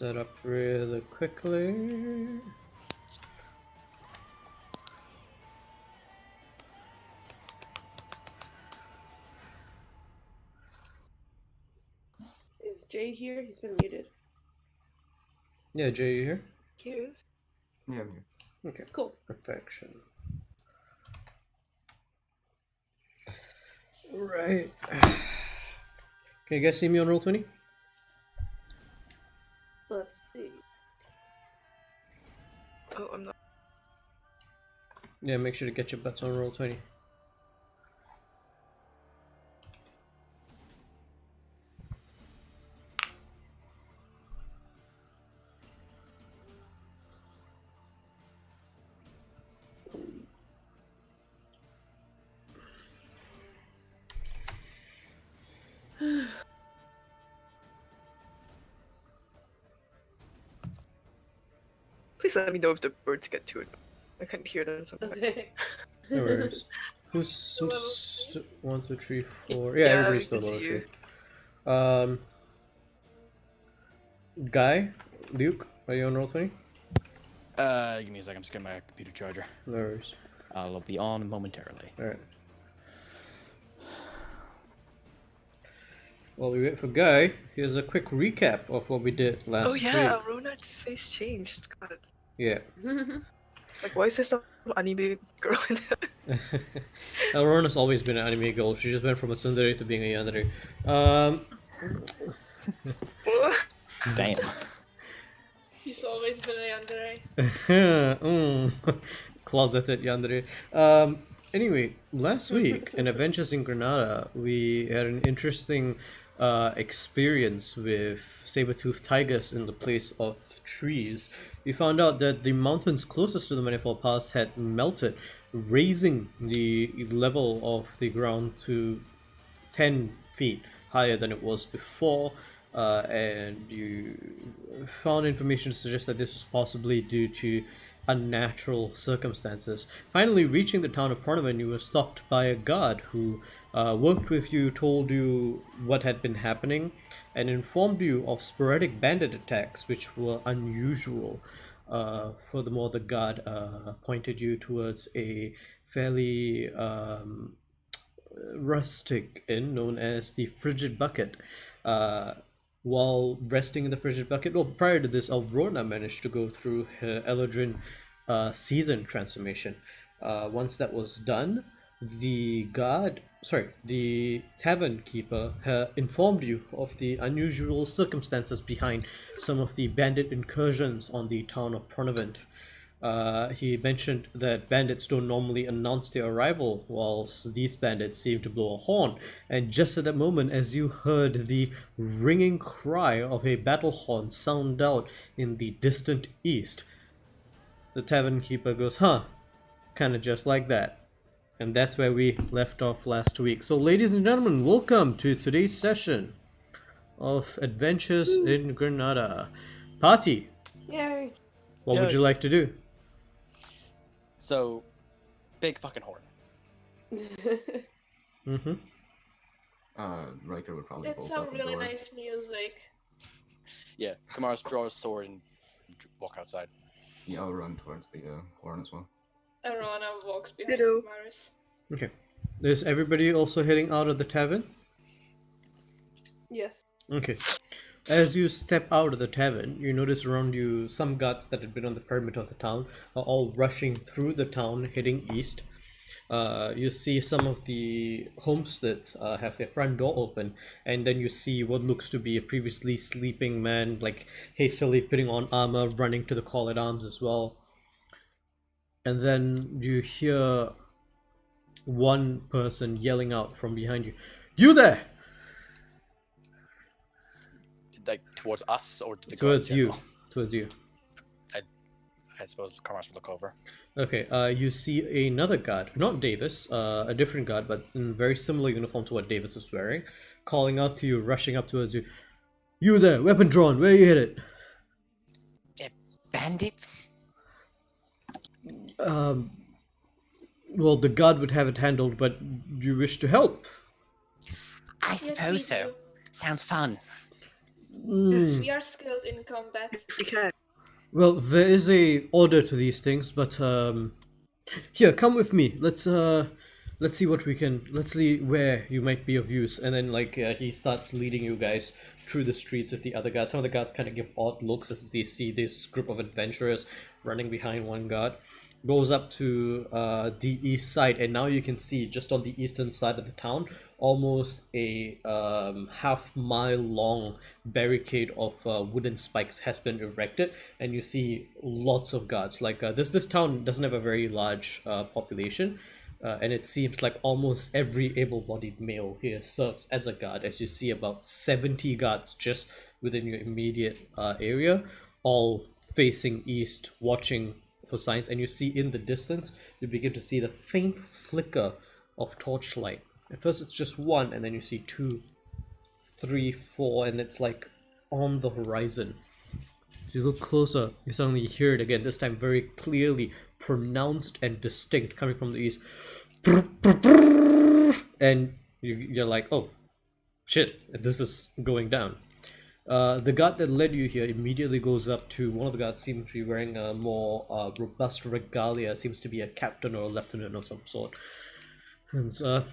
Set up really quickly. Is Jay here? He's been muted. Yeah, Jay, you here? Cute. Yeah, I'm here. Okay. Cool. Perfection. Right. Can you guys see me on Roll20? Let's see. Oh, I'm not. Yeah, make sure to get your butts on Roll20. Please let me know if the birds get to it. I can't hear them sometimes. Okay. No worries. Who's Level 1, 2, 3, 4? Yeah, everybody's still we can level see 3. Guy, Luke, are you on Roll20? Give me a second. I'm just getting my computer charger. No worries. I'll be on momentarily. Alright. While we wait for Guy, here's a quick recap of what we did last Oh yeah, week. Rona's face changed. God. Yeah. Like, why is there some anime girl in there? Aurona's always been an anime girl. She just went from a tsundere to being a yandere. Damn. He's always been a yandere. Closeted yandere. Anyway, last week in Adventures in Granada, we had an interesting experience with saber-toothed tigers in the place of trees. We found out that the mountains closest to the Manifold Pass had melted, raising the level of the ground to 10 feet higher than it was before. And you found information to suggest that this was possibly due to unnatural circumstances. Finally, reaching the town of Pornavan, you were stopped by a guard who worked with you, told you what had been happening, and informed you of sporadic bandit attacks, which were unusual. Furthermore, the guard pointed you towards a fairly rustic inn known as the Frigid Bucket. While resting in the Frigid Bucket, well, prior to this, Alvrona managed to go through her Eladrin season transformation. Once that was done, the tavern keeper informed you of the unusual circumstances behind some of the bandit incursions on the town of Pornavant. He mentioned that bandits don't normally announce their arrival, whilst these bandits seem to blow a horn. And just at that moment, as you heard the ringing cry of a battle horn sound out in the distant east, the tavern keeper goes, "Huh, kinda just like that." And that's where we left off last week. So ladies and gentlemen, welcome to today's session of Adventures in Granada. Party, Yay. what would Yay. you like to do? So, big fucking horn. Mm-hmm. Riker would probably It's bolt some out the really door. nice music. Yeah, Kamaras draw his sword and walk outside. Yeah, I'll run towards the horn as well. Arana walks behind Ditto. Maris. Okay. Is everybody also heading out of the tavern? Yes. Okay. As you step out of the tavern, you notice around you some guards that had been on the perimeter of the town are all rushing through the town, heading east. You see some of the homesteads have their front door open, and then you see what looks to be a previously sleeping man, like hastily putting on armor, running to the call at arms as well. And then you hear one person yelling out from behind you, "You there!" Like, towards us or to the Towards guard in you. general? Towards you. I suppose Kamaras would look over. Okay, you see another guard, not Davis, a different guard, but in very similar uniform to what Davis was wearing, calling out to you, rushing up towards you. "You there, weapon drawn, where are you headed?" Bandits? Well, the guard would have it handled, but you wish to help. I Yes, suppose we so. do. Sounds fun. Mm. We are skilled in combat. If we can. Well, there is a order to these things, but here, come with me. Let's see what we can. Let's see where you might be of use. And then he starts leading you guys through the streets with the other guards. Some of the guards kind of give odd looks as they see this group of adventurers running behind one guard. Goes up to the east side, and now you can see just on the eastern side of the town almost a half-mile long barricade of wooden spikes has been erected, and you see lots of guards. This town doesn't have a very large population, and it seems like almost every able-bodied male here serves as a guard, as you see about 70 guards just within your immediate area, all facing east, watching for signs. And you see in the distance, you begin to see the faint flicker of torchlight. At first it's just one, and then you see 2, 3, 4, and it's like on the horizon. You look closer, you suddenly hear it again, this time very clearly, pronounced and distinct, coming from the east. And you're like, oh shit, this is going down. The guard that led you here immediately goes up to one of the guards. Seems to be wearing a more robust regalia, seems to be a captain or a lieutenant of some sort. And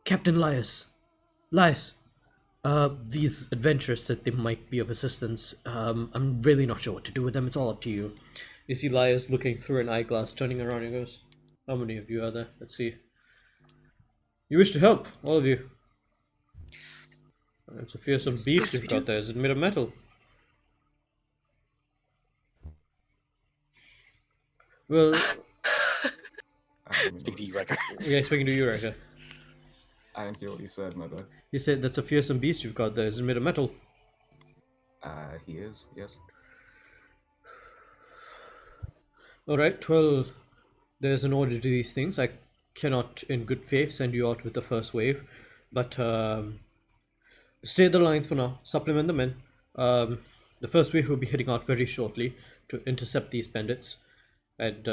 Captain Lias, these adventurers said they might be of assistance. I'm really not sure what to do with them. It's all up to you. You see Lias looking through an eyeglass, turning around, and goes, how many of you are there? Let's see. You wish to help, all of you. It's a fearsome beast you've got there. Is it made of metal? Well, Speak to you, Riker. yeah, speaking to you, Riker. I didn't hear what you said, my bad. You said that's a fearsome beast you've got there. Is it made of metal? He is, yes. Alright, well, there's an order to these things. I cannot, in good faith, send you out with the first wave, but stay the lines for now. Supplement the men. The first wave will be heading out very shortly to intercept these bandits. And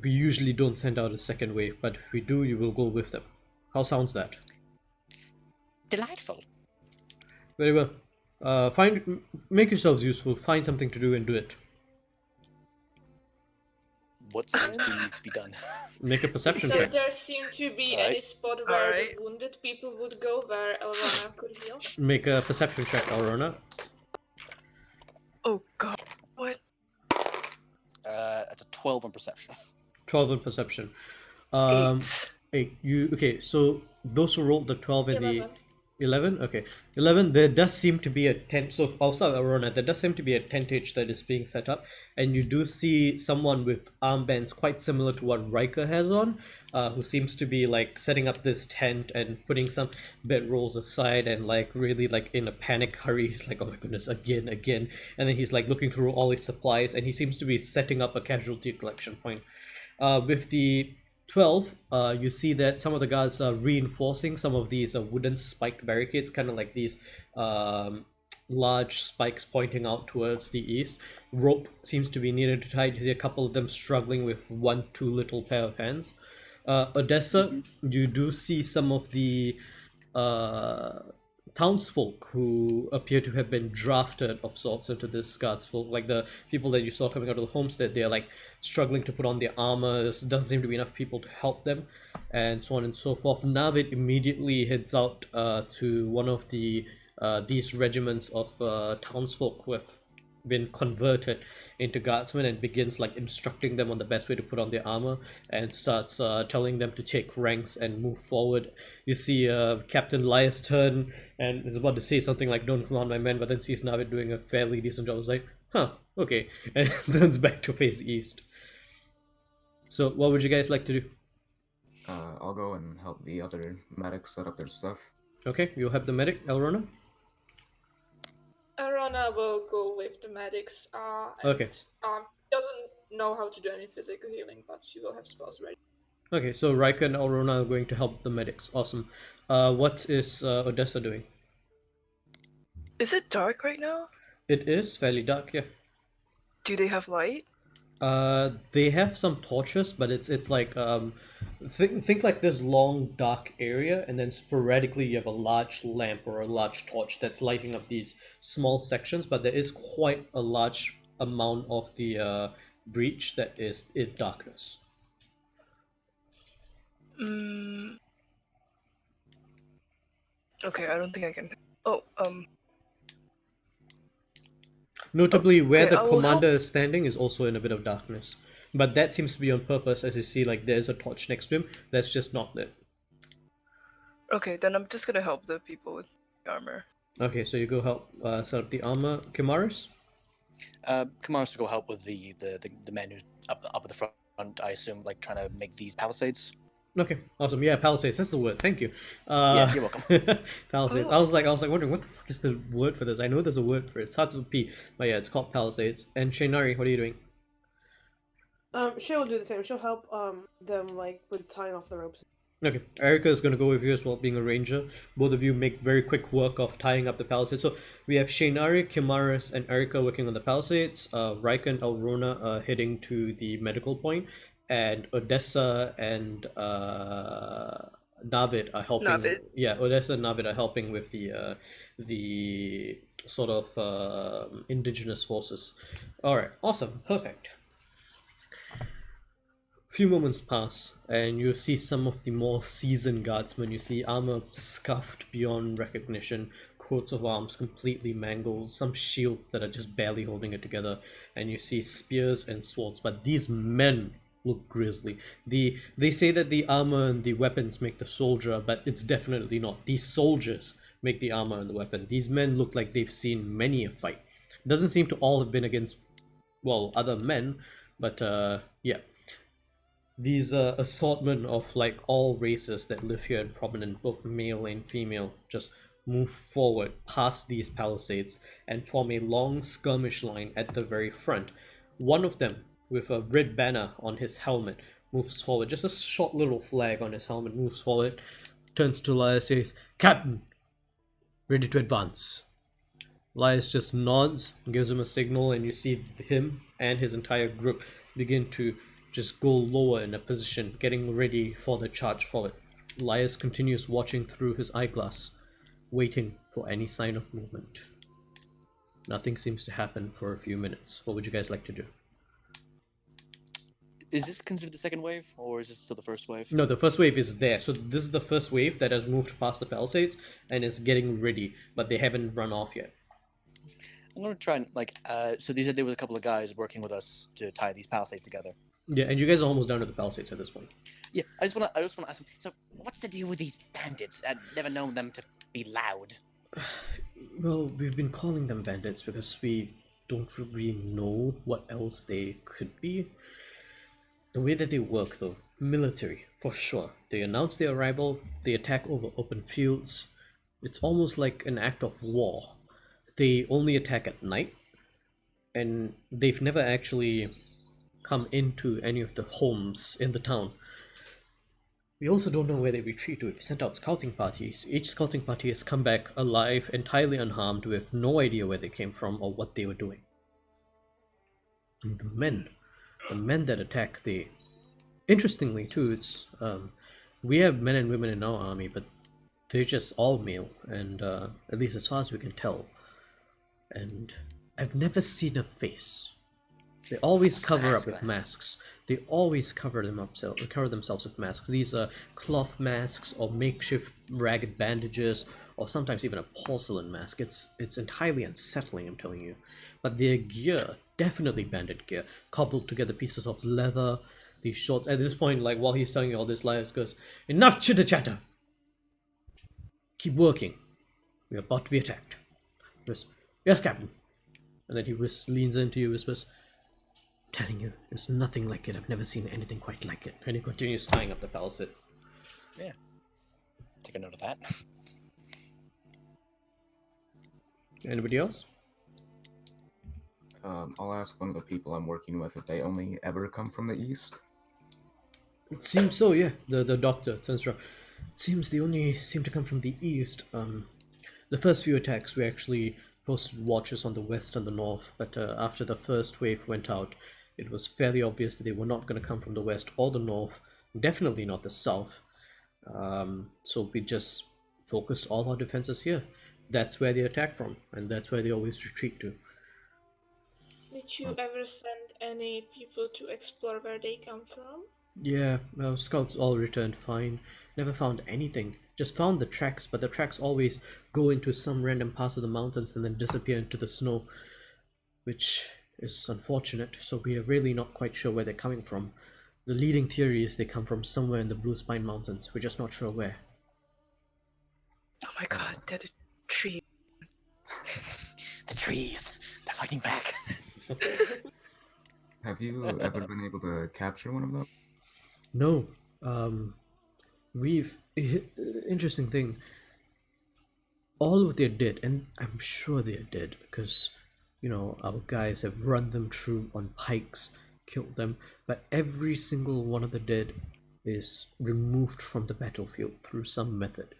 we usually don't send out a second wave, but if we do, you will go with them. How sounds that? Delightful. Very well. Make yourselves useful. Find something to do and do it. What seems to need to be done? Make a perception Does check. there seem to be Alright. any spot where Alright. the wounded people would go, where Elrana could heal? Make a perception check, Aurora. Oh god. What? That's a 12 on perception. 12 in perception. 8. 8. Okay, so those who rolled the 12 and the 11. 11? Okay. 11, there does seem to be a tent. So outside Aurora, there does seem to be a tentage that is being set up. And you do see someone with armbands quite similar to what Riker has on, who seems to be like setting up this tent and putting some bedrolls aside and like really like in a panic hurry. He's like, oh my goodness, again. And then he's like looking through all his supplies, and he seems to be setting up a casualty collection point. With the 12, you see that some of the guards are reinforcing some of these wooden spiked barricades, kind of like these large spikes pointing out towards the east. Rope seems to be needed to tie. You see a couple of them struggling with one too little pair of hands. Odessa, you do see some of the townsfolk who appear to have been drafted of sorts into this guards folk, like the people that you saw coming out of the homestead. They're like struggling to put on their armor. There doesn't seem to be enough people to help them, and so on and so forth. Navid immediately heads out to one of the these regiments of townsfolk who have been converted into guardsmen, and begins like instructing them on the best way to put on their armor, and starts telling them to take ranks and move forward. You see Captain Lias turn and is about to say something like, don't command my men, but then sees Navid doing a fairly decent job. It's like, huh, okay, and turns back to face the east. So what would you guys like to do? I'll go and help the other medics set up their stuff. Okay, you'll have the medic, Elrona. Elrana will go with the medics. Okay. Doesn't know how to do any physical healing, but she will have spells ready. Okay, so Raika and Elrona are going to help the medics. Awesome. What is Odessa doing? Is it dark right now? It is fairly dark, yeah. Do they have light? They have some torches, but it's like think like this long dark area, and then sporadically you have a large lamp or a large torch that's lighting up these small sections. But there is quite a large amount of the breach that is in darkness. Okay, I don't think I can. Oh, Notably, where okay, the I will commander help. is standing is also in a bit of darkness. But that seems to be on purpose, as you see, like there's a torch next to him that's just not lit. Okay, then I'm just gonna help the people with armor. Okay, so you go help set up the armor. Kimaris? Kamaros to go help with the men who up at the front. I assume, like trying to make these palisades. Okay, awesome. Yeah, palisades. That's the word. Thank you. Yeah, you're welcome. Palisades. Oh. I was like wondering what the fuck is the word for this. I know there's a word for it. It starts with P, but yeah, it's called palisades. And Shainari, what are you doing? She'll do the same. She'll help them like with tying off the ropes. Okay, Erica is going to go with you as well, being a ranger. Both of you make very quick work of tying up the palisades. So we have Shainari, Kimaris, and Erica working on the palisades. Raika and Elrona are heading to the medical point, and Odessa and Navid are helping. Navid. Yeah, Odessa and Navid are helping with the sort of indigenous forces. All right, awesome, perfect. Few moments pass, and you see some of the more seasoned guardsmen. You see armor scuffed beyond recognition, coats of arms completely mangled, some shields that are just barely holding it together, and you see spears and swords. But these men look grisly. They say that the armor and the weapons make the soldier, but it's definitely not. These soldiers make the armor and the weapon. These men look like they've seen many a fight. Doesn't seem to all have been against, well, other men, but yeah. These assortment of like all races that live here in prominent, both male and female, just move forward past these palisades and form a long skirmish line at the very front. One of them, with a red banner on his helmet, moves forward. Just a short little flag on his helmet moves forward, turns to Elias, says, "Captain, ready to advance." Elias just nods, gives him a signal, and you see him and his entire group begin to just go lower in a position, getting ready for the charge forward. Elias continues watching through his eyeglass, waiting for any sign of movement. Nothing seems to happen for a few minutes. What would you guys like to do? Is this considered the second wave, or is this still the first wave? No, the first wave is there. So this is the first wave that has moved past the palisades and is getting ready, but they haven't run off yet. I'm gonna try and so these said there were a couple of guys working with us to tie these palisades together. Yeah, and you guys are almost down to the palisades at this point. Yeah, I just wanna ask them. So, what's the deal with these bandits? I've never known them to be loud. Well, we've been calling them bandits because we don't really know what else they could be. The way that they work, though, military, for sure. They announce their arrival, they attack over open fields. It's almost like an act of war. They only attack at night, and they've never actually come into any of the homes in the town. We also don't know where they retreat to. We've sent out scouting parties. Each scouting party has come back alive, entirely unharmed. We have no idea where they came from or what they were doing. And the men that attack, they... Interestingly too, it's... we have men and women in our army, but they're just all male, and at least as far as we can tell. And I've never seen a face. They always cover up with masks. They always cover themselves with masks. These are cloth masks or makeshift ragged bandages, or sometimes even a porcelain mask. It's entirely unsettling, I'm telling you. But their gear, definitely bandit gear, cobbled together pieces of leather, these shorts. At this point, like while he's telling you all this, Elias goes, "Enough chitter chatter! Keep working. We're about to be attacked." He goes, "Yes, Captain." And then he leans into you, whispers, "I'm telling you, it's nothing like it. I've never seen anything quite like it." And he continues tying up the palisade. Yeah. Take a note of that. Anybody else? I'll ask one of the people I'm working with if they only ever come from the east. It seems so, yeah. The doctor turns around. It seems they only seem to come from the east. The first few attacks we actually posted watches on the west and the north, but after the first wave went out, it was fairly obvious that they were not going to come from the west or the north, definitely not the south. So we just focused all our defenses here. That's where they attack from, and that's where they always retreat to. Did you ever send any people to explore where they come from? Yeah, our scouts all returned fine. Never found anything. Just found the tracks, but the tracks always go into some random pass of the mountains and then disappear into the snow, which is unfortunate. So we are really not quite sure where they're coming from. The leading theory is they come from somewhere in the Blue Spine Mountains. We're just not sure where. Oh my god, they're the tree. The trees, they're fighting back. Have you ever been able to capture one of them? No, we've interesting thing. All of they're dead, and I'm sure they're dead because, you know, our guys have run them through on pikes, killed them. But every single one of the dead is removed from the battlefield through some method.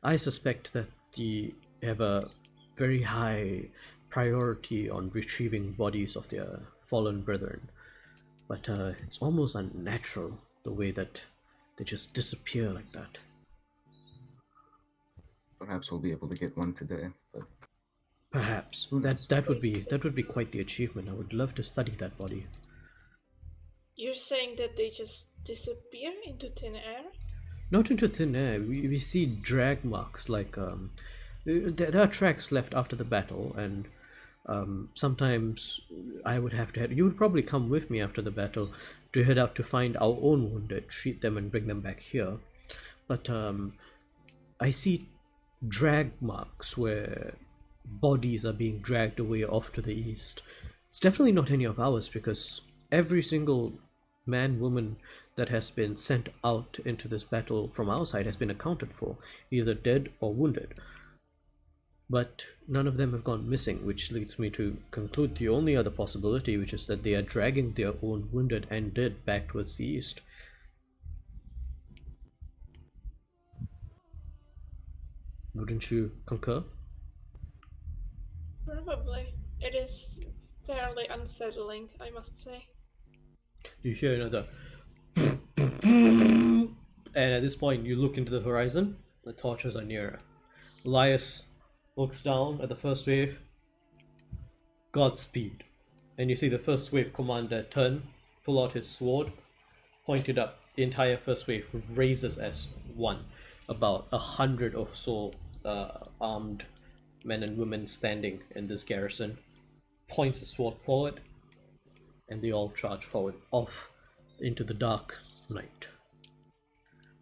I suspect that they have a very high priority on retrieving bodies of their fallen brethren, but it's almost unnatural the way that they just disappear like that. Perhaps we'll be able to get one today. But Perhaps Who knows? that would be quite the achievement. I would love to study that body. You're saying that they just disappear into thin air? Not into thin air. We see drag marks like there are tracks left after the battle, and sometimes I would have to head. You would probably come with me after the battle to head out to find our own wounded, treat them, and bring them back here. But I see drag marks where bodies are being dragged away off to the east. It's definitely not any of ours because every single man, woman that has been sent out into this battle from our side has been accounted for, either dead or wounded. But none of them have gone missing, which leads me to conclude the only other possibility, which is that they are dragging their own wounded and dead back towards the east. Wouldn't you concur? Probably. It is fairly unsettling, I must say. You hear another and at this point you look into the horizon. The torches are nearer. Elias looks down at the first wave. Godspeed. And you see the first wave commander turn, pull out his sword, point it up. The entire first wave raises as one. About 100 or so armed men and women standing in this garrison. Points his sword forward, and they all charge forward off into the dark night.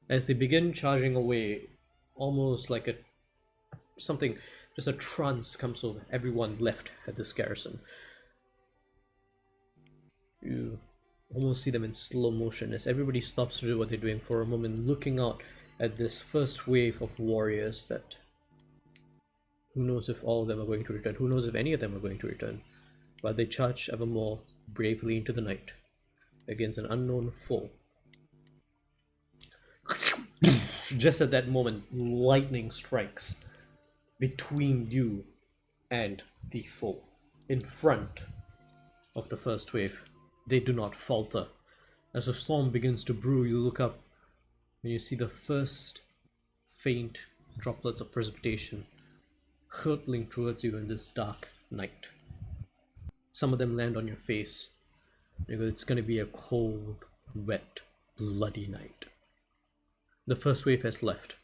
As they begin charging away, almost like just a trance comes over everyone left at this garrison. You almost see them in slow motion as everybody stops to do what they're doing for a moment, looking out at this first wave of warriors that who knows if all of them are going to return, who knows if any of them are going to return, but they charge ever more bravely into the night against an unknown foe. Just at that moment, lightning strikes between you and the foe. In front of the first wave, they do not falter. As the storm begins to brew, you look up and you see the first faint droplets of precipitation hurtling towards you in this dark night. Some of them land on your face because it's going to be a cold, wet, bloody night. The first wave has left.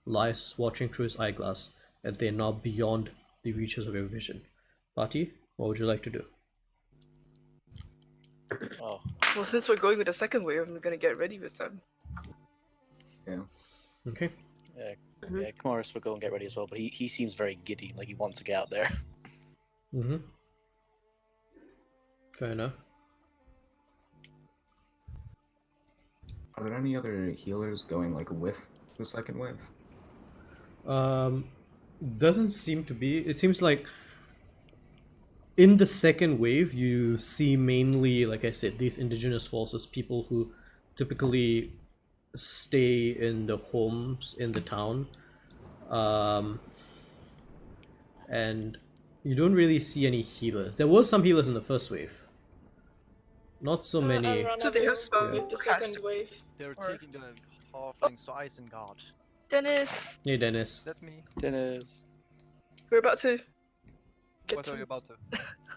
Elias watching through his eyeglass, and they are now beyond the reaches of your vision. Party, what would you like to do? Oh, Well, since we're going with the second wave, I'm gonna get ready with them. yeah. Okay. yeah, Kamaris will go and get ready as well, but he seems very giddy, like he wants to get out there. Mm-hmm. Fair enough. Are there any other healers going like with the second wave? Doesn't seem to be. It seems like in the second wave, you see mainly, like I said, these indigenous forces, people who typically stay in the homes in the town. And you don't really see any healers. There were some healers in the first wave. Not so I'll many. run So they have along spell with the cast- second wave. They're Or- taking the halflings to Isengard. Dennis, Hey, Dennis. That's me. Dennis, we're about to get What are you some. about to?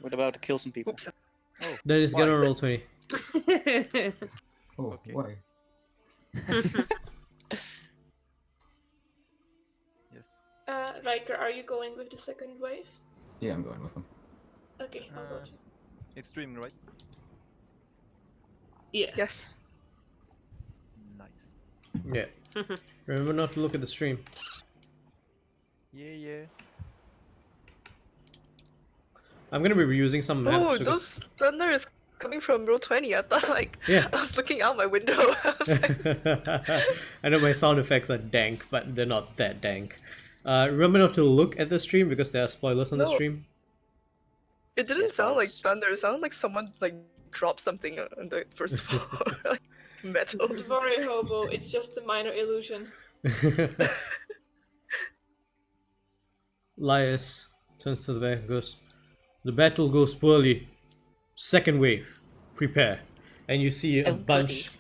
we're about to kill some people. Oops. Oh, Dennis, get why? on roll 20. Oh, Okay. why? Yes. Riker, are you going with the second wave? Yeah, I'm going with them. Okay, I'll go Uh, too. It's streaming, right? Yeah. Yes. Nice. Yeah. Remember not to look at the stream. Yeah. I'm gonna be reusing some maps. Oh, because- those thunder is coming from roll 20. I thought like Yeah. I was looking out my window. I was like, I know my sound effects are dank, but they're not that dank. Remember not to look at the stream because there are spoilers on the No. stream. it didn't Yes, sound like boss. thunder. It sounded like someone like dropped something on the first floor, like metal. Don't worry, Hobo, it's just a minor illusion. Laius turns to the back and goes, "The battle goes poorly. Second wave. Prepare." And you see a Oh, bunch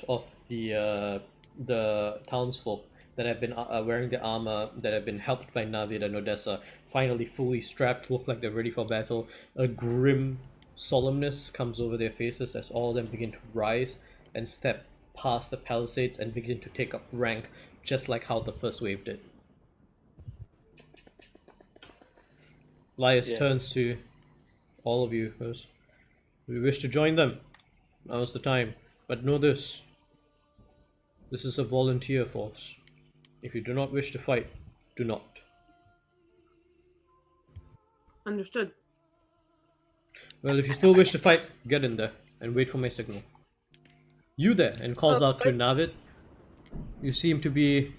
of the townsfolk that have been wearing the armor, that have been helped by Navid and Odessa, finally fully strapped, look like they're ready for battle. A grim solemnness comes over their faces as all of them begin to rise and step past the palisades and begin to take up rank, just like how the first wave did. Laius Yeah. turns to all of you, goes, "We wish to join them. Now's the time. But know this. This is a volunteer force. If you do not wish to fight, do not." Understood. Well, if you still wish to fight, Yes. get in there and wait for my signal. You there, and calls out to but- Navid. You seem to be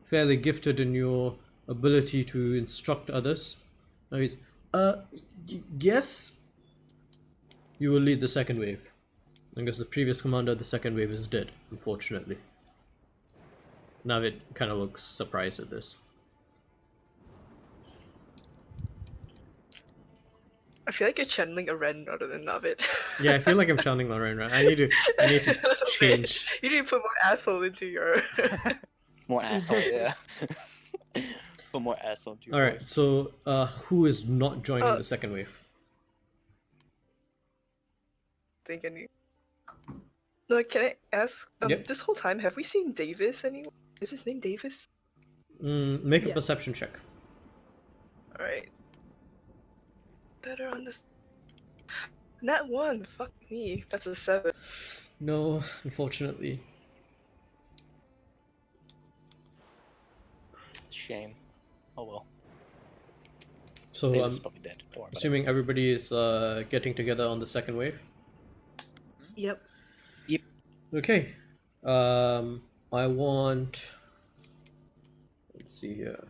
fairly gifted in your ability to instruct others. Now he's, yes? You will lead the second wave. Because the previous commander of the second wave is dead, unfortunately. Navid kind of looks surprised at this. I feel like you're channeling a Ren rather than Navid. Yeah, I feel like I'm channeling Lorraine right. I need to A little bit. change. You need to put more asshole into your. More asshole, yeah. Put more asshole into your Alright, voice. so who is not joining Uh, the second wave? think any. No, can I ask? Yep. This whole time, have we seen Davis anywhere? Is his name Davis? Make a Yeah. perception check. All right. Better on this. Nat 1. Fuck me. That's a 7. No, unfortunately. Shame. Oh well. So Davis I'm is probably dead. Don't worry about it. assuming everybody is getting together on the second wave. Yep. Okay. I want. Let's see here.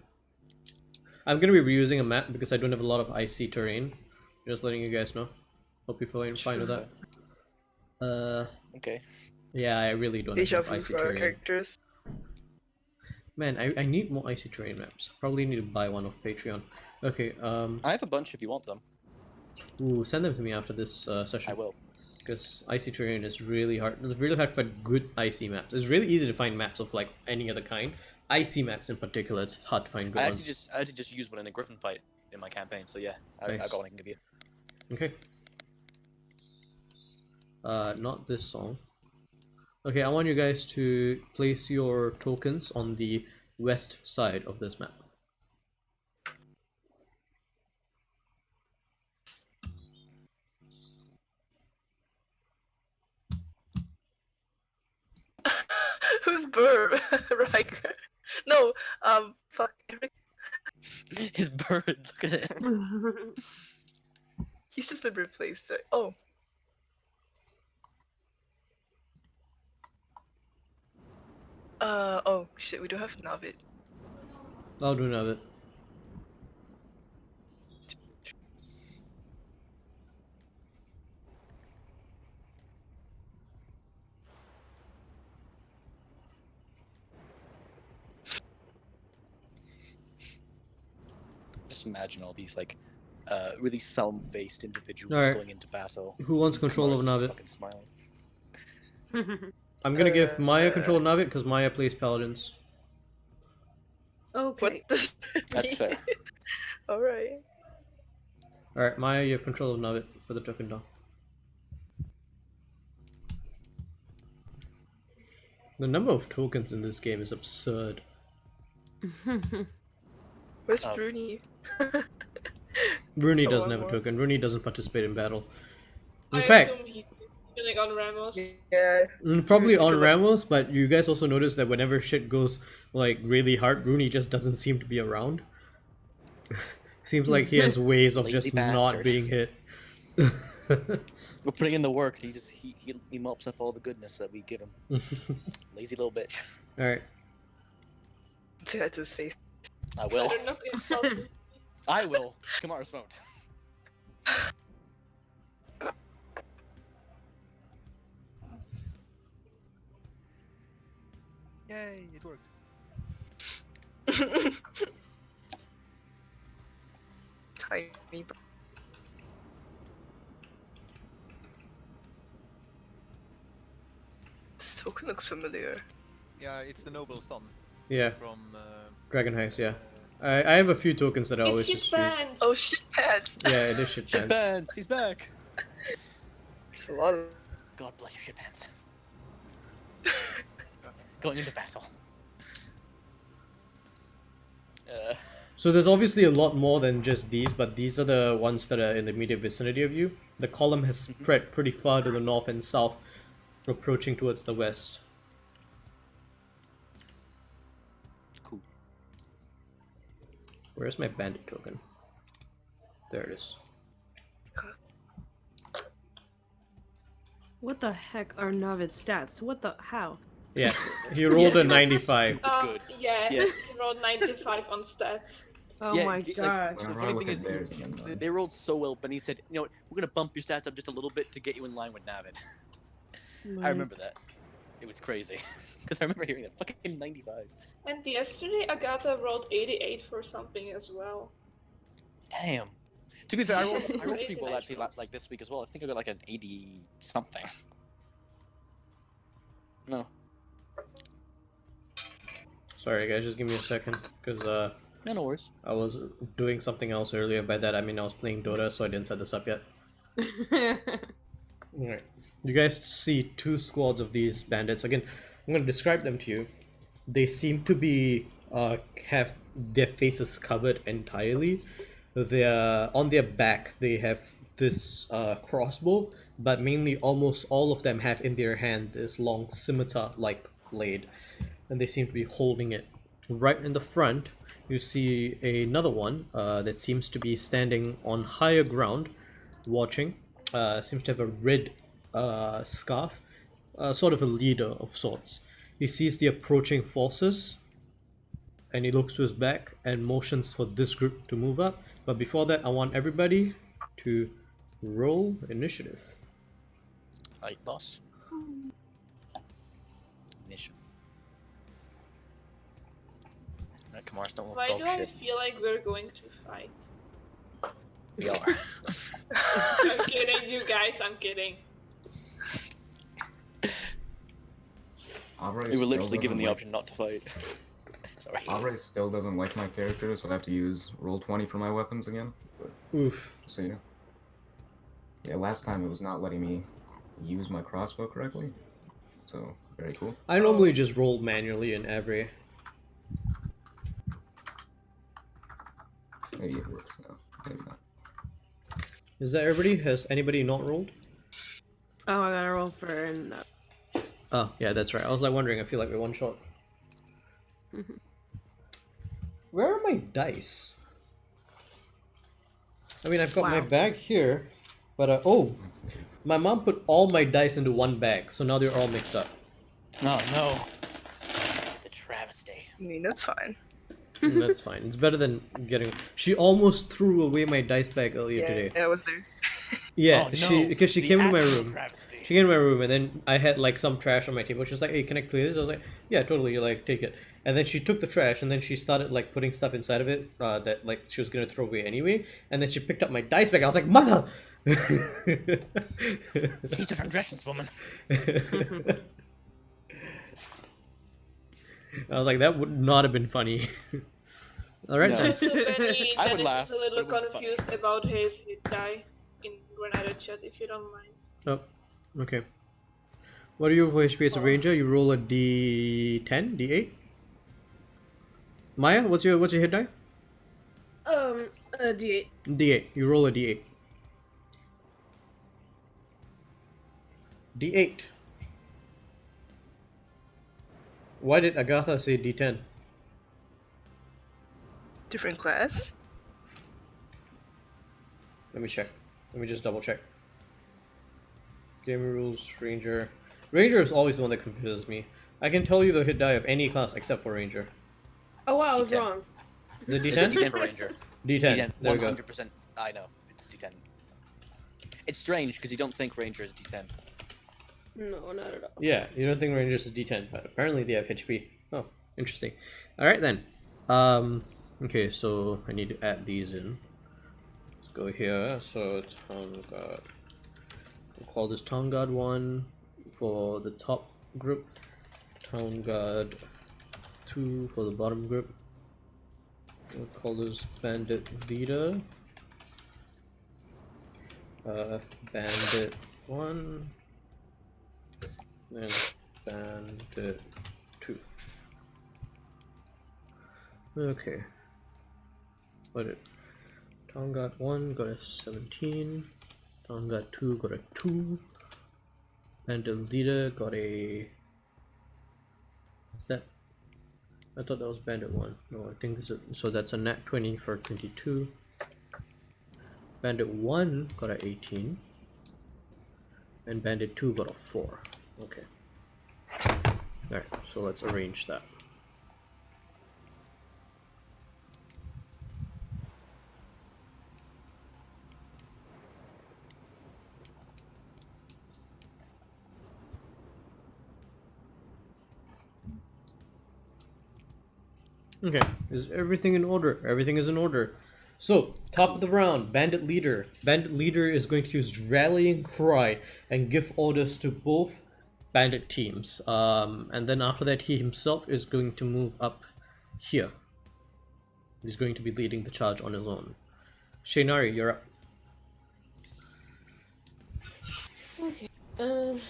I'm gonna be reusing a map because I don't have a lot of icy terrain. Just letting you guys know. Hope you're fine with that. Okay. Yeah, I really don't Deja have vu icy for our terrain. characters. Man, I need more icy terrain maps. Probably need to buy one off Patreon. Okay. I have a bunch if you want them. Ooh, send them to me after this session. I will. Because icy terrain is really hard. It's really hard to find good icy maps. It's really easy to find maps of like any other kind. Icy maps in particular, it's hard to find good I ones. actually just used one in a Griffin fight in my campaign, so yeah, I Nice. got one I can give you. Okay. Not this song. Okay, I want you guys to place your tokens on the west side of this map. Who's Burr? Riker. No, fuck. Eric. His bird, look at it. He's just been replaced. Oh. Oh shit, we do have Navid. I'll do another. Just imagine all these like really solemn-faced individuals Alright. going into battle. Who wants control of Kamara's just Navid? fucking smiling. I'm gonna give Maya control of Navid because Maya plays paladins. Okay. What? That's fair. Alright. Alright, Maya, you have control of Navid for the token down. The number of tokens in this game is absurd. Where's Oh. Bruni? Rooney So doesn't one have a more. token. Rooney doesn't participate in battle. In I fact, assume he's feeling on Ramos. Yeah. probably It's on still- Ramos, but you guys also notice that whenever shit goes like really hard, Rooney just doesn't seem to be around. Seems like he has ways of Lazy just not bastard. being hit. We're putting in the work, and he mops up all the goodness that we give him. Lazy little bitch. Alright. Say that to his face. I will. Better not insult him. I will. Kamara's won't. Yay, it works. Tiny. This token looks familiar. Yeah, it's the noble son Yeah, from. Dragon Heist, yeah. I have a few tokens that I always It's just his use. pants. Oh shit, pants! Yeah, it is shit Shit pants. pants, he's back. There's a lot of. God bless you, shit pants. Going into battle. So there's obviously a lot more than just these, but these are the ones that are in the immediate vicinity of you. The column has spread pretty far to the north and south, approaching towards the west. Cool. Where's my bandit token? There it is. What the heck are Navid's stats? What the how? Yeah, he rolled a Yeah, 95. Good. Yeah, Yeah. he rolled 95 on stats. Oh Yeah, my like, god. The Whenever I funny look thing at is, theirs again, though. they rolled so well, but he said, you know what, we're gonna bump your stats up just a little bit to get you in line with Navid. I remember that. It was crazy. Because I remember hearing that fucking 95. And yesterday Agatha rolled 88 for something as well. Damn. To be fair, I rolled pretty Crazy well nice actually rolls. like this week as well. I think I got like an 80 something. No. Sorry guys, just give me a second, because Yeah, no worries. I was doing something else earlier. By that I mean I was playing Dota, so I didn't set this up yet. Alright. You guys see two squads of these bandits. Again, I'm going to describe them to you. They seem to be, have their faces covered entirely. On their back, they have this crossbow, but mainly almost all of them have in their hand this long scimitar-like blade. And they seem to be holding it. Right in the front, you see another one that seems to be standing on higher ground, watching. Seems to have a red scarf, sort of a leader of sorts. He sees the approaching forces, and he looks to his back and motions for this group to move up. But before that, I want everybody to roll initiative. Alright, boss. Initial. Alright, Kamara's don't Why dog do I shit. feel like we're going to fight? We are. I'm kidding, you guys, I'm kidding. Aubrey We were still literally given doesn't the like- option not to fight. Sorry. Aubrey still doesn't like my character, so I have to use roll 20 for my weapons again. But, Oof. so you know. Yeah, last time it was not letting me use my crossbow correctly. So, very cool. I normally just roll manually in every. Maybe it works now. Maybe not. Is that everybody? Has anybody not rolled? Oh, I gotta roll for Oh, yeah, that's right. I was like wondering. I feel like we're one shot. Where are my dice? I mean, I've got my Wow. bag here, but oh, my mom put all my dice into one bag, so now they're all mixed up. Oh no. The travesty. I mean, that's fine. That's fine. It's better than getting. She almost threw away my dice bag earlier Yeah, today. I was there. Yeah, Oh, she no. because she The came into my actual room. Travesty. She came into my room, and then I had like some trash on my table. She was like, "Hey, can I clear this?" I was like, "Yeah, totally." You're like, "Take it," and then she took the trash, and then she started like putting stuff inside of it that like she was gonna throw away anyway, and then she picked up my dice bag. I was like, mother. Cease your transgressions, woman. I was like, that would not have been funny. All right. No. then. So Benny I would Dennis laugh, is a little but it wouldn't be funny. confused about his hit die in Granada chat, if you don't mind. Oh, okay. What are you for HP as a ranger? You roll a D10, D8. Maya, what's your hit die? D8. D8. You roll a D8. D8. Why did Agatha say D10? Different class. Let me check. Let me just double check. Game rules, Ranger. Ranger is always the one that confuses me. I can tell you the hit die of any class except for Ranger. Oh wow, I was D10. wrong. Is it It's D10? D10 for Ranger. D10. D10, There we go. 100%. I know, it's D10. It's strange because you don't think Ranger is D10. No, not at all. Yeah, you don't think Rangers is D10, but apparently they have HP. Oh, interesting. Alright then. Okay, so I need to add these in. Let's go here. So Town Guard. We'll call this Town Guard 1 for the top group. Town Guard 2 for the bottom group. We'll call this Bandit Leader. Bandit 1. Then Bandit 2. Okay. What did Town Guard 1 got a 17. Town Guard 2 got a 2. Bandit Leader got a... What's that? I thought that was Bandit 1. No, I think this is... So that's a nat 20 for 22. Bandit 1 got a 18. And Bandit 2 got a 4. Okay. Alright, so let's arrange that. Okay, is everything in order? Everything is in order. So, top of the round, Bandit Leader. Bandit Leader is going to use Rallying Cry and give orders to both bandit teams. And then after that, he himself is going to move up here. He's going to be leading the charge on his own. Shaynari, you're up. Okay. Who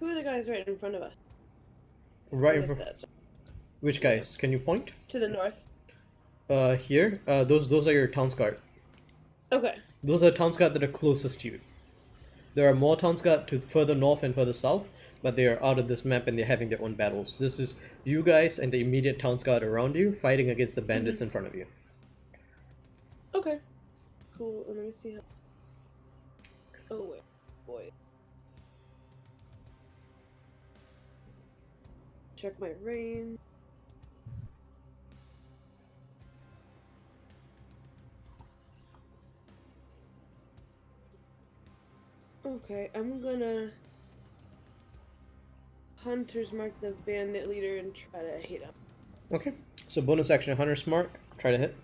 are the guys right in front of us? Right I in missed front. that, so- Which guys? Can you point? To the north. Here. Those are your Towns Guard. Okay. Those are Towns Guard that are closest to you. There are more Towns Guard to further north and further south, but they are out of this map and they're having their own battles. This is you guys and the immediate Towns Guard around you fighting against the bandits in front of you. Okay. Cool. Let me see how. Oh wait, boy. Check my range. Okay, I'm gonna Hunter's mark the bandit leader and try to hit him. Okay. So bonus action, Hunter's Mark. Try to hit.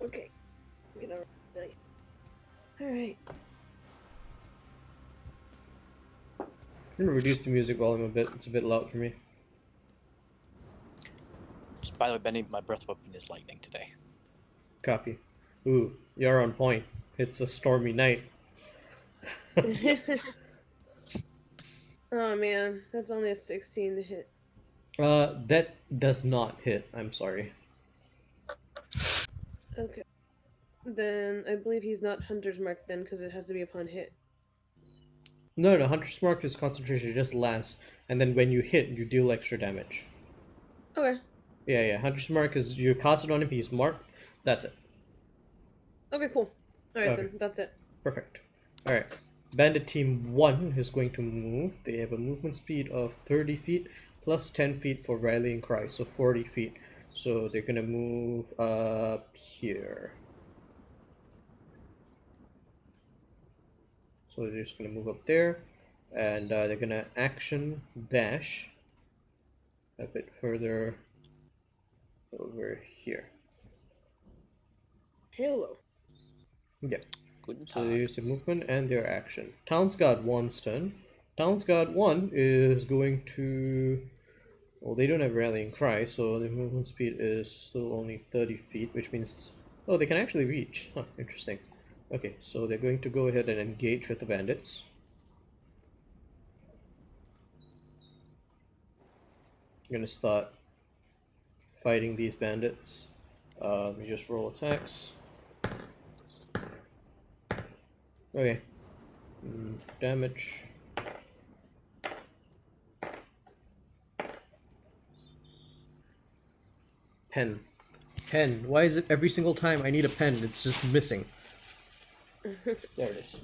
Okay. I'm gonna die. Alright. I'm gonna reduce the music volume a bit. It's a bit loud for me. Just by the way, Benny, my breath weapon is lightning today. Copy. Ooh, you're on point. It's a stormy night. Oh man, that's only a 16 to hit. That does not hit. I'm sorry. Okay. Then I believe he's not Hunter's mark then because it has to be upon hit. No, Hunter's Mark is concentration just lasts, and then when you hit, you deal extra damage. Okay. Yeah. Hunter's Mark is you cast it on him, he's marked. That's it. Okay, cool. Alright Okay. then, that's it. Perfect. Alright. Bandit Team 1 is going to move. They have a movement speed of 30 feet plus 10 feet for Rallying Cry, so 40 feet. So they're gonna move up here. So they're just gonna move up there. and they're gonna action dash a bit further over here. Hello. Yeah. Guten So they Tag. use their movement and their action. Town's Guard 1's turn. Town's Guard 1 is going to... Well, they don't have Rallying Cry, so the movement speed is still only 30 feet, which means... Oh, they can actually reach. Huh, interesting. Okay, so they're going to go ahead and engage with the bandits. I'm gonna start fighting these bandits. We just roll attacks. Okay. Damage. Pen. Pen. Why is it every single time I need a pen, it's just missing? There it is.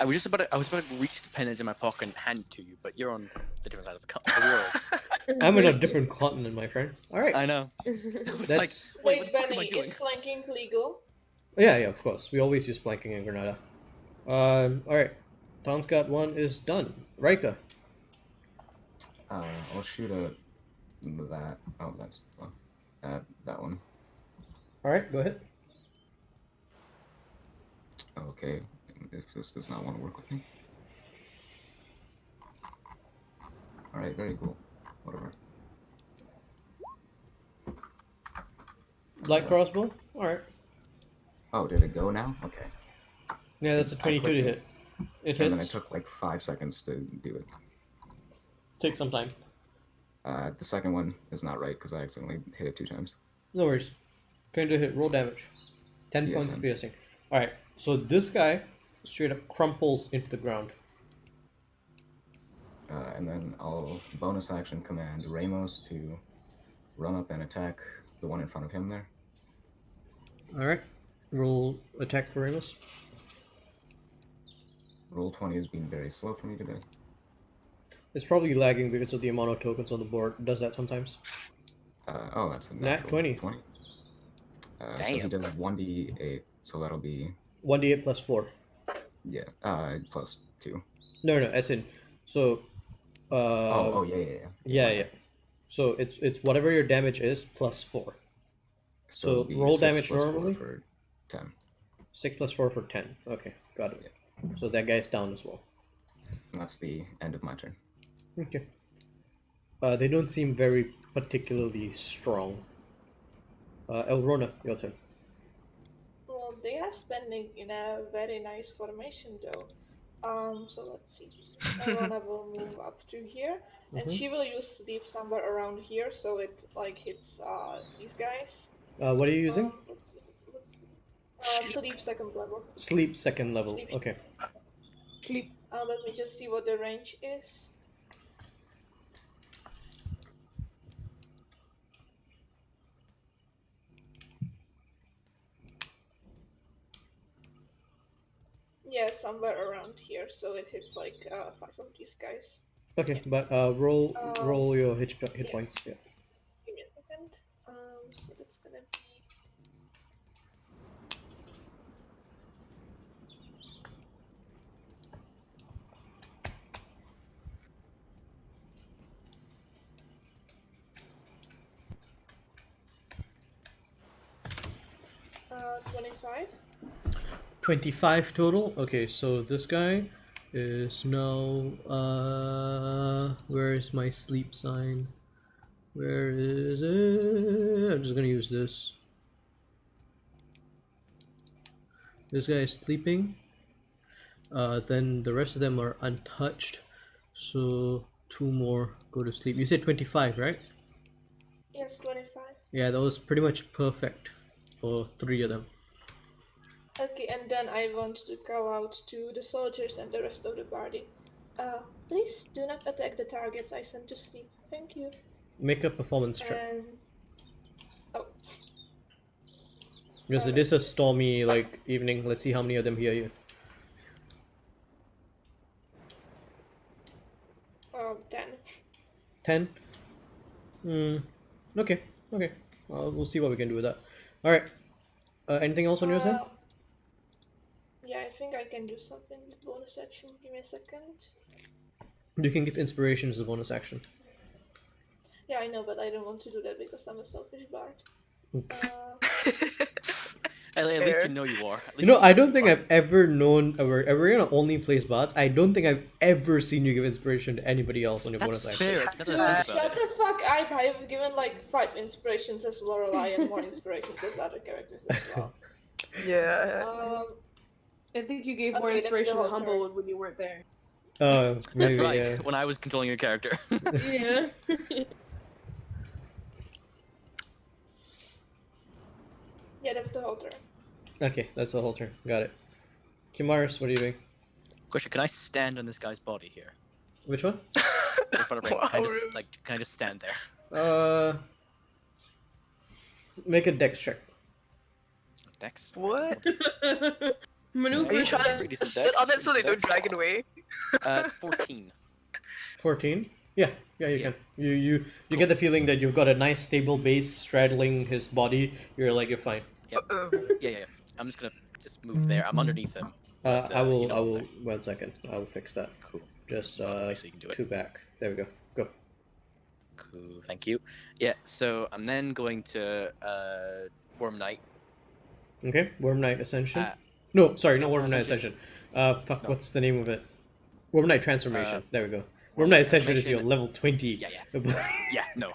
I was about to reach the pen that's in my pocket and hand it to you, but you're on the different side of the world. I'm in a different continent, my friend. Alright. I know. I was like, That's... wait, Wait, what the fuck am I Benny, doing? is flanking legal? Yeah, of course. We always use flanking in Granada. Alright. Town's Guard 1 is done. Rika. I'll shoot at that. Oh, that's that one. Alright, go ahead. Okay, if this does not want to work with me. Alright, very cool. Whatever. Light crossbow? Alright. Oh, did it go now? Okay. Yeah, that's a I 22 to clicked hit. It And then it hits. took like 5 seconds to do it. Take some time. The second one is not right because I accidentally hit it 2 times. No worries. Going to hit. Roll damage. 10 Yeah, points 10. of piercing. Alright, so this guy straight up crumples into the ground. And then I'll bonus action command Ramos to run up and attack the one in front of him there. Alright. Roll attack for Ramos. Roll 20 has been very slow for me today. It's probably lagging because of the amount of tokens on the board. It does that sometimes. Oh, that's a Nat natural 20. So he Damn. does 1d8, so that'll be 1d8 plus 4. yeah, plus 2. No, as in. So. Oh, yeah. Yeah. So it's whatever your damage is plus 4. So it'll be roll 6 damage plus 4 normally? for 10. 6 plus 4 for 10. Okay, got it. So that guy's down as well. And that's the end of my turn. Okay. They don't seem very particularly strong. Elrona, your turn. Well, they are standing in a very nice formation though. So let's see. Elrona will move up to here, and Mhm. she will use sleep somewhere around here, so it like hits these guys. What are you using? Sleep second level. Sleep second level. Sleep. Okay. Sleep. Let me just see what the range is. Yeah, somewhere around here, so it hits like 5 of these guys. Okay, but roll your hit yeah. points. Yeah. Give me a second. So that's gonna be. Uh, 25. 25 total. Okay, so this guy is now where is my sleep sign? Where is it? I'm just gonna use this. This guy is sleeping. Then the rest of them are untouched. So 2 more go to sleep. You said 25, right? Yes, 25. Yeah, that was pretty much perfect for 3 of them. Okay, and then I want to call out to the soldiers and the rest of the party. Please do not attack the targets I sent to sleep. Thank you. Make a performance check. And oh, Because it is a stormy like evening. Let's see how many of them hear you. 10. 10? Okay. We'll see what we can do with that. Alright. Anything else on your side? Yeah, I think I can do something with bonus action. Give me a second. You can give inspiration as a bonus action. Yeah, I know, but I don't want to do that because I'm a selfish bard. At least Fair. you know you are. At You least know, I who don't think are. I've ever known, or we're gonna only plays bots. I don't think I've ever seen you give inspiration to anybody else on your bonus That's action. fair. It's not that I think Shut about it. the fuck up! I have given like 5 inspirations as Lorelei and more inspirations as other characters as well. Yeah. I think you gave more Okay, that's the inspiration to whole Humble when you weren't there. Oh, That's maybe, right. yeah. When I was controlling your character. Yeah. Yeah, that's the whole turn. Okay, that's the whole turn. Got it. Kimaris, what are you doing? Question: can I stand on this guy's body here Which one? in front of Raymond? Can I Wow, just rude. can I just stand there? Make a dex check. Dex. What? Maneuver. Are you trying to Pretty decent sit dex, on it so they decent don't drag it away? It's 14. 14. Yeah, you Yeah. can. You get the feeling that you've got a nice stable base straddling his body. You're fine. Yep. Yeah. I'm just gonna move there. I'm underneath him. But, I will. you know, I will. 1 second. I will fix that. Cool. Just Probably so you can do it. 2 back. There we go. Go. Cool. Thank you. Yeah. So I'm then going to Worm Knight. Okay. Worm Knight Ascension. Uh, No, sorry, not no, Worm Knight Ascension. Ascension. Fuck. No. What's the name of it? Worm Knight Transformation. There we go. Worm Worm Knight Knight Ascension is your Transformation. level 20. Yeah. Yeah. No.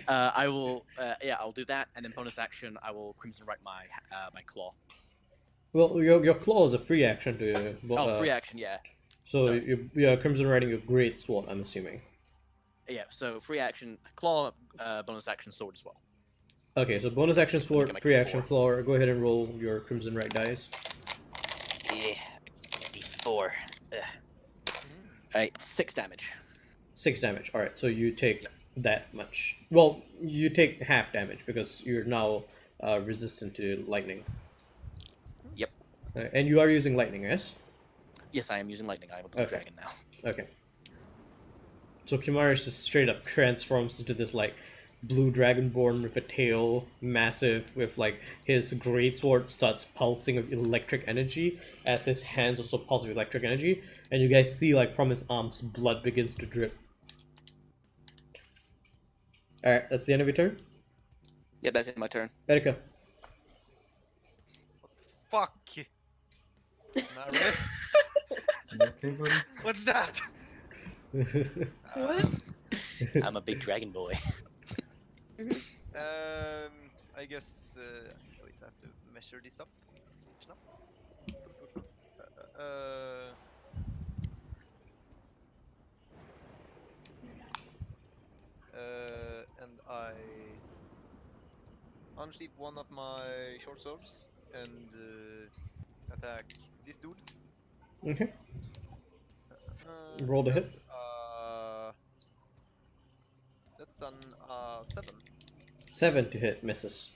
I will. Yeah. I'll do that, and then bonus action, I will Crimson Right my my claw. Well, your claw is a free action to. Free action. Yeah. So sorry. you're Crimson Riding your great sword. I'm assuming. Yeah. So free action claw, bonus action sword as well. Okay, so bonus action get sword, my free D4. action claw. Go ahead and roll your Crimson Right dice. Yeah. D4. Alright, 6 damage. 6 damage. All right, so you take that much. Well, you take half damage because you're now resistant to lightning. Yep. And you are using lightning, yes? Yes, I am using lightning. I have a blue Okay. dragon now. Okay. So Kimaris just straight up transforms into this like blue dragonborn with a tail, massive, with like his greatsword starts pulsing with electric energy as his hands also pulse with electric energy, and you guys see like from his arms blood begins to drip. Alright, that's the end of your turn. Yep, that's it, my turn. Erika. Fuck! Maris? Okay, buddy. What's that? What? I'm a big dragon boy. I guess. Wait, I have to measure this up. Snap. And I unsheath one of my short swords and attack this dude. Okay. Roll the hit. That's an 7. 7 to hit, misses.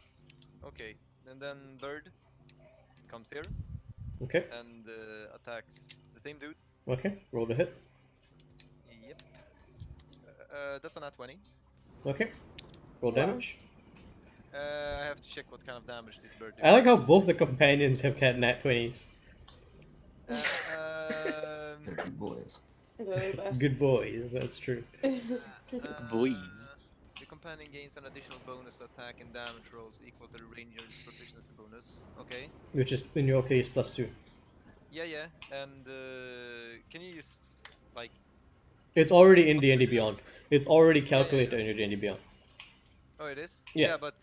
Okay, and then bird comes here Okay. and attacks the same dude. Okay. Roll the hit. Yep. That's an 20. Okay. Roll damage. I have to check what kind of damage this bird did. I like how both the companions have had nat 20s. They're good boys. Good boys, that's true. Boys. The companion gains an additional bonus attack and damage rolls equal to the ranger's proficiency bonus. Okay. Which is, in your case, +2. Yeah. And can you just like? It's already in D&D Beyond. It's already calculated in your D&D Beyond. Oh, it is. Yeah. But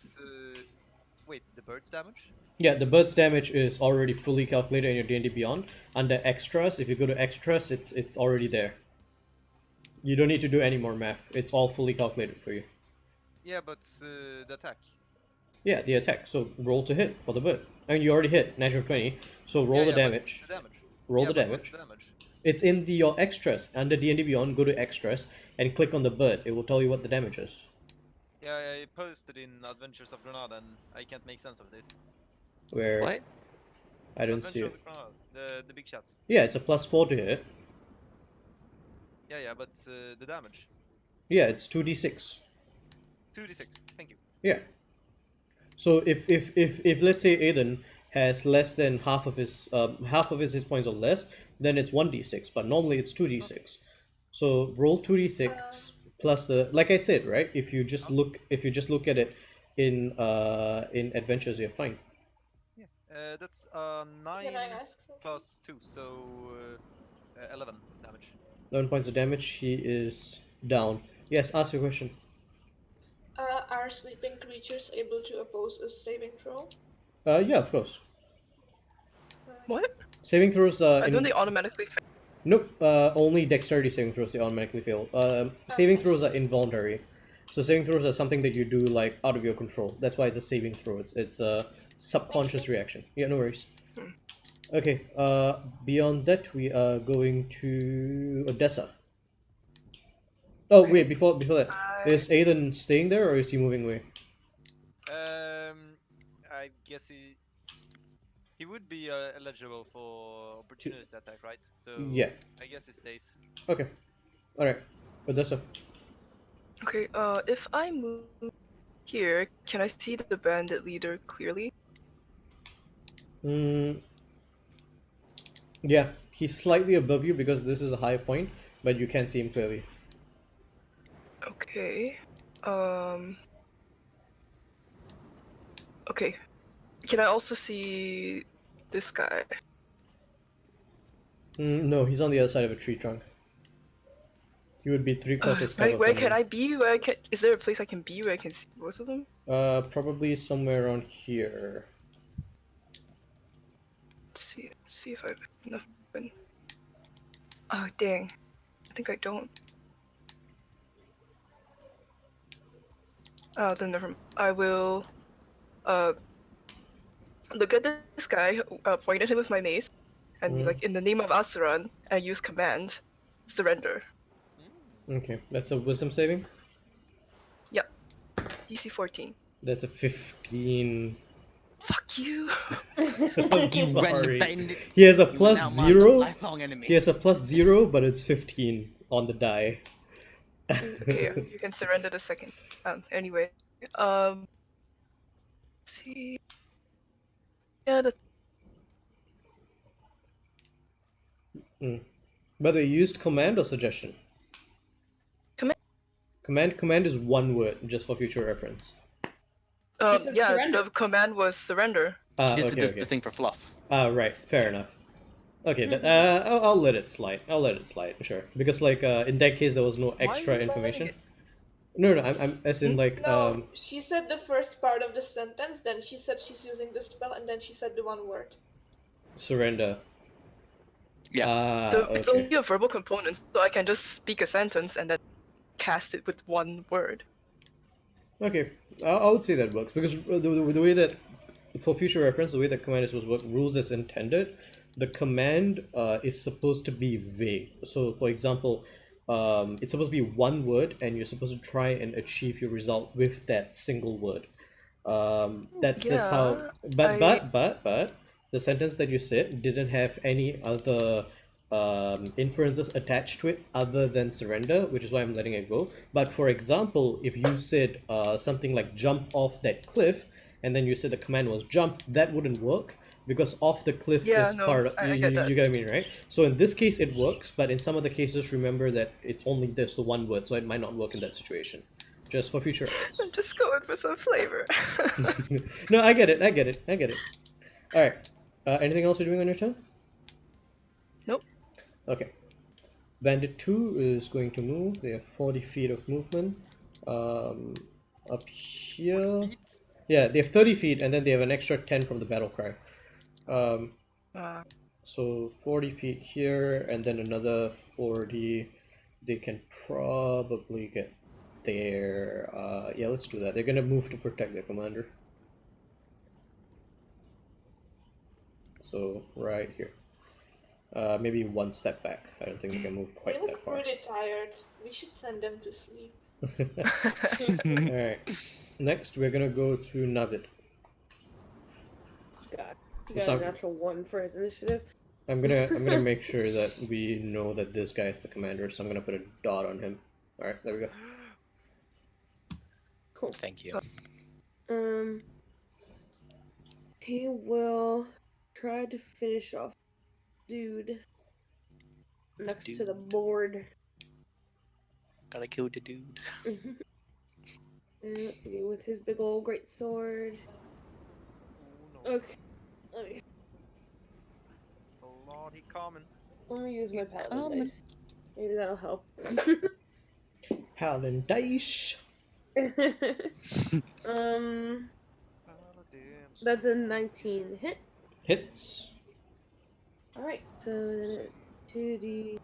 wait, the bird's damage? Yeah, the bird's damage is already fully calculated in your D&D Beyond. Under extras, if you go to extras, it's already there. You don't need to do any more math. It's all fully calculated for you. Yeah, but the attack. Yeah, the attack. So roll to hit for the bird. And you already hit, natural 20. So roll the but damage. The damage. Roll Yeah, the but what's damage. the damage? It's in your extras. Under D&D Beyond, go to extras and click on the bird. It will tell you what the damage is. Yeah, I posted in Adventures of Granada and I can't make sense of this. Where What? I don't see Adventures it. of Granada, the big shots. Yeah, it's a +4 to hit. Yeah, but the damage. Yeah, it's 2d6. 2d6, thank you. Yeah. So if let's say Aiden, has less than half of his hit points or less, then it's 1d6. But normally it's 2d6. So roll 2d6 plus the, like I said, right? If you just look at it in adventures, you're fine. Yeah. That's 9 Can I ask something? plus 2, so 11 damage. 11 points of damage. He is down. Yes, ask your question. Are sleeping creatures able to oppose a saving throw? Yeah, of course. What? Saving throws. Don't they automatically fail? Nope. Only dexterity saving throws they automatically fail. Saving throws are involuntary, so saving throws are something that you do like out of your control. That's why it's a saving throw. It's a subconscious reaction. Yeah, no worries. Okay. Beyond that, we are going to Odessa. Oh wait, before that, is Aiden staying there or is he moving away? I guess he would be eligible for opportunity attack, right? So Yeah. I guess he stays. Okay. All right. Odessa. Okay, if I move here, can I see the bandit leader clearly? Yeah, he's slightly above you because this is a high point, but you can't see him clearly. Okay. Okay. Can I also see this guy? No, he's on the other side of a tree trunk. He would be 3/4 cover. Where from can you. I be? Is there a place I can be where I can see both of them? Probably somewhere around here. Let's see if I have enough. Oh dang. I think I don't. Oh, then never mind. I will look at this guy, point at him with my mace, and be like, in the name of Asuran, and use command, surrender. Okay, that's a wisdom saving. Yep. DC 14. That's a 15. Fuck you. I'm You sorry. Benedict. He has a You are plus now my 0. lifelong enemy. He has a plus 0, but it's 15 on the die. Okay, you can surrender the second. Anyway, see. Yeah, that's By the way, you used command or suggestion? command. Command is one word, just for future reference. said Yeah, surrender. the command was surrender. Ah, She just okay, did okay. the thing for fluff. Right, fair enough. Okay, I'll let it slide. I'll let it slide, sure. Because like in that case there was no Why are you extra letting information. it- No, I'm as in like No, she said the first part of the sentence, then she said she's using the spell, and then she said the one word. surrender. Yeah. Ah, So it's okay. only a verbal component, so I can just speak a sentence and then cast it with one word. Okay, I would say that works because the way that, for future reference, the way that command is supposed to work, rules as intended, the command is supposed to be vague. So, for example, it's supposed to be one word, and you're supposed to try and achieve your result with that single word. That's how. But the sentence that you said didn't have any other inferences attached to it other than surrender, which is why I'm letting it go. But for example, if you said something like jump off that cliff, and then you said the command was jump, that wouldn't work because off the cliff Yeah, is no, part of I get that. you get what I mean, right? So in this case it works, but in some other cases remember that it's only this the one word, so it might not work in that situation. Just for future reference. I'm just going for some flavor. No, I get it. All right. Anything else you're doing on your turn? Nope. Okay. Bandit 2 is going to move. They have 40 feet of movement. Up here. Yeah, they have 30 feet, and then they have an extra 10 from the battle cry. So 40 feet here, and then another 40. They can probably get there. Yeah, let's do that. They're gonna move to protect their commander. So right here. Maybe one step back. I don't think they can move They quite that look far. pretty tired. We should send them to sleep. Alright. Next we're gonna go to Navid. God, he What's got up? a natural 1 for his initiative. I'm gonna make sure that we know that this guy is the commander, so I'm gonna put a dot on him. Alright, there we go. Cool. Thank you. he will try to finish off dude next to the Dude. board. Gotta kill the dude. And let's see, with his big old great sword. Oh no. Okay. Let me, Oh lord, he coming. let me use my paladin Coming. dice. Maybe that'll help. Paladin dice. um, Paladins. that's a 19 hit. Hits. Alright, so then it's 2d6.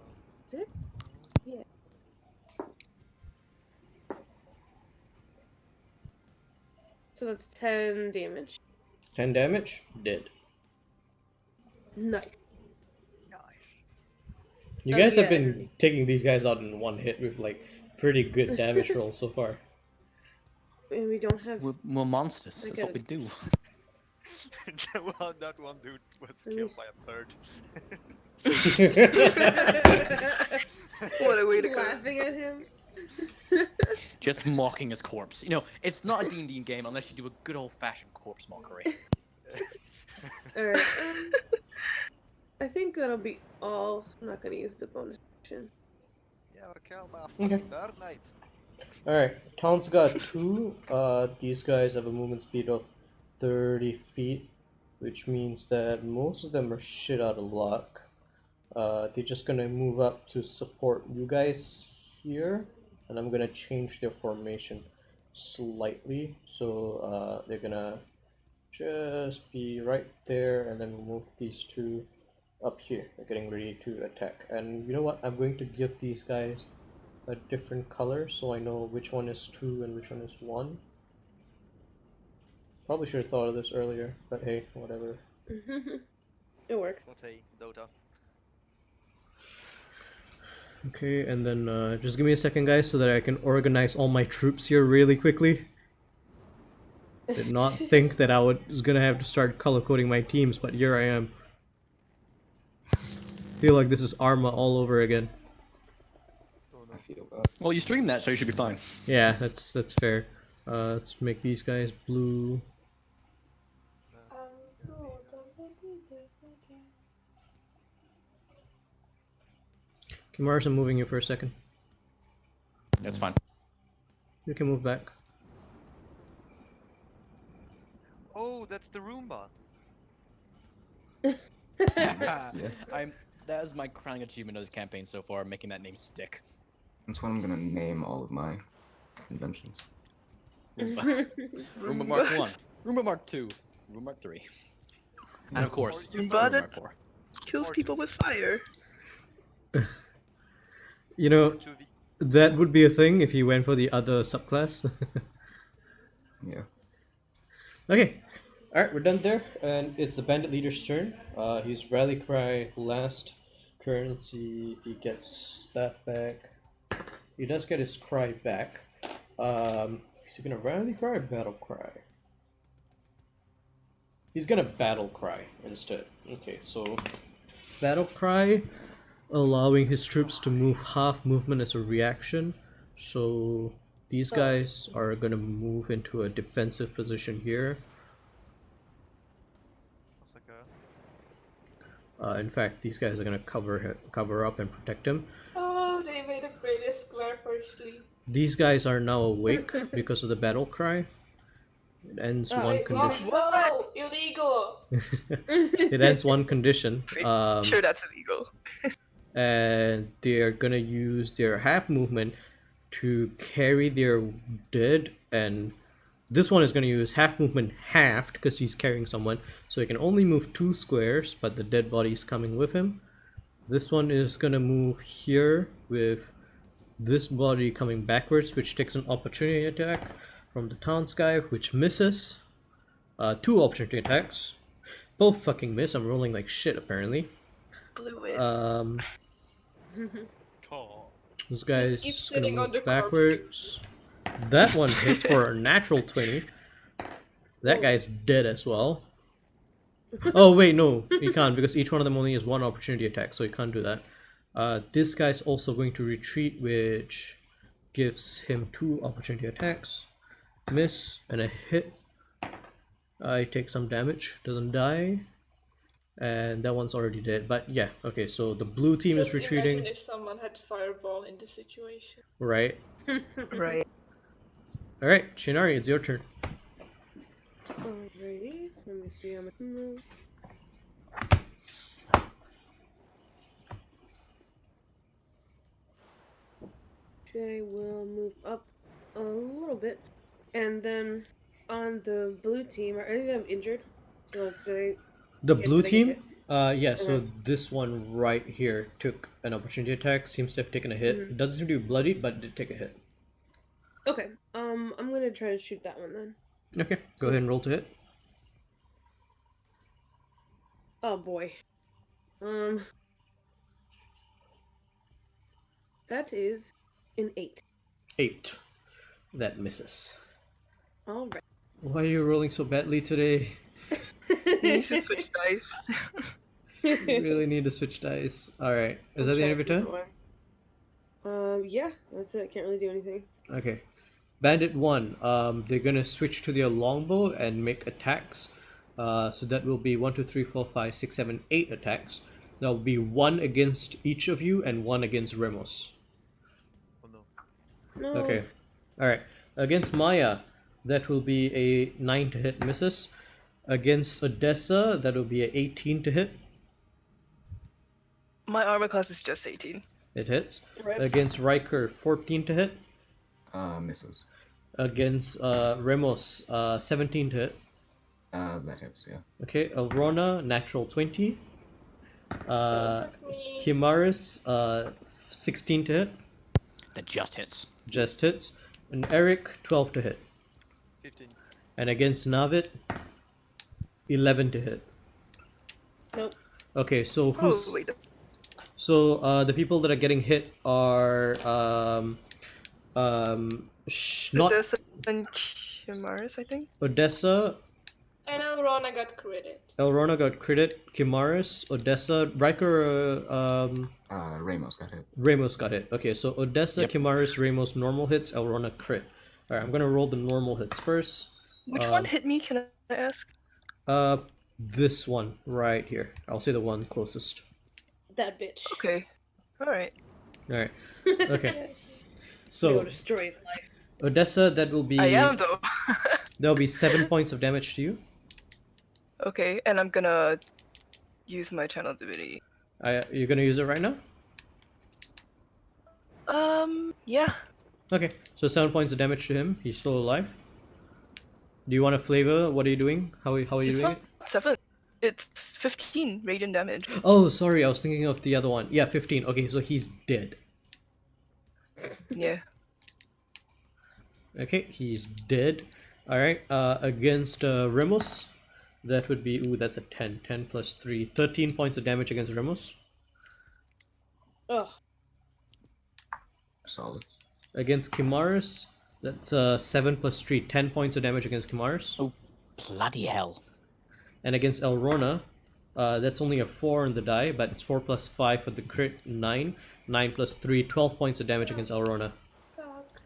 Yeah. So that's 10 damage. 10 damage. Dead. Nice. You Oh, guys have yeah, been and- taking these guys out in one hit with like pretty good damage rolls so far. And we don't have. We're monsters. I That's get what we it. do. Well, that one dude was Let me killed s- by a bird. What a way to go. Laughing at him. Just mocking his corpse. You know, it's not a D&D game unless you do a good old-fashioned corpse mockery. Alright. I think that'll be all. I'm not gonna use the bonus action. Yeah, we're killed by a Okay. fucking bird knight. Alright, Town's got 2. These guys have a movement speed of 30 feet, which means that most of them are shit out of luck. They're just gonna move up to support you guys here, and I'm gonna change their formation slightly. So they're gonna just be right there, and then we'll move these two up here. They're getting ready to attack. And you know what? I'm going to give these guys a different color so I know which one is 2 and which one is 1. Probably should have thought of this earlier, but hey, whatever. It works. What a Dota. Okay, and then just give me a second, guys, so that I can organize all my troops here really quickly. Did not think that I was gonna have to start color coding my teams, but here I am. Feel like this is Arma all over again. I feel that. Well, you streamed that, so you should be fine. Yeah, that's fair. Let's make these guys blue. Okay, Mars, I'm moving you for a second. That's fine. You can move back. Oh, that's the Roomba. That is my crowning achievement of this campaign so far, making that name stick. That's what I'm gonna name all of my inventions. Roomba Mark 1, Roomba Mark 2, Roomba Mark 3. And of course, Or you Roomba But Mark it 4. kills people with fire. You know, 2v. that would be a thing if you went for the other subclass. Yeah. Okay, alright, we're done there, and it's the bandit leader's turn. He's rally cry last turn. Let's see if he gets that back. He does get his cry back. Is he gonna rally cry or battle cry? He's gonna battle cry instead. Okay, so battle cry, allowing his troops to move half movement as a reaction. So these guys are gonna move into a defensive position here. That's like a... In fact, these guys are gonna cover up and protect him. Oh, they made a pretty square firstly. These guys are now awake because of the battle cry. It ends one Wait, condition. no, illegal. It ends one condition. Sure, that's illegal. And they're gonna use their half movement to carry their dead, and this one is gonna use half movement halved because he's carrying someone, so he can only move 2 squares, but the dead body is coming with him. This one is gonna move here with this body coming backwards, which takes an opportunity attack from the town's guy, which misses. 2 opportunity attacks, both fucking miss. I'm rolling like shit apparently. Blew it. Oh. This guy's keep gonna sitting on move the corpse. backwards. That one hits for a natural 20. That guy's dead as well. Oh wait, no, he can't because each one of them only has 1 opportunity attack, so he can't do that. This guy's also going to retreat, which gives him 2 opportunity attacks. Miss and a hit. I take some damage. Doesn't die. And that one's already dead. But yeah, okay, so the blue team is Just retreating. imagine if someone had fireball in the situation. Right. Right. Alright, Shinari, it's your turn. Alrighty. Let me see how much move. Jay will move up a little bit, and then on the blue team, are any of them injured? Like, do they? The Yeah, blue did they get team, yeah, so Uh-huh. this one right here took an opportunity attack, seems to have taken a hit. Mhm. It doesn't seem to be bloodied, but it did take a hit. Okay. I'm gonna try to shoot that one then. Okay, go ahead and roll to hit. Oh boy. That is an 8. 8. That misses. All right. Why are you rolling so badly today? You need to switch dice. You really need to switch dice. Alright, is that the end of your turn? Yeah, that's it. Can't really do anything. Okay. Bandit 1, they're gonna switch to their longbow and make attacks. So that will be 1, 2, 3, 4, 5, 6, 7, 8 attacks. That will be 1 against each of you and 1 against Remos. Oh no. No. Okay. Alright. Against Maya, that will be a 9 to hit, misses. Against Odessa, that will be a 18 to hit. My armor class is just 18. It hits. Rip. Against Riker, 14 to hit. Misses. Against Remos, 17 to hit. That hits, yeah. Okay, Elrona, natural 20. Fuck me. Himaris, 16 to hit. That just hits. Just hits. And Eric, 12 to hit. 15. And against Navid, 11 to hit. Nope. Okay, so who's... Oh, wait. So the people that are getting hit are not Odessa and Kimaris, I think. Odessa. And Elrona got credit. Elrona got critted. Kimaris, Odessa, Riker, Ramos got hit. Ramos got hit. Okay, so Odessa, Yep. Kimaris, Ramos, normal hits. Elrona crit. All right, I'm gonna roll the normal hits first. Which one hit me, can I ask? This one right here. I'll say the one closest. That bitch. Okay. Alright. All right. Okay. So So destroy his life. Odessa, that will be I am, though. there'll be 7 points of damage to you. Okay, and I'm gonna use my channel divinity. You're gonna use it right now? Yeah. Okay, so 7 points of damage to him. He's still alive. Do you want a flavor? What are you doing? How are you It's doing not it? 7. It's 15 radiant damage. Oh, sorry, I was thinking of the other one. Yeah, 15. Okay, so he's dead. Yeah. Okay, he's dead. Alright, against Remos, that would be... Ooh, that's a 10. 10 plus 3. 13 points of damage against Remos. Ugh. Solid. Against Kimaris, that's 7 plus 3. 10 points of damage against Kimaris. Oh, bloody hell. And against Elrona, that's only a 4 on the die, but it's 4 plus 5 for the crit, 9. 9 plus 3, 12 points of damage against Elrona. Fuck.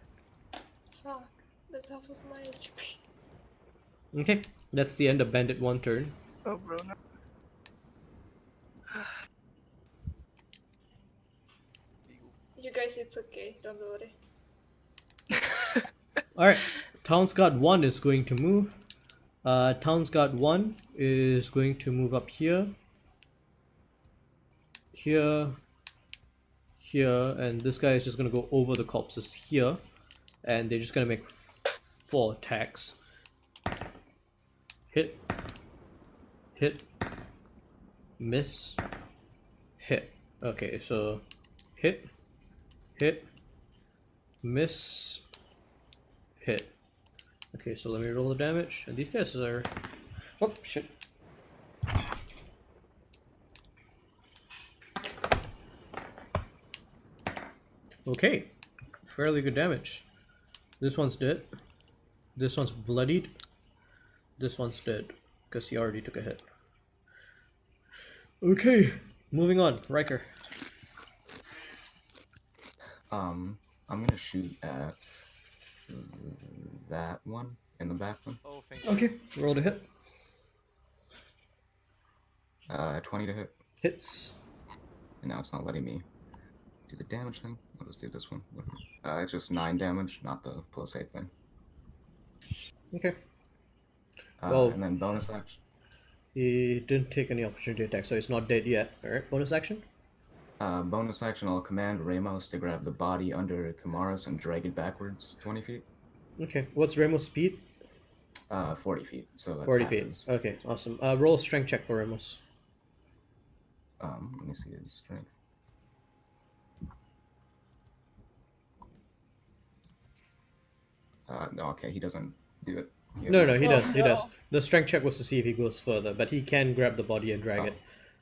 Fuck. That's half of my HP. Okay, that's the end of Bandit 1 turn. Oh, bro. No. You guys, it's okay. Don't worry. Alright, Town's Guard 1 is going to move. Town's Guard 1 is going to move up here. Here. Here. And this guy is just going to go over the corpses here. And they're just going to make 4 attacks. Hit. Hit. Miss. Hit. Okay, so hit. Hit. Miss. Hit. Okay, so let me roll the damage. And these guys are... Oh, shit. Okay. Fairly good damage. This one's dead. This one's bloodied. This one's dead. Because he already took a hit. Okay. Moving on. Riker. I'm gonna shoot at that one in the back one. Oh, thank you. Okay. Roll to hit. 20 to hit. Hits. And now it's not letting me do the damage thing. I'll just do this one. It's just 9 damage, not the +8 thing. Okay. Well- And then bonus action. He didn't take any opportunity attack, so he's not dead yet. Alright, bonus action? Bonus action, I'll command Ramos to grab the body under Kamaris and drag it backwards 20 feet. Okay, what's Ramos' speed? 40 feet. So that's 40 half feet. his. Okay, awesome. Roll a strength check for Ramos. Let me see his strength. No, okay, he doesn't do it. No, he Oh, does. He no. does. The strength check was to see if he goes further, but he can grab the body and drag Oh. it.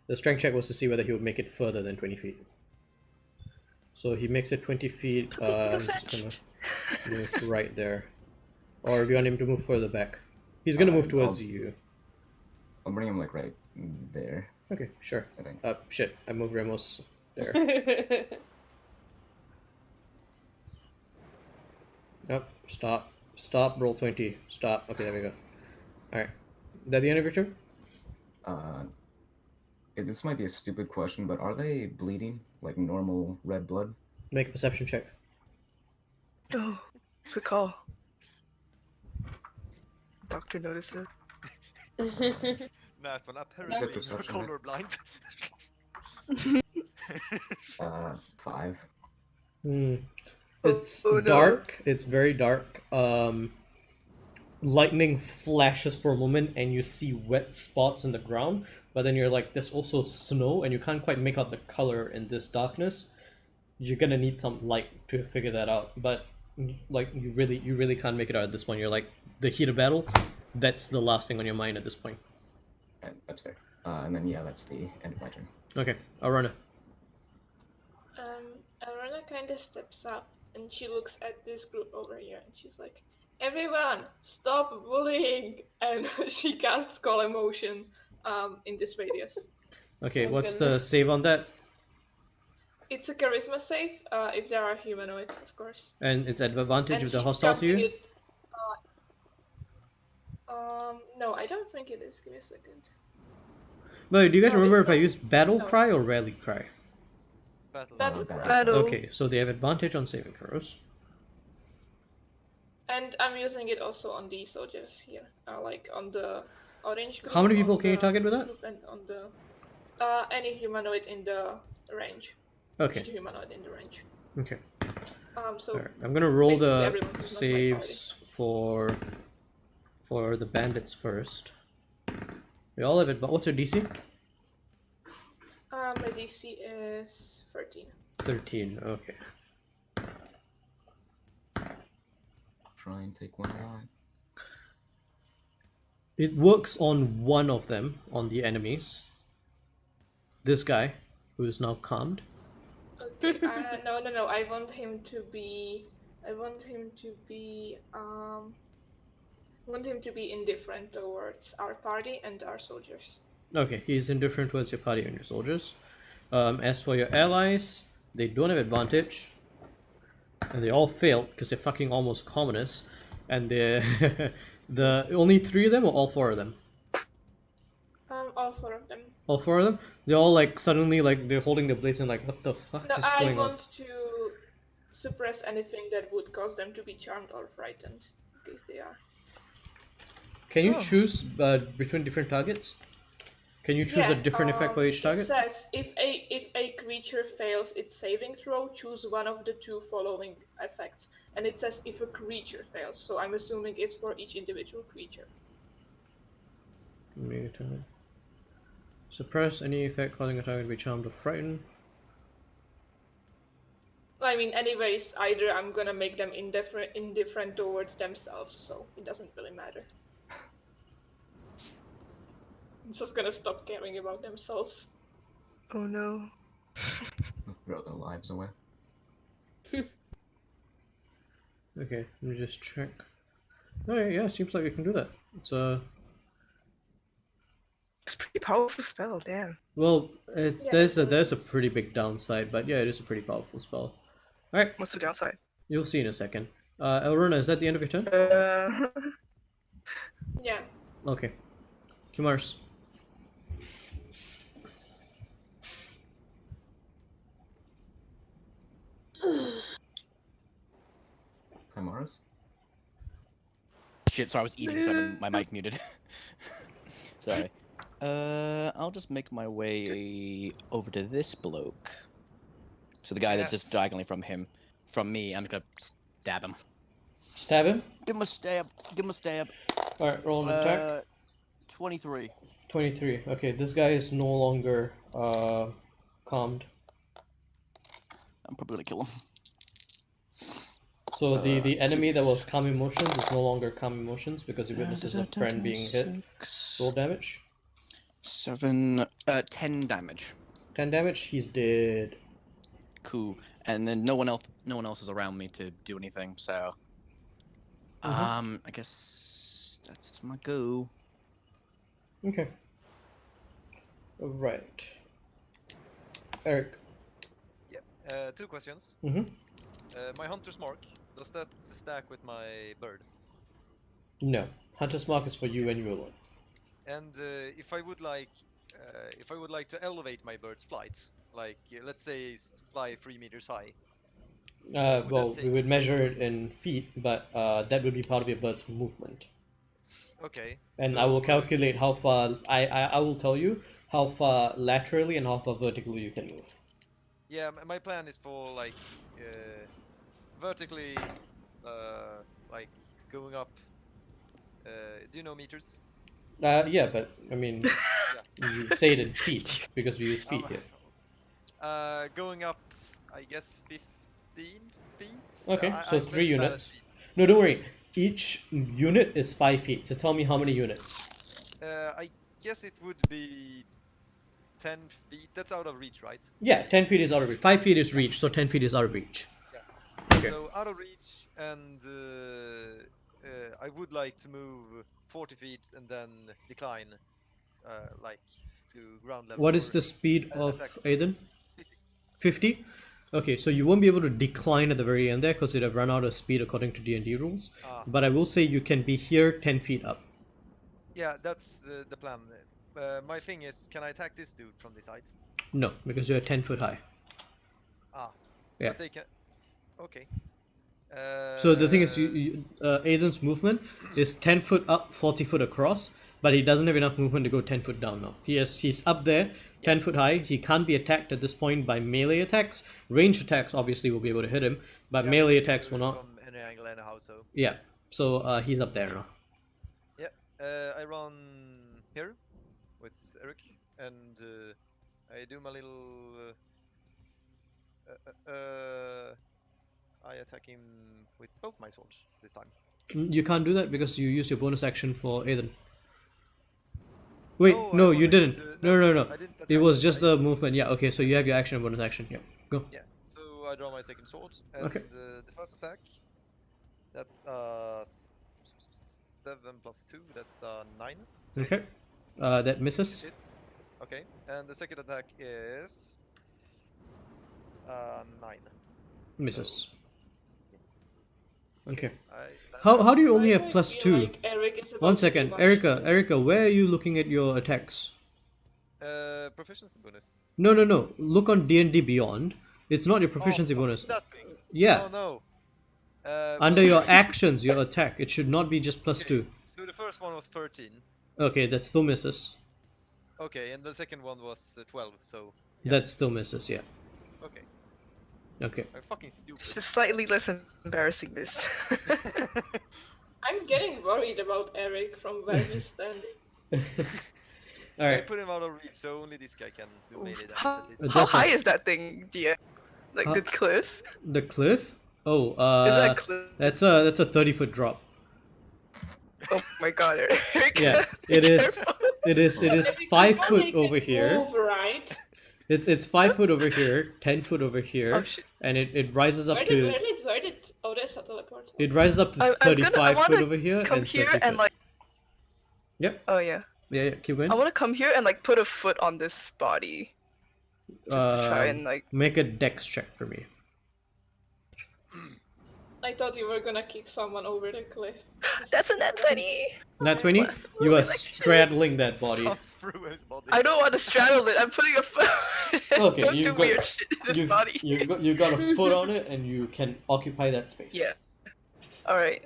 The strength check was to see whether he would make it further than 20 feet. So he makes it 20 feet. I'm just gonna move right there. Or do you want him to move further back? He's gonna move towards you. I'll bring him like right there, Okay, sure. I think. Shit. I moved Ramos there. Nope. Stop. Stop. Roll 20. Stop. Okay, there we go. Alright. Is that the end of your turn? This might be a stupid question, but are they bleeding like normal red blood? Make a perception check. Oh, good call. Doctor notices. That one apparently you're perception, right? colorblind. 5. It's Oh, no. dark. It's very dark. Lightning flashes for a moment, and you see wet spots in the ground. But then you're like, there's also snow, and you can't quite make out the color in this darkness. You're gonna need some light to figure that out. But like, you really can't make it out at this point. You're like, the heat of battle. That's the last thing on your mind at this point. That's fair. And then yeah, that's the end of my turn. Okay, Arana. Arana kind of steps up and she looks at this group over here and she's like, "Everyone, stop bullying!" And she casts Call Emotion in this radius. Okay, I'm what's gonna- the save on that? It's a charisma save if there are humanoids, of course. And it's advantage And if they're she's hostile to casting you? it, no, I don't think it is. Give me a second. But do you guys No, remember it's if I not. use battle No. cry or rally cry? Battle. Battle Battle. cry. Battle. Okay, so they have advantage on saving throws. And I'm using it also on the soldiers here, like on the orange group. How many on people can you the target with that? group, and on the any humanoid in the range. Each Okay, humanoid in the range. okay. So Alright, I'm gonna roll basically the everyone who's not my saves for the bandits first. We all have it, but what's your DC? my DC is 13. 13, okay. Try and take one alive. It works on one of them, on the enemies. This guy, who is now calmed. Okay. No. I want him to be. I want him to be indifferent towards our party and our soldiers. Okay, he's indifferent towards your party and your soldiers. As for your allies, they don't have advantage. And they all failed because they're fucking almost commoners. And they're the only 3 of them or all 4 of them? All 4 of them. All 4 of them? They're all like suddenly like they're holding their blades and like, what the fuck No, is I going on? want to suppress anything that would cause them to be charmed or frightened, in case they are. Can you Oh. choose between different targets? Can you choose a different effect for each target? It says if a creature fails its saving throw, choose one of the 2 following effects. And it says if a creature fails, so I'm assuming it's for each individual creature. Make a target. Suppress any effect causing a target to be charmed or frightened. I mean, anyways, either I'm gonna make them indifferent towards themselves, so it doesn't really matter. I'm just gonna stop caring about themselves. Oh no. Throw their lives away. Okay, let me just check. Okay, yeah, seems like we can do that. It's It's a pretty powerful spell, damn. well, it's Yeah, there's a pretty big downside, but yeah, it is a pretty powerful spell. All right, What's the downside? you'll see in a second. Elrona, is that the end of your turn? Yeah. Okay. Kimars. Hi, Mars. Shit, sorry, I was eating, so my mic muted. Sorry. I'll just make my way over to this bloke. So the guy that's just Yes. diagonally from me, I'm gonna stab him. Stab him. Give him a stab. Give him a stab. Alright, roll an attack. 23. 23. Okay, this guy is no longer calmed. I'm probably gonna kill him. So the enemy that was calm emotions is no longer calm emotions because he witnesses a friend being hit. Roll damage. 10 damage. 10 damage. He's dead. Cool. And then no one else is around me to do anything, so I guess that's my go. Okay. Right. Eric. Yeah. 2 questions. My hunter's mark, does that stack with my bird? No. Hunter's mark is for you and you alone. And if I would like to elevate my bird's flight, like let's say fly 3 meters high. Would Well, that we take would it measure to- it in feet, but that would be part of your bird's movement. Okay. And so, I will calculate how far. I will tell you how far laterally and how far vertically you can move. Yeah, my plan is for like vertically, like going up. Do you know meters? Yeah, but I mean, you say it in feet because we use feet here. Going up, I guess 15 feet. Okay, so I'm 3 very bad at units. feet. No, don't worry. Each unit is 5 feet. So tell me how many units. I guess it would be 10 feet. That's out of reach, right? Yeah, 10 feet is out of reach. 5 feet is reach, so 10 feet is out of reach. Okay. So out of reach, and I would like to move 40 feet and then decline, like to ground level. What is or the speed of attack. Aiden? 50. 50? Okay, so you won't be able to decline at the very end there because you'd have run out of speed according to D&D rules. But I will say you can be here 10 feet up. Yeah, that's the plan. My thing is, can I attack this dude from the sides? No, because you're 10 foot high. Yeah. But they can. Okay. So the thing is, Aiden's movement is 10 foot up, 40 foot across, but he doesn't have enough movement to go 10 foot down now. He's up there, 10 foot high. He can't be attacked at this point by melee attacks. Ranged attacks obviously will be able to hit him, but Yeah, melee they can attacks do will it not. From any angle, anyhow. So Yeah, so he's up there now. I run here with Eric, and I do my little. I attack him with both my swords this time. You can't do that because you use your bonus action for Aiden. Wait, Oh, I no, thought you I didn't. could, No, no, no. I didn't It attack was with just my the sword. movement. Yeah, okay, so you have your action and bonus action. Yeah, go. Yeah, so I draw my second sword, and Okay. the first attack, that's 7 plus 2, that's 9. to Okay. hit. That misses. Hits. Okay, and the second attack is 9. Misses. Okay. I stand How there. how do you only Why have do I plus feel 2? like Eric is about One to second, give up? Erica, where are you looking at your attacks? Proficiency bonus. No. Look on D&D Beyond. It's not your proficiency oh, bonus. That thing. Yeah. Oh no. Under well, your actions, your attack. It should not be just plus okay, 2. So the first one was 13. Okay, that still misses. Okay, and the second one was 12. So yeah. That still misses, yeah. Okay. Okay. I'm fucking It's stupid. just slightly less embarrassing this. I'm getting worried about Eric from where he's standing. I Alright. put him out of reach, so only this guy can do melee damage How, at least. It how does high have- is that thing, dear? Like Huh? the cliff? The cliff? Oh, Is that a cliff? that's a 30-foot drop. Oh my god, Eric. Yeah, it Be is. careful. It is Every 5 time foot they can over here. Move, right? It's 5 foot over here, 10 foot over here, Oh shit. and it rises up Where to did? Oh, there's a teleport. it rises up to I 35 wanna foot over here Come and here 30 and foot. like. Yep. Oh yeah. Yeah, keep going. I want to come here and like put a foot on this body, just to try and like. Make a dex check for me. I thought you were gonna kick someone over the cliff. That's a net 20. Nat 20, What? you are Like shit. straddling that body. Stomps through his body. I don't want to straddle it. I'm putting a foot. Okay, don't you do got- weird shit in his body. You got a foot on it, and you can occupy that space. Yeah. All right.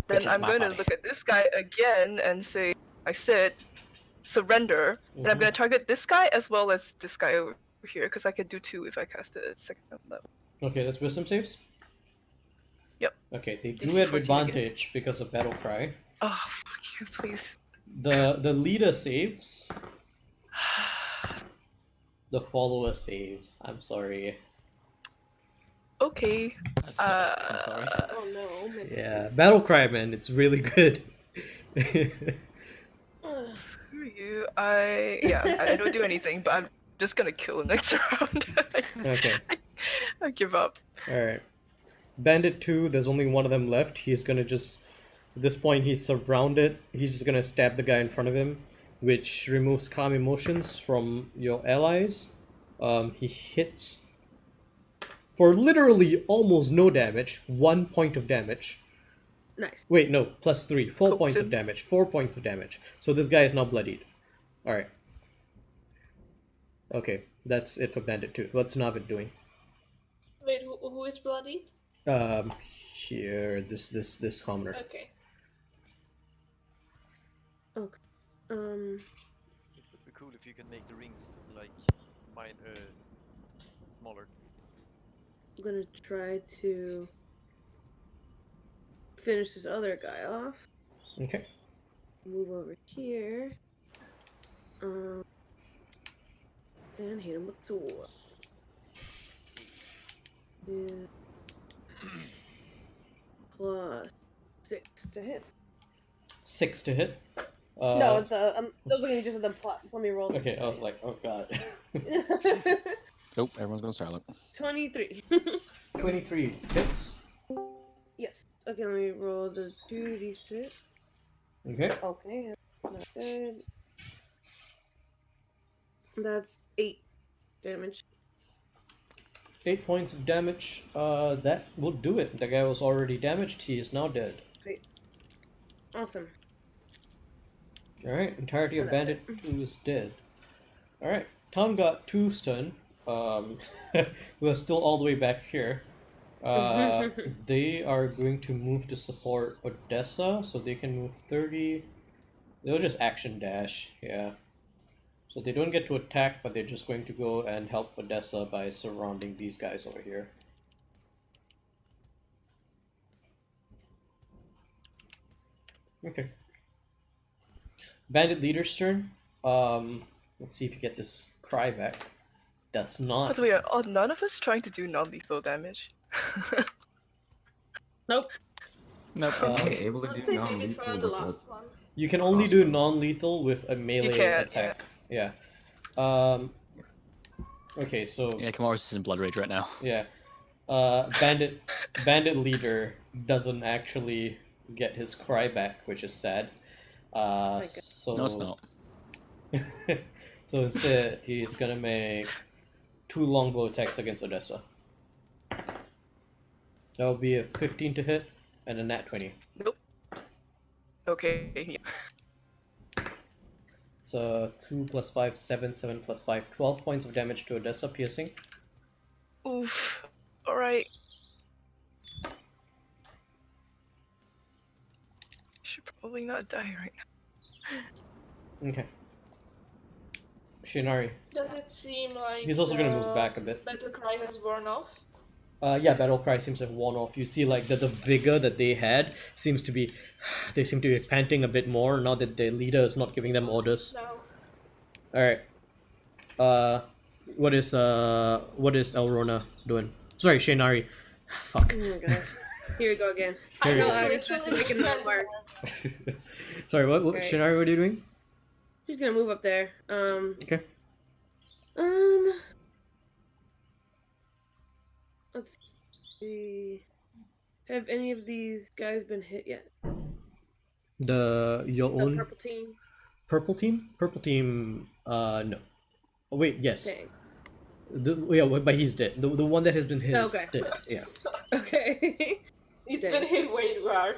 Then Which is I'm my going to body. look at this guy again and say, I said, surrender. And I'm Mhm. going to target this guy as well as this guy over here because I can do 2 if I cast it at second level. Okay, that's wisdom saves. Yep. Okay, they DC do have 14 again. advantage because of battle cry. Oh, fuck you, please. The leader saves. The follower saves. I'm sorry. Okay. That sucks, I'm sorry. Oh no. Man. Yeah, battle cry, man. It's really good. Ugh. Screw you. I don't do anything, but I'm just gonna kill him next round. Okay. I give up. All right. Bandit 2. There's only one of them left. He's gonna just. At this point, he's surrounded. He's just gonna stab the guy in front of him, which removes calm emotions from your allies. He hits for literally almost no damage. 1 point of damage. Nice. Wait, no, +3. 4 Coax points of him. damage. 4 points of damage. So this guy is now bloodied. All right. Okay, that's it for Bandit 2. What's Navid doing? Wait, who is bloody? Here, this commoner. Okay. It would be cool if you can make the rings like mine smaller. I'm gonna try to finish this other guy off. Okay. Move over here. And hit him with sword. Yeah. +6 to hit. 6 to hit. No, it's I'm looking just at the plus. Let me roll. Okay, I was like, oh god. Nope, everyone's going silent. 23. 23 hits. Yes. Okay, let me roll the 2d6. Okay. Okay, not good. That's 8 damage. 8 points of damage. That will do it. The guy was already damaged. He is now dead. Awesome. Alright, entirety of That's Bandit 2 is dead. Alright, Town got 2 stun. We're still all the way back here. They are going to move to support Odessa, so they can move 30. They'll just action dash, yeah. So they don't get to attack, but they're just going to go and help Odessa by surrounding these guys over here. Okay. Bandit leader's turn. Let's see if he gets his cry back. Does By not. the way, are none of us trying to do non-lethal damage? Nope. Nope. Okay, able to Let's do say maybe non-lethal try with the a last one. You can only do non-lethal with a melee can't, attack. Yeah. Okay, so Yeah, Kamaris is in blood rage right now. yeah. Bandit leader doesn't actually get his cry back, which is sad. God. So No, it's not. so instead, he's gonna make 2 longbow attacks against Odessa. That will be a 15 to hit and a nat 20. Nope. Okay. Yeah. It's 2 plus 5, 7, 7 plus 5, 12 points of damage to Odessa, piercing. Oof. Alright. Should probably not die right now. Okay. Shinari. Does it seem like He's also gonna move back a bit. battle cry has worn off? Yeah, battle cry seems to have worn off. You see, like the vigor that they had seems to be, they seem to be panting a bit more now that their leader is not giving them orders. No. All right. What is Elrona doing? Sorry, Shinari. Fuck. Oh my gosh. Here we go again. Here we No, go. I was trying to make it not mark. Sorry, what Right. Shinari? What are you doing? She's gonna move up there. Okay. Let's see. Have any of these guys been hit yet? Your The own purple team. purple team? Purple team. No. Oh wait, yes. Dang. But he's dead. The one that has been hit is Okay. dead. Yeah. Okay. It's Dang. been hit way too hard.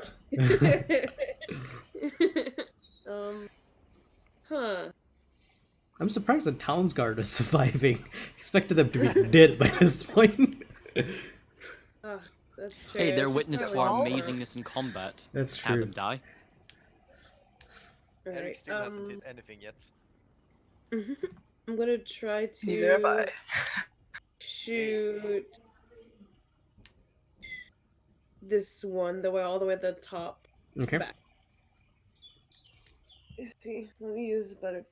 Huh. I'm surprised the town's guard is surviving. Expected them to be dead by this point. Ah, that's true. Hey, I they're should witness to probably our do more. amazingness in combat. That's Have true. them die. Eric Alright, still hasn't hit anything yet. I'm gonna try Neither have I. to shoot this one all the way at the top. Okay. Back. Let's see. Let me use a better.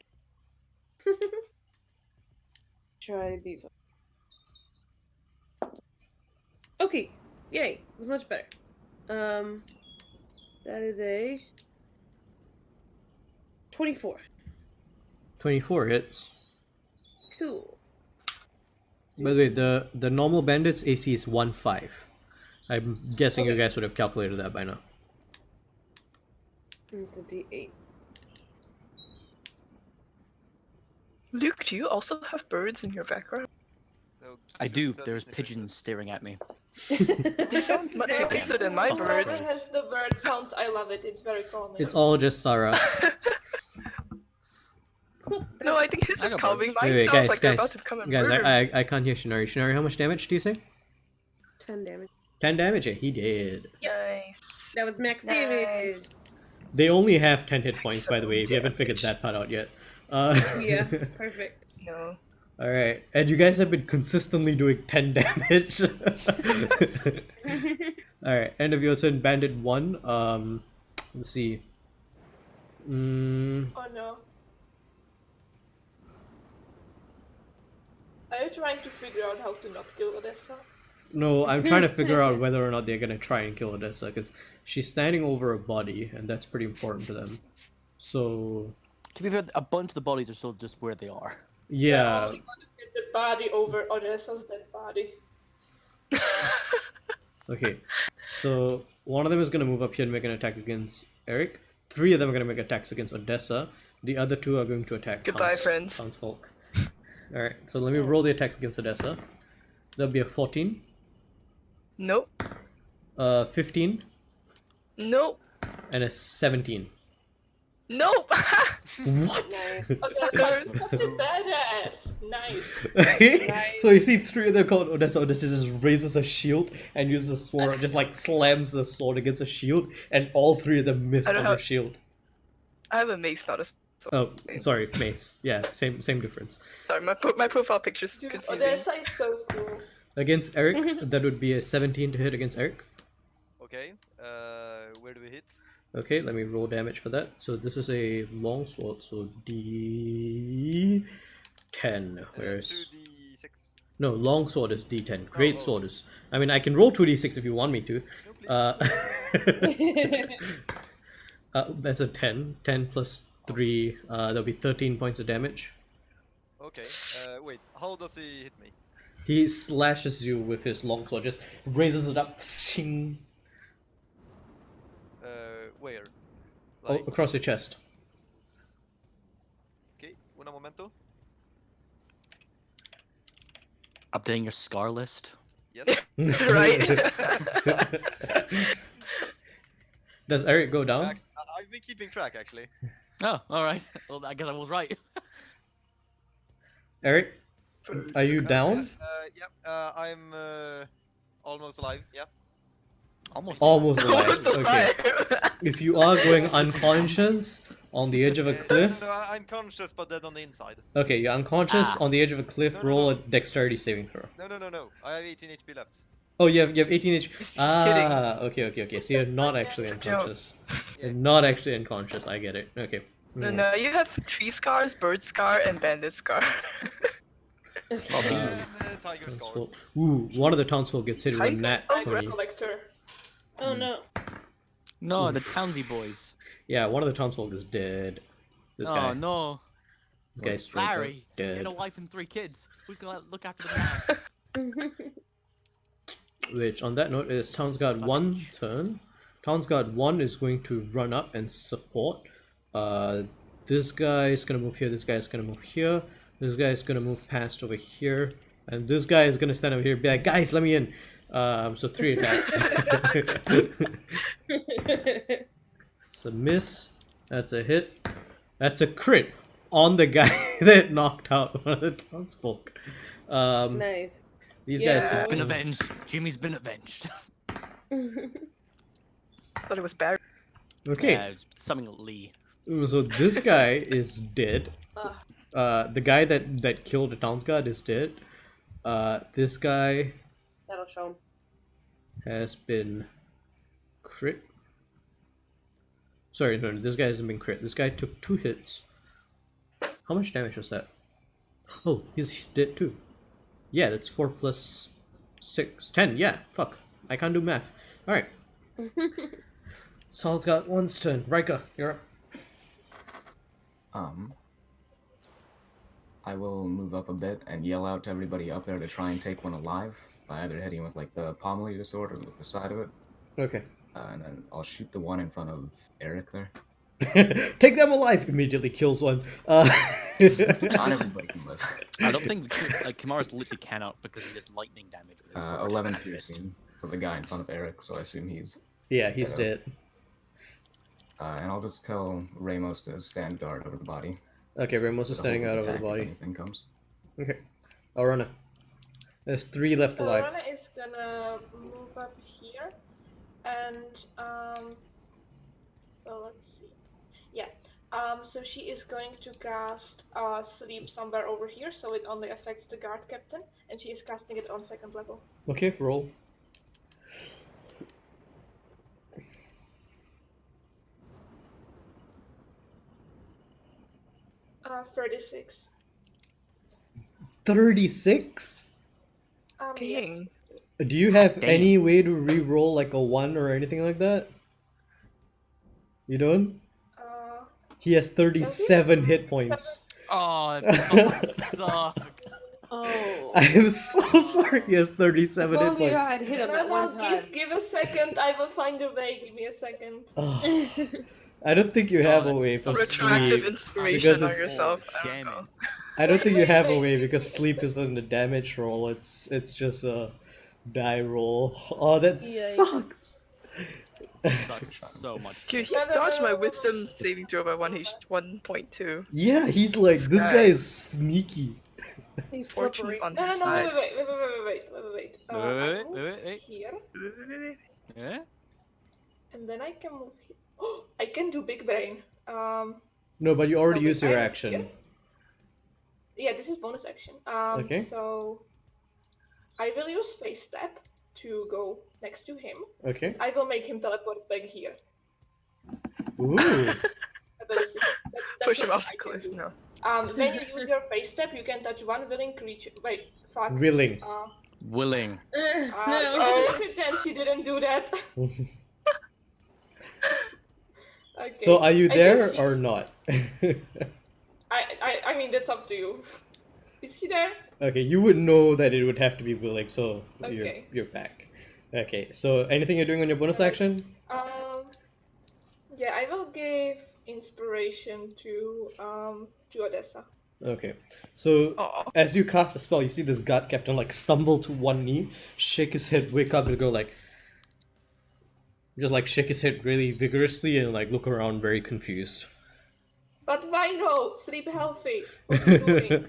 Try these. Okay. Yay. It was much better. That is a 24. 24 hits. Cool. By the way, the normal bandits AC is 1-5. I'm guessing you guys would have calculated that by now. It's a D8. Luke, do you also have birds in your background? No, I Luke do. said There's it's pigeons staring at me. They sound much There- nicer than my whoever birds. has the bird sounds, I love it. It's very calming. It's all just Sarah. Cool. No, I think his I is got calming. birds. Mine Wait, sounds like they're about to come and guys, murder me. I can't hear Shinari. Shinari, how much damage do you say? 10 damage. 10 damage? Yeah, he did. Nice. That was max Nice. damage. They only have 10 hit points, by the way, if you So haven't figured damage. that part out yet. Yeah, perfect. No. Alright, and you guys have been consistently doing 10 damage. Alright, end of your turn, Bandit 1. Let's see. Oh no. Are you trying to figure out how to not kill Odessa? No, I'm trying to figure out whether or not they're gonna try and kill Odessa, because she's standing over a body, and that's pretty important to them. So, To be fair, a bunch of the bodies are still just where they are. They're yeah. only gonna get the body over Odessa's dead body. Okay, so one of them is gonna move up here and make an attack against Eric. 3 of them are gonna make attacks against Odessa. The other 2 are going to attack Goodbye, friends. Townsfolk. Alright, so let me roll the attacks against Odessa. That'll be a 14, Nope. 15, Nope. and a 17. Nope. What? Nice. Odessa's such a badass. Nice. So you see 3 of them called Odessa. Odessa just raises a shield and uses a sword, just like slams the sword against a shield, and all 3 of them miss I on don't the have- shield. I have a mace, not a sword. Oh, sorry, mace. Yeah, same difference. Sorry, my profile picture's Dude, confusing. Odessa is so cool. Against Eric, that would be a 17 to hit against Eric. Okay, where do we hit? Okay, let me roll damage for that. So this is a longsword, so D10. Whereas 2d6. no, longsword is D10. Great oh. sword is. I mean, I can roll 2d6 if you want me to. No, please. That's a 10. 10 plus 3. That'll be 13 points of damage. Okay, wait, how does he hit me? He slashes you with his longsword, just raises it up, sing, Where? across your chest. Okay, una momento. Updating your scar list. Yes. Right? Does Eric go down? I've been keeping track, actually. Oh, all right. Well, I guess I was right. Eric, are you down? Yep, I'm almost alive, yeah. Almost. Almost Almost alive. Okay. alive. If you are going unconscious on the edge of a cliff, No, I'm conscious, but dead on the inside. okay, you're unconscious Ah. on the edge of a cliff. No, no, Roll no. a dexterity saving throw. No. I have 18 HP left. Oh, you have 18 HP. He's Ah, okay. So you're not actually It's a joke. unconscious. Yeah. You're not actually unconscious. I get it. Okay. No, no, you have tree scars, bird scar, and bandit scar. Well, these. Tiger scar. Townsfolk. Ooh, one of the townsfolk gets hit with a Tiger? nat I'm 20. collector. Oh no. No, the Townsy boys. Yeah, one of the townsfolk is dead. This Oh guy. no, This guy's straight up Larry, you dead. had a wife and 3 kids. Who's gonna look after them now? Which, on that note, is Town's Guard 1 turn. Town's Guard 1 is going to run up and support. This guy is going to move here, this guy is going to move here, this guy is going to move past over here, and this guy is going to stand over here and be like, guys, let me in. So 3 attacks. It's a miss. That's a hit. That's a crit on the guy that knocked out one of the townsfolk. Nice. These Yeah. guys. He's been avenged. Jimmy's been avenged. Thought it was Barry. Okay. Summing Lee. So this guy is dead. The guy that killed the town's guard is dead. This guy That'll show him. has been crit. Sorry, no, this guy hasn't been crit. This guy took 2 hits. How much damage was that? Oh, he's dead too. Yeah, that's 4 plus 6, 10. Yeah, fuck. I can't do math. Alright. Saul's got 1's turn. Rika, you're up. I will move up a bit and yell out to everybody up there to try and take one alive by either hitting with like the pommel of your sword or with the side of it. Okay. And then I'll shoot the one in front of Eric there. Take them alive! Immediately kills one. Not everybody can live. I don't think like Kimara's literally cannot because he does lightning damage with his sword. 11 and fist. piercing for the guy in front of Eric, so I assume he's. Yeah, he's dead. And I'll just tell Ramos to stand guard over the body. Okay, Ramos is standing out over the Attack if body. anything comes. Okay. Alrana. There's 3 left alive. Lorana is gonna move up here, and well, let's see. Yeah. So she is going to cast sleep somewhere over here, so it only affects the guard captain, and she is casting it on 2nd level. Okay, roll. 36. 36? Yes. Dang. Do you have Damn. any way to re-roll like a 1 or anything like that? You don't? He has 37 hit points. Oh, that fucking sucks. Oh. I am so sorry. He has 37 If hit only I points. had hit him at No, one time. give a second. I will find a way. Give me a second. Oh, I don't think you have a that's way so for Retroactive sleep. inspiration because on it's- yourself. I Damn don't it. know. I don't think you Wait, have a wait, way wait, because wait, sleep wait. isn't a damage roll. It's just a die roll. Oh, that Yikes. sucks. Sucks so much. Dude, he No, no, dodged no, my no, no. wisdom saving throw by 1.2. Yeah, he's like this guy. guy is sneaky. He's Fortune slippery. on No, his no, no, side. wait. Wait, I move wait, wait. here, Yeah? and then I can move here. Oh, I can do big brain. No, but you already Okay, used your I- action. Yeah, this is bonus action. Okay. So I will use face step to go next to him. Okay. I will make him teleport back here. Ooh. Ability. That's Push him what off I the can cliff. do. No. When you use your face step, you can touch one willing creature. Wait, fuck. Willing. Willing. No. Oh, then she didn't do that. Okay. So are you I there guess or she's- not? I mean, that's up to you. Is he there? Okay, you would know that it would have to be willing, so Okay. you're back. Okay, so anything you're doing on your bonus action? Yeah, I will give inspiration to Odessa. Okay, so Aw. as you cast a spell, you see this guard captain like stumble to one knee, shake his head, wake up, and go like, just like shake his head really vigorously and like look around very confused. But why no? Sleep healthy. What are you doing?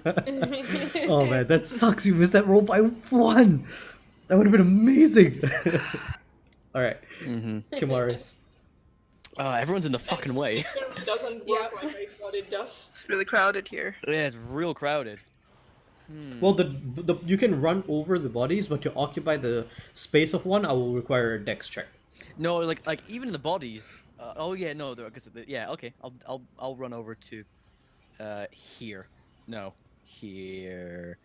Oh man, that sucks. You missed that roll by 1. That would have been amazing. All right, Mm-hmm. Kimaris. Everyone's in the fucking way. It doesn't work like I thought it does. It's really crowded here. Yeah, it's real crowded. Well, the you can run over the bodies, but to occupy the space of one, I will require a dex check. No, like even the bodies. Oh yeah, no, yeah, okay. I'll run over to, here. No, here.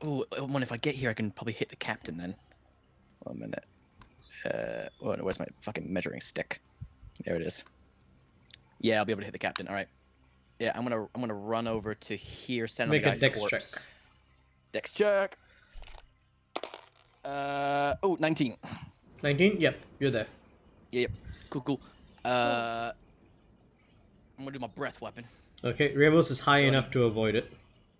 Oh, if I get here, I can probably hit the captain then. 1 minute. Oh, no, where's my fucking measuring stick? There it is. Yeah, I'll be able to hit the captain. All right. Yeah, I'm gonna run over to here, stand on Make the a guy's dex corpse. check. Dex check. 19. 19? Yep, you're there. Yep. Cool. I'm gonna do my breath weapon. Okay, Ramos is high So- enough to avoid it.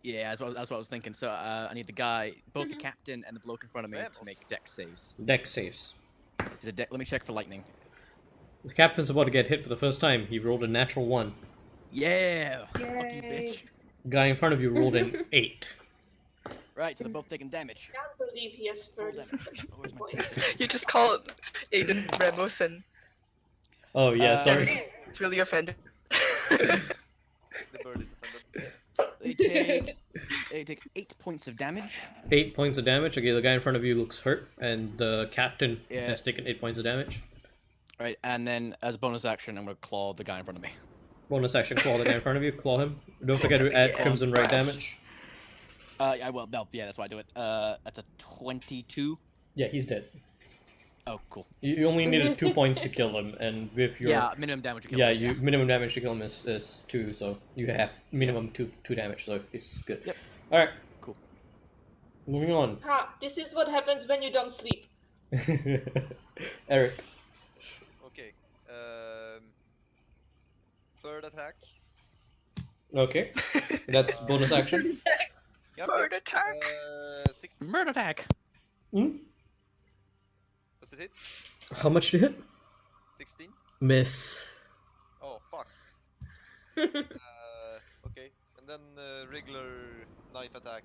Yeah, that's what I was thinking. So I need the guy, both the captain and the bloke in front of me, to Vamos. make deck saves. Deck saves. Is it let me check for lightning. The captain's about to get hit for the first time. He rolled a natural 1. Yeah. Fuck you, Yay. bitch. Guy in front of you rolled an 8. Right, so they're both taking damage. Can't believe he has Full 30 damage. Where's my points. D6s? You just called Aiden Ramos and Oh yeah, sorry. it's really offended. The bird is offended. They take 8 points of damage. 8 points of damage. Okay, the guy in front of you looks hurt, and the captain Yeah. has taken 8 points of damage. Right, and then as a bonus action, I'm gonna claw the guy in front of me. Bonus action, claw the guy in front of you. Claw him. Don't forget to add Yeah. Crimson Right damage. I will. No, yeah, that's why I do it. That's a 22. Yeah, he's dead. Oh, cool. You only needed 2 points to kill him, and with your Yeah, minimum damage. To kill yeah, him, minimum damage to kill him is 2, so you have minimum two damage, so it's good. Yep. All right. Cool. Moving on. Ha! This is what happens when you don't sleep. Eric. Okay. Bird attack. Okay, that's bonus action. Yep, Bird yep. attack. 16. Murder attack. Hmm? Does it hit? How much to hit? 16. Miss. Oh fuck. Okay, and then regular knife attack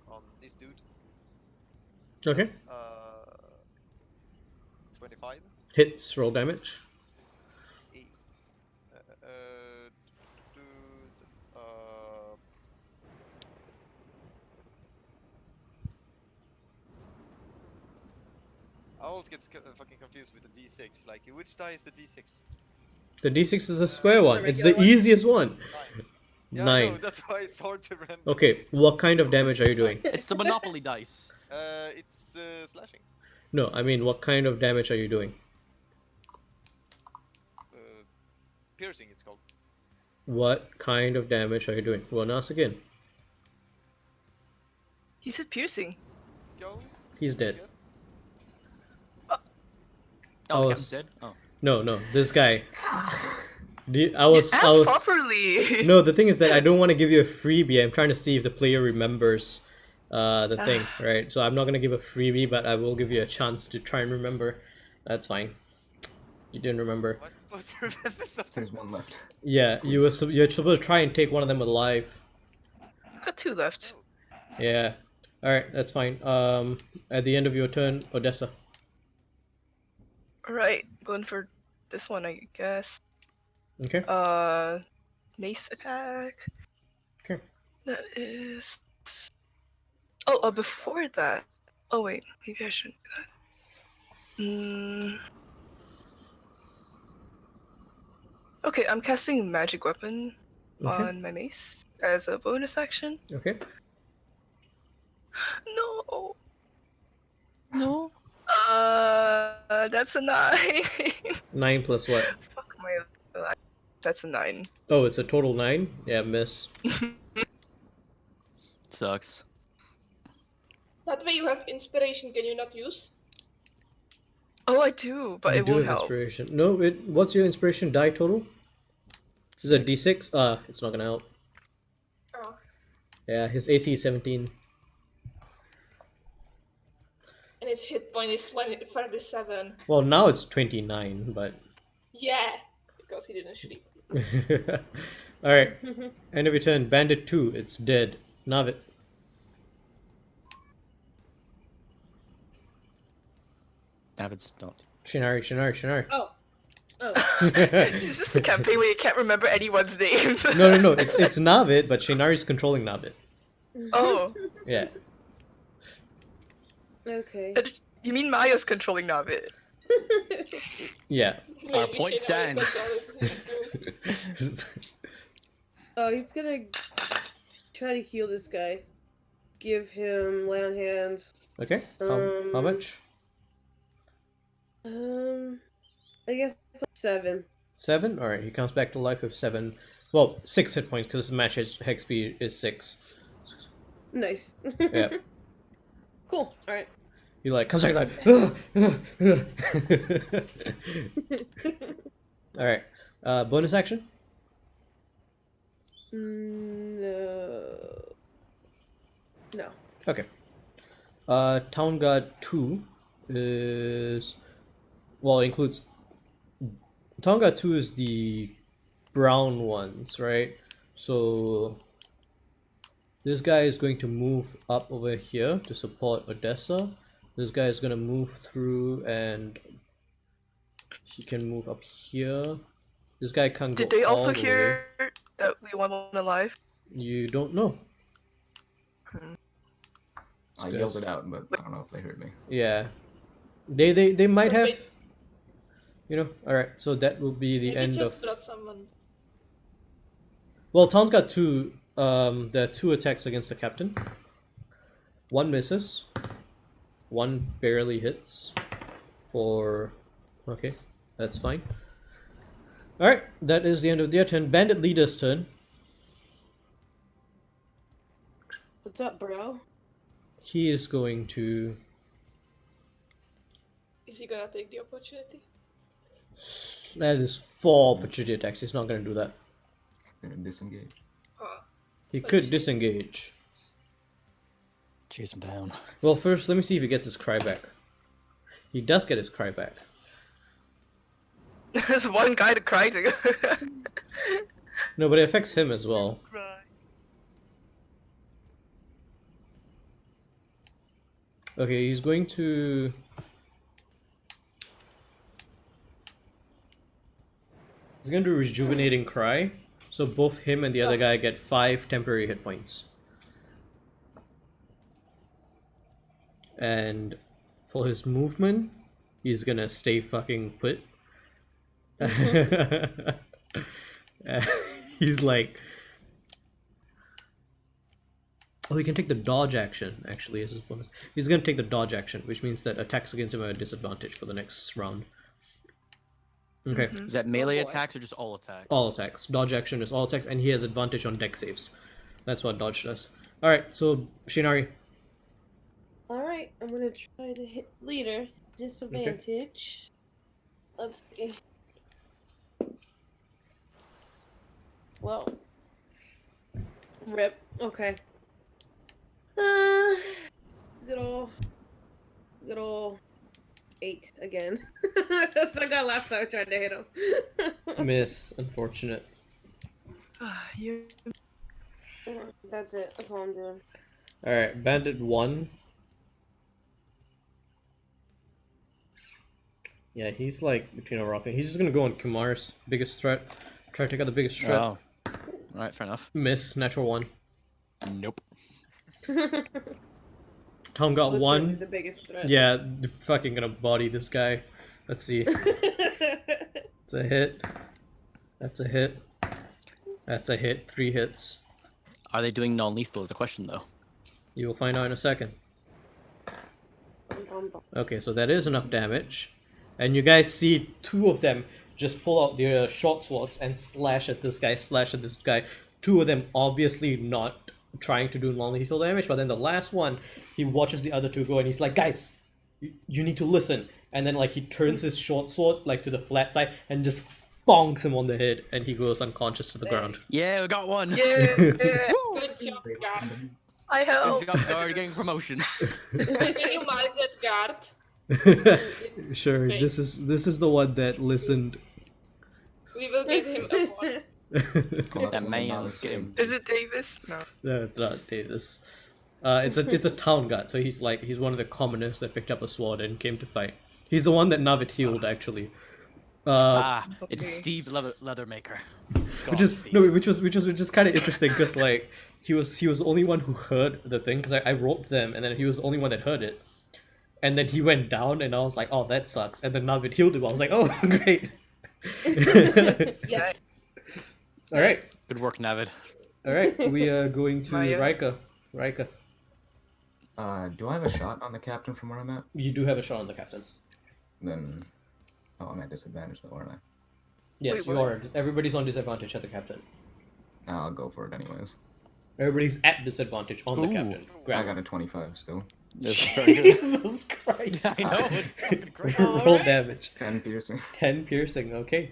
on this dude. Okay. That's, 25. Hits. Roll damage. E- that's, I always get fucking confused with the D6. Like, which die is the D6? The d6 is the square one. It's the regular one? easiest one. 9. Yeah, I 9. know, that's why it's hard to remember. Okay, what kind of damage are you doing? It's the Monopoly dice. It's slashing. No, I mean, what kind of damage are you doing? Piercing, it's called. What kind of damage are you doing? Well, ask again. He said piercing. Go, He's I dead. guess. Oh, Oh, the captain's dead. Oh. No, this guy. I Ask was. properly. No, the thing is that I don't want to give you a freebie. I'm trying to see if the player remembers the thing, right? So I'm not gonna give a freebie, but I will give you a chance to try and remember. That's fine. You didn't remember. Am I supposed to remember something? There's one left. Yeah, you're supposed to try and take one of them alive. I've got 2 left. Yeah. All right, that's fine. At the end of your turn, Odessa. Alright, going for this one, I guess. Okay. Mace attack. Okay. That is. Oh, before that. Oh wait, maybe I shouldn't do that. Okay, I'm casting magic weapon Okay. on my mace as a bonus action. Okay. No. No. That's a 9. 9 plus what? Fuck my life. That's a 9. Oh, it's a total 9. Yeah, miss. Sucks. That way you have inspiration, can you not use? Oh, I do, but You it do won't have help. inspiration. No, what's your inspiration die total? This is a d6. It's not gonna help. Oh. Yeah, his AC is 17. And his hit point is 37. Well, now it's 29, but. Yeah, because he didn't sleep. Alright. End of your turn. Bandit 2. It's dead. Navid. David's not. Shinari. Oh. Is this the campaign where you can't remember anyone's names? No. It's Navid, but Shinari's controlling Navid. Oh, Yeah. Okay. you mean Maya's controlling Navid? Yeah. Our Maybe point Shinari stands. controls him too. Oh, he's gonna try to heal this guy. Give him lay on hands. Okay. How much? I guess 7. 7? Alright, he comes back to life with 7. Well, 6 hit points because his match hex speed is 6. Nice. Yeah. Cool. All right. He like comes back to life. Alright. Bonus action? No. No. Okay. Town Guard 2 is, well, includes, Town Guard 2 is the brown ones, right? So this guy is going to move up over here to support Odessa. This guy is going to move through and he can move up here. This guy can't Did go they also all the way. hear that we want one alive? You don't know. I yelled it out, but I don't know if they heard me. Yeah. They might But have, wait. you know. Alright, so that will be the Maybe end just of... brought someone. Well, Town's got two, there are two attacks against the captain. One misses. One barely hits. For... Okay, that's fine. Alright, that is the end of their turn. Bandit Leader's turn. What's up, bro? He is going to... Is he gonna take the opportunity? That is 4 opportunity attacks. He's not going to do that. Gonna disengage. Huh. He Like could shit. disengage. Chase him down. Well, first, let me see if he gets his cry back. He does get his cry back. There's one guy to cry to. No, but it affects him as well. Okay, he's going to... He's going to do Rejuvenating Cry. So both him and the other guy get 5 temporary hit points. And for his movement, he's gonna stay fucking put. He's like... Oh, he can take the dodge action, actually, as his bonus. He's gonna take the dodge action, which means that attacks against him are at a disadvantage for the next round. Okay, Is that melee boy. attacks or just all attacks? all attacks. Dodge action is all attacks, and he has advantage on deck saves. That's what dodge does. Alright, so, Shinari. Alright, I'm gonna try to hit leader. Disadvantage. Let's see. Well. Rip. Okay. Good ol' 8 again. That's what I got last time I tried to hit him. Miss, unfortunate. You. That's it. That's all I'm doing. Alright, Bandit 1. Yeah, he's like between a rock and he's just gonna go on Kumar's biggest threat. Try to take out the biggest threat. Oh. Alright, fair enough. Miss, natural 1. Nope. Tom got Literally 1. the biggest threat. Yeah, they're fucking gonna body this guy. Let's see. It's a hit. That's a hit. That's a hit. 3 hits. Are they doing non-lethal is the question, though. You will find out in a second. Okay, so that is enough damage. And you guys see 2 of them just pull out their short swords and slash at this guy, slash at this guy. 2 of them obviously not trying to do non-lethal damage, but then the last one, he watches the other 2 go and he's like, guys, you need to listen. And then like he turns his short sword like to the flat side and just bonks him on the head and he goes unconscious to the ground. Yeah, we got one! Yeah. Good job, guard. I help. Good job, guard, getting promotion. Can you mark that guard? Sure, Great. this is the one that listened. We will give him a point. Well, That that's man not is the getting... Is it Davis? No. No, it's not Davis. It's a town guard, so he's one of the commoners that picked up a sword and came to fight. He's the one that Navid healed actually. It's Okay. Steve Leathermaker. Which is kind of interesting because like he was the only one who heard the thing because I roped them and then he was the only one that heard it, and then he went down and I was like, oh, that sucks, and then Navid healed him. I was like, oh, great. Yes. All right, Good work, Navid. all right. We are going to Maya? Rika. Rika, Do I have a shot on the captain from where I'm at? you do have a shot on the captain. Then, oh, I'm at disadvantage though, aren't I? Yes, Wait, you what? are. Everybody's on disadvantage at the captain. I'll go for it anyways. Everybody's at disadvantage on the Ooh. captain. I Grab got a 25 still. That's very good. Jesus Christ. I know, it's fucking great. Roll Alright. damage. 10 piercing. 10 piercing, okay.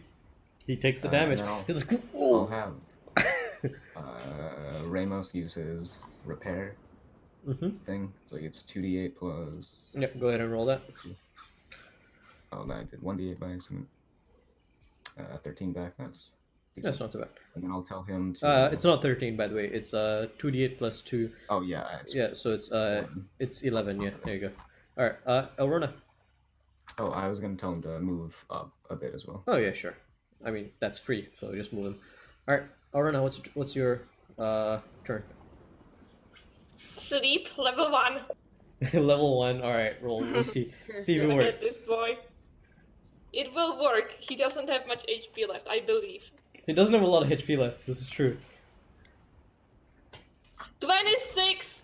He takes the damage. no. He's like, I'll ooh. have. Ramos uses repair. thing. So it's 2d8 plus. Yep, go ahead and roll that. Oh, I did 1d8 by accident. 13 back. That's decent. That's not too bad. And then I'll tell him to. It's not 13, by the way. It's 2d8 plus 2. Oh yeah. Yeah, so it's 11. it's 11. Yeah, there you go. All right, Elrona. Oh, I was gonna tell him to move up a bit as well. Oh yeah, sure. I mean that's free, so just move him. All right, Elrona, what's your turn? Sleep, level 1. Level 1. All right, roll. We'll see if it Gonna get works. this boy. It will work. He doesn't have much HP left, I believe. He doesn't have a lot of HP left. This is true. 26!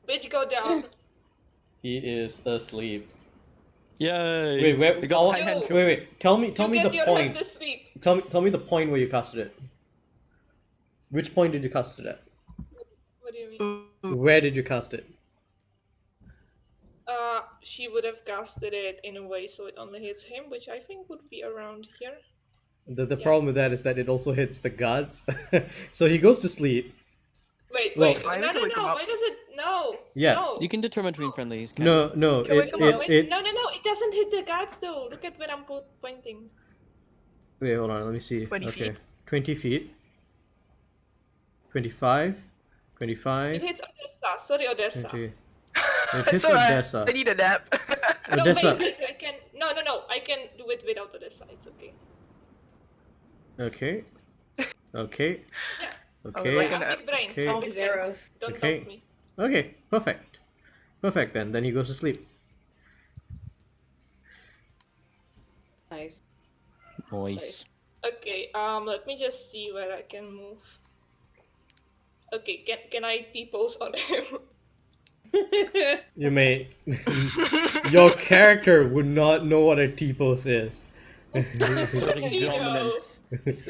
Bitch, go down. He is asleep. Yay! Wait, where? We got oh, high hand wait. Tell me You the get your point. head to sleep. Tell me the point where you casted it. Which point did you cast it at? What do you mean? Where did you cast it? She would have casted it in a way so it only hits him, which I think would be around here. The Yeah. problem with that is that it also hits the guards. So he goes to sleep. Wait, Well- wait, Fine, no, we can wake him why up. does it, no, Yeah. no. You can determine between friendlies. can't No, no, Can we it, come it, up? it, No, it doesn't hit the guards though. Look at where I'm pointing. Wait, hold on, let me see. 20 okay. feet. 20 feet. 25. It 25. hits Odessa. Sorry, Odessa. 20. It It's hits alright. Odessa. I need a nap. No, Odessa. wait, I can. No, I can do it without Odessa. It's okay. Okay. Okay. Yeah. Okay. like I an- have big brain. okay. I have All big these brain. arrows. Don't Okay. doubt me. Okay. Perfect. Perfect then. Then he goes to sleep. Nice. Nice. Okay. Let me just see where I can move. Okay. Can I T-pose on him? You may. Your character would not know what a T-pose is. Asserting She dominance.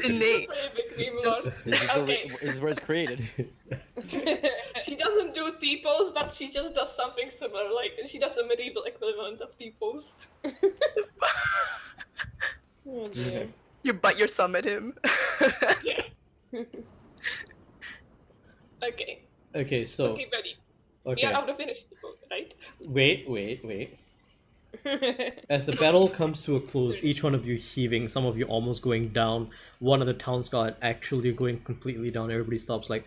Innate. Very big dream Just- lord. This is, where Okay. this is where it's created. She doesn't do T-pose, but she just does something similar. Like she does a medieval equivalent of T-pose. Oh, dear. You butt your thumb at him. Okay. Okay, so. Okay, ready. We Okay. are out of finish T-pose, right? Wait. As the battle comes to a close, each one of you heaving, some of you almost going down, one of the town's guard actually going completely down. Everybody stops like,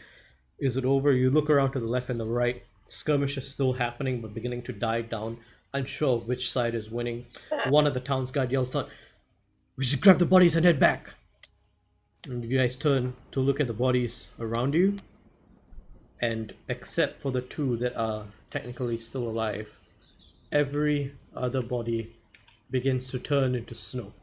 is it over? You look around to the left and the right. Skirmish is still happening but beginning to die down, unsure of which side is winning. One of the town's guard yells out, we should grab the bodies and head back. And you guys turn to look at the bodies around you, and except for the two that are technically still alive, every other body begins to turn into snow.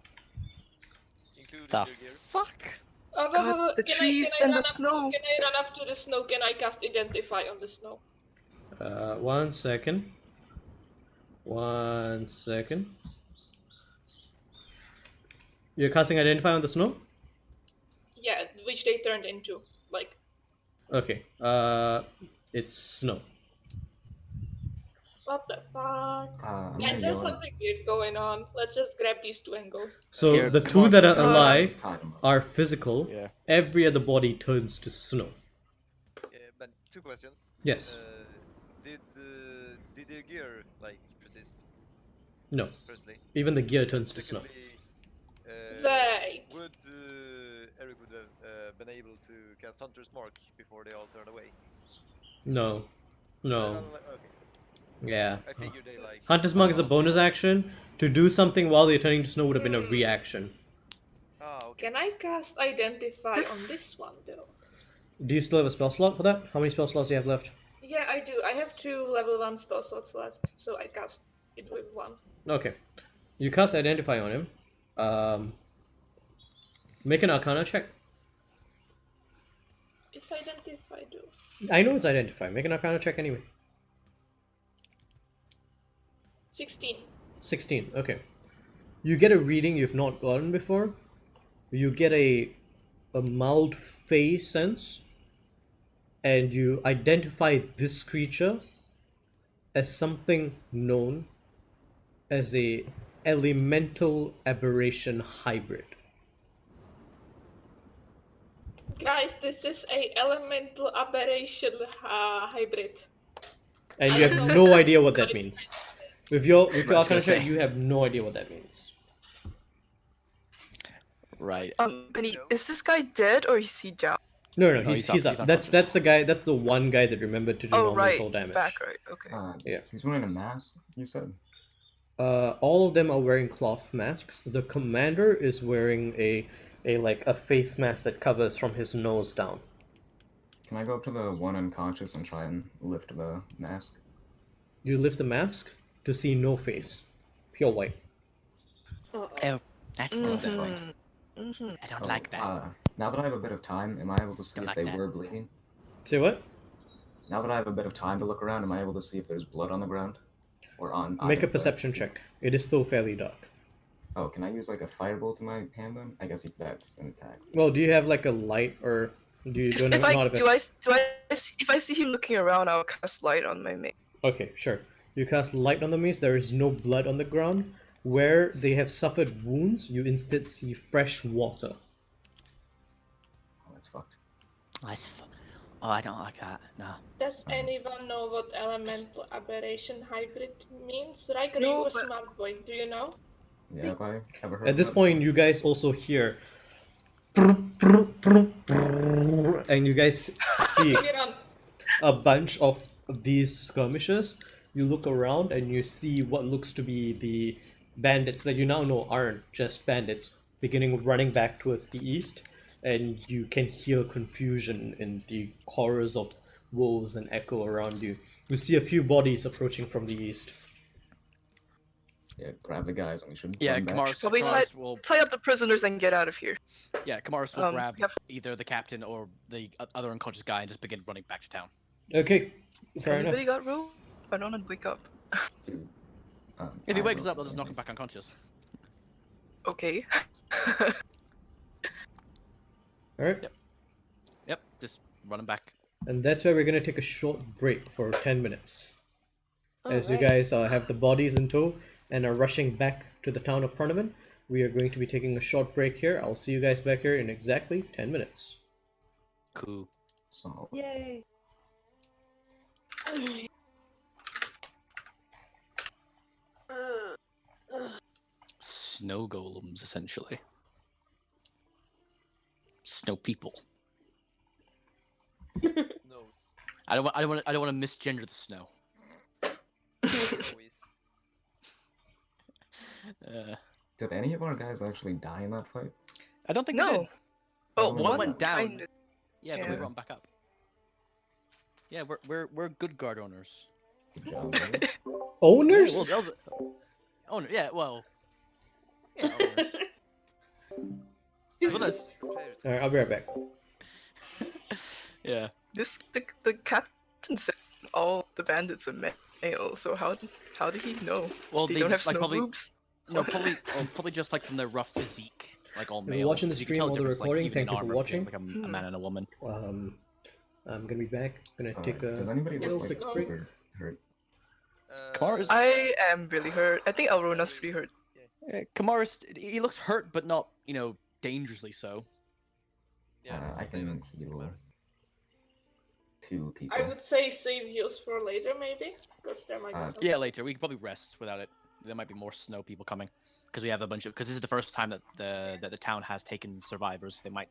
Including The your gear. fuck? God, the trees and the snow. Can I run up to the snow? Can I cast Identify on the snow? 1 second. 1 second. You're casting Identify on the snow? Yeah, which they turned into. Like, Okay. It's snow. what the fuck? I'm Yeah, gonna there's yell at- something weird going on. Let's just grab these two and go. So Here, the come two on, that are come on. alive Tie him up. are physical. Yeah. Every other body turns to snow. Ben, two questions. Yes. Did your gear like persist? No. Firstly. Even the gear turns to snow. Secondly, Right. would Eric would have been able to cast Hunter's Mark before they all turn away? No. No. Okay. Yeah. I figured they like. Hunter's Mark is a bonus action. To do something while they're turning to snow would have been a reaction. Ah, okay. Can I cast Identify This- on this one though? Do you still have a spell slot for that? How many spell slots do you have left? Yeah, I do. I have 2 level 1 spell slots left, so I cast it with 1. Okay. You cast Identify on him. Make an Arcana check. It's Identify though. I know it's Identify. Make an Arcana check anyway. 16. 16. Okay. You get a reading you've not gotten before. You get a mild fey sense, and you identify this creature as something known as a elemental aberration hybrid. Guys, this is a elemental aberration hybrid. and I you don't have know no what idea what that it means. With your I was gonna Arcana check, say. you have no idea what that means. Right. Benny, No. is this guy dead or is he down? No, no, No, he's he's up. up, That's unconscious. the guy. That's the one guy that remembered to do Oh normal right, roll damage. back right. Okay. Yeah. He's wearing a mask, you said? All of them are wearing cloth masks. The commander is wearing a face mask that covers from his nose down. Can I go up to the one unconscious and try and lift the mask? You lift the mask to see no face, pure white. Uh-oh. Oh, that's disturbing. Mhm. I don't like that. Now that I have a bit of time, am I able to see Don't if like they that. were bleeding? Say what? Now that I have a bit of time to look around, am I able to see if there's blood on the ground? Or on Make either a the- perception check. It is still fairly dark. Oh, can I use like a firebolt in my hand then? I guess that's an attack. Well, do you have like a light, or do you don't If have I not have do I if I see him looking around, I'll cast light on my mate. Okay, sure. You cast light on the maze. There is no blood on the ground. Where they have suffered wounds, you instead see fresh water. Oh, that's fucked. Oh, I don't like that. No. Does anyone know what elemental aberration hybrid means? Riker, No, you a but- smart boy. Do you know? Yeah, have I ever heard At this of that point, before? you guys also hear, and you guys see Bring it on. a bunch of these skirmishers. You look around and you see what looks to be the bandits that you now know aren't just bandits, beginning running back towards the east, and you can hear confusion in the chorus of wolves and echo around you. You see a few bodies approaching from the east. Yeah, grab the guys and we should Yeah, run back. Probably Kamaris will. Tie up the prisoners and get out of here. Yeah, Kamaris will grab yep. either the captain or the other unconscious guy and just begin running back to town. Okay, fair Anybody enough. got room? I don't want to wake up. If he I wakes will- up, they'll just knock him back unconscious. Okay. Alright, Yep, just run him back. and that's where we're gonna take a short break for 10 minutes. As you Alright. guys have the bodies in tow and are rushing back to the town of Parnaman, we are going to be taking a short break here. I'll see you guys back here in exactly 10 minutes. Cool. So, Yay. Snow golems, essentially. Snow people. Snows. I don't want to misgender the snow. Always. did any of our guys actually die in that fight? I don't think they no. did. Oh, One One one went down. kinda- Yeah, but we Yeah. brought him back up. Yeah, we're good guard owners. Good job, guys. Owners? Yeah, well, that was owner. Yeah, well. Yeah, owners. Well, that's Alright, I'll be right back. yeah. The captain said all the bandits are male, so how did he know? Well, They they don't have just like snow probably boobs? no probably just like from their rough physique, like all If you're male. watching the 'cause you can stream tell or the difference, like, recording, even thank in you for armor watching. between, like a man and a woman. I'm gonna be back. Gonna take a Does anybody little look like quick break. super hurt? Kamara's- I am really hurt. I think Alrona's pretty hurt. Kamaris, he looks hurt, but not dangerously so. Yeah, I same can as heal Kamaris. 2 people. I would say save heals for later, maybe, because there might be some. Yeah, later we can probably rest without it. There might be more snow people coming because we have a bunch of because this is the first time that the town has taken survivors. They might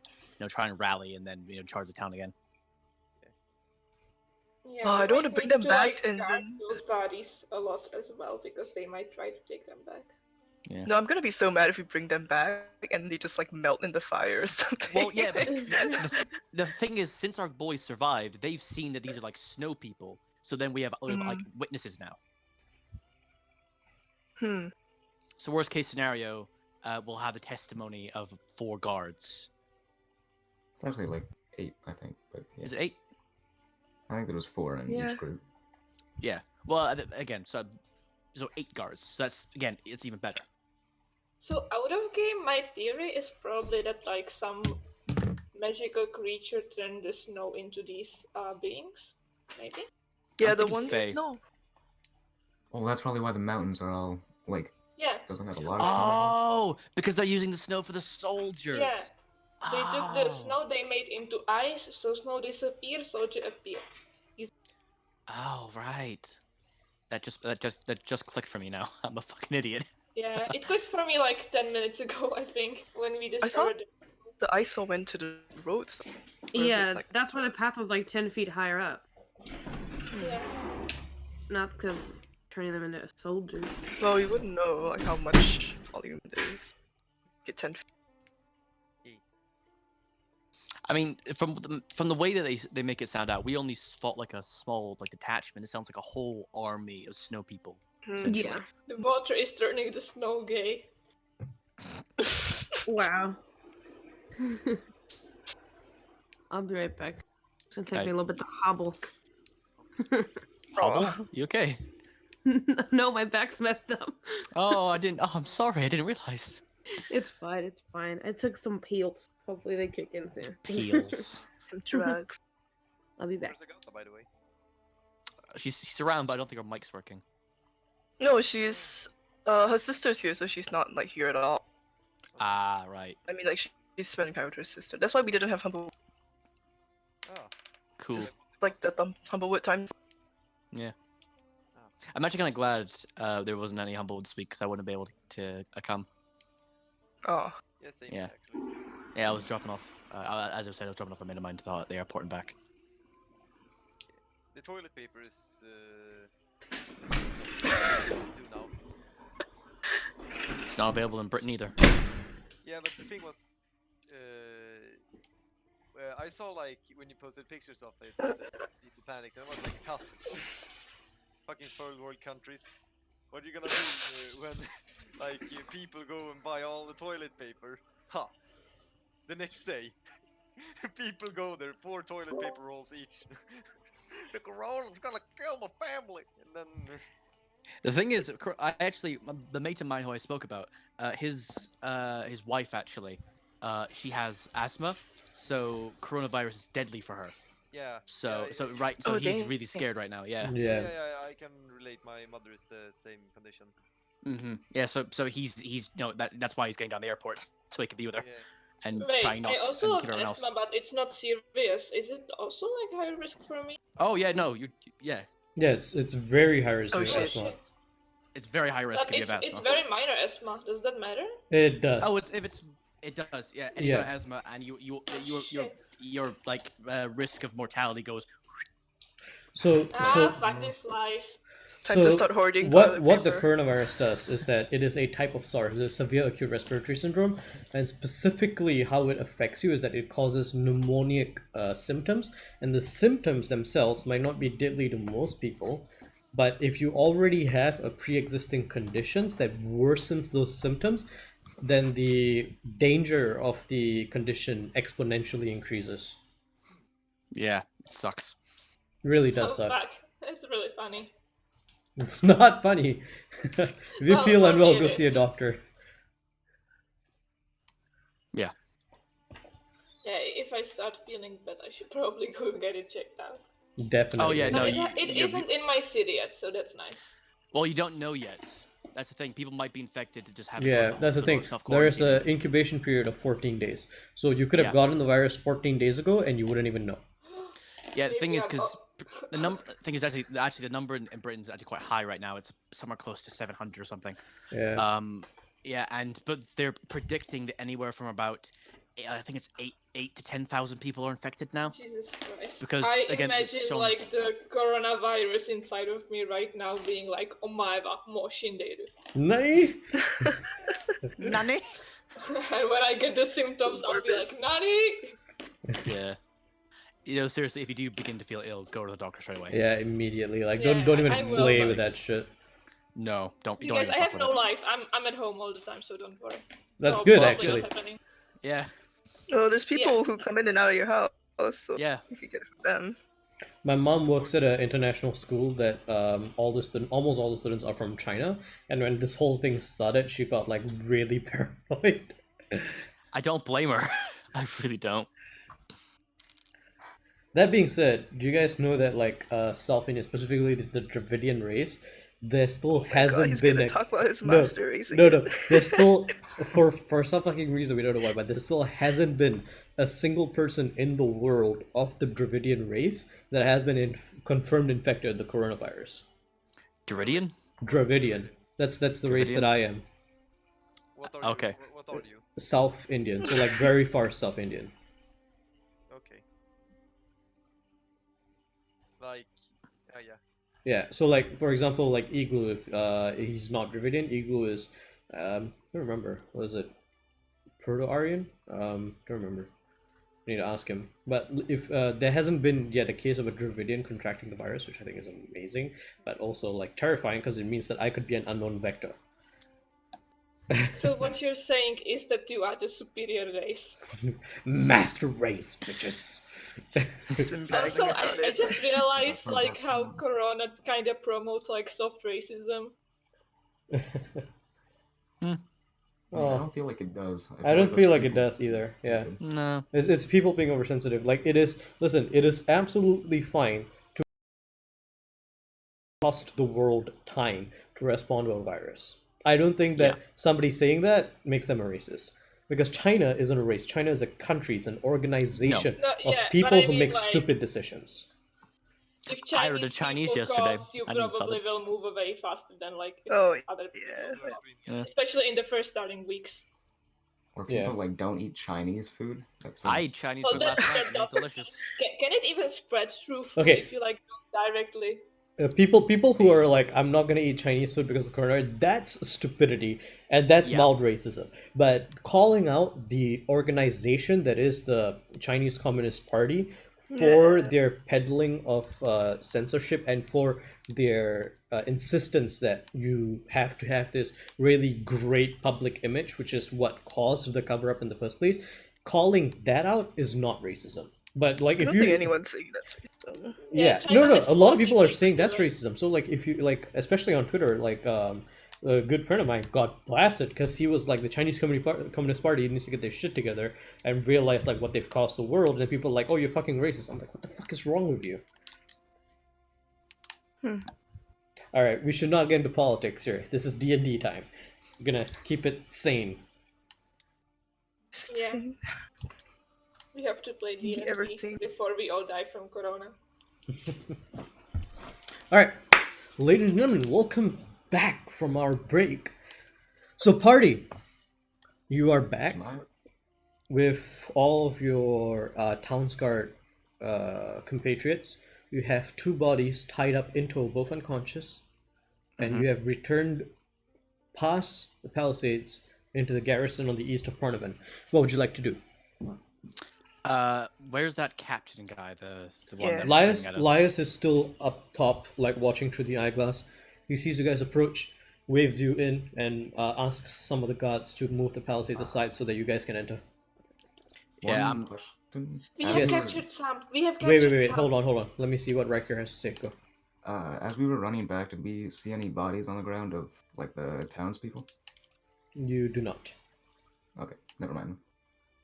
try and rally and then charge the town again. Yeah, Oh, I we don't wanna might bring need them to, back like, and guard then- those bodies a lot as well because they might try to take them back. Yeah. No, I'm gonna be so mad if we bring them back and they just like melt in the fire or something. Well, yeah, but the thing is, since our boys survived, they've seen that these are like snow people. So then we have like witnesses now. So worst case scenario, we'll have the testimony of 4 guards. It's actually like 8, I think. But yeah. Is it 8? I think there was 4 in Yeah. each group. Yeah. Well, again, so 8 guards. So that's again, it's even better. So out of game, my theory is probably that like some magical creature turned the snow into these beings, maybe. yeah, I'm the thinking ones Fae. no. Well, that's probably why the mountains are all like Yeah, doesn't have a lot of snow. Oh, because they're using the snow for the soldiers. yeah. They took the Oh. snow they made into ice, so snow disappears, soldier appear. Oh right. That just clicked for me now. I'm a fucking idiot. Yeah, it clicked for me like 10 minutes ago, I think, when we I thought discovered it. the ISO went to the roads. Or is it, Yeah, like- that's why the path was like 10 feet higher up. Yeah. Not because turning them into soldiers. Well, we wouldn't know like how much volume it is. Get 10 feet. I mean, from the way that they make it sound out, we only fought like a small like detachment. It sounds like a whole army of snow people. essentially. Yeah. The water is turning the snow gay. Wow. I'll be right back. It's gonna take me a little bit to hobble. Hobble? You okay? No, my back's messed up. Oh, I didn't. Oh, I'm sorry. I didn't realize. It's fine, it's fine. I took some peels. Hopefully they kick in soon. Peels. Some drugs. I'll be back. Where's Agatha, by the way? She's around, but I don't think her mic's working. No, she's her sister's here, so she's not like here at all. Ah, right. I mean, like she's spending time with her sister. That's why we didn't have Humble. Oh, Cool. Just like the Humblewood times. I'm actually kind of glad there wasn't any Humblewood this week because I wouldn't be able to come. Oh, yeah, same Yeah. actually. Yeah, I was dropping off. As I said, I was dropping off a mate of mine to the airport and back. The toilet paper is too now. It's not available in Britain either. Yeah, but the thing was, I saw like when you posted pictures of it, people panicked, and I was like, "Huh, fucking third world countries, what are you gonna do when like people go and buy all the toilet paper?" Huh. The next day, people go there, 4 toilet paper rolls each. The corona's gonna kill my family, and then. The thing is, I actually the mate of mine who I spoke about, his wife actually, she has asthma, so coronavirus is deadly for her. Yeah. So yeah, Oh, he's dang. really scared right now. Yeah. yeah, Yeah. I can relate. My mother is the same condition. Yeah. So he's that's why he's getting down the airport so he can be with her Yeah. and Wait, trying not I and also keep have everyone else. asthma, but it's not serious. Is it also like high risk for me? Oh yeah, no, yeah, Yeah, it's very high risk Oh, of shit. asthma. it's very high risk But if you have it's asthma. very minor asthma. Does that matter? It does. Oh, it does, yeah. And you Yeah. got asthma, and your like risk of mortality goes. So Fuck this life. time to start hoarding what toilet the paper. coronavirus does is that it is a type of SARS, the severe acute respiratory syndrome, and specifically how it affects you is that it causes pneumonic symptoms, and the symptoms themselves might not be deadly to most people, but if you already have a pre-existing conditions that worsens those symptoms, then the danger of the condition exponentially increases. Yeah, it sucks. It really Oh does suck. fuck. It's really funny. It's not funny. If you Well, feel for unwell, me go it see a is. doctor. Yeah. Yeah, if I start feeling bad, I should probably go get it checked out. Definitely. Oh, yeah, But no, it isn't in my city yet, so that's nice. Well, you don't know yet. That's the thing. People might be infected to just have. Yeah, that's the thing. There is an incubation period of 14 days. So you could have Yeah. gotten the virus 14 days ago and you wouldn't even know. Yeah, the thing is, Yeah, because the number in Britain is actually quite high right now. It's somewhere close to 700 or something. Yeah. Yeah, but they're predicting that anywhere from about, I think it's 8 to 10,000 people are infected now. Jesus Christ. Because, I again, it's imagine shown- like the coronavirus inside of me right now being like, omaeva, mo shinderu. Nani? Nani? And when I get the symptoms, I'll be like, Nani? Yeah. You know, seriously, if you do begin to feel ill, go to the doctor straight away. Yeah, immediately. Like, Yeah, don't even I will. play with that shit. No, don't You don't guys, even I fuck have with no it. life. I'm at home all the time, so don't worry. That's No, good, probably actually. not happening. Yeah, Oh, there's people who come in and out of your house, so yeah. you could get it from them. My mom works at an international school that almost all the students are from China, and when this whole thing started, she got like really paranoid. I don't blame her. I really don't. That being said, do you guys know that like South India, specifically the Dravidian race, there still hasn't he's been gonna a talk about his no, master race no, again. no. There's still for some fucking reason we don't know why, but there still hasn't been a single person in the world of the Dravidian race that has been confirmed infected with the coronavirus. Duridian? Dravidian. That's the race that Dravidian? I am. What are Okay. you? What are you? South Indian, so like very far South Indian. Okay. Like, yeah. Yeah, so like for example, like Igloo, if he's not Dravidian, Igloo is I don't remember, what is it? Proto-Aryan? Don't remember. I need to ask him. But if there hasn't been yet a case of a Dravidian contracting the virus, which I think is amazing, but also like terrifying because it means that I could be an unknown vector. So what you're saying is that you are the superior race. Master race, bitches. Also, I just realized Not like that how soon. Corona kind of promotes like soft racism. I don't feel like it does. I don't feel like it does either. Yeah, No. it's people being oversensitive. Like it is. Listen, it is absolutely fine to cost the world time to respond to a virus. I don't think that somebody saying that makes them a racist. Because China isn't a race. China is a country. It's an organization No, of yeah, but people I who mean, make like, stupid decisions. If I heard the Chinese people yesterday. cause, you I didn't stop probably it. will move away faster than like Oh, other yeah. people. Yeah. Especially in the first starting weeks. Or people Yeah. like don't eat Chinese food. That's I ate Chinese Well, food last that's- night and it was delicious. Can it even spread through food Okay. if you like don't directly? People who are like, I'm not gonna eat Chinese food because of coronavirus, that's stupidity and that's Yeah. mild racism. But calling out the organization that is the Chinese Communist Party for Yeah. their peddling of censorship and for their insistence that you have to have this really great public image, which is what caused the cover up in the first place, calling that out is not racism. But like I if don't you think anyone's saying that's racism. yeah, China no, has a lot of small people are people saying that's do it. racism. So like if you like, especially on Twitter, like a good friend of mine got blasted because he was like, the Chinese Communist Party needs to get their shit together and realize like what they've cost the world. And then people are like, oh, you're fucking racist. I'm like, what the fuck is wrong with you? All right, we should not get into politics here. This is D&D time. I'm gonna keep it sane. Yeah. We have to play You ever D&D seen- before we all die from Corona. All right, ladies and gentlemen, welcome back from our break. So, party, you are back with all of your Townsguard compatriots. You have two bodies tied up in tow, both unconscious, and you have returned past the palisades into the garrison on the east of Parnivan. What would you like to do? Where's that captain guy? The one Yeah. that was Lias, shooting at us? Lias is still up top, like watching through the eyeglass. He sees you guys approach, waves you in, and asks some of the guards to move the palisades aside so that you guys can enter. Yeah, One I'm. question. We As have we were- captured some. We have captured Wait, some. hold on. Let me see what Riker has to say. Go. As we were running back, did we see any bodies on the ground of like the townspeople? You do not. Okay, never mind.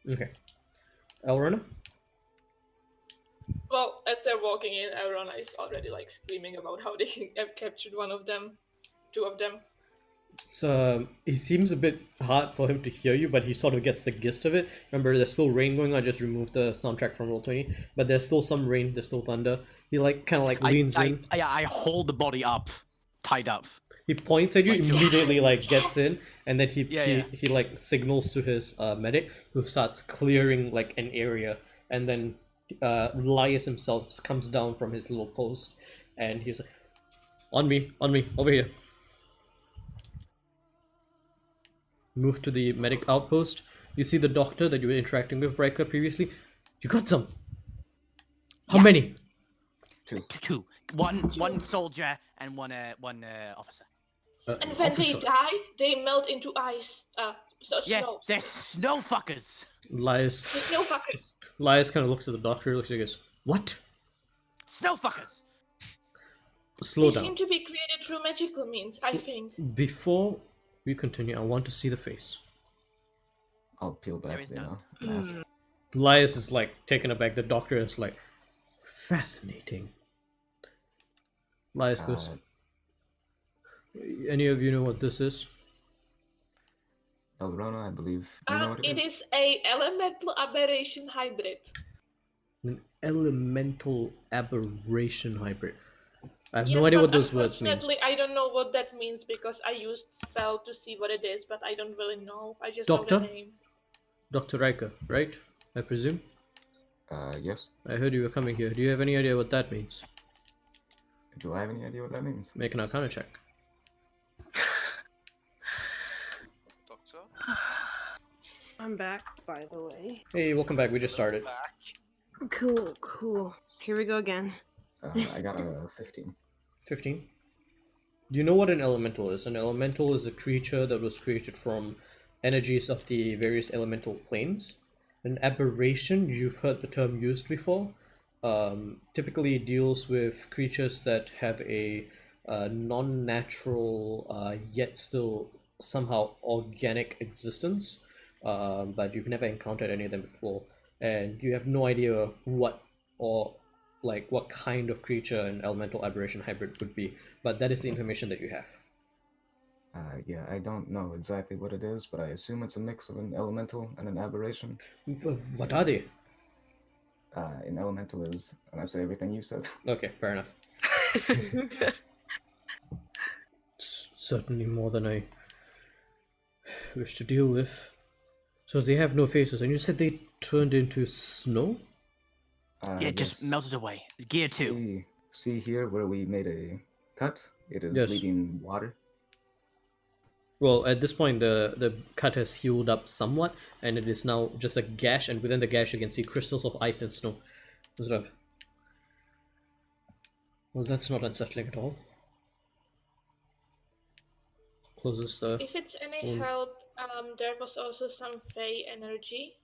Okay. Elrona? Well, as they're walking in, Elrona is already like screaming about how they have captured one of them, two of them. It seems a bit hard for him to hear you, but he sort of gets the gist of it. Remember, there's still rain going on. I just removed the soundtrack from Roll20, but there's still some rain. There's still thunder. He like kind of like leans in. I hold the body up, tied up. He points at you, Like, immediately like gets in, and then Yeah. he like signals to his medic, who starts clearing like an area, and then Lias himself comes down from his little post, and he's like, on me, over here. Move to the medic outpost. You see the doctor that you were interacting with, Riker, previously. You got some. How Yeah. many? Two. One soldier and one officer. And when Officer. they die, they melt into ice. Yeah, Snow. they're snow fuckers. Lias The snow fuckers. Lias kind of looks at the doctor, looks at you, goes, what? Snow fuckers. Slow They down. seem to be created through magical means, I think. Before we continue, I want to see the face. I'll peel There back is the none. mask. Lias is like taken aback. The doctor is like, fascinating. Lias goes, any of you know what this is? Elrona, I believe you know what It is. is a elemental aberration hybrid. An elemental aberration hybrid. I have no Yes, idea but what those words mean. unfortunately, I don't know what that means because I used spell to see what it is, but I don't really know. I just know the Doctor? name. Dr. Riker, right? I presume? Yes. I heard you were coming here. Do you have any idea what that means? Do I have any idea what that means? Make an arcana check. Doctor? I'm back, by the way. Hey, welcome back. We just started. Back. Cool, cool. Here we go again. I got a 15. 15. Do you know what an elemental is? An elemental is a creature that was created from energies of the various elemental planes. An aberration, you've heard the term used before, typically deals with creatures that have a non-natural yet still somehow organic existence, but you've never encountered any of them before, and you have no idea what or like what kind of creature an elemental aberration hybrid would be, but that is the information that you have. Yeah, I don't know exactly what it is, but I assume it's a mix of an elemental and an aberration. What are they? An elemental is, and I say everything you said. Okay, fair enough. It's certainly more than I wish to deal with. So they have no faces, and you said they turned into snow? Yeah, just yes. melted away. Gear 2. See here where we made a cut? It is Yes. bleeding water. Well, at this point, the cut has healed up somewhat, and it is now just a gash, and within the gash you can see crystals of ice and snow. What's up? Well, that's not unsettling at all. Closes the... If it's any help, there was also some Fey energy,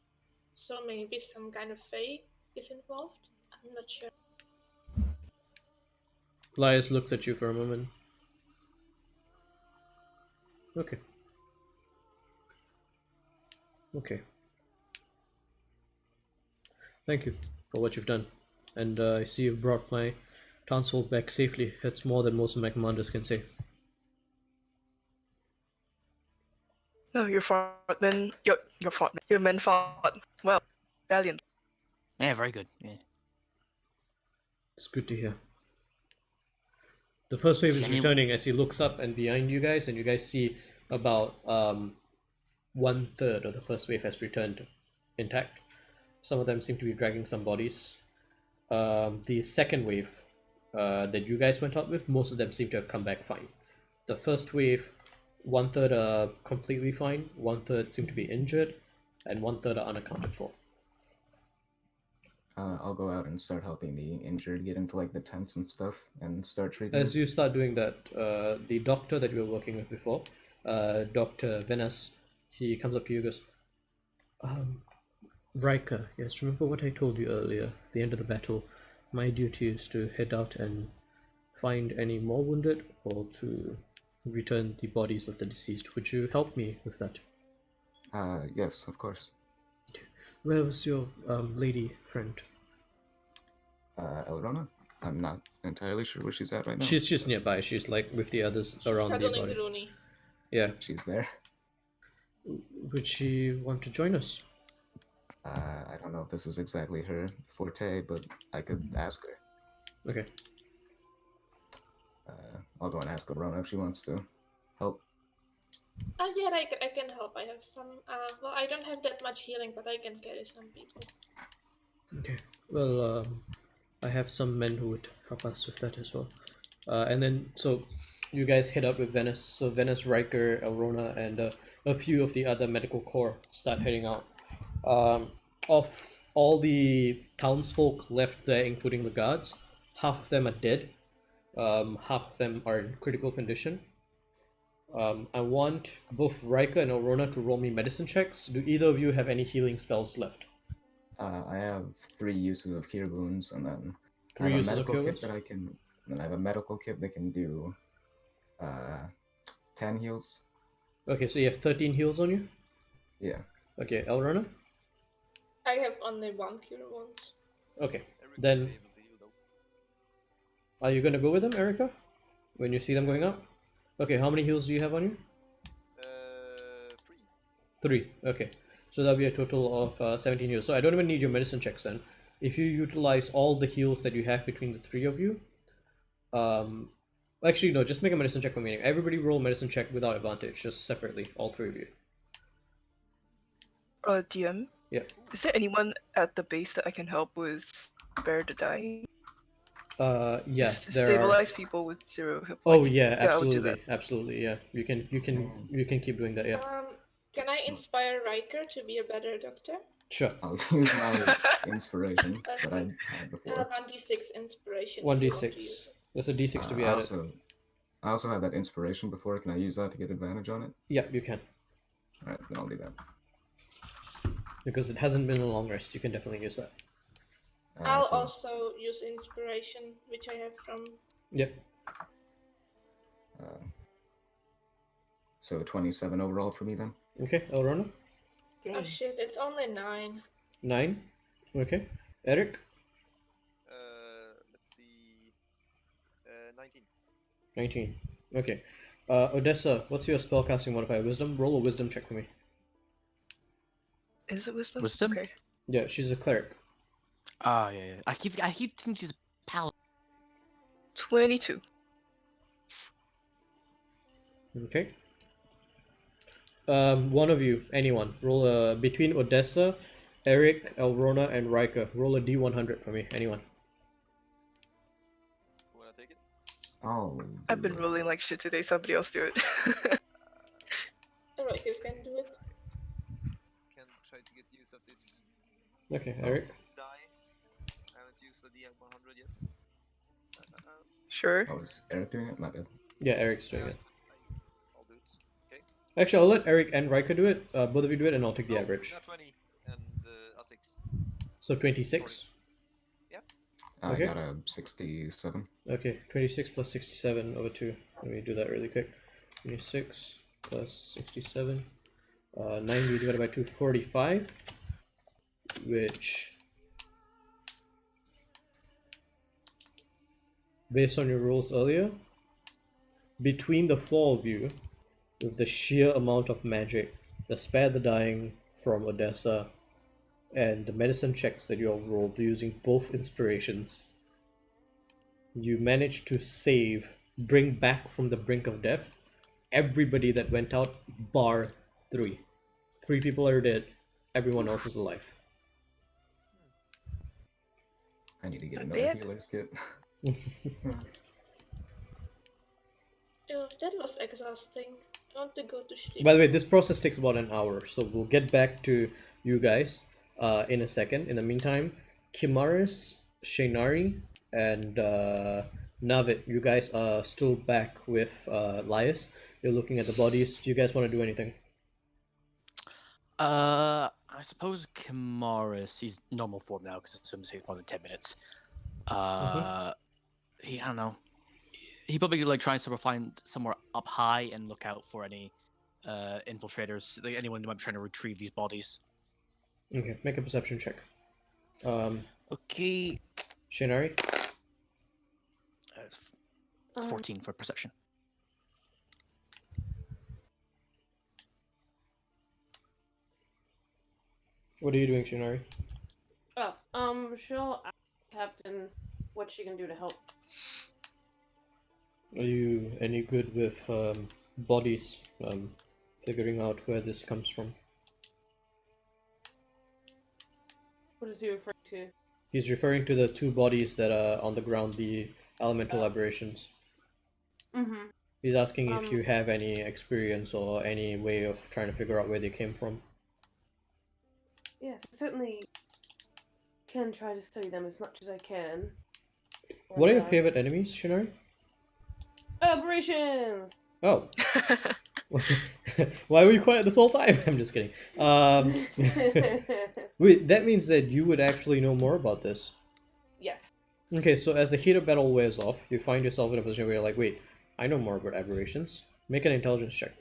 so maybe some kind of Fey is involved. I'm not sure. Elias looks at you for a moment. Okay. Okay. Thank you for what you've done. And I see you've brought my townsfolk back safely. That's more than most of my commanders can say. No, your men fought well, valiant. Yeah, very good. Yeah. It's good to hear. The first wave is Genuine- returning as he looks up and behind you guys, and you guys see about 1/3 of the first wave has returned intact. Some of them seem to be dragging some bodies. The second wave that you guys went out with, most of them seem to have come back fine. The first wave, 1/3 are completely fine, 1/3 seem to be injured, and 1/3 are unaccounted for. I'll go out and start helping the injured get into like the tents and stuff and start treating. As you start doing that, the doctor that you were working with before, Dr. Venus, he comes up to you and goes, Riker, yes, remember what I told you earlier, at the end of the battle, my duty is to head out and find any more wounded or to return the bodies of the deceased. Would you help me with that? Yes, of course. Where was your lady friend? Elrona? I'm not entirely sure where she's at right now. She's nearby. She's like with the others around the Cuddling body. Rooney. Yeah. She's there. Would she want to join us? I don't know if this is exactly her forte, but I could ask her. Okay. I'll go and ask Elrona if she wants to help. Yeah, I can help. I have some. Well, I don't have that much healing, but I can carry some people. Okay. Well, I have some men who would help us with that as well. And then, so you guys head up with Venice. So Venice, Riker, Elrona, and a few of the other medical corps start heading out. Of all the townsfolk left there, including the guards, half of them are dead. Half of them are in critical condition. I want both Riker and Elrona to roll me medicine checks. Do either of you have any healing spells left? I have 3 uses of cure wounds, and then 3 I have uses a of medical cure kit wounds? that I can. And I have a medical kit that can do 10 heals. Okay, so you have 13 heals on you? Yeah. Okay, Elrona? I have only 1 cure wounds. Okay, Everyone then will be able to heal, though. are you gonna go with them, Erica? When you see them going out? Okay, how many heals do you have on you? 3. 3. Okay. So that'll be a total of 17 heals. So I don't even need your medicine checks then. If you utilize all the heals that you have between the three of you, actually no, just make a medicine check for me. Everybody roll medicine check without advantage, just separately, all three of you. DM? Yeah. Is there anyone at the base that I can help with spare the dying? Yeah, Just to there stabilize people with 0 hit are. Oh points. yeah, Yeah, I would do absolutely, that. absolutely. Yeah, you can keep doing that. Yeah, Can I inspire Riker to be a better doctor? sure. I'll use my inspiration that I had before. 1d6 inspiration. One if d you want to use six. it. There's a d6 to be I added. also had that inspiration before. Can I use that to get advantage on it? Yeah, you can. Alright, then I'll do that. Because it hasn't been a long rest, you can definitely use that. I'll So, also use inspiration, which I have from. Yep. so 27 overall for me then. Okay, Elrona? Oh shit! It's only 9. 9. Okay. Eric? Let's see. 19. 19. Okay. Odessa, what's your spellcasting modifier? Wisdom? Roll a wisdom check for me. Is it wisdom? Wisdom? Okay. Yeah, she's a cleric. Ah, yeah. I keep thinking she's a paladin. 22. Okay. One of you, anyone, roll a between Odessa, Eric, Elrona, and Rika. Roll a d100 for me. Anyone. Wanna take it? Oh. I've been rolling like shit today. Somebody else do it. Alright, you can do it. Can try to get use of this Okay, Eric. die. I haven't used the DM 100 yet. Sure. Oh, is Eric doing it? My bad. Yeah, Eric's doing it. I'll do it. Okay. Actually, I'll let Eric and Rika do it. Both of you do it, and I'll take the average. Not 20 and a 6. So 26. I Okay. got a 67. Okay, 26 plus 67 over 2. Let me do that really quick. 26 plus 67. 90 divided by 2, 45. Which, based on your rules earlier, between the four of you, with the sheer amount of magic, the spare the dying from Odessa, and the medicine checks that you all rolled using both inspirations, you managed to bring back from the brink of death, everybody that went out, bar 3. 3 people are dead, everyone else is alive. I need to get I'm another dead. healer's kit. Oh, that was exhausting. I want to go to sleep. By the way, this process takes about an hour, so we'll get back to you guys in a second. In the meantime, Kimaris, Shainari, and Navid, you guys are still back with Lias. You're looking at the bodies. Do you guys want to do anything? I suppose Kamaris, he's normal form now because it's going to take more than 10 minutes. I don't know. He probably like tries to find somewhere up high and look out for any infiltrators, like anyone who might be trying to retrieve these bodies. Okay, make a perception check. Okay. Shainari? 14 for perception. What are you doing, Shainari? She'll ask Captain what she can do to help. Are you any good with bodies, figuring out where this comes from? What is he referring to? He's referring to the 2 bodies that are on the ground, the elemental aberrations. Mm-hmm. He's asking if you have any experience or any way of trying to figure out where they came from. Yes, I certainly can try to study them as much as I can. What are your favorite enemies, Shinari? Aberrations! Oh. Why were you quiet this whole time? I'm just kidding. Wait, that means that you would actually know more about this. Yes. Okay, so as the heat of battle wears off, you find yourself in a position where you're like, wait, I know more about aberrations. Make an intelligence check.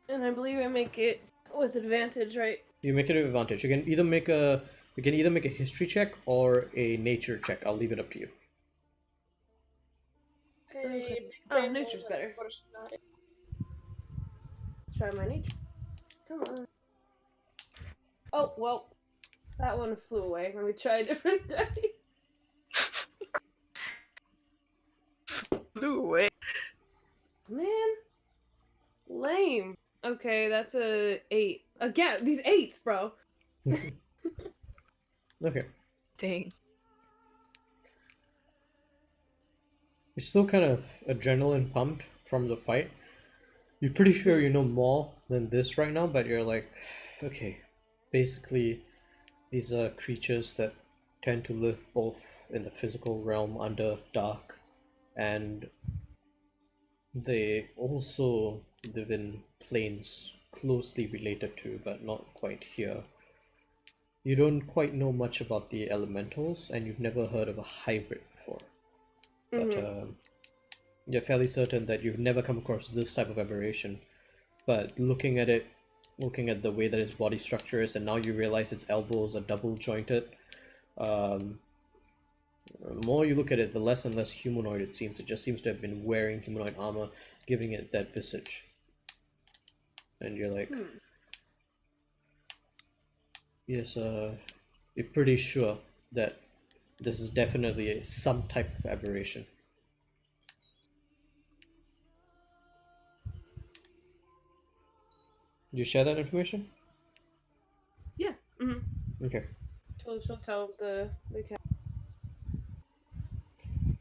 And I believe I make it with advantage, right? You make it an advantage. You can either make a history check or a nature check. I'll leave it up to you. Okay. Oh, nature's better. Try my nature. Come on. Oh, well. That one flew away. Let me try a different day. Flew away. Man. Lame. Okay, that's a 8. Again, these 8s, bro. Okay. Dang. You're still kind of adrenaline pumped from the fight. You're pretty sure you know more than this right now, but you're like, okay, basically, these are creatures that tend to live both in the physical realm under dark, and they also live in planes closely related to, but not quite here. You don't quite know much about the elementals, and you've never heard of a hybrid before. But you're fairly certain that you've never come across this type of aberration. But looking at it, looking at the way that its body structure is, and now you realize its elbows are double jointed. The more you look at it, the less and less humanoid it seems. It just seems to have been wearing humanoid armor, giving it that visage. And you're like, yes, you're pretty sure that this is definitely some type of aberration. You share that information? Yeah. Mm-hmm. Okay. She'll tell the cat.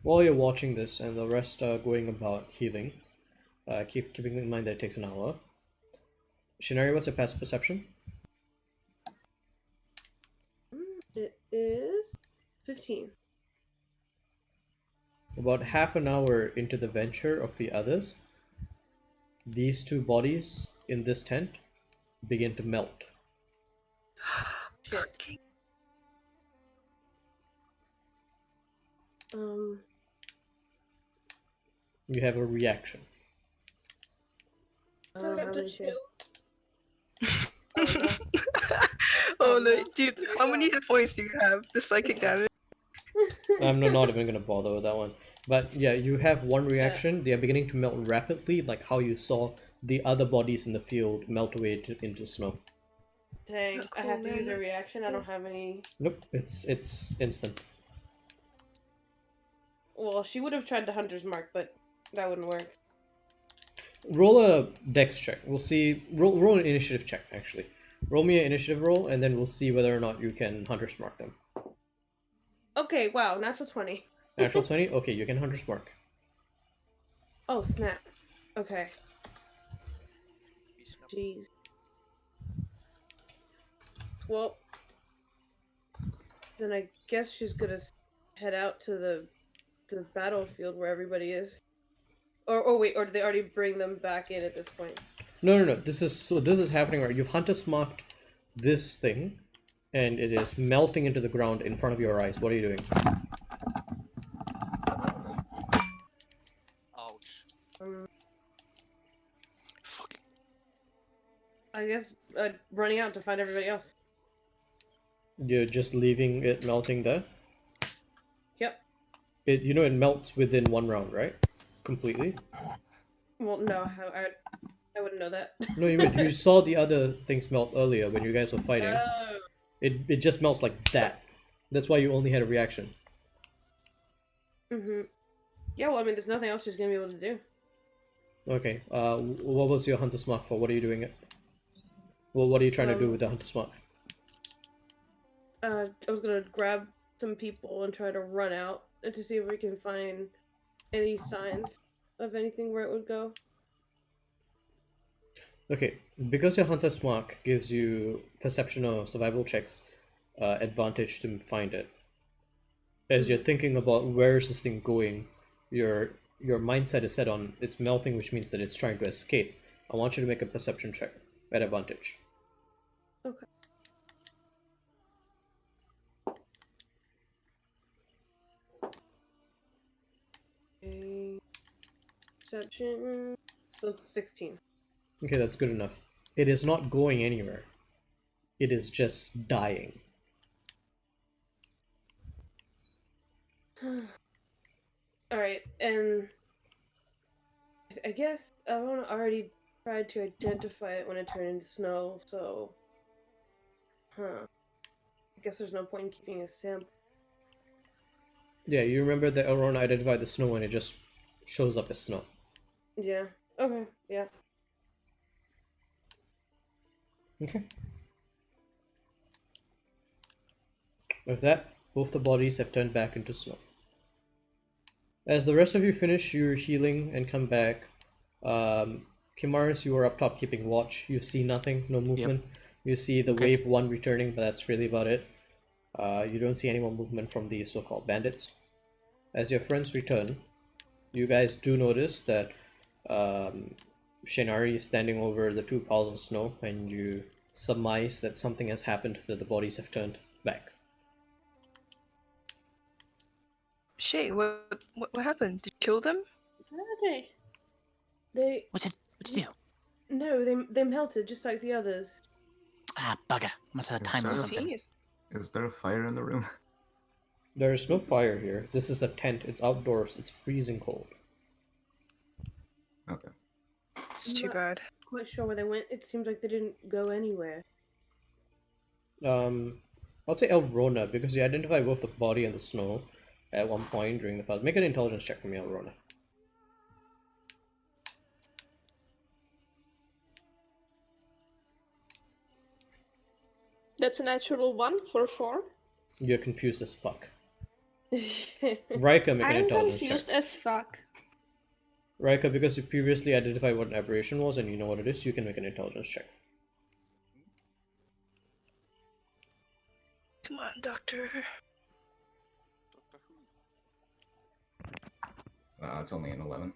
While you're watching this and the rest are going about healing, keeping in mind that it takes an hour. Shinari, what's your passive perception? It is 15. About half an hour into the venture of the others, these two bodies in this tent begin to melt. Shit. Fucking- You have a reaction. I Tell don't them have to anything. chill. Oh no, no. dude, how many hit points do you have? The psychic damage? I'm not even gonna bother with that one. But yeah, you have one reaction. They are beginning to melt rapidly, like how you saw the other bodies in the field melt away into snow. Dang, I Cool, have to use a man. reaction. I don't have any. Nope, it's instant. Well, she would have tried the hunter's mark, but that wouldn't work. Roll a dex check. We'll see. Roll an initiative check, actually. Roll me an initiative roll, and then we'll see whether or not you can hunter's mark them. Okay, wow, natural 20. Natural 20? Okay, you can hunter's mark. Oh, snap. Okay. Jeez. Well, then I guess she's gonna head out to the battlefield where everybody is. Or wait, or did they already bring them back in at this point? No. This is happening right. You've hunter's marked this thing, and it is melting into the ground in front of your eyes. What are you doing? Ouch. Fucking. I guess running out to find everybody else. You're just leaving it melting there? Yep. It melts within one round, right? Completely? Well, no, I wouldn't know that. No, you saw the other things melt earlier when you guys were fighting. Oh. It just melts like that. That's why you only had a reaction. Mhm. Yeah, well, I mean, there's nothing else she's gonna be able to do. Okay. What was your hunter's mark for? What are you doing it? Well, what are you trying to do with the hunter's mark? I was gonna grab some people and try to run out and to see if we can find any signs of anything where it would go. Okay, because your hunter's mark gives you perception or survival checks advantage to find it. As you're thinking about where is this thing going, your mindset is set on it's melting, which means that it's trying to escape. I want you to make a perception check at advantage. Okay. Perception. So it's 16. Okay, that's good enough. It is not going anywhere. It is just dying. Alright, and I guess Alona already tried to identify it when it turned into snow, so... Huh. I guess there's no point in keeping a sample. Yeah, you remember that Elrond identified the snow and it just shows up as snow. Yeah. Okay, yeah. Okay. With that, both the bodies have turned back into snow. As the rest of you finish your healing and come back, Kimaris, you are up top keeping watch. You see nothing, no movement. You see the Okay. wave 1 returning, but that's really about it. You don't see any more movement from the so-called bandits. As your friends return, you guys do notice that Shinari is standing over the two piles of snow, and you surmise that something has happened, that the bodies have turned back. Shay, what happened? Did you kill them? Where are they? They... What'd you do? No, they melted just like the others. Ah, bugger. Must have had Yes, time or sir. something. Genius. Is there a fire in the room? There is no fire here. This is a tent. It's outdoors. It's freezing cold. Okay. It's too Not bad. quite sure where they went. It seems like they didn't go anywhere. I'll say Elrona, because you identify both the body and the snow at one point during the past. Make an intelligence check for me, Elrona. That's a natural 1 for 4. You're confused as fuck. Yeah. Raika, make an I'm intelligence confused check. as fuck. Raika, because you previously identified what an aberration was and you know what it is, you can make an intelligence check. Come on, doctor. Doctor Who? It's only an 11.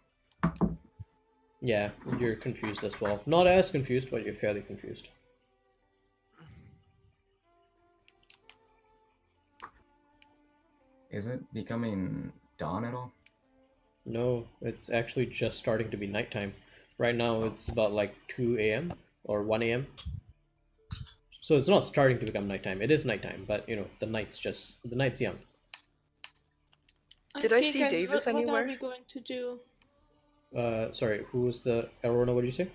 Yeah, you're confused as well. Not as confused, but you're fairly confused. Is it becoming dawn at all? No, it's actually just starting to be nighttime. Right now it's about like 2 a.m. or 1 a.m. So it's not starting to become nighttime. It is nighttime, but you know, the night's young. Did I see guys, Davis what anywhere? are we going to do? Sorry, who was the Elrona, what did you say?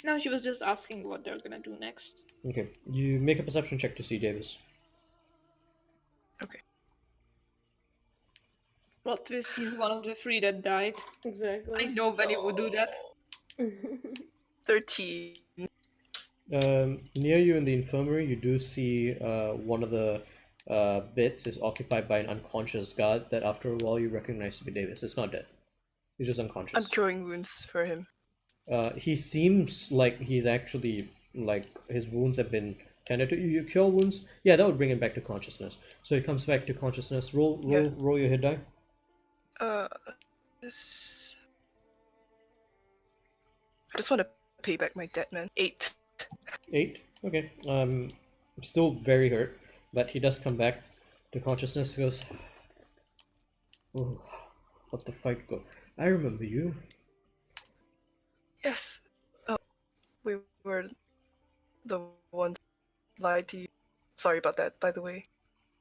No, she was just asking what they're gonna do next. Okay, you make a perception check to see Davis. Plot twist, he's one of the 3 that died. Exactly. I know Benny would do that. 13. Near you in the infirmary, you do see one of the bits is occupied by an unconscious guard that after a while you recognize to be Davis. It's not dead. He's just I'm unconscious. curing wounds for him. He seems like he's actually, like, his wounds have been tended to. You cure wounds? Yeah, that would bring him back to consciousness. So he comes back to consciousness. Roll your hit die. This... I just want to pay back my debt, man. 8. 8? Okay. Still very hurt, but he does come back to consciousness. He goes, oh, let the fight go. I remember you. Yes. Oh, we were the ones who lied to you. Sorry about that, by the way.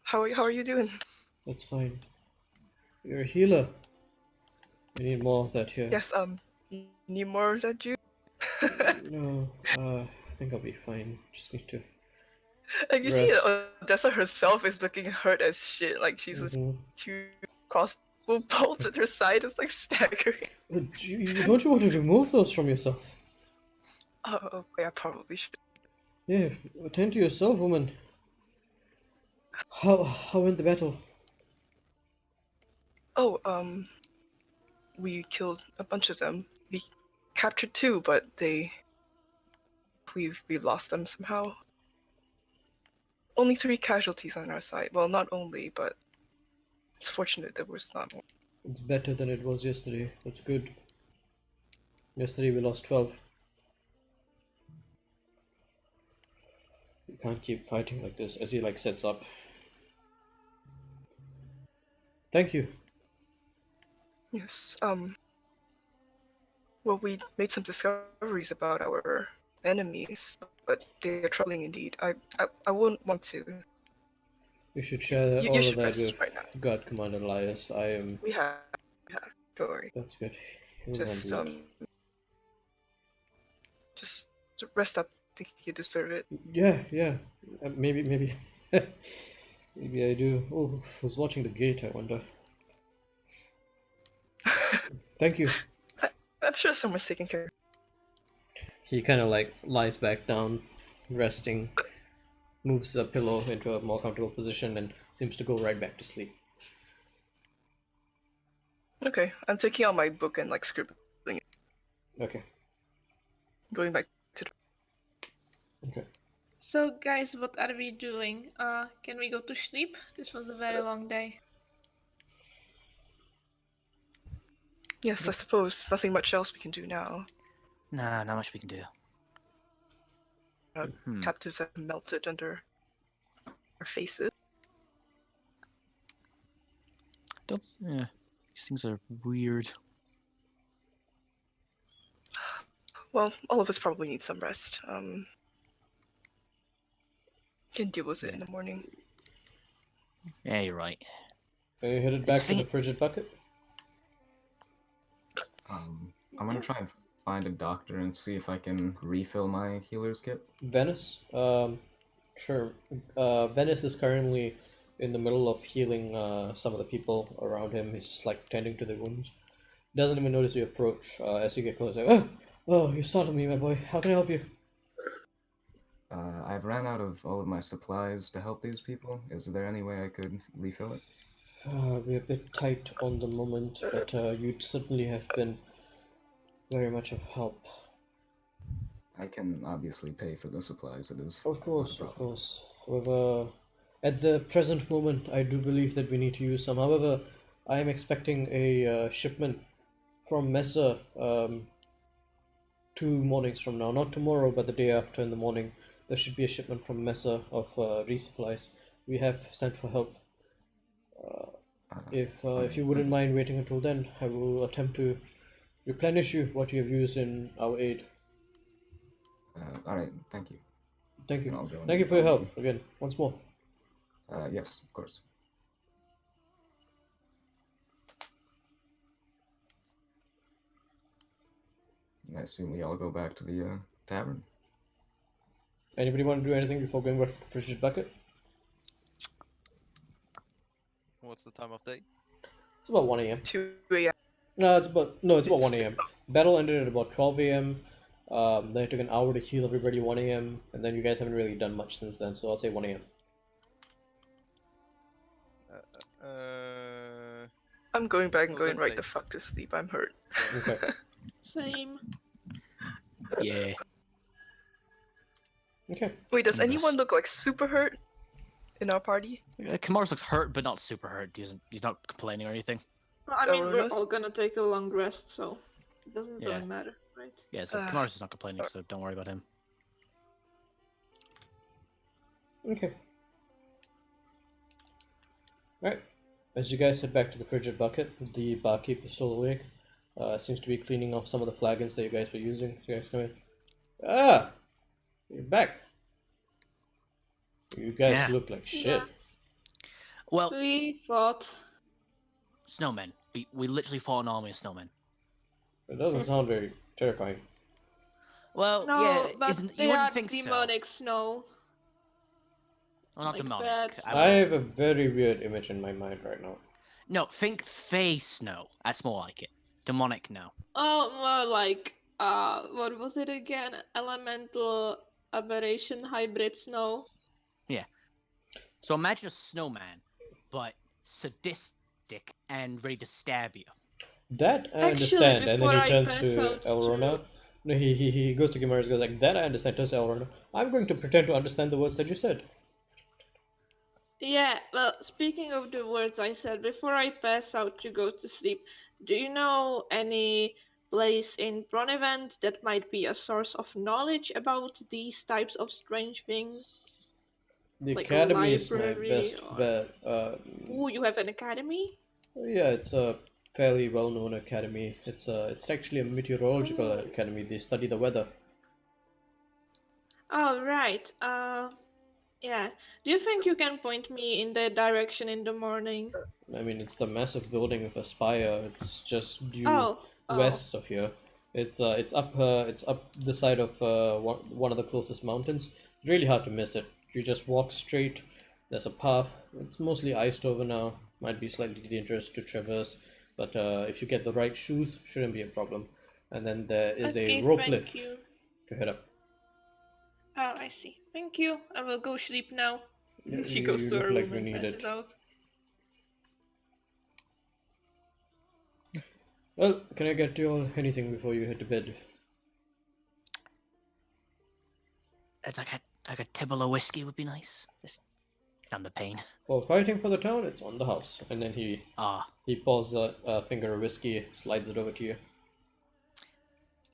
How are you doing? That's fine. You're a healer. We need more of that here. Yes, you need more of that juice? No, I think I'll be fine. Just need to Like, you see, rest. Odessa herself is looking hurt as shit. Like, she's with Mhm. 2 crossbow bolts at her side, just like staggering. Don't you want to remove those from yourself? Oh, okay, I probably should. Yeah, attend to yourself, woman. How went the battle? Oh, we killed a bunch of them. We captured 2, but we lost them somehow. Only 3 casualties on our side. Well, not only, but it's fortunate there was not more. It's better than it was yesterday. That's good. Yesterday we lost 12. You can't keep fighting like this. As he like sets up. Thank you. Yes, well, we made some discoveries about our enemies, but they are troubling indeed. I wouldn't want to. You should share You all of should that rest with right now. God Commander Elias. I am. We have, don't worry. That's good. He'll Just, handle it. Just rest up. I think you deserve it. Yeah. Maybe, maybe I do. Oh, who's watching the gate? I wonder. Thank you. I'm sure someone's taking care of He kind of like lies back down, resting, moves the pillow into a more comfortable position, and seems to go right back to sleep. Okay, I'm taking out my book and like scribbling it. Okay. Going back to Okay. So guys, what are we doing? Can we go to sleep? This was a very long day. Yes, I suppose nothing much else we can do now. Nah, not much we can do. Captives have melted under our faces. Yeah, these things are weird. Well, all of us probably need some rest. Can deal with it in the morning. Yeah, you're right. Are you headed back to the Think- frigid bucket? I'm gonna try and find a doctor and see if I can refill my healer's kit. Venice? Sure. Venice is currently in the middle of healing some of the people around him. He's like tending to the wounds. Doesn't even notice you approach as you get closer. Oh, you startled me, my boy. How can I help you? I've ran out of all of my supplies to help these people. Is there any way I could refill it? We're a bit tight on the moment, but you'd certainly have been very much of help. I can obviously pay for the supplies. It is. Of course, not a of problem. course. However, at the present moment, I do believe that we need to use some. However, I am expecting a shipment from Mesa 2 mornings from now. Not tomorrow, but the day after in the morning. There should be a shipment from Mesa of resupplies. We have sent for help. If you wouldn't mind waiting until then, I will attempt to replenish you what you have used in our aid. All right. Thank you. Thank I'll you. go Thank you and for your follow help again, once more. Yes, of course. I assume we all go back to the tavern. Anybody want to do anything before going back to the frigid bucket? What's the time of day? It's about 1 a.m. 2 a.m. It's about 1 a.m. Battle ended at about 12 a.m. Then it took an hour to heal everybody 1 a.m. And then you guys haven't really done much since then, so I'll say 1 a.m. I'm going back and Oh, going that's right the late. fuck to sleep. I'm hurt. Okay. Same. Yeah. Okay. Wait, does Yes. anyone look like super hurt in our party? Kamaris looks hurt, but not super hurt. He's not complaining or anything. Well, I So mean, we're Runas? all gonna take a long rest, so it doesn't Yeah. really matter, right? Yeah, so Kamaris is not complaining, so don't worry about him. Okay. Alright. As you guys head back to the frigid bucket, the barkeep is still awake. Seems to be cleaning off some of the flagons that you guys were using. So you guys come in. Ah! You're back. You guys Yeah. look like shit. Yes. Well, We fought. snowmen. We literally fought an army of snowmen. It doesn't sound very terrifying. Well, No, yeah, but isn't, they you wouldn't are think so. demonic snow. Well, not like demonic. bad I snow. I would- have a very weird image in my mind right now. No, think fey snow. That's more like it. Demonic, no. Oh, more like what was it again? Elemental aberration hybrid snow. So imagine a snowman, but sadistic and ready to stab you. That I Actually, understand, and then before he I turns pass to out Elrona. No, he goes to Gimaris, goes like, that I understand, turns to Elrona. I'm going to pretend to understand the words that you said. Yeah, well, speaking of the words I said, before I pass out to go to sleep, do you know any place in Bronevent that might be a source of knowledge about these types of strange things? The Like a academy is my library best or- bet. Ooh, you have an academy? Yeah, it's a fairly well-known academy. It's actually a meteorological academy. They study the weather. Oh, right. Yeah. Do you think you can point me in that direction in the morning? I mean, it's the massive building with a spire. It's just due Oh, west of here. It's up the side of one of the closest mountains. Really hard to miss it. You just walk straight. There's a path. It's mostly iced over now. Might be slightly dangerous to traverse, but if you get the right shoes, shouldn't be a problem. And then there is Okay, a rope thank lift you. to head up. Oh, I see. Thank you. I will go sleep now. Yeah, She goes you to her look like room you and need passes it. out. Well, can I get you all anything before you head to bed? It's like a tibble of whiskey would be nice. Just numb the pain. Well, fighting for the town, it's on the house. And then he Ah, pours a finger of whiskey, slides it over to you.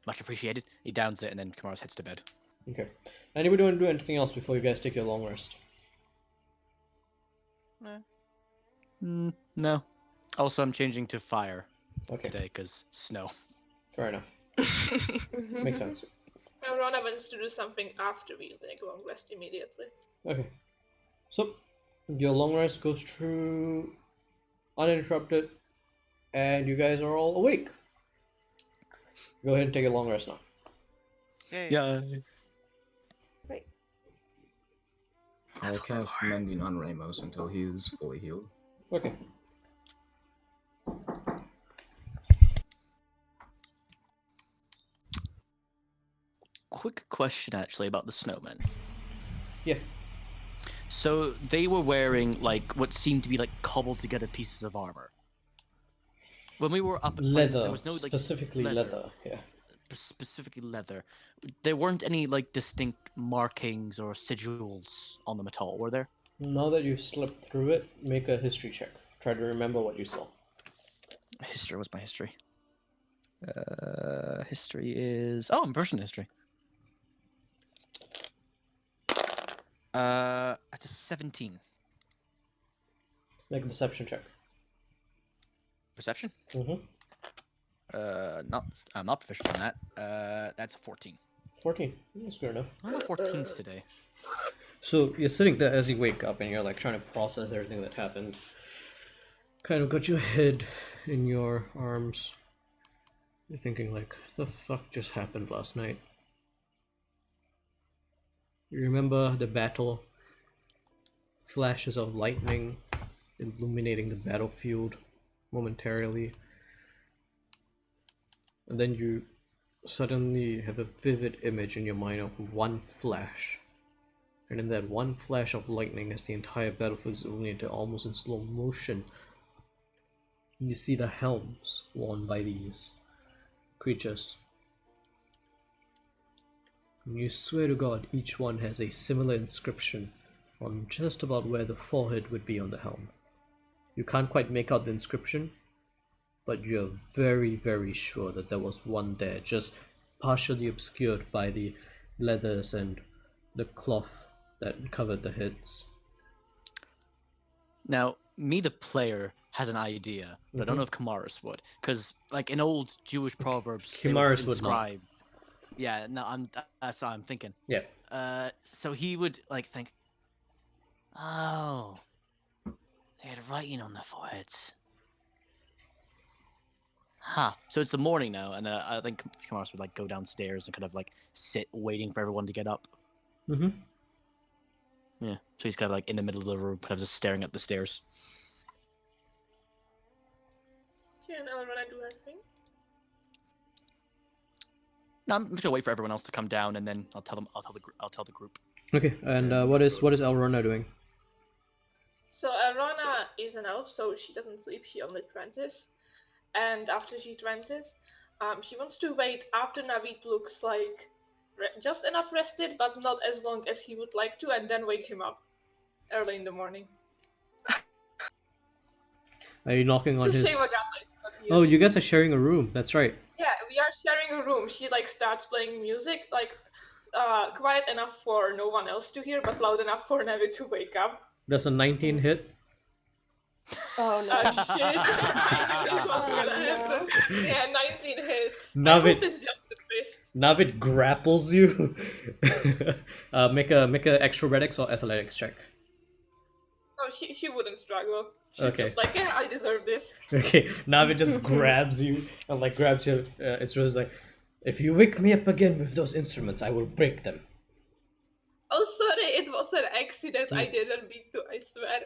much appreciated. He downs it, and then Kamaros heads to bed. Okay. Anybody want to do anything else before you guys take your long rest? No. Also, I'm changing to fire Okay, today because snow. fair enough. Makes sense. Rona wants to do something after we take a long rest immediately. Okay. So, your long rest goes through uninterrupted, and you guys are all awake. Go ahead and take a long rest now. Yay. Yeah. I'll cast Mending on Ramos until he is fully healed. Okay. Quick question, actually, about the snowmen. Yeah. So they were wearing like what seemed to be like cobbled together pieces of armor. When we were up, Leather. there was no like specifically leather. Yeah. specifically leather. There weren't any like distinct markings or sigils on them at all, were there? Now that you've slipped through it, make a history check. Try to remember what you saw. History was my history. History is impression history. That's a 17. Make a perception check. Perception? Mm-hmm. I'm not proficient on that. That's a 14. 14. That's good enough. I have 14s today. So you're sitting there as you wake up and you're like trying to process everything that happened. Kind of got your head in your arms. You're thinking like, the fuck just happened last night? You remember the battle? Flashes of lightning illuminating the battlefield momentarily. And then you suddenly have a vivid image in your mind of one flash. And in that one flash of lightning, as the entire battlefield is illuminated almost in slow motion, you see the helms worn by these creatures. And you swear to God, each one has a similar inscription on just about where the forehead would be on the helm. You can't quite make out the inscription, but you're very, very sure that there was one there, just partially obscured by the leathers and the cloth that covered the heads. Now, me, the player, has an idea, but I don't know if Kamaris would, because like in old Jewish proverbs, they Kamaris would not. inscribe. Yeah, no, that's what I'm thinking. Yeah. So he would like think, oh, they had writing on their foreheads. Huh. So it's the morning now, and I think Kamaris would like go downstairs and kind of like sit waiting for everyone to get up. Mm-hmm. Yeah. So he's kind of like in the middle of the room, kind of just staring at the stairs. Can Elrona do her thing? No, I'm just gonna wait for everyone else to come down, and then I'll tell the group. Okay, and what is Elrona doing? So Elrona is an elf, so she doesn't sleep, she only trances. And after she trances, she wants to wait after Navid looks like just enough rested, but not as long as he would like to, and then wake him up early in the morning. Are you knocking on To his... save a guy. Oh, you guys are sharing a room, that's right. Yeah, we are sharing a room. She like starts playing music, like quiet enough for no one else to hear, but loud enough for Navid to wake up. Does a 19 hit? Oh no. Shit. It's not gonna Oh, happen. Yeah, 19 hits. Navid- I hope it's just a twist. Navid grapples you. Make a acrobatics or athletics check. No, she wouldn't struggle. She's Okay. just like, yeah, I deserve this. Okay, Navid just grabs you and like grabs your. It's just like, If you wake me up again with those instruments, I will break them. Oh, sorry, it was an accident. I didn't mean to, I swear.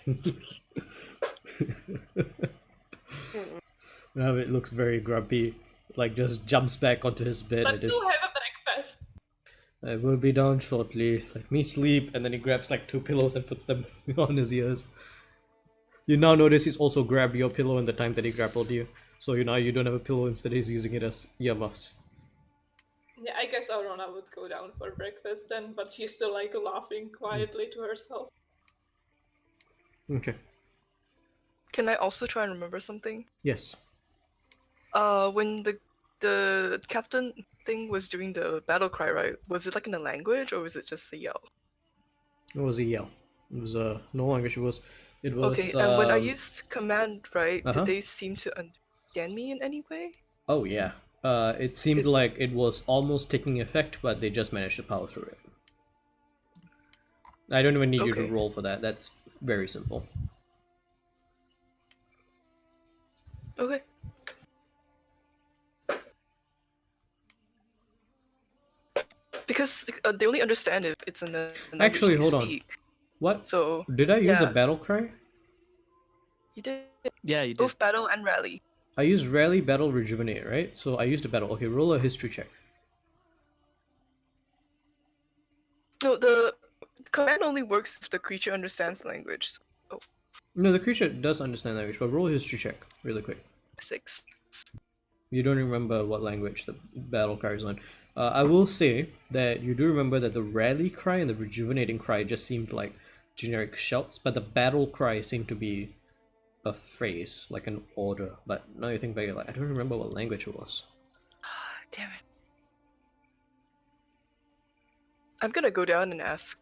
Now it looks very grumpy, like just jumps back onto his bed But and do just. have a breakfast. I will be down shortly. Let me sleep, and then he grabs like 2 pillows and puts them on his ears. You now notice he's also grabbed your pillow in the time that he grappled you. So you don't have a pillow, instead he's using it as earmuffs. Yeah, I guess Aurora would go down for breakfast then, but she's still like laughing quietly to herself. Okay. Can I also try and remember something? Yes. When the captain thing was doing the battle cry, right? Was it like in a language or was it just a yell? It was a yell. It was no language. It was. Okay, and when I used command, right, Uh-huh. did they seem to understand me in any way? Oh yeah. It seemed It's- like it was almost taking effect, but they just managed to power through it. I don't even need you to Okay. roll for that. That's very simple. Okay. Because they only understand if it's in a language Actually, they hold on. speak. What? So Did I use a yeah. battle cry? you did Yeah, you did. both battle and rally. I used rally, battle, rejuvenate, right? So I used a battle. Okay, roll a history check. No, the command only works if the creature understands language. So, No, the creature does understand language, but roll a history check really quick. 6. You don't remember what language the battle cry is on. I will say that you do remember that the rally cry and the rejuvenating cry just seemed like generic shouts, but the battle cry seemed to be a phrase, like an order. But now you think back, you're like, I don't remember what language it was. Damn it. I'm gonna go down and ask.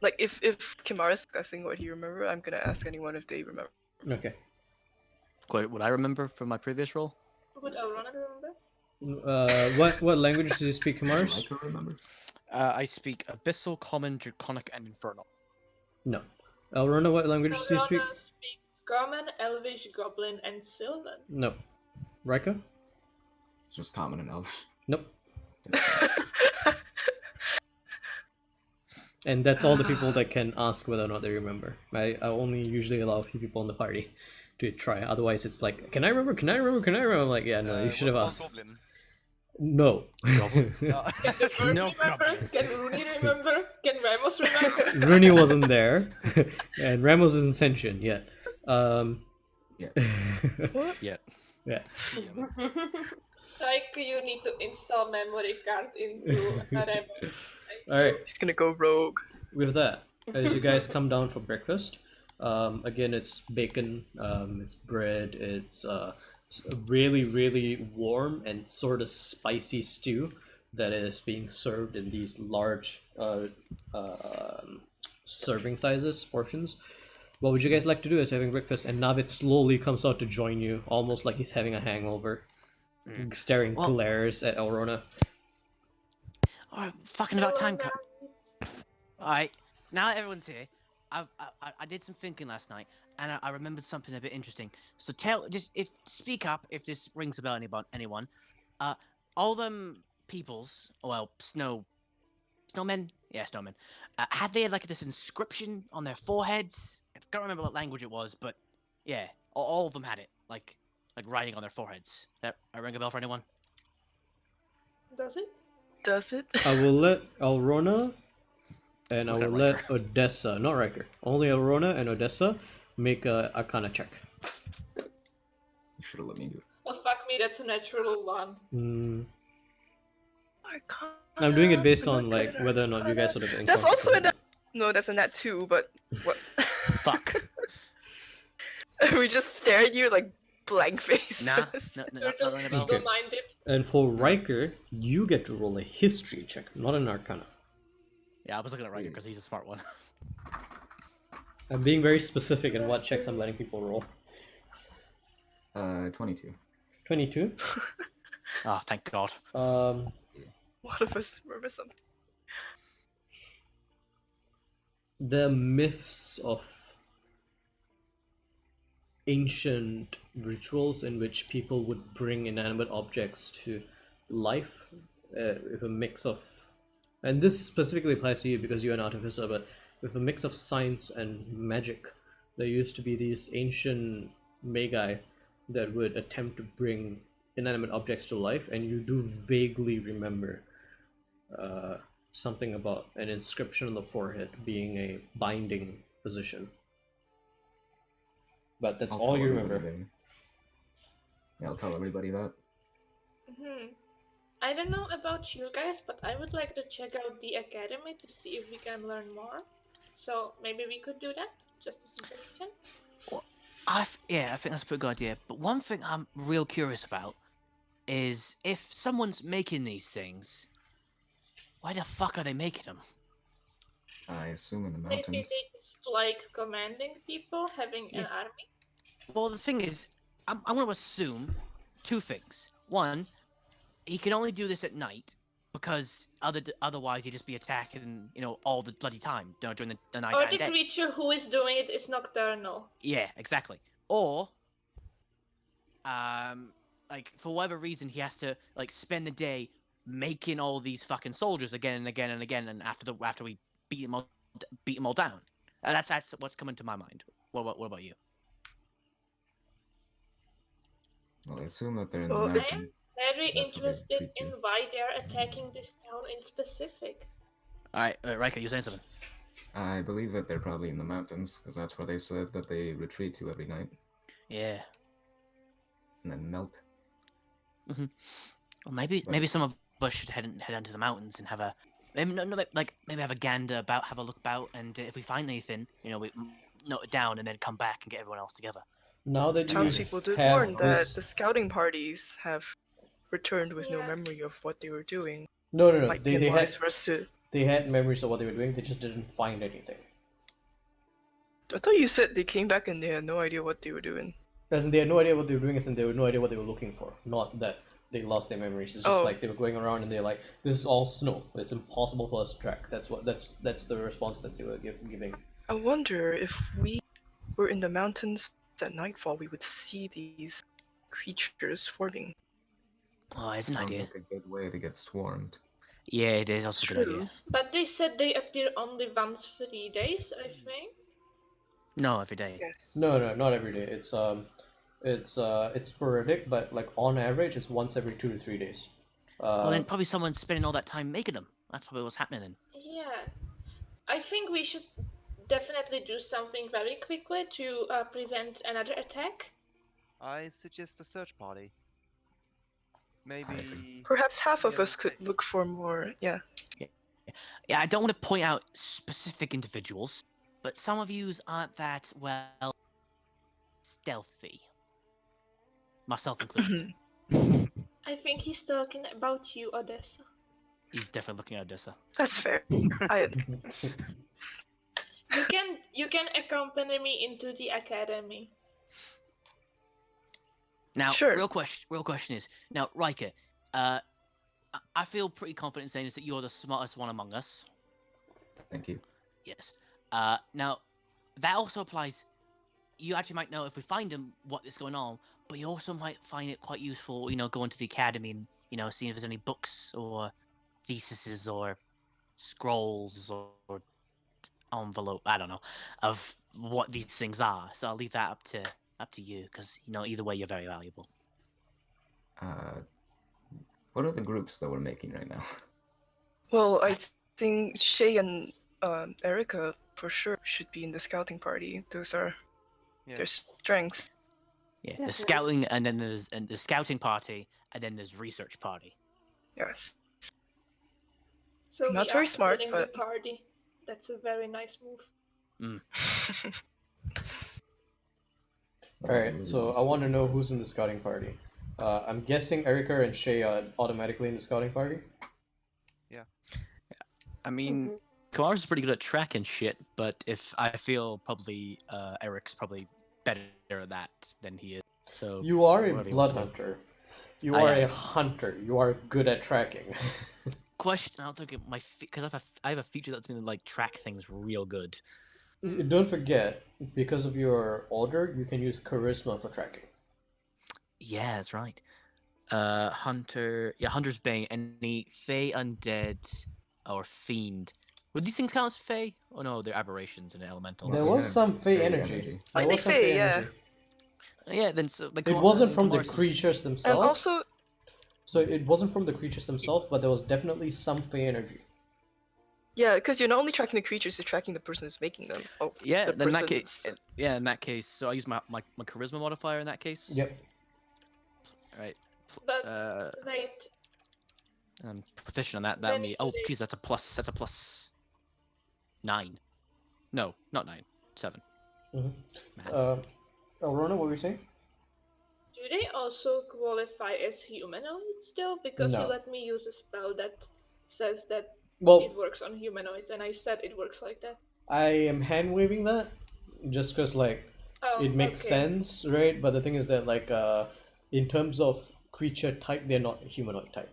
Like, if Kimara's guessing what he remember, I'm gonna ask anyone if they remember. Okay. What I remember from my previous role? Would Aurora remember? What language do you speak, Kamaris? I can remember. I speak Abyssal, Common, Draconic, and Infernal. No. Elrona, what languages do you speak? Aurora speaks Common, Elvish, Goblin, and Sylvan. No. Rika? It's just common and elvish. Nope. And that's all the people that can ask whether or not they remember. I only usually allow a few people in the party to try. Otherwise, it's like, can I remember? Can I remember? Can I remember? I'm like, yeah, no, you should have what asked. about Goblin? No. Goblin? Can the bird No remember? Goblin. Can Rooney remember? Can Ramos remember? Rooney wasn't there, and Ramos isn't sentient yet. Yeah. What? Yeah. Yeah. Like, you need to install memory card into Ramos. All right. He's gonna go rogue. With that, as you guys come down for breakfast, again, it's bacon, it's bread, it's a really, really warm and sort of spicy stew that is being served in these large serving sizes, portions. What would you guys like to do as having breakfast? And Navid slowly comes out to join you, almost like he's having a hangover, staring Well- glares at Elrona. Alright, fucking about time cut. Alright, now that everyone's here, I did some thinking last night, and I remembered something a bit interesting. So speak up if this rings a bell anyone. All them peoples, well, snowmen, yeah, snowmen, had they like this inscription on their foreheads? I can't remember what language it was, but yeah, all of them had it, like writing on their foreheads. That ring a bell for anyone? Does it? Does it? I will let Elrona and I Look at will let Riker. Odessa, not Riker, only Elrona and Odessa make a Arcana check. You should have let me do it. Oh, fuck me, that's a natural one. I'm doing it based on like whether or not you guys sort of. That's also encounter a nat. No, that's a nat 2, but what? Fuck. We just stare at you like blank face. Nah, no, You're not just ring a bell. Okay. feeble-minded. And for Riker, you get to roll a history check, not an Arcana. Yeah, I was looking at Riker because he's a smart one. I'm being very specific in what checks I'm letting people roll. 22. 22. Oh, thank God. One of us remember something. The myths of ancient rituals in which people would bring inanimate objects to life, with a mix of, and this specifically applies to you because you're an artificer, but with a mix of science and magic. There used to be these ancient magi that would attempt to bring inanimate objects to life, and you do vaguely remember something about an inscription on the forehead being a binding position. But that's I'll all tell you everybody remember. then. Yeah, I'll tell everybody that. I don't know about you guys, but I would like to check out the academy to see if we can learn more. So maybe we could do that. Just a suggestion. Yeah, I think that's a pretty good idea. But one thing I'm real curious about is if someone's making these things, why the fuck are they making them? I assume in the Maybe mountains. they just like commanding people, having an Yeah. army. Well, the thing is, I'm going to assume two things. One, he can only do this at night because otherwise he'd just be attacking, all the bloody time, during the night Or and the day. creature who is doing it is nocturnal. Yeah, exactly. Or, like for whatever reason, he has to like spend the day making all these fucking soldiers again and again and again, and after we beat them all down. That's what's coming to my mind. What about you? Well, I assume that they're in the Well, mountains. Very That's what they interested treat in you. why they are attacking this town in specific. All right, Riker, you saying something? I believe that they're probably in the mountains, because that's where they said that they retreat to every night Yeah. and then melt. Well, maybe some of us should head into the mountains and have a maybe have a gander about, have a look about, and if we find anything, we note it down and then come back and get everyone else together. Now that you Townspeople did have warn that this... the scouting parties have returned with no Yeah. memory of what they were doing. No, Might be they had wise for us to. they had memories of what they were doing. They just didn't find anything. I thought you said they came back and they had no idea what they were doing. As in, they had no idea what they were doing, as in they had no idea what they were looking for. Not that they lost their memories. It's just Oh. like they were going around and they're like, "This is all snow. It's impossible for us to track." That's the response that they were giving. I wonder if we were in the mountains at nightfall, we would see these creatures forming. Oh, it's an Sounds idea. like a good way to get swarmed. Yeah, it is also a good True. idea. But they said they appear only once 3 days, I think. No, every day. Yes. No, not every day. It's sporadic, but like on average, it's once every 2 to 3 days. Well, then probably someone's spending all that time making them. That's probably what's happening then. Yeah. I think we should definitely do something very quickly to prevent another attack. I suggest a search party. Maybe. Perhaps half of Yeah. us could look for more. Yeah. Yeah, I don't want to point out specific individuals, but some of yous aren't that, well, stealthy. Myself included. I think he's talking about you, Odessa. He's definitely looking at Odessa. That's fair. You can accompany me into the academy. Now, Sure. real question is, now, Riker, I feel pretty confident in saying this, that you're the smartest one among us. Thank you. Yes. Now, that also applies. You actually might know if we find him what is going on, but you also might find it quite useful, going to the academy and seeing if there's any books or theses or scrolls or envelope, I don't know, of what these things are. So I'll leave that up to you, because either way you're very valuable. What are the groups that we're making right now? Well, I think Shay and Erica for sure should be in the scouting party. Those are Yeah. their strengths. Yeah, Definitely. there's scouting, and then there's the scouting party, and then there's research party. Yes. So Not we very are smart, splitting but- the party. That's a very nice move. Alright, so I want to know who's in the scouting party. I'm guessing Erica and Shay are automatically in the scouting party. I mean, Kamar's pretty good at tracking shit, but if I feel probably Eric's probably better at that than he is. So You are a whatever you want blood to do. hunter. You I are am. a hunter. You are good at tracking. Question: I don't think because I have a feature that lets me like track things real good. Don't forget, because of your order, you can use charisma for tracking. Yeah, that's right. Hunter. Yeah, Hunter's Bane. Any Fey, Undead, or Fiend. Would these things count as Fey? Oh no, they're aberrations and elementals. There We was had some Fey Fey energy. energy. There Slightly was some Fey, Fey yeah. energy. Yeah, then so then It wasn't from the Kamar's- creatures And themselves. also, So it wasn't from the creatures themselves, but there was definitely some Fey energy. yeah, because you're not only tracking the creatures, you're tracking the person who's making them. Oh, Yeah, the then in that case, person's- yeah, in that case, so I use my charisma modifier in that case. Yep. All right. But Uh, wait, I'm proficient on that. That'll be. Oh, Benedict. geez, that's a plus 9. No, not 9. 7. Mhm. Math. Elrona, what were you saying? do they also qualify as humanoids though? Because No. you let me use a spell that says that Well, it works on humanoids, and I said it works like that. I am hand waving that just because like Oh, it makes okay. sense, right? But the thing is that like in terms of creature type, they're not humanoid type.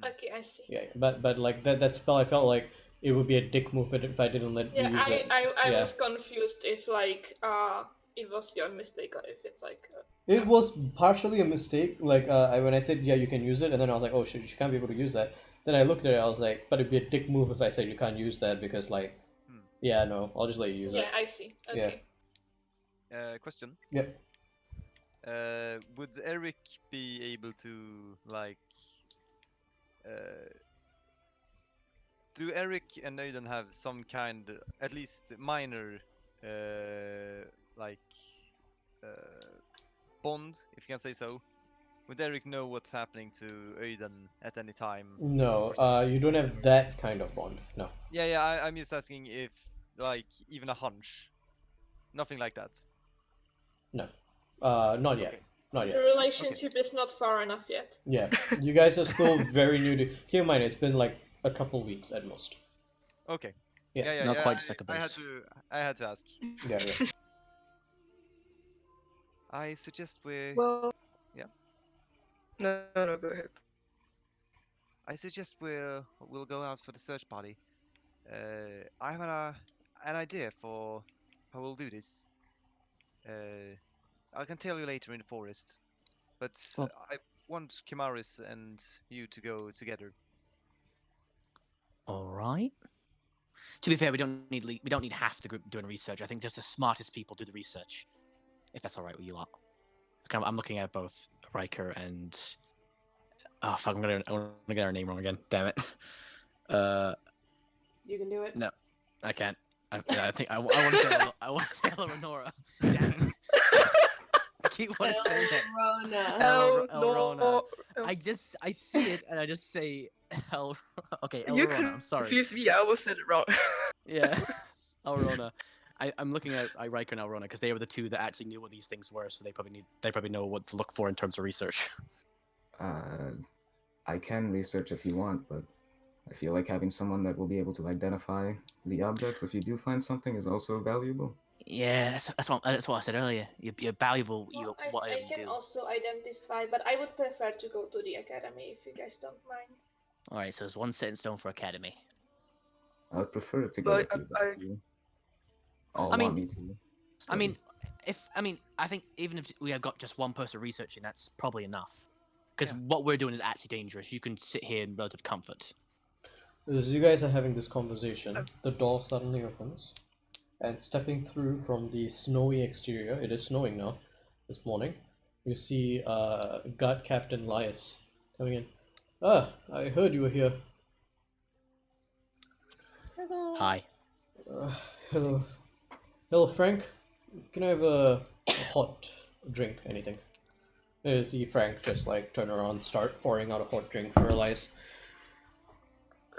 Okay, I see. Yeah, but like that spell, I felt like it would be a dick move if I didn't let you Yeah, use it. I Yeah. was confused if like it was your mistake or if it's like It was partially a mistake. Like when I said yeah, you can use it, and then I was like, oh shit, you can't be able to use that. Then I looked at it, I was like, but it'd be a dick move if I said you can't use that because like, yeah, no, I'll just let you use yeah, it. I see. Okay. Question. Yep. Would Eric be able to like? Do Eric and Aiden have some kind, at least minor, like bond, if you can say so? Would Eric know what's happening to Aiden at any time? No, for some you don't reason? have that kind of bond. No. Yeah, I'm just asking if, like, even a hunch, nothing like that. No. Not yet. Okay. Not The yet. relationship is not far enough yet. Yeah. You guys are still very new to. Keep in mind, it's been like a couple weeks at most. Okay. Yeah. Yeah. Not quite second I had base. to. I had to ask. Yeah. Yeah. I suggest we. well, Yeah. No, go ahead. I suggest we'll go out for the search party. I have an idea for how we'll do this. I can tell you later in the forest, but Well- I want Kimaris and you to go together. All right. To be fair, we don't need half the group doing research. I think just the smartest people do the research, if that's all right with you lot. Okay, I'm looking at both Riker and. Oh fuck! I'm gonna get her name wrong again. Damn it. You can do it. No, I can't. I think I want to say I want to say Eleonora. Damn it. I keep wanting to say that. Elrona. Elrona. I see it and I just say Okay, You Elrona. I'm sorry. confused me. I almost said it wrong. Yeah, Elrona. I'm looking at Riker and Elrona because they were the two that actually knew what these things were, so they probably know what to look for in terms of research. I can research if you want, but I feel like having someone that will be able to identify the objects if you do find something is also valuable. Yeah, that's what I said earlier. You're valuable, Well, whatever I you can do. also identify, but I would prefer to go to the academy if you guys don't mind. All right, so there's one set in stone for academy. I would prefer it to go Well, with you, but I- you all I mean- want me to. I mean, study. I think even if we have got just one person researching, that's probably enough. Because Yeah. what we're doing is actually dangerous. You can sit here in relative comfort. As you guys are having this conversation, the door suddenly opens, and stepping through from the snowy exterior, it is snowing now, this morning, you see Guard Captain Lias coming in. Ah, I heard you were here. Hello. Hi. Hello. Hello, Frank. Can I have a hot drink, anything? You see Frank just like turn around, start pouring out a hot drink for Elias.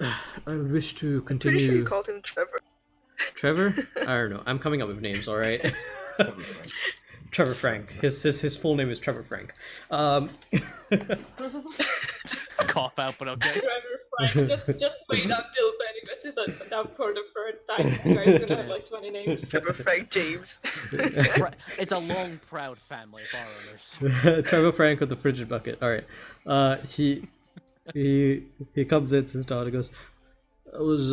I wish to continue. Pretty sure you called him Trevor. Trevor? I don't know. I'm coming up with names, all right. Trevor Frank. Trevor Frank. His full name is Trevor Frank. Cop out, but okay. Trevor Frank, just wait until Benedict is up for the third time. You guys gonna have like 20 names. Trevor Frank James. It's a long, proud family of bar owners. Trevor Frank with the frigid bucket. All right. He comes in, sits down, and goes, I was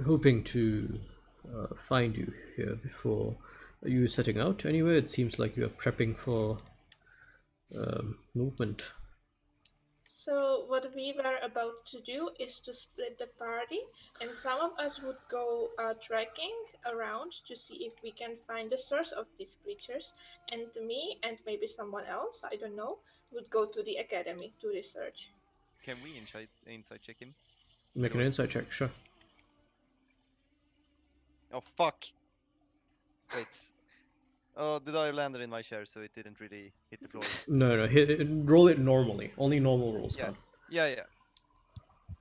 hoping to find you here before. Are you setting out anywhere? It seems like you're prepping for movement. So what we were about to do is to split the party, and some of us would go trekking around to see if we can find the source of these creatures, and me and maybe someone else, I don't know, would go to the academy to research. Can we insight check him? Make an insight check, sure. Oh fuck! Wait. Oh, the die landed in my chair, so it didn't really hit the floor. No, roll it normally. Only normal rolls count. Yeah.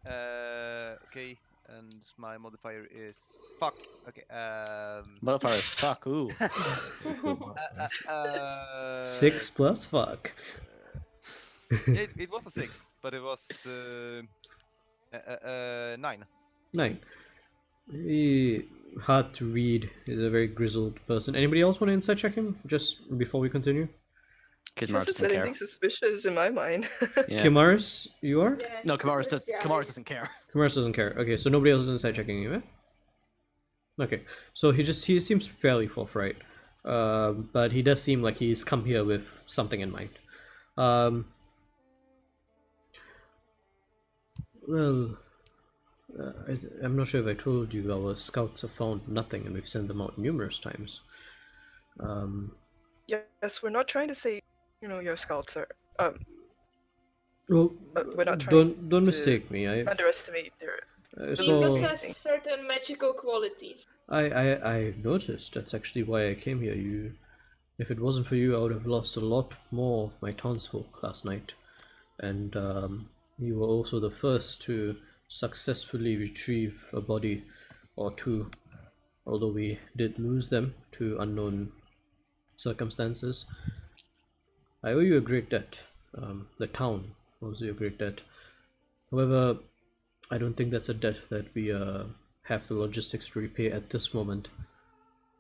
Okay, and my modifier is fuck. Okay. Modifier is fuck. Ooh. 6 plus fuck. It was a 6, but it was 9. 9. Hard to read. He's a very grizzled person. Anybody else want to insight check him just before we continue? Kizmar This is doesn't care. anything suspicious in my mind. Yeah. Kimaris, you are? Yeah, No, Kamaris yeah, doesn't care. Kimaris doesn't care. Okay, so nobody else is insight checking you, eh? Okay, so he seems fairly forthright. But he does seem like he's come here with something in mind. Well, I'm not sure if I told you our scouts have found nothing and we've sent them out numerous times. Yes, we're not trying to say, your scouts are. Well, We're not trying don't to mistake me. underestimate their. He So possesses certain magical qualities. I noticed. That's actually why I came here. If it wasn't for you, I would have lost a lot more of my townsfolk last night, and you were also the first to successfully retrieve a body or two, although we did lose them to unknown circumstances. I owe you a great debt. The town owes you a great debt. However, I don't think that's a debt that we have the logistics to repay at this moment.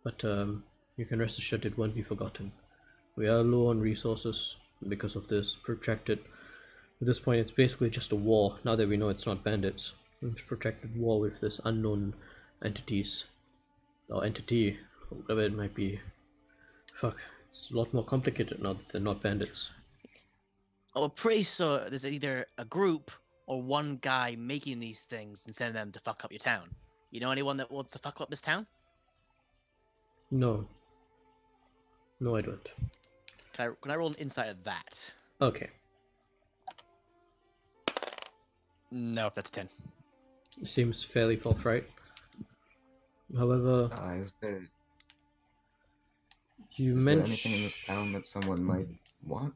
But you can rest assured it won't be forgotten. We are low on resources because of this protracted. At this point, it's basically just a war. Now that we know it's not bandits, it's a protracted war with this unknown entities or entity, or whatever it might be. Fuck, it's a lot more complicated now that they're not bandits. Oh, pretty sure there's either a group or one guy making these things and sending them to fuck up your town. You know anyone that wants to fuck up this town? No, I don't. Can I roll an insight of that? Okay. No, that's 10. Seems fairly forthright. However, Is there you is there mentioned anything in this town that someone might want?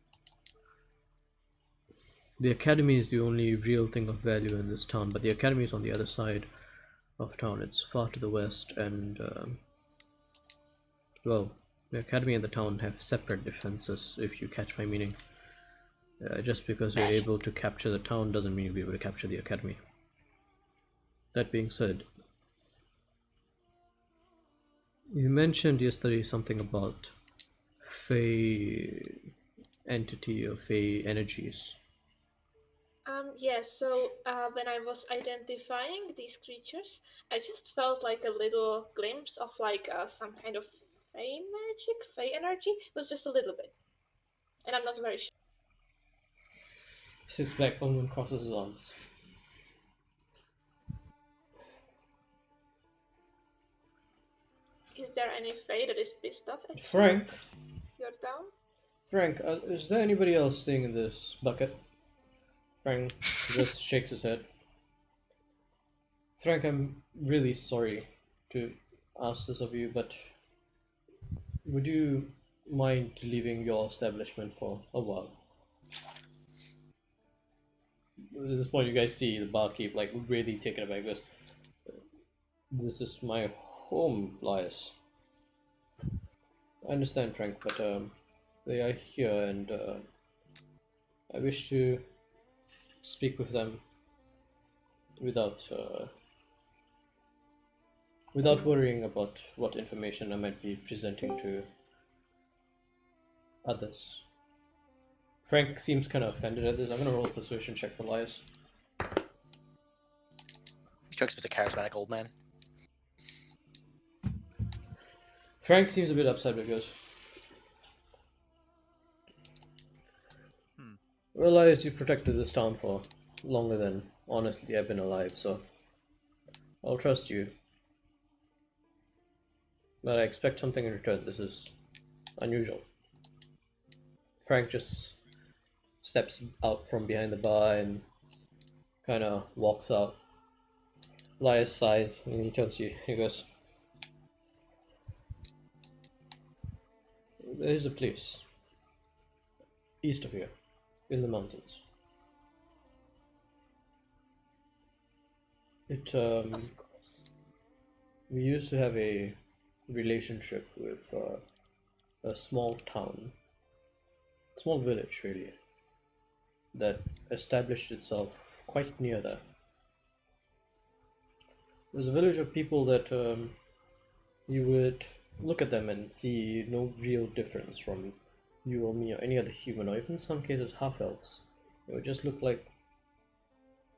the academy is the only real thing of value in this town, but the academy is on the other side of town. It's far to the west, and well, the academy and the town have separate defenses, if you catch my meaning. Just because you're able to capture the town doesn't mean you'll be able to capture the academy. That being said, you mentioned yesterday something about Fey entity or Fey energies. Yes, so when I was identifying these creatures, I just felt like a little glimpse of some kind of Fey magic, Fey energy. It was just a little bit. And I'm not very sure. Sits back and crosses his arms. Is there any Fey that is pissed off at Frank, your town? is there anybody else staying in this bucket? Frank just shakes his head. Frank, I'm really sorry to ask this of you, but would you mind leaving your establishment for a while? At this point, you guys see the barkeep like really taken aback. Goes, "This is my home, Lias. I understand, Frank, but they are here, and I wish to speak with them without worrying about what information I might be presenting to others." Frank seems kind of offended at this. I'm gonna roll a persuasion check for Lias. Strikes me as a charismatic old man. Frank seems a bit upset because Realize you protected this town for longer than honestly I've been alive, so I'll trust you. But I expect something in return. This is unusual. Frank just steps out from behind the bar and kind of walks out. Elias sighs and he turns to you. He goes, "There's a place east of here, in the mountains. It Of course. we used to have a relationship with a small town, small village really, that established itself quite near there. There's a village of people that you would look at them and see no real difference from you or me or any other human, or even in some cases half elves. They would just look like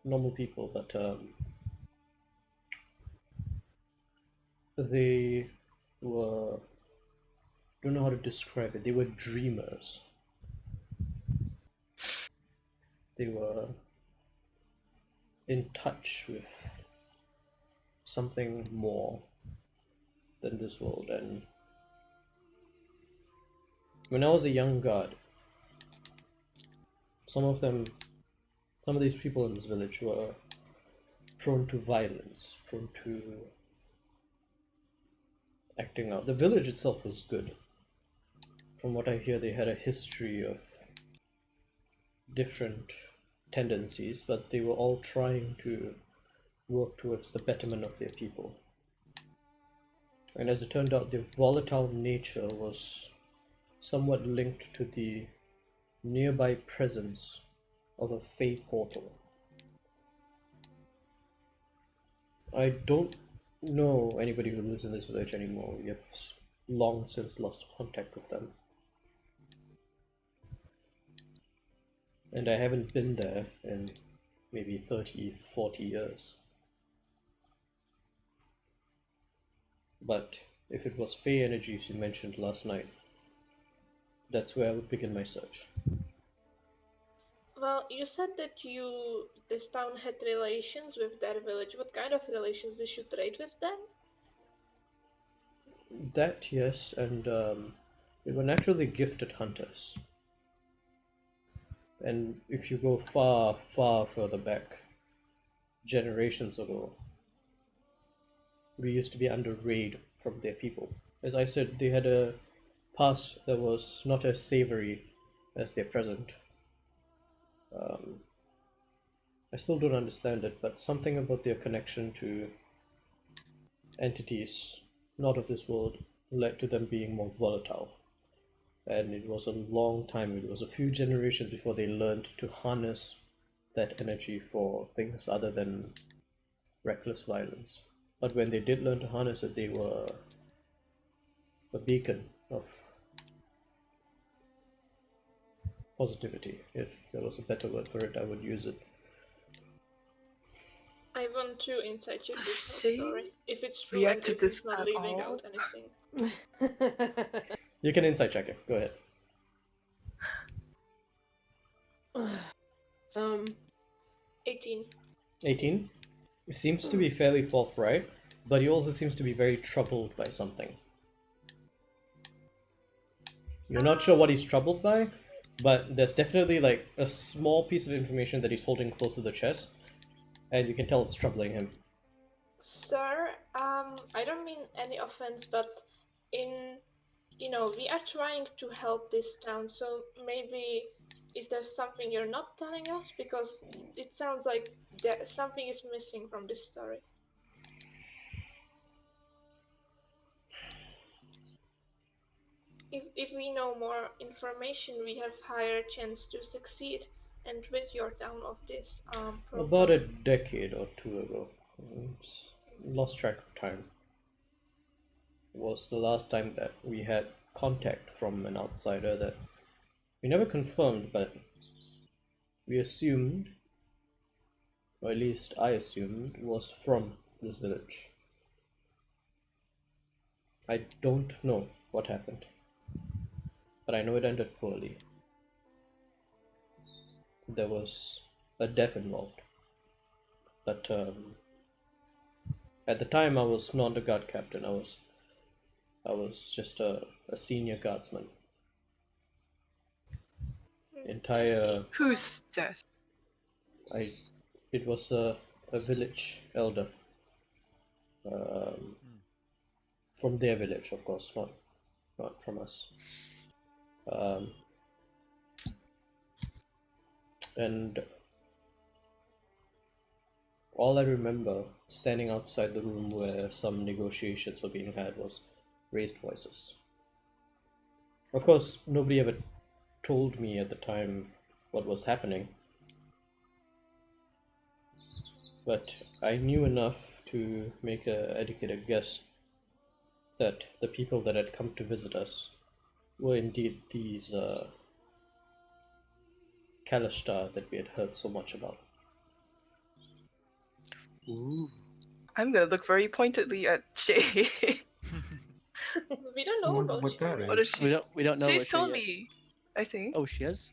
normal people, but they were, don't know how to describe it. They were dreamers. They were in touch with something more than this world. And when I was a young guard, some of these people in this village were prone to violence, prone to acting out. The village itself was good. From what I hear, they had a history of different tendencies, but they were all trying to work towards the betterment of their people. And as it turned out, their volatile nature was somewhat linked to the nearby presence of a Fey portal. I don't know anybody who lives in this village anymore. We have long since lost contact with them. And I haven't been there in maybe 30, 40 years. But if it was Fey energies you mentioned last night, that's where I would begin my search. Well, you said that this town had relations with their village. What kind of relations did you trade with them? That, yes, and they were naturally gifted hunters. And if you go far, far further back, generations ago, we used to be under raid from their people. As I said, they had a past that was not as savory as their present. I still don't understand it, but something about their connection to entities not of this world led to them being more volatile. And it was a long time, it was a few generations before they learned to harness that energy for things other than reckless violence. But when they did learn to harness it, they were a beacon of positivity. If there was a better word for it, I would use it. I want to insight check Does this she whole story. If it's true react and to if this it's not at leaving all? out anything. You can insight check it. Go ahead. 18. 18. It seems to be fairly forthright, but he also seems to be very troubled by something. You're not sure what he's troubled by, but there's definitely like a small piece of information that he's holding close to the chest, and you can tell it's troubling him. Sir, I don't mean any offense, but we are trying to help this town, so maybe is there something you're not telling us? Because it sounds like something is missing from this story. If we know more information, we have higher chance to succeed and rid your town of this problem. About a decade or two ago, lost track of time, was the last time that we had contact from an outsider that we never confirmed, but we assumed, or at least I assumed, was from this village. I don't know what happened, but I know it ended poorly. there was a death involved. But at the time, I was not a guard captain. I was just a senior guardsman. Entire Whose death? it was a village elder. From their village, of course, not from us. And all I remember standing outside the room where some negotiations were being had was raised voices. Of course, nobody ever told me at the time what was happening, but I knew enough to make an educated guess that the people that had come to visit us were indeed these Kalashtar that we had heard so much about. Ooh. I'm gonna look very pointedly at Shay. We don't know Wonder about what that you. is. What is she? We don't know. She's what she told yet. me, I think. Oh, she has.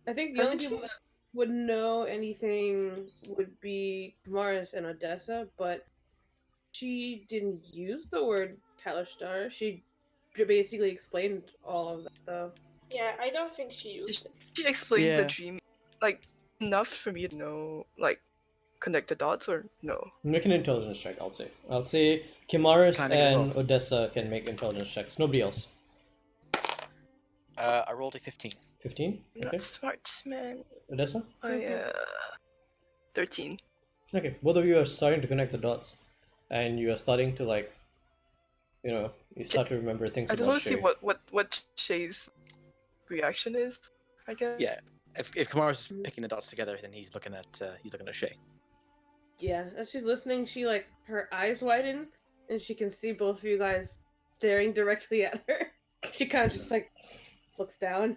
I think the only Hasn't she? people that would know anything would be Kamaris and Odessa, but she didn't use the word Kalashtar. She basically explained all of that stuff. Yeah, I don't think she used it. She explained the Yeah. dream, like, enough for me to know, like, connect the dots, or no? Make an intelligence check, I'll say. I'll say Kimaris Can I make it as and well? Odessa can make intelligence checks. Nobody else. I rolled a 15. 15? Not Okay. smart, man. Odessa? I 13. Okay. Both of you are starting to connect the dots. And you are starting to, like, you start to remember things I just about want to see Shay. what Shay's reaction is, I guess. Yeah. If Kamaris is picking the dots together, then he's looking at Shay. Yeah, as she's listening, her eyes widen, and she can see both of you guys staring directly at her. She kind of just like looks down.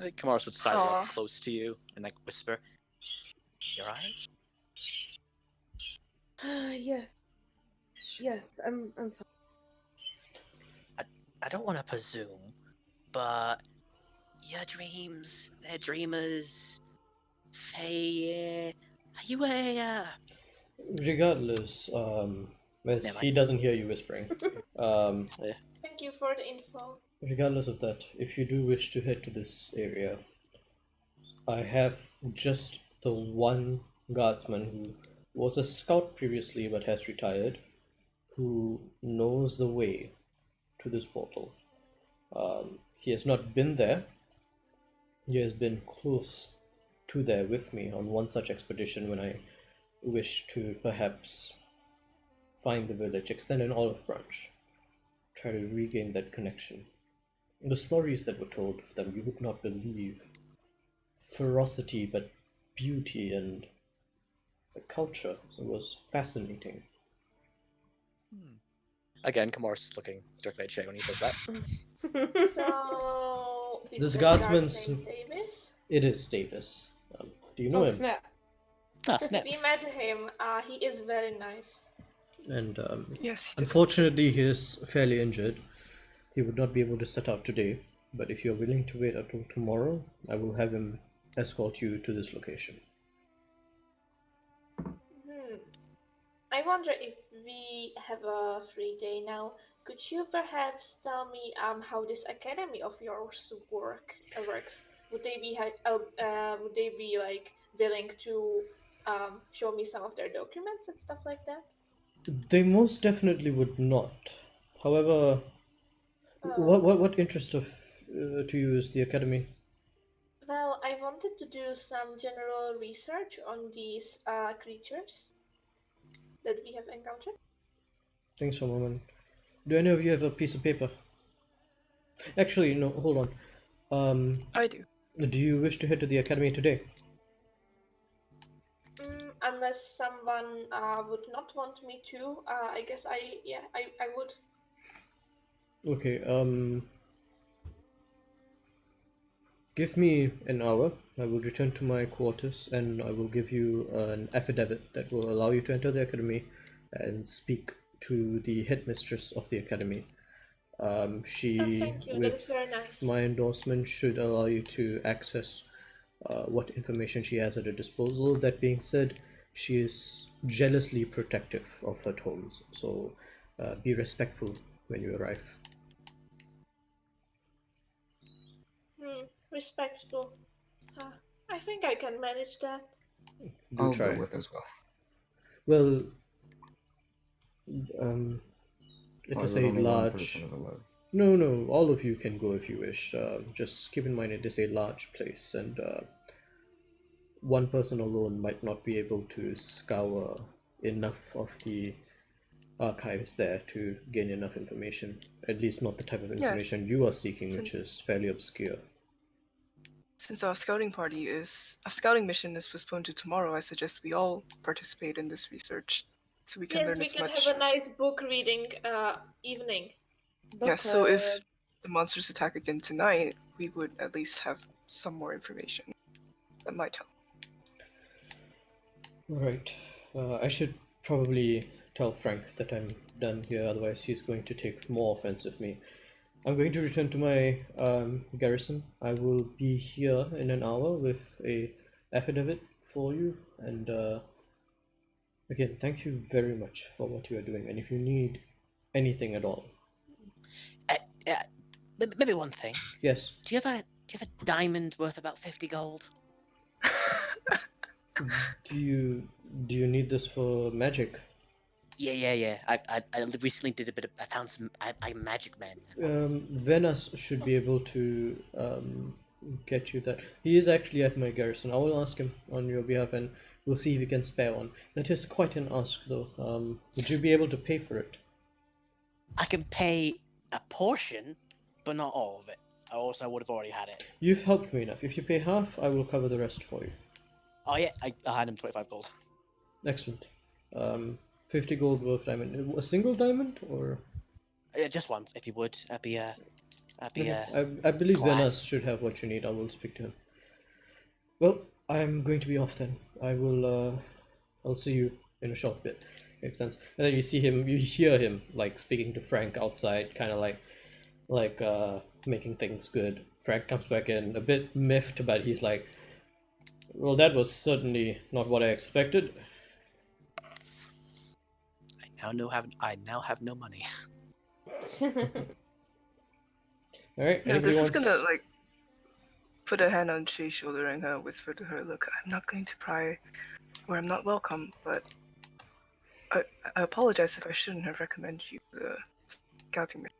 I think Kamaris would sidle Aw. up close to you and like whisper, "You alright?" Yes, I'm fine. I don't want to presume, but your dreams, they're dreamers. Faye, are you Regardless, as Never he mind. doesn't hear you whispering. Thank you for the info. Regardless of that, if you do wish to head to this area, I have just the one guardsman who was a scout previously but has retired, who knows the way to this portal. He has not been there. He has been close to there with me on one such expedition when I wished to perhaps find the village, extend an olive branch, try to regain that connection. The stories that were told of them, you would not believe. Ferocity, but beauty and the culture. It was fascinating. Again, Kamaris is looking directly at Shay when he says that. So This the guardsman's- guard's name Davis? It is Davis. Do you know Oh him? snap! Ah, snap. We met him. He is very nice. And Yes, he did. unfortunately, he is fairly injured. He would not be able to set out today. But if you are willing to wait until tomorrow, I will have him escort you to this location. I wonder if we have a free day now. Could you perhaps tell me how this academy of yours works? Would they be like willing to show me some of their documents and stuff like that? They most definitely would not. However, what interest of to you is the academy? Well, I wanted to do some general research on these creatures that we have encountered. Thanks for a moment. Do any of you have a piece of paper? Actually, no. Hold on. I do. Do you wish to head to the academy today? Unless someone would not want me to, I guess I would. Okay. Give me an hour. I will return to my quarters and I will give you an affidavit that will allow you to enter the academy and speak to the headmistress of the academy. She, thank you. That is with very nice. my endorsement, should allow you to access what information she has at her disposal. That being said, she is jealously protective of her tomes, so be respectful when you arrive. Respectful. I think I can manage that. Do I'll try. go with as well. Well, um, it Why is is it a only one large. person is allowed? No, all of you can go if you wish. Just keep in mind it is a large place, and one person alone might not be able to scour enough of the archives there to gain enough information. At least not the type of information you are seeking, which is fairly obscure. Since our scouting mission is postponed to tomorrow, I suggest we all participate in this research so we can Yes, learn we as can much. have a nice book reading evening. Yeah, so if the monsters attack again tonight, we would at least have some more information. That might help. Alright. I should probably tell Frank that I'm done here, otherwise he's going to take more offense of me. I'm going to return to my garrison. I will be here in an hour with a affidavit for you, and again, thank you very much for what you are doing, and if you need anything at all. Maybe one thing. Yes. Do you have a diamond worth about 50 gold? Do you need this for magic? Yeah. I recently did a bit of. I found some. I'm a magic man. Venus should be able to get you that. He is actually at my garrison. I will ask him on your behalf, and we'll see if he can spare one. That is quite an ask, though. Would you be able to pay for it? I can pay a portion, but not all of it. I also would have already had it. You've helped me enough. If you pay half, I will cover the rest for you. Oh yeah, I had him 25 gold. Excellent. 50 gold worth diamond. A single diamond, or? Just one, if you would. I'd be I believe class. Venus should have what you need. I will speak to him. Well, I'm going to be off then. I'll see you in a short bit. Makes sense. And then you hear him like speaking to Frank outside, kind of like making things good. Frank comes back in a bit miffed, but he's like, well, that was certainly not what I expected. I now have no money. All right. Yeah, this is gonna like put a hand on Shay's shoulder and kind of whisper to her, "Look, I'm not going to pry where I'm not welcome, but I apologize if I shouldn't have recommended you the scouting mission.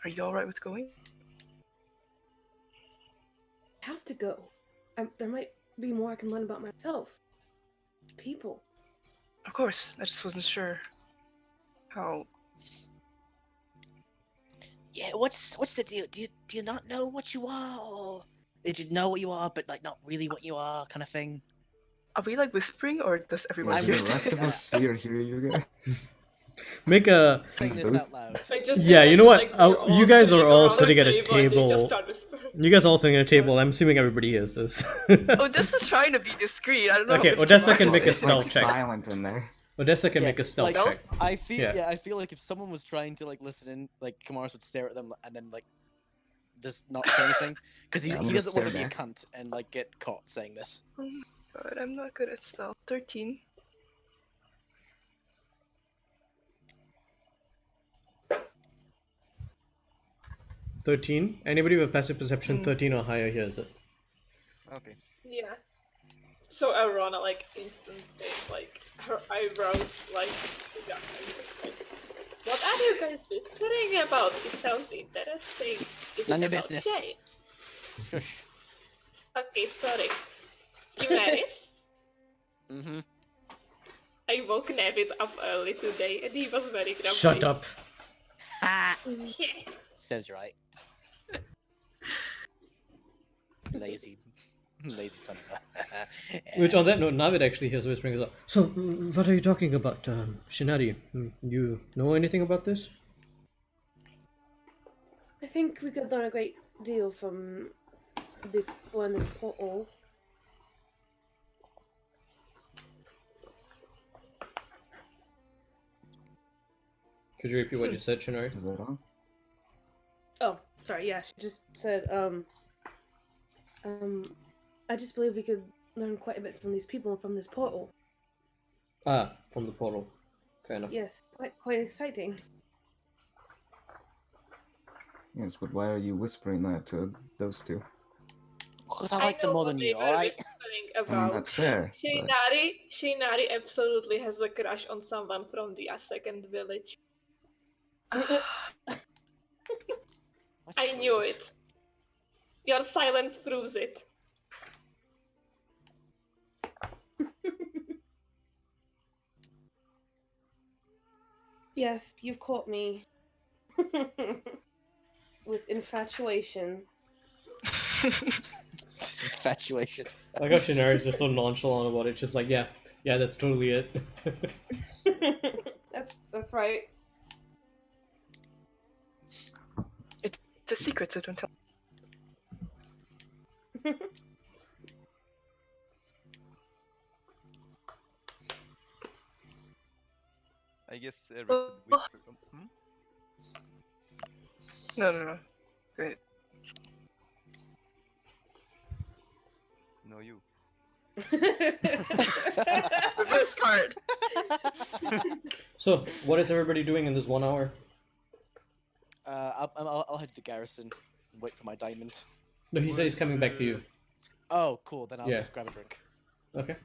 Are you all right with going?" I have to go. There might be more I can learn about myself. People. Of course, I just wasn't sure how. Yeah, what's the deal? Do you not know what you are, or did you know what you are, but like not really what you are, kind of thing? Are we like whispering, or does everyone Wait, I'm do hear the rest of this? us see or hear you guys? Make a. Saying this out loud. I just Yeah, you know what? imagine, like, we're You guys are all around sitting at a and they just table. start whispering. You guys are all sitting at a table. I'm assuming everybody hears this. Oh, this is trying to be discreet. I don't know. Okay, if Odessa can Tobias make a is. stealth It's check. like silent in there. Odessa can Yeah, make a stealth like, check. I feel Yeah. I feel like if someone was trying to like listen in, like Kamaris would stare at them and then like just not say anything because Yeah, I'm he gonna doesn't want to be stare a cunt and like get caught saying this. Oh my god, I'm not good at stealth. 13. Anybody with passive perception Mm. 13 or higher hears it. Okay. Yeah. So Arona, like, instantly, like, her eyebrows, like, yeah, like, what are you guys whispering about? It sounds interesting. Is None it of your about business. Jay? Shush. Okay, sorry. Kimaris? Mm-hmm. I woke Navid up early today and he was very grumpy. Shut up. Ha! Yeah. Says right. Lazy son of a. Which, on that note, Navid actually hears whispering as well. So, what are you talking about, Shinari? You know anything about this? I think we could learn a great deal from this portal. Could you repeat what you said, Shinari? Is that on? sorry, yeah, she just said, I just believe we could learn quite a bit from these people and from this portal. Ah, from the portal. Fair enough. Yes, quite exciting. Yes, but why are you whispering that to those two? Because I like them know more what than they you, were alright? whispering I mean, about. that's fair. But Shinari absolutely has a crush on someone from the second village. That's I knew rude. it. Your silence proves it. Yes, you've caught me. With infatuation. This infatuation. I got Shinari is just so nonchalant about it. Just like, yeah, that's totally it. That's right. It's a secret, so don't tell. I guess Eric Oh. could whisper. No. Great. No, you. Reverse card. So, what is everybody doing in this 1 hour? I'll head to the garrison and wait for my diamond. No, he said he's coming back to you. Oh, cool. Then I'll Yeah. just grab a drink. Okay.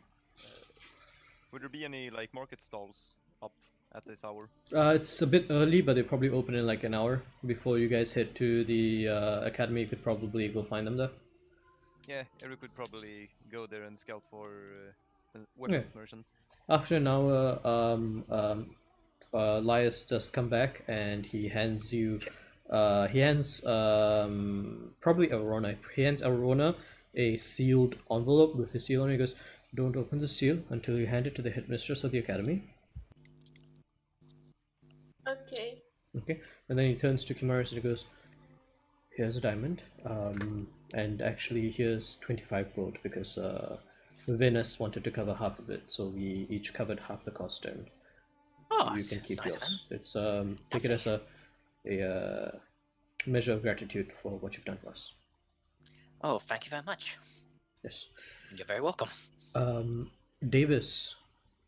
Would there be any like market stalls up at this hour? It's a bit early, but they probably open in like an hour before you guys head to the academy. You could probably go find them there. Yeah, Eric could probably go there and scout for weapons merchants. After an hour, Lias does come back and he hands you. He hands probably Arona. He hands Arona a sealed envelope with his seal on it. He goes, "Don't open the seal until you hand it to the headmistress of the academy." Okay. Okay, and then he turns to Kimaris and he goes, "Here's a diamond, and actually here's 25 gold because Venus wanted to cover half of it, so we each covered half the cost, and Oh, you can keep nice of yours. him. It's take it as a measure of gratitude for what you've done for us." Oh, thank you very much. Yes. You're very welcome. Davis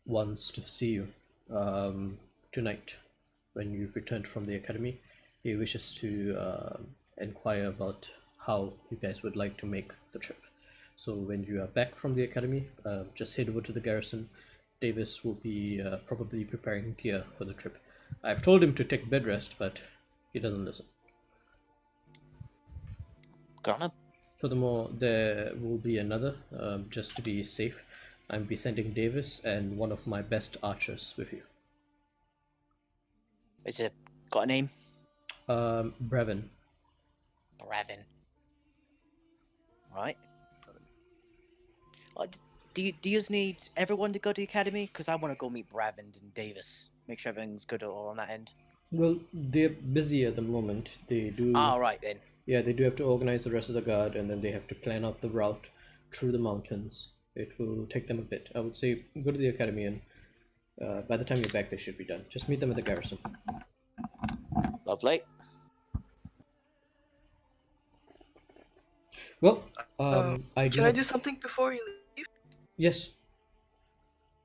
wants to see you tonight when you've returned from the academy. He wishes to inquire about how you guys would like to make the trip. So when you are back from the academy, just head over to the garrison. Davis will be probably preparing gear for the trip. I've told him to take bed rest, but he doesn't listen. Good on him. Furthermore, there will be another, just to be safe. I'll be sending Davis and one of my best archers with you. Is it got a name? Brevin. Raven. Right. Do you need everyone to go to the academy? Because I want to go meet Bravin and Davis. Make sure everything's good all on that end. Well, they're busy at the moment. They do. All right then. Yeah, they do have to organize the rest of the guard, and then they have to plan out the route through the mountains. It will take them a bit. I would say go to the academy, and by the time you're back, they should be done. Just meet them at the garrison. Lovely. Well, I Can I do something before you leave? Yes.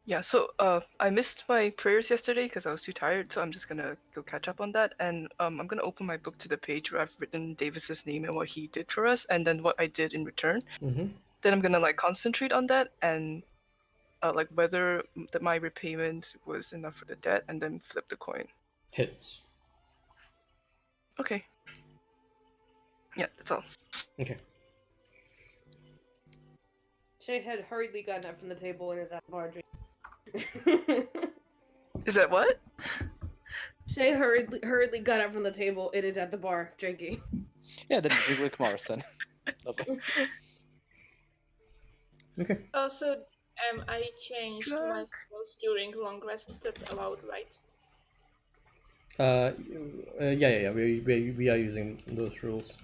Yeah, so I missed my prayers yesterday because I was too tired, so I'm just gonna go catch up on that, and I'm gonna open my book to the page where I've written Davis's name and what he did for us, and then what I did in return. Mm-hmm. Then I'm gonna like concentrate on that and like whether my repayment was enough for the debt, and then flip the coin. Hits. Okay. Yeah, that's all. Okay. Shay had hurriedly gotten up from the table and is at the bar drinking. Is that what? Shay hurriedly got up from the table and is at the bar drinking. Yeah, then drink with Morris then. Lovely. Okay. Also, I changed my spells during long rest. That's allowed, right? Yeah. We are using those rules.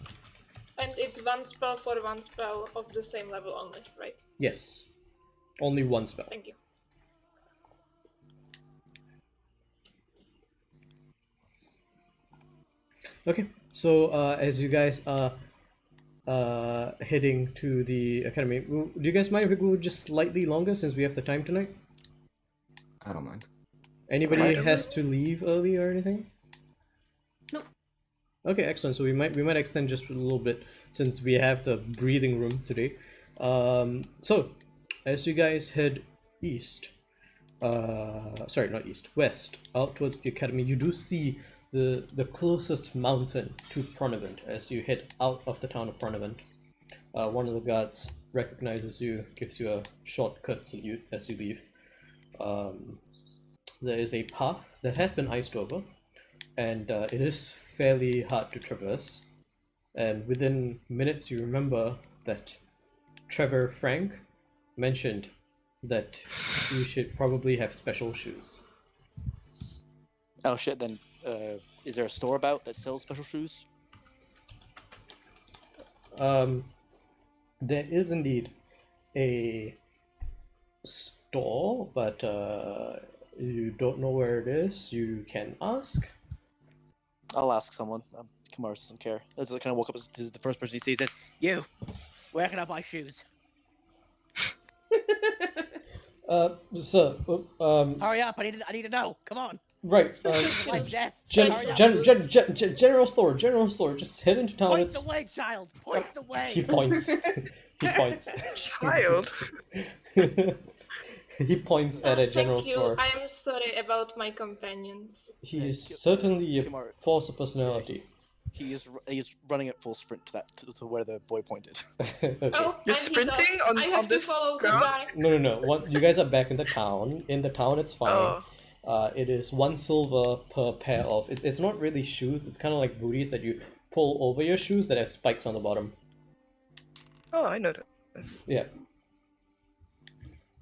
And it's one spell for one spell of the same level only, right? Yes. Only one spell. Thank you. Okay, So as you guys are heading to the academy, do you guys mind if we go just slightly longer since we have the time tonight? I don't mind. Anybody Right over has to leave early or anything? Nope. Okay, excellent. So we might extend just a little bit since we have the breathing room today. So as you guys head east, sorry, not east, west, out towards the academy, you do see the closest mountain to Pronavent as you head out of the town of Pronavent. One of the guards recognizes you, gives you a shortcut salute as you leave. There is a path that has been iced over, and it is fairly hard to traverse. And within minutes, you remember that Trevor Frank mentioned that you should probably have special shoes. Oh shit! Then, is there a store about that sells special shoes? There is indeed a store, but you don't know where it is. You can ask. I'll ask someone. Kamara doesn't care. That's kind of walk up to the first person he sees. Says, "You, where can I buy shoes? Sir, Hurry up! I need to know. Come on. right, Life, death. Hurry up. general store. Just head into town. Point It's... the way, child. Point the He way." points. He points. Child. He points at a general Thank you. store. I am sorry about my companions. He Yeah, is certainly a Kimar- force of personality. He is running at full sprint to where the boy pointed. Okay. Oh, You're and he's sprinting up. on- I have on to this follow ground? goodbye. No. You guys are back in the town. In the town, it's fine. Oh. It is 1 silver per pair of. It's not really shoes. It's kind of like booties that you pull over your shoes that have spikes on the bottom. Oh, I know this. Yeah.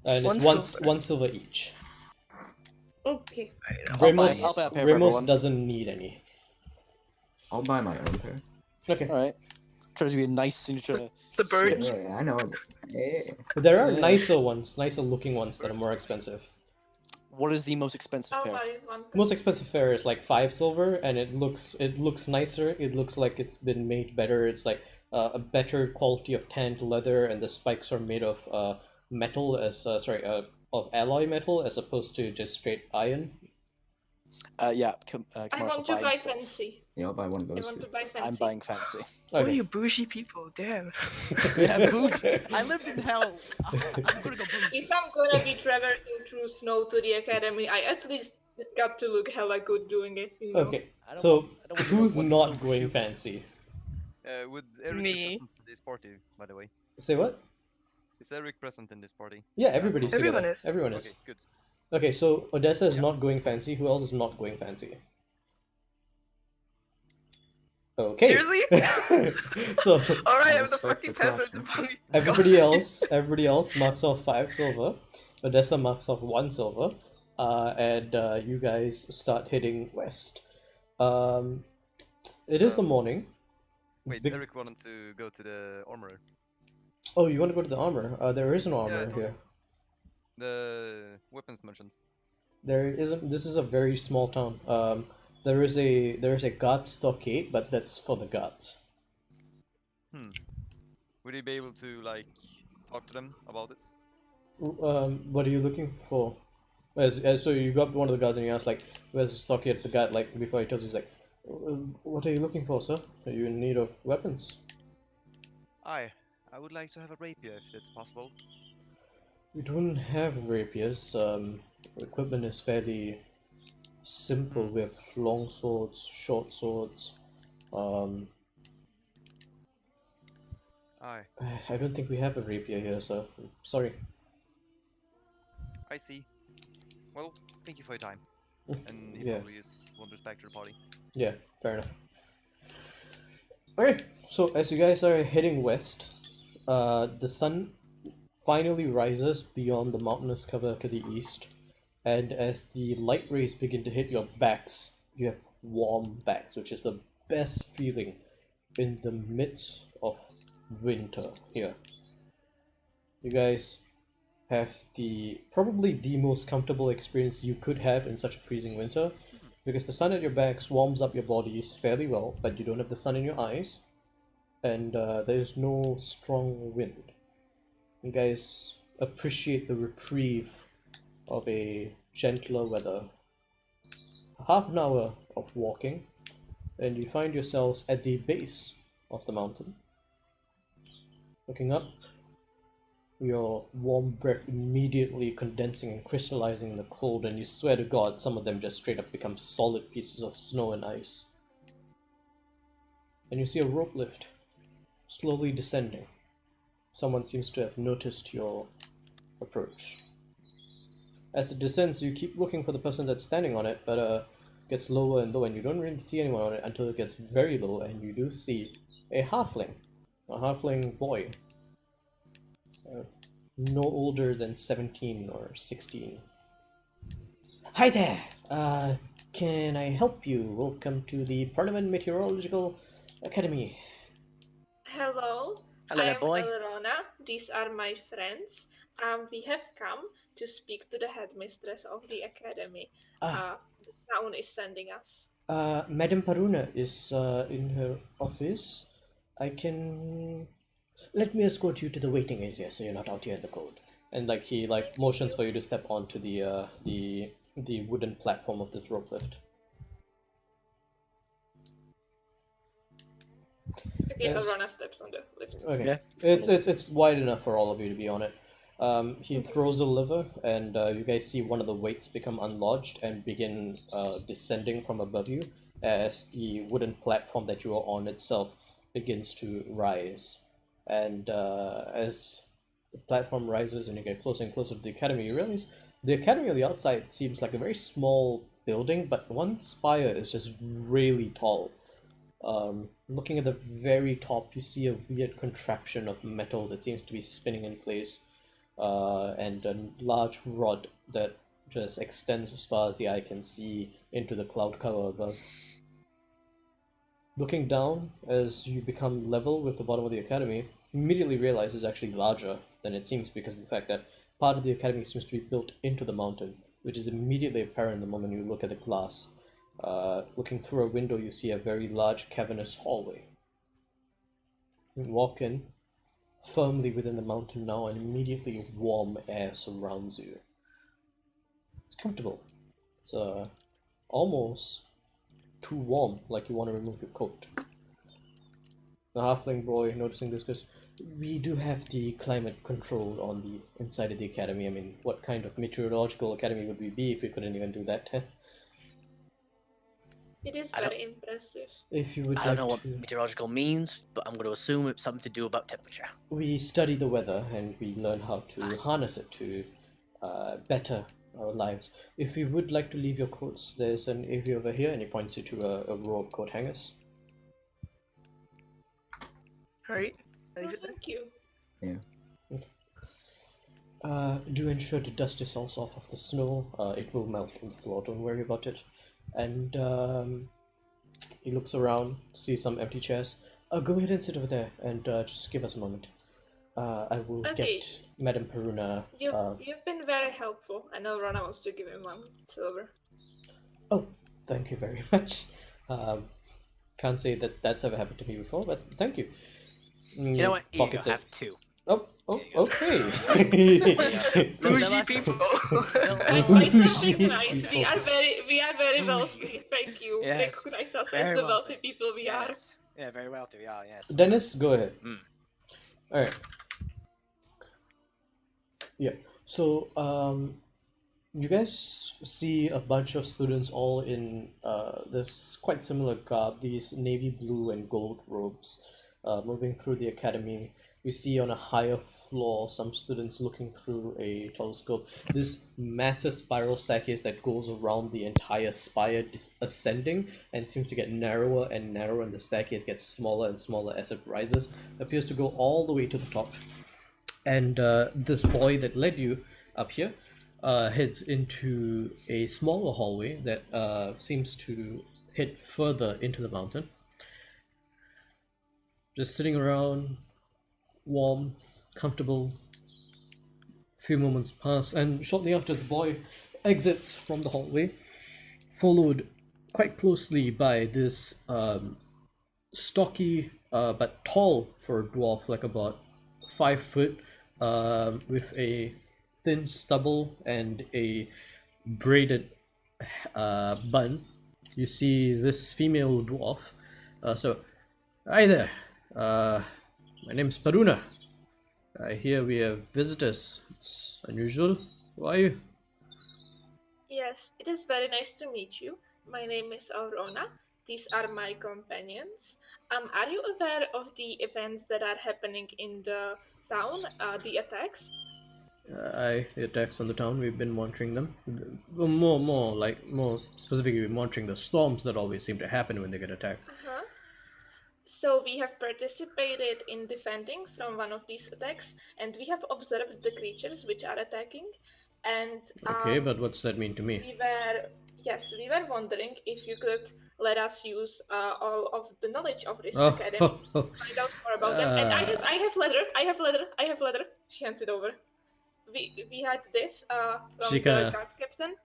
And One it's silver. 1 silver each. Okay. Ramos, I'll buy a pair for Ramos everyone. doesn't need any. I'll buy my own pair. Okay. All right. Try to be nice signature. The bird. Yeah, I know. Yeah. There are Yeah. nicer ones, nicer looking ones that are more expensive. What is the most expensive I'll pair? buy one. Most expensive fare is like 5 silver, and it looks nicer. It looks like it's been made better. It's like a better quality of tanned leather, and the spikes are made of metal of alloy metal as opposed to just straight iron. Yeah. I Kamara want shall to buy buy himself. fancy. Yeah, I'll buy one of I those want two. to buy fancy. I'm buying fancy. Oh, Okay. you bougie people. Damn. Yeah, bougie. I lived in hell. I'm gonna go bougie. If I'm gonna be traversing through snow to the academy, I at least got to look hella good doing it, you know. Okay, I don't so want- I don't want to know who's what not silver going shoes. fancy? Would Eric Me. be present in this party, by the way? Say what? Is Eric present in this party? Yeah, everybody's Everyone together. is. Everyone is. Okay, good. Okay, so Odessa is not going fancy. Who else is not going fancy? Okay. Seriously? So Alright, I'm Just the fuck fucking the peasant. question. everybody else marks off 5 silver. Odessa marks off 1 silver. And you guys start heading west. It is the morning. Wait, Big- Eric wanted to go to the armorer. Oh, you want to go to the armor? There is no I armor thought- here. The weapons merchants. There isn't. This is a very small town. There is a guard stockade, but that's for the guards. Would he be able to like talk to them about it? What are you looking for? So you go up to one of the guards and you ask like, "Where's the stockade?" The guard like before he tells you, he's like, "What are you looking for, sir? Are you in need of weapons?" I would like to have a rapier if that's possible. We don't have rapiers. Equipment is fairly simple. We have long swords, short swords. Aye, I don't think we have a rapier here, sir. Sorry. I see. Well, thank you for your time. And he Yeah. probably just wanders back to the party. Yeah, fair enough. Okay, so as you guys are heading west, the sun finally rises beyond the mountainous cover to the east, and as the light rays begin to hit your backs, you have warm backs, which is the best feeling in the midst of winter here. You guys have probably the most comfortable experience you could have in such a freezing winter. because the sun at your backs warms up your bodies fairly well, but you don't have the sun in your eyes, and there's no strong wind. You guys appreciate the reprieve of a gentler weather. Half an hour of walking, and you find yourselves at the base of the mountain. Looking up, your warm breath immediately condensing and crystallizing in the cold, and you swear to God some of them just straight up become solid pieces of snow and ice. And you see a rope lift slowly descending. Someone seems to have noticed your approach. As it descends, you keep looking for the person that's standing on it, but gets lower and lower, and you don't really see anyone on it until it gets very low, and you do see a halfling boy. No older than 17 or 16. Hi there! Can I help you? Welcome to the Parliament Meteorological Academy. Hello. Hello there, I'm boy. Elrona. These are my friends. We have come to speak to the headmistress of the academy. The town is sending us. Madame Paruna is in her office. I can... Let me escort you to the waiting area so you're not out here in the cold. And like he like motions for you to step onto the wooden platform of this rope lift. Okay, Yes. Elrona steps on the lift. Okay. Yeah. It's wide enough for all of you to be on it. He throws a lever, and you guys see one of the weights become unlodged and begin descending from above you as the wooden platform that you are on itself begins to rise. And as the platform rises and you get closer and closer to the academy, you realize the academy on the outside seems like a very small building, but one spire is just really tall. Looking at the very top, you see a weird contraption of metal that seems to be spinning in place, and a large rod that just extends as far as the eye can see into the cloud cover above. Looking down, as you become level with the bottom of the academy, you immediately realize it's actually larger than it seems because of the fact that part of the academy seems to be built into the mountain, which is immediately apparent the moment you look at the glass. Looking through a window, you see a very large cavernous hallway. You walk in, firmly within the mountain now, and immediately warm air surrounds you. It's comfortable. It's almost too warm, like you want to remove your coat. The halfling boy, noticing this, goes, "We do have the climate control on the inside of the academy. I mean, what kind of meteorological academy would we be if we couldn't even do that?" It is I don't- very impressive. If you would I like don't know what to... meteorological means, but I'm going to assume it's something to do about temperature. We study the weather and we learn how to harness it to better our lives. If you would like to leave your coats, there's an area over here, and he points you to a row of coat hangers. Right? Oh, thank you. Do ensure to dust yourselves off of the snow. It will melt on the floor, don't worry about it. And he looks around, sees some empty chairs. Go ahead and sit over there, and just give us a moment. I will Okay. get Madame Peruna. You've been very helpful. I know Rona wants to give him 1 silver. Oh, thank you very much. Can't say that that's ever happened to me before, but thank you. You know what? You Pockets it. have 2. Oh, okay. Bougie people. I recognize we are very wealthy. Thank you. Yes. Recognize us Very as the wealthy. wealthy people we are. Yes. Yeah, very wealthy we are, yes. Dennis, go ahead. Mm. All right. Yeah. So, you guys see a bunch of students all in this quite similar garb, these navy blue and gold robes, moving through the academy. We see on a higher floor some students looking through a telescope. This massive spiral staircase that goes around the entire spire, ascending, and seems to get narrower and narrower, and the staircase gets smaller and smaller as it rises, appears to go all the way to the top. And this boy that led you up here heads into a smaller hallway that seems to head further into the mountain. Just sitting around, warm, comfortable. A few moments pass, and shortly after, the boy exits from the hallway, followed quite closely by this stocky but tall for a dwarf, like about 5 foot, with a thin stubble and a braided bun. You see this female dwarf. Hi there. My name's Paruna. I hear we have visitors. It's unusual. Who are you? Yes, it is very nice to meet you. My name is Aurona. These are my companions. Are you aware of the events that are happening in the town, the attacks? The attacks on the town. We've been monitoring them. More specifically, we're monitoring the storms that always seem to happen when they get attacked. Uh-huh. So we have participated in defending from one of these attacks, and we have observed the creatures which are attacking. And Okay, but what's that mean to me? we were wondering if you could let us use all of the knowledge of this Oh, academy to find out more about them. And I have leather. She hands it over. We had this from She the kinda- guard captain.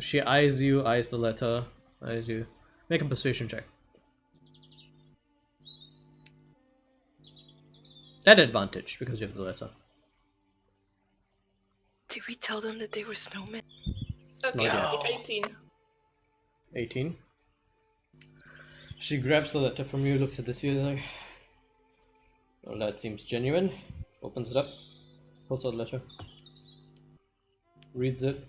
She eyes you, eyes the letter, eyes you. Make a persuasion check. At advantage, because you have the letter. Did we tell them that they were snowmen? Okay, Not yet. 18. 18. She grabs the letter from you, looks at this, you're like, well, that seems genuine. Opens it up, pulls out the letter, reads it,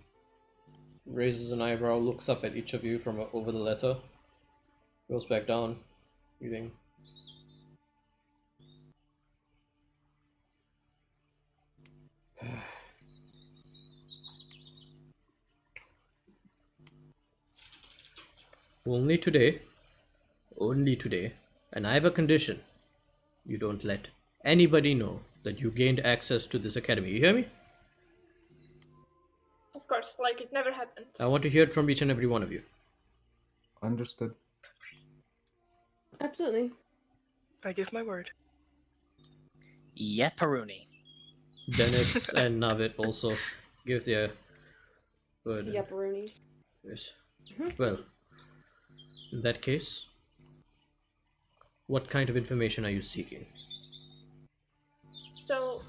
raises an eyebrow, looks up at each of you from over the letter, goes back down, reading. Only today, and I have a condition. You don't let anybody know that you gained access to this academy. You hear me? Of course, like it never happened. I want to hear it from each and every one of you. Understood. Absolutely. I give my word. Yeah, Peruni. Dennis and Navid also give their word. Yepperoni. Yes. Well, in that case, what kind of information are you seeking? So,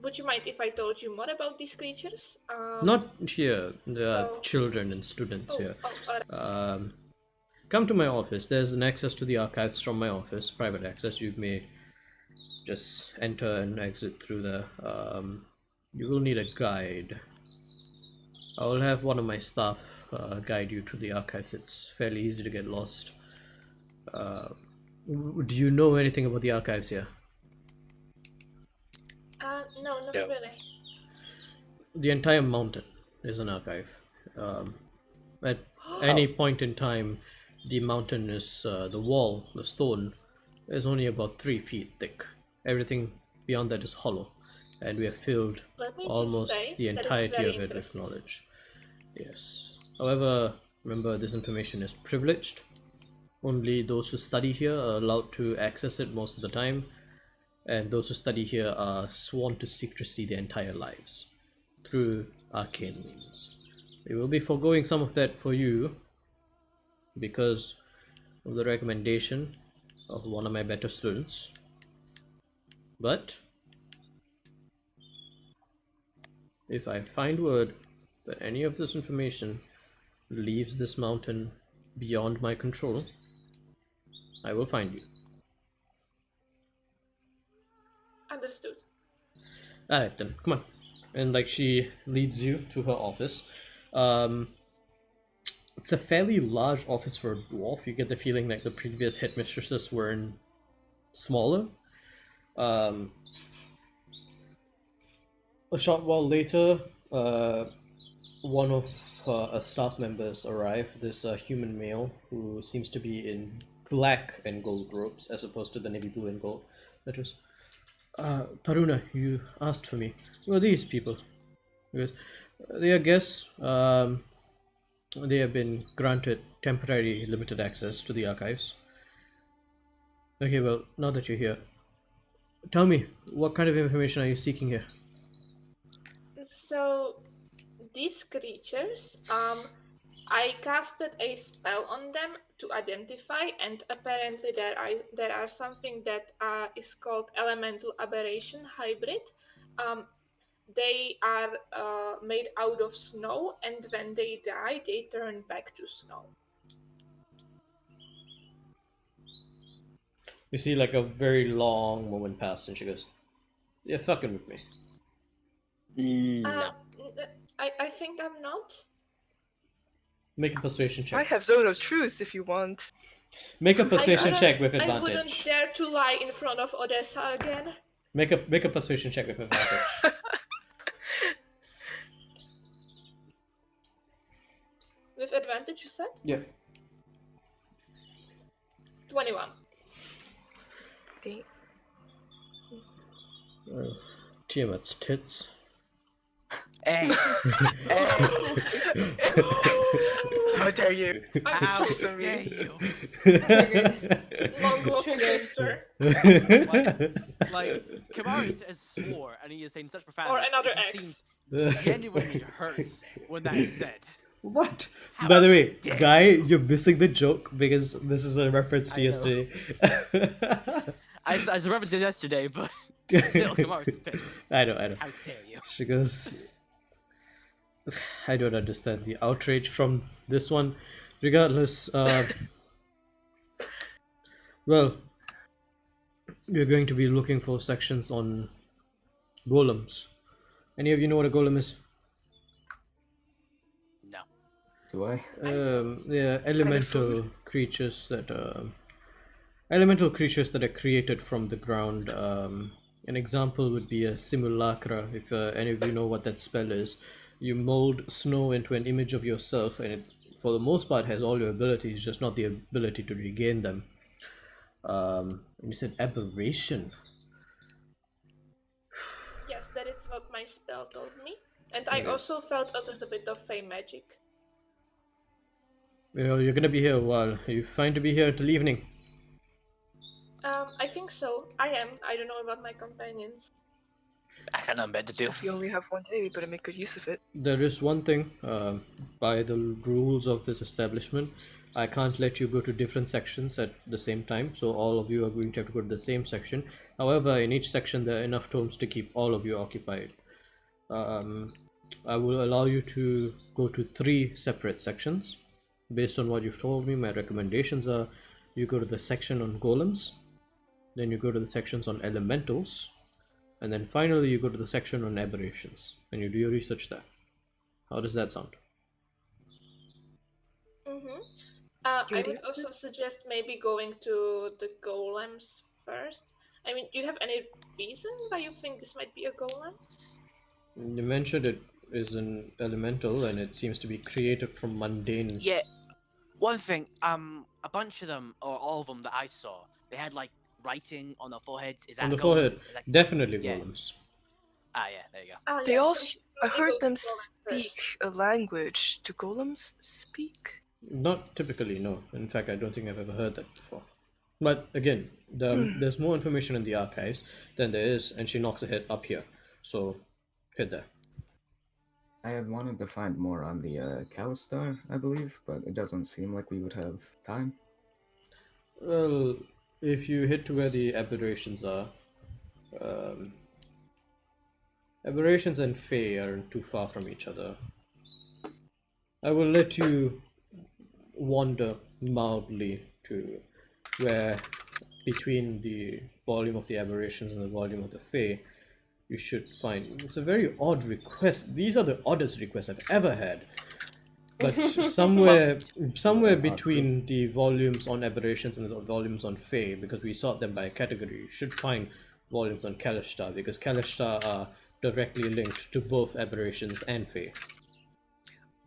would you mind if I told you more about these creatures? Not here. There are so- children and students Oh, here. alright. Come to my office. There's an access to the archives from my office. Private access. You may just enter and exit through the. You will need a guide. I will have one of my staff guide you to the archives. It's fairly easy to get lost. Do you know anything about the archives here? No, not No. really. The entire mountain is an archive. At any point in time, the mountain is the wall, the stone, is only about 3 feet thick. Everything beyond that is hollow, and we have filled Let me almost just say the that is entirety very of it with impressive. knowledge. Yes. However, remember this information is privileged. Only those who study here are allowed to access it most of the time, and those who study here are sworn to secrecy their entire lives through arcane means. We will be foregoing some of that for you because of the recommendation of one of my better students. But if I find word that any of this information leaves this mountain beyond my control, I will find you. Understood. Alright then, come on. And like she leads you to her office. It's a fairly large office for a dwarf. You get the feeling like the previous headmistresses were smaller. A short while later, one of her staff members arrive. This human male who seems to be in black and gold robes as opposed to the navy blue and gold letters. Paruna, you asked for me. Who are these people? Because they are guests. They have been granted temporary limited access to the archives. Okay, well, now that you're here, tell me, what kind of information are you seeking here? So, these creatures, I casted a spell on them to identify, and apparently there are something that is called elemental aberration hybrid. They are made out of snow, and when they die, they turn back to snow. You see like a very long moment pass, and she goes, "You're fucking with me." No. I think I'm not. Make a persuasion I check. have Zone of Truth if you want. Make a persuasion check with I wouldn't advantage. dare to lie in front of Odessa again. Make a persuasion check with advantage. With advantage, you said? Yeah. 21. Dang. Tiamat's tits. Hey. How dare you? How so dare mean. you? Mongo Triggered. sister. Like Kamari has swore, and he is saying such profanity. Or another he X. seems genuinely hurt when that is said. What? How By the way, dare Guy, you're missing the joke because this is a reference to I know. yesterday. I referenced it yesterday, but still, Kamari's pissed. I know. How dare you? She goes, I don't understand the outrage from this one. Regardless, well, we're going to be looking for sections on golems. Any of you know what a golem is? No. Do I? Yeah, elemental creatures that are created from the ground. An example would be a simulacra. If any of you know what that spell is, you mold snow into an image of yourself, and it, for the most part, has all your abilities, just not the ability to regain them. And you said aberration. Yes, that is what my spell told me. And I Okay. also felt a little bit of fey magic. Well, you're gonna be here a while. Are you fine to be here till evening? I think so. I am. I don't know about my companions. I got nothing better to do. If you only have one day, we better make good use of it. There is one thing, by the rules of this establishment, I can't let you go to different sections at the same time, so all of you are going to have to go to the same section. However, in each section there are enough tomes to keep all of you occupied. I will allow you to go to 3 separate sections. Based on what you've told me, my recommendations are you go to the section on golems, then you go to the sections on elementals, and then finally you go to the section on aberrations, and you do your research there. How does that sound? Mm-hmm. You I ready? would also suggest maybe going to the golems first. I mean, do you have any reason why you think this might be a golem? You mentioned it is an elemental, and it seems to be created from mundane. Yeah. One thing, a bunch of them, or all of them that I saw, they had like writing on their foreheads. Is that On the golem? forehead, Is that... definitely Yeah. golems. Ah, yeah, there you go. Ah, They yes, all. we should I probably heard go to them golem speak first. a language. Do golems speak? Not typically, no. In fact, I don't think I've ever heard that before. But again, there's more information in the archives than there is, and she knocks her head up here. So, head there. I had wanted to find more on the Calistar, I believe, but it doesn't seem like we would have time. Well, if you head to where the aberrations are, aberrations and Fae aren't too far from each other. I will let you wander mildly to where between the volume of the aberrations and the volume of the Fae you should find. It's a very odd request. These are the oddest requests I've ever had. But somewhere between the volumes on aberrations and the volumes on Fae, because we sort them by category, you should find volumes on Kalishtar, because Kalishtar are directly linked to both aberrations and Fae.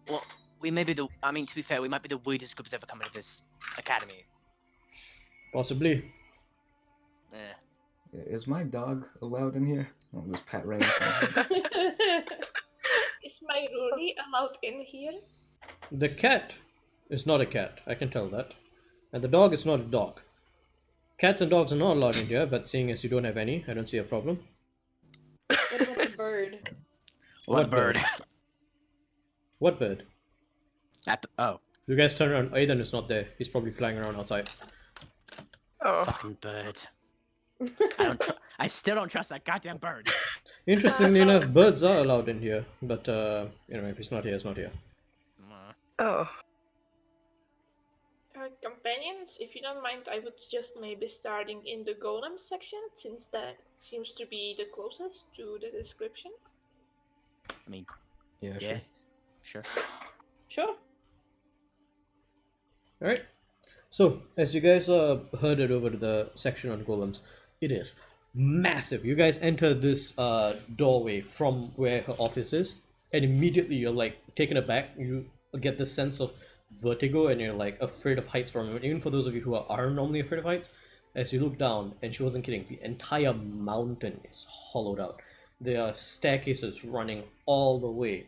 Well, we may be the. I mean, to be fair, we might be the weirdest group that's ever come into this academy. Possibly. Yeah. Is my dog allowed in here? I'll just pat Ray. Is my Rory allowed in here? The cat is not a cat, I can tell that. And the dog is not a dog. Cats and dogs are not allowed in here, but seeing as you don't have any, I don't see a problem. What about the bird? What bird? What bird? Oh, You guys turn around. Aidan is not there. He's probably flying around outside. Oh, fucking bird. I still don't trust that goddamn bird. Interestingly enough, birds are allowed in here, but if it's not here, it's not here. oh. Companions, if you don't mind, I would suggest maybe starting in the golem section, since that seems to be the closest to the description. I mean, Yeah, yeah, sure. sure. Sure. Alright. So, as you guys heard it over to the section on golems, it is massive. You guys enter this doorway from where her office is, and immediately you're like taken aback. You get this sense of vertigo, and you're like afraid of heights for a moment. Even for those of you who are normally afraid of heights, as you look down, and she wasn't kidding, the entire mountain is hollowed out. There are staircases running all the way.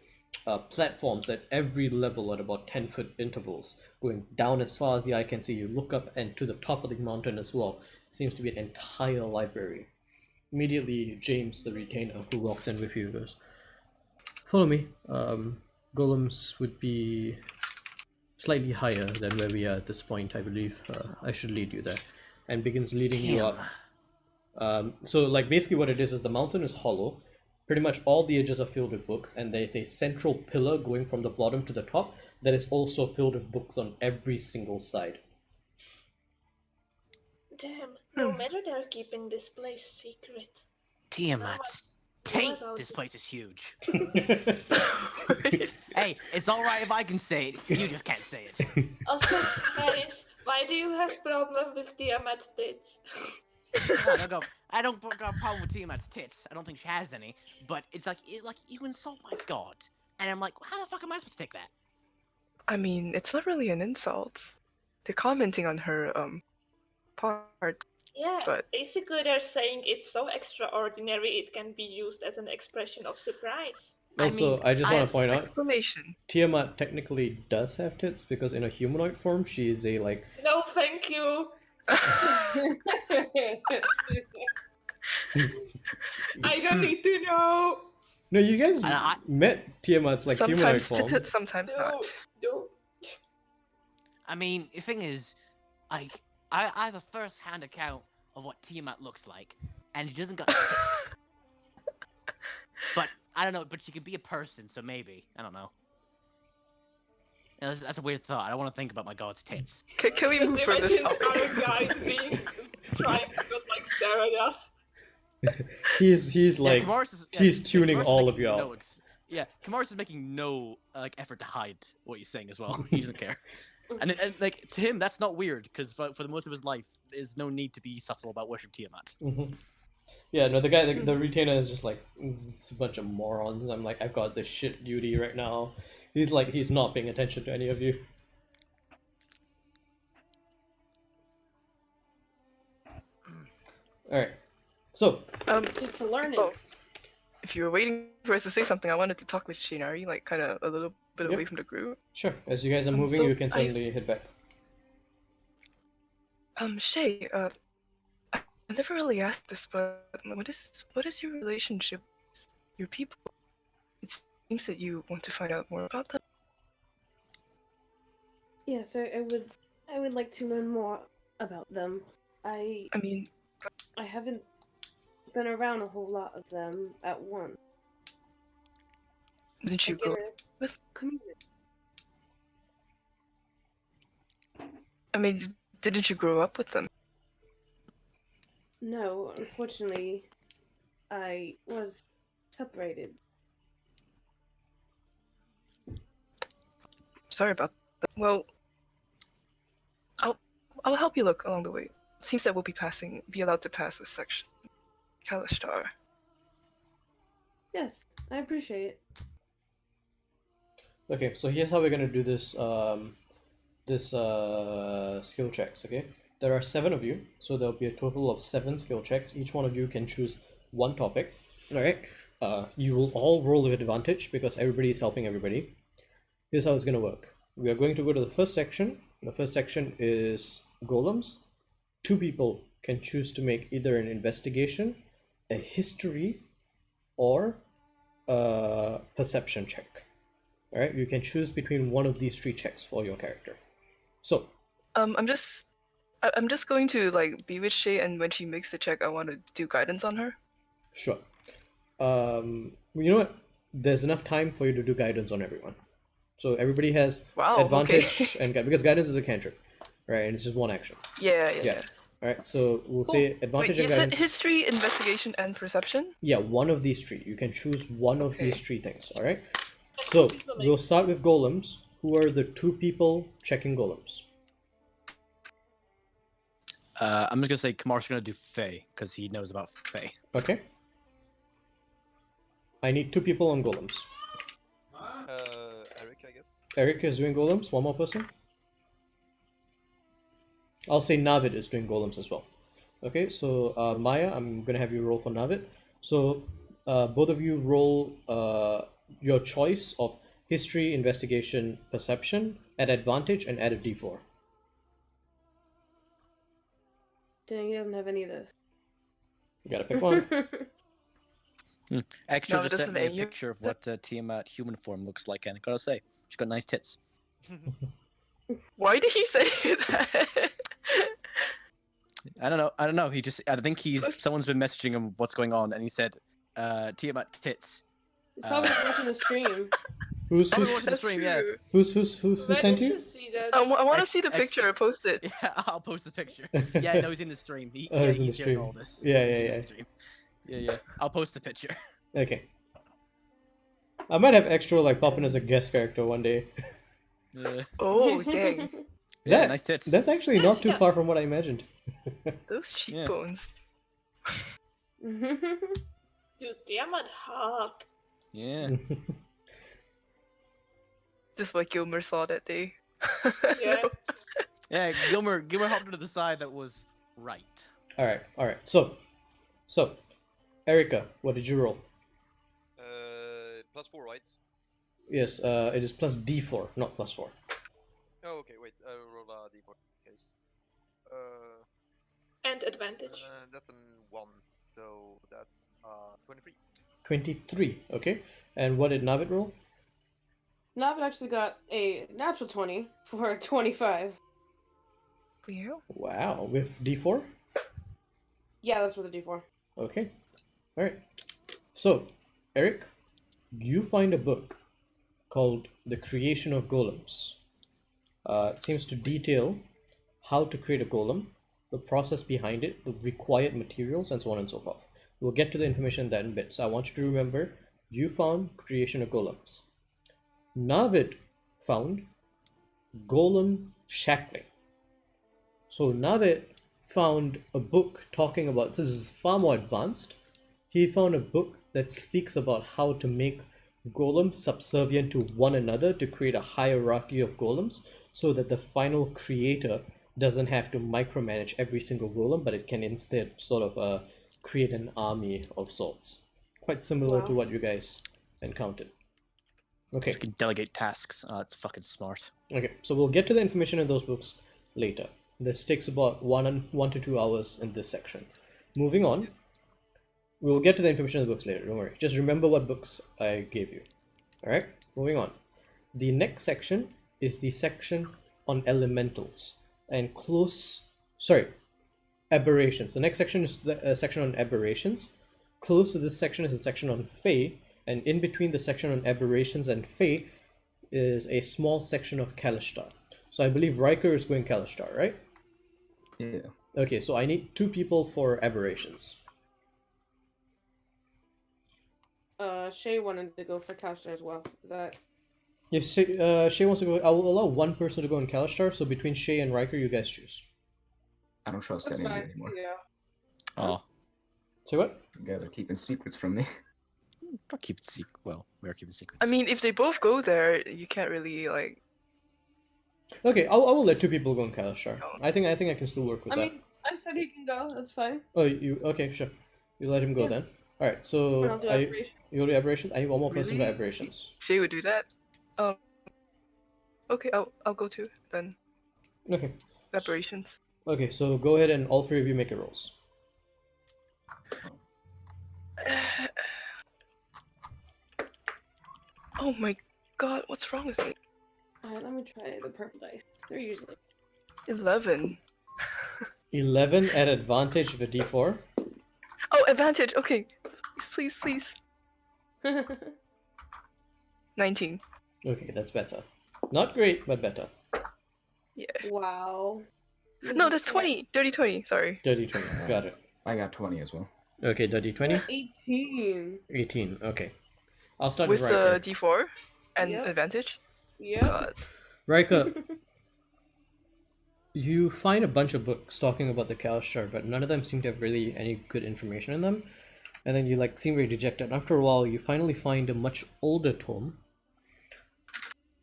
Platforms at every level at about 10-foot intervals, going down as far as the eye can see. You look up and to the top of the mountain as well. Seems to be an entire library. Immediately, James, the retainer, who walks in with you, goes, "Follow me. Golems would be slightly higher than where we are at this point, I believe. I should lead you there." And begins leading you up. So, like, basically what it is the mountain is hollow. Pretty much all the edges are filled with books, and there's a central pillar going from the bottom to the top that is also filled with books on every single side. Damn, no matter they're keeping this place secret. Tiamat's What taint. about This it? place is huge. Hey, it's all right if I can say it. You just can't say it. Also, Paris, why do you have problem with Tiamat tits? I don't got a problem with Tiamat's tits. I don't think she has any. But it's like you insult my god, and I'm like, how the fuck am I supposed to take that? I mean, it's not really an insult. They're commenting on her part. Yeah, But- basically they're saying it's so extraordinary it can be used as an expression of surprise. Also, I just want to point out, Exclamation. Tiamat technically does have tits because in a humanoid form, she is a, like, No, thank you. I don't need to know. No, you guys I- met Tiamat's, like, humanoid Sometimes form. titted, sometimes No, not. no. I mean, the thing is, like, I have a first-hand account of what Tiamat looks like, and she doesn't got tits. But I don't know. But she can be a person, so maybe I don't know. Yeah, that's a weird thought. I don't want to think about my god's tits. Can we move from this Imagine topic? our guy being trying to not like stare at us. He's like, Kamaris is, he's tuning Kamaris is all making of you out. Kamaris is making no effort to hide what he's saying as well. He doesn't care. And like to him, that's not weird because for the most of his life, there's no need to be subtle about worship Tiamat. Yeah, no, the guy, the retainer is just like, "This is a bunch of morons." I'm like, I've got this shit duty right now. He's like, he's not paying attention to any of you. Alright, so, It's a learning. Oh, if you were waiting for us to say something, I wanted to talk with Shinari, like kind of a little bit Yep. away from the group. sure, as you guys are moving, So you can I- suddenly head back. Shay, I never really asked this, but what is your relationship with your people? It seems that you want to find out more about them. Yes, I would like to learn more about them. I I mean, haven't been around a whole lot of them at once. didn't you I grow get up it. with? Community. I mean, didn't you grow up with them? No, unfortunately, I was separated. Sorry about that. Well, I'll help you look along the way. Seems that we'll be allowed to pass this section. Kalishtar. Yes, I appreciate it. Okay, so here's how we're gonna do this, skill checks, okay? There are 7 of you, so there'll be a total of 7 skill checks. Each one of you can choose one topic, alright? You will all roll with advantage because everybody is helping everybody. Here's how it's gonna work. We are going to go to the first section. The first section is golems. 2 people can choose to make either an investigation, a history, or a perception check. All right, you can choose between one of these 3 checks for your character. So, I'm just going to like be with Shay, and when she makes the check, I want to do guidance on her. sure. You know what? There's enough time for you to do guidance on everyone. So everybody has Wow, advantage okay. and because guidance is a cantrip, right? And it's just one action. Yeah. All right, so we'll Cool. say advantage Wait, you and said guidance. history, investigation, and perception? Yeah, one of these 3. You can choose one of these Okay. 3 things. All right. So we'll start with golems. Who are the 2 people checking golems? I'm just gonna say Kamar's gonna do Fae because he knows about Fae. Okay. I need 2 people on golems. Eric, I guess. Eric is doing golems. One more person. I'll say Navid is doing golems as well. Okay, so Maya, I'm gonna have you roll for Navid. So both of you roll your choice of history, investigation, perception at advantage and add a d4. Dang, he doesn't have any of this. You gotta pick one. Extra No, it just sent doesn't me a make you- picture of what Tiamat human form looks like, and I gotta say, she's got nice tits. Why did he say that? I don't know. I think Let's- someone's been messaging him what's going on, and he said, Tiamat tits. He's probably Uh, watching the stream. Who's Probably watching the That's stream, yeah. true. who Where sent did you? you see that? I want to Ex- see the ex- picture. Post it. Yeah, I'll post the picture. Yeah, I know he's in the stream. Oh, Yeah, he's in the he's hearing stream. all this. Yeah, He's yeah, in the yeah. stream. Yeah. I'll post the picture. Okay. I might have extra like pop in as a guest character one day. Oh dang, Yeah, That- nice tits. That's actually not too Yes. far from what I imagined. those cheekbones. Dude, Tiamat hot. Yeah. Just what Gilmer saw that day. Yeah. Yeah, Gilmer hopped to the side that was right. All right. So, Erica, what did you roll? +4, right? Yes, it is plus d4, not plus 4. Oh, okay, wait. I will roll a d4 in case. And advantage. That's a 1, so that's 23. 23. Okay. And what did Navid roll? Navid actually got a natural 20 for 25. Yeah. Wow, with d4. Yeah, that's with a D4. Okay. All right. So, Eric, you find a book called The Creation of Golems. It seems to detail how to create a golem, the process behind it, the required materials, and so on and so forth. We'll get to the information in that in a bit. So I want you to remember, you found Creation of Golems. Navid found Golem Shackling. So Navid found a book talking about, this is far more advanced. He found a book that speaks about how to make golems subservient to one another to create a hierarchy of golems so that the final creator doesn't have to micromanage every single golem, but it can instead sort of create an army of sorts. Quite similar to Wow. what you guys encountered. Okay. You can delegate tasks. It's fucking smart. Okay, so we'll get to the information in those books later. This takes about 1 to 2 hours in this section. Moving on, Yes. we'll get to the information in the books later, don't worry. Just remember what books I gave you. Alright, moving on. The next section is the section on elementals and aberrations. The next section is the section on aberrations. Close to this section is a section on Fae, and in between the section on aberrations and Fae is a small section of Kalishtar. So I believe Riker is going Kalishtar, right? Yeah. Okay, so I need 2 people for aberrations. Shay wanted to go for Kalishtar as well. Is that... If Shay wants to go, I will allow one person to go in Kalishtar, so between Shay and Riker, you guys choose. I don't trust That's any of you fine. anymore. Yeah. Oh, Say what? You guys are keeping secrets from me. I'll keep it secret. Well, we're keeping secrets. I mean, if they both go there, you can't really like. Okay, I will let 2 people go in Kalishtar. I think I can still work with I that. mean, I said he can go. That's fine. Oh, you okay? Sure. You let him go Yeah. then. All right. And So I'll do I aberration. you go to aberrations. I need one more person for Really? aberrations. Shay would do that. Okay, I'll go too then. Okay. Aberrations. Okay. So go ahead and all 3 of you make your rolls. Oh my God, what's wrong with me? Alright, let me try the purple dice. They're usually 11. 11 at advantage with a d4. Oh, advantage. Okay. Please, please, please. 19. Okay, that's better. Not great, but better. Yeah. Wow. No, that's 20. Dirty 20. Sorry. Dirty 20. Got it. I got 20 as well. Okay, dirty 20. 18. 18. Okay. I'll start With with the Riker. D4 and Yep. advantage. Yep. God. Riker, you find a bunch of books talking about the Kalashtar, but none of them seem to have really any good information in them. And then you like seem very dejected. After a while, you finally find a much older tome,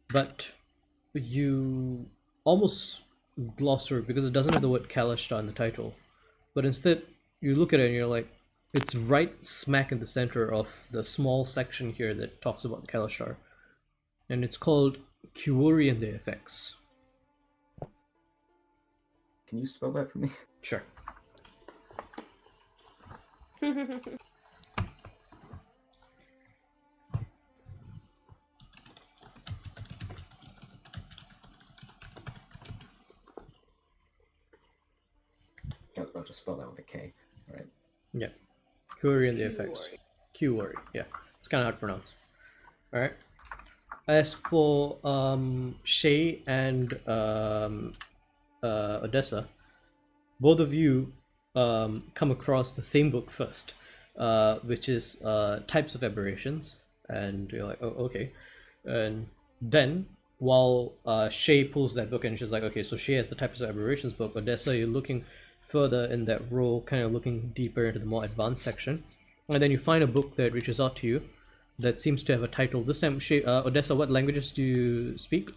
but you almost gloss through it because it doesn't have the word Kalashtar in the title. But instead, you look at it and you're like, it's right smack in the center of the small section here that talks about the Kalashtar. And it's called Kiwori and their Effects. Can you spell that for me? Sure. I'll just spell that with a K. Right. Yeah. Kiwori and the Effects. Kiwori. Yeah. It's kind of hard to pronounce. Alright. As for Shay and Odessa, both of you come across the same book first, which is Types of Aberrations, and you're like, oh, okay. And then, while Shay pulls that book and she's like, okay, so Shay has the Types of Aberrations book, Odessa, you're looking further in that row, kind of looking deeper into the more advanced section, and then you find a book that reaches out to you that seems to have a title. This time, Shay, Odessa, what languages do you speak?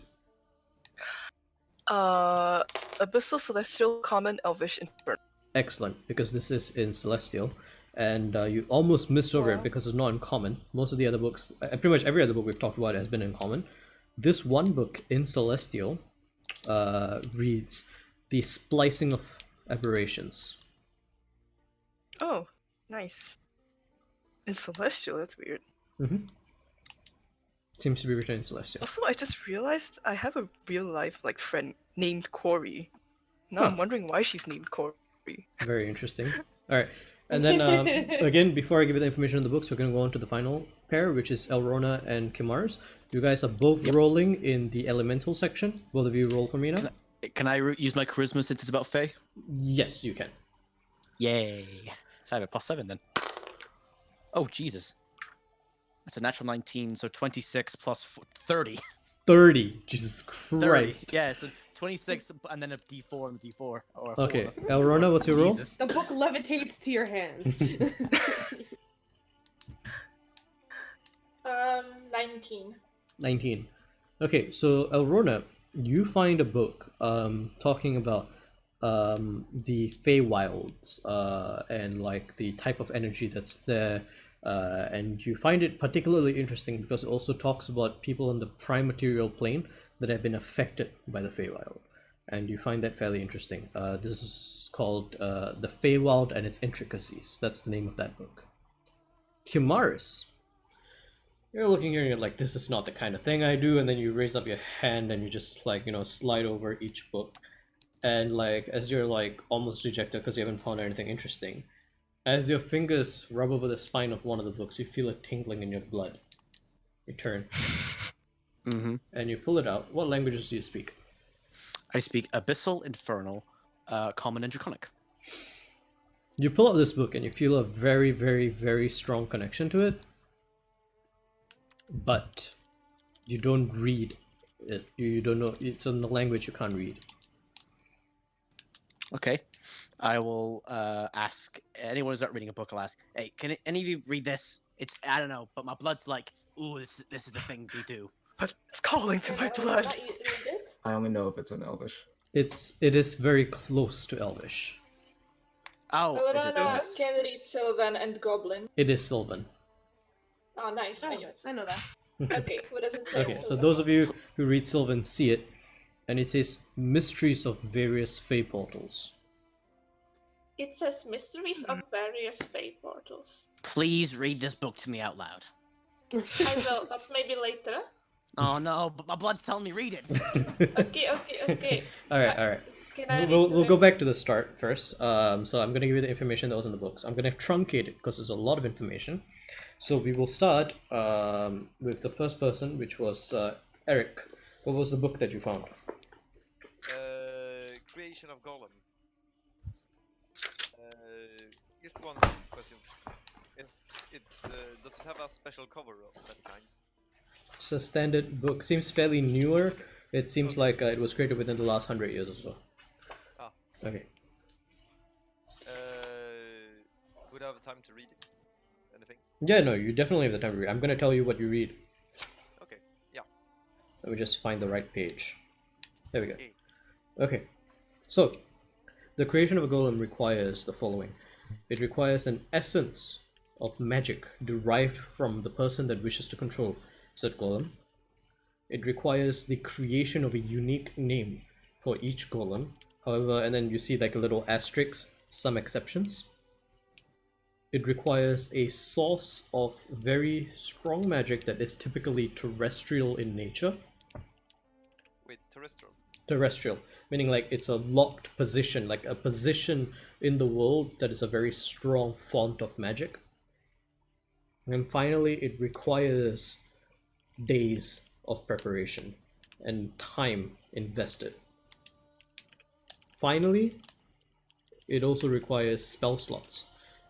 Abyssal, Celestial, Common, Elvish, Infernal. Excellent, because this is in Celestial, and you almost missed over it because it's not in Common. Most of the other books, pretty much every other book we've talked about has been in Common. This one book in Celestial reads The Splicing of Aberrations. Oh, nice. In Celestial, that's weird. Mm-hmm. Seems to be written in Celestial. Also, I just realized I have a real life friend named Corey. Now Huh. I'm wondering why she's named Corey. Very interesting. Alright, and then again, before I give you the information on the books, we're going to go on to the final pair, which is Elrona and Kimars. You guys are both rolling in the elemental section. Both of you roll for me now. Can I use my charisma since it's about Fae? Yes, you can. Yay. So I have a +7 then. Oh, Jesus. That's a natural 19, so 26 plus 30. 30. Jesus 30. Christ. Yeah, so 26 and then a d4 and a d4. Or a 4 Okay, and a Elrona, what's your roll? Jesus. The book levitates to your hand. 19. 19. Okay, so Elrona, you find a book talking about the Feywilds and like the type of energy that's there, and you find it particularly interesting because it also talks about people on the prime material plane that have been affected by the Feywild, and you find that fairly interesting. This is called The Feywild and Its Intricacies. That's the name of that book. Kimaris, you're looking here and you're like, this is not the kind of thing I do, and then you raise up your hand and you just like, slide over each book, and like as you're like almost dejected because you haven't found anything interesting, as your fingers rub over the spine of one of the books, you feel a tingling in your blood. You turn and you pull it out. What languages do you speak? I speak Abyssal, Infernal, Common, and Draconic. You pull out this book and you feel a very, very, very strong connection to it, but you don't read it. You don't know. It's in the language you can't read. Okay. I will ask anyone who's not reading a book. I'll ask, hey, can any of you read this? It's, I don't know, but my blood's like, ooh, this is the thing they do. But it's calling to my blood. You read it? I only know if it's in Elvish. It is very close to Elvish. Oh, is it? Elrona can read Sylvan and Goblin. It is Sylvan. Oh, nice. I Oh, knew it. I know that. Okay, what does it say? Okay, so those of you who read Sylvan see it, and it says Mysteries of Various Fey Portals. It says Mysteries of Various Fey Portals. Please read this book to me out loud. I will, but maybe later. Oh no, but my blood's telling me read it. Okay. All right. Can I read We'll to go him? back to the start first. So I'm gonna give you the information that was in the books. I'm gonna truncate it because there's a lot of information. So we will start with the first person, which was Eric. What was the book that you found? Creation of Golem. Just one question. Does it have a special cover of that kind? It's a standard book. Seems fairly newer. It seems Okay. like it was created within the last 100 years or so. Ah. Okay. Would I have time to read it? Anything? Yeah, no, you definitely have the time to read. I'm gonna tell you what you read. Okay. Yeah. Let me just find the right page. There we go. Okay. Okay. So, the creation of a golem requires the following. It requires an essence of magic derived from the person that wishes to control said golem. It requires the creation of a unique name for each golem. However, and then you see like a little asterisk, some exceptions. It requires a source of very strong magic that is typically terrestrial in nature. Wait, terrestrial. Terrestrial, meaning like it's a locked position, like a position in the world that is a very strong font of magic. And finally, it requires days of preparation and time invested. Finally, it also requires spell slots.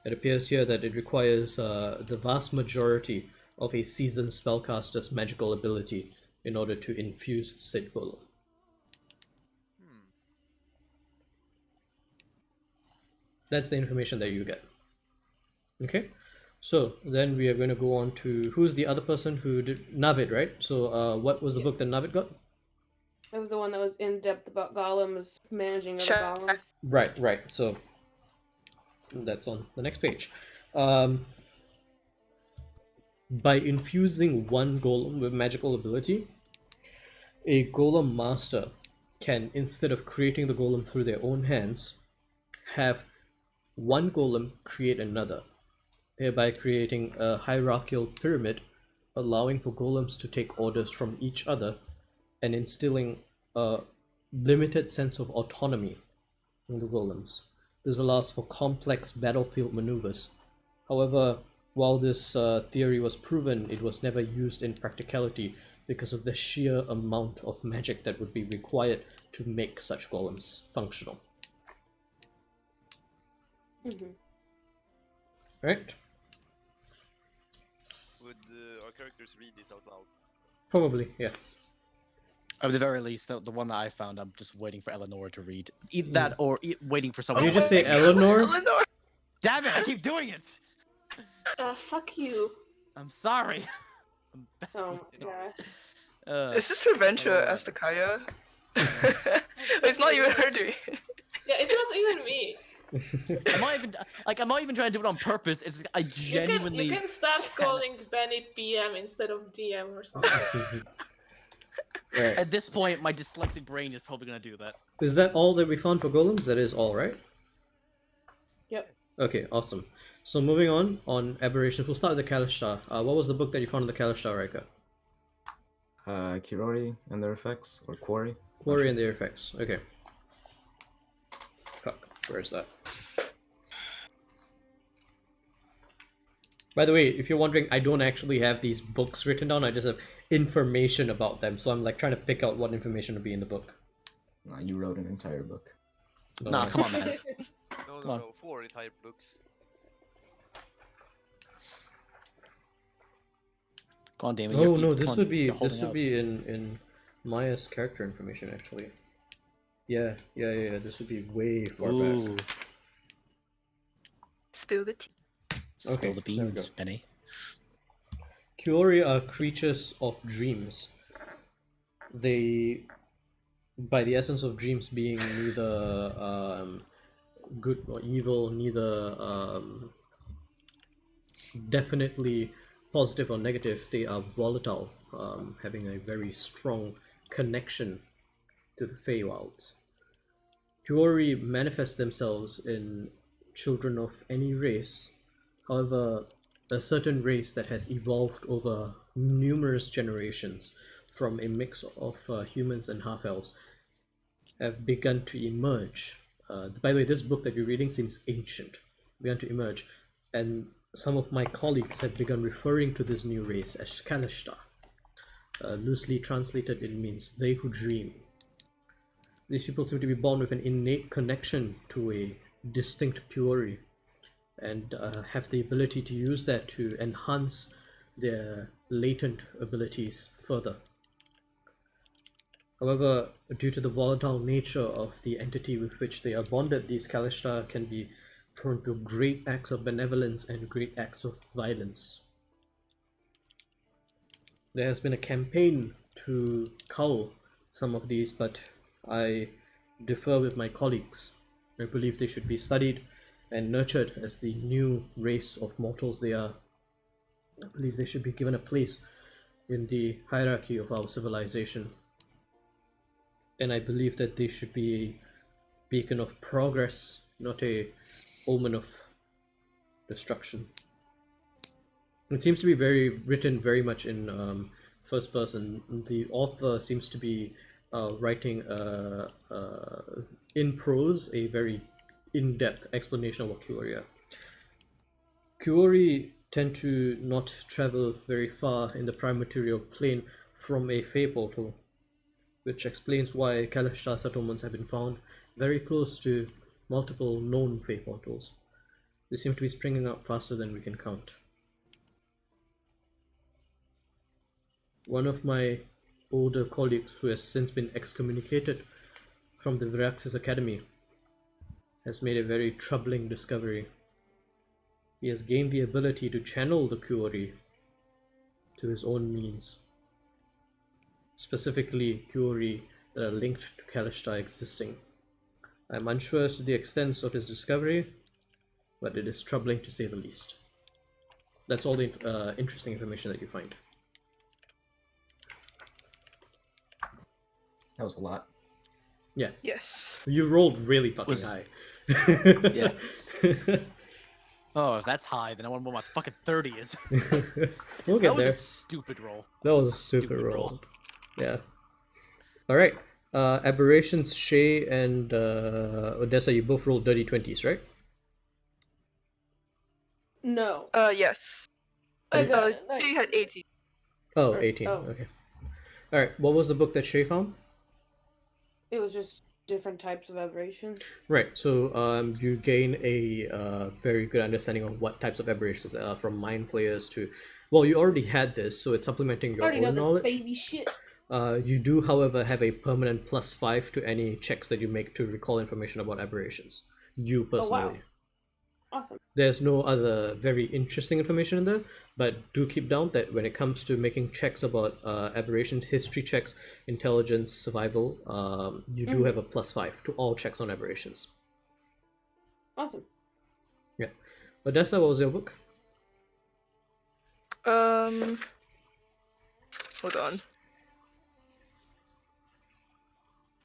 It appears here that it requires the vast majority of a seasoned spellcaster's magical ability in order to infuse said golem. That's the information that you get. Okay, so then we are going to go on to who's the other person who did Navid, right? So what was the book that Navid got? It was the one that was in depth about golems, managing other Sure. golems. Right. So that's on the next page. By infusing one golem with magical ability, a golem master can, instead of creating the golem through their own hands, have one golem create another, thereby creating a hierarchical pyramid, allowing for golems to take orders from each other and instilling a limited sense of autonomy in the golems. This allows for complex battlefield maneuvers. However, while this theory was proven, it was never used in practicality because of the sheer amount of magic that would be required to make such golems functional. Right? Would our characters read this out loud? Probably, yeah. At the very least, the one that I found, I'm just waiting for Eleanor to read. Either that or waiting for someone. Did you just say my God, Eleanor? Eleanor! Damn it! I keep doing it. Fuck you. I'm sorry. Oh my gosh. Is this Reventure as the Kaya? It's not even her doing it. Yeah, it's not even me. I'm not even trying to do it on purpose. It's I genuinely. You can start calling Benny PM instead of DM or something. Right. At this point, my dyslexic brain is probably gonna do that. Is that all that we found for golems? That is all, right? Yep. Okay, awesome. So moving on aberrations, we'll start with the Kalishtar. What was the book that you found in the Kalishtar, Raika? Kirori and their effects, or Quarry. Quarry and their effects. Okay. Fuck, where's that? By the way, if you're wondering, I don't actually have these books written down, I just have information about them, so I'm like trying to pick out what information would be in the book. No, you wrote an entire book. So, Nah, come on, man. No, Come on. 4 entire books. Come on, Damon. Oh no, this come on, would be you're holding out. in Maya's character information actually. Yeah. This would be way far Ooh, back. Spill the tea. spill Okay, the there we beans, go. Benny. Kyori are creatures of dreams. They, by the essence of dreams being neither good or evil, neither definitely positive or negative, they are volatile, having a very strong connection to the Feywild. Kyori manifest themselves in children of any race. However, a certain race that has evolved over numerous generations from a mix of humans and half-elves have begun to emerge. By the way, this book that you're reading seems ancient. Begun to emerge, and some of my colleagues have begun referring to this new race as Kalishtar. Loosely translated, it means they who dream. These people seem to be born with an innate connection to a distinct purity, and have the ability to use that to enhance their latent abilities further. However, due to the volatile nature of the entity with which they are bonded, these Kalishtar can be prone to great acts of benevolence and great acts of violence. There has been a campaign to cull some of these, but I differ with my colleagues. I believe they should be studied and nurtured as the new race of mortals they are. I believe they should be given a place in the hierarchy of our civilization. And I believe that they should be a beacon of progress, not a omen of destruction. It seems to be written very much in first person. The author seems to be writing in prose a very in-depth explanation of what Kuori are. Kuori tend to not travel very far in the prime material plane from a Fey portal, which explains why Kalishtar settlements have been found very close to multiple known Fey portals. They seem to be springing up faster than we can count. One of my older colleagues, who has since been excommunicated from the Viraxis Academy, has made a very troubling discovery. He has gained the ability to channel the Kuori to his own means. Specifically, Kuori that are linked to Kalishtar existing. I'm unsure as to the extent of his discovery, but it is troubling to say the least. That's all the interesting information that you find. That was a lot. Yeah. Yes. You rolled really fucking Was- high. Yeah. Oh, if that's high, then I wonder what my fucking 30 is. We'll That get was there. a stupid roll. That was a stupid roll. Yeah. Alright. Aberrations, Shay and Odessa, you both rolled dirty 20s, right? No. Yes. I got it. She had 18. Oh, Or- 18. oh. Okay. Alright, what was the book that Shay found? It was just different types of aberrations. Right, so you gain a very good understanding of what types of aberrations from mind flayers to... Well, you already had this, so it's supplementing I your already know own this knowledge. baby shit. You do, however, have a permanent +5 to any checks that you make to recall information about aberrations. You personally. Oh, wow. Awesome. There's no other very interesting information in there, but do keep down that when it comes to making checks about aberrations, history checks, intelligence, survival, you do have a +5 to all checks on aberrations. Awesome. Yeah. Odessa, what was your book? Hold on.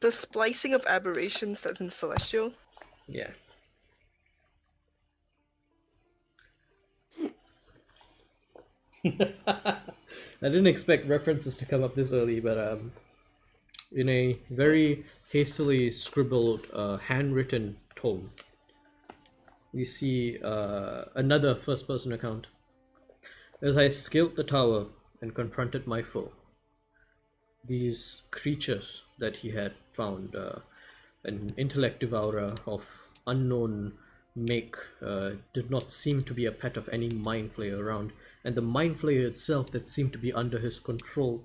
The splicing of aberrations that's in Celestial. Yeah. I didn't expect references to come up this early, but in a very hastily scribbled, handwritten tome, we see another first-person account. As I scaled the tower and confronted my foe, these creatures that he had found, an intellect devourer of unknown make, did not seem to be a pet of any mind flayer around, and the mind flayer itself that seemed to be under his control.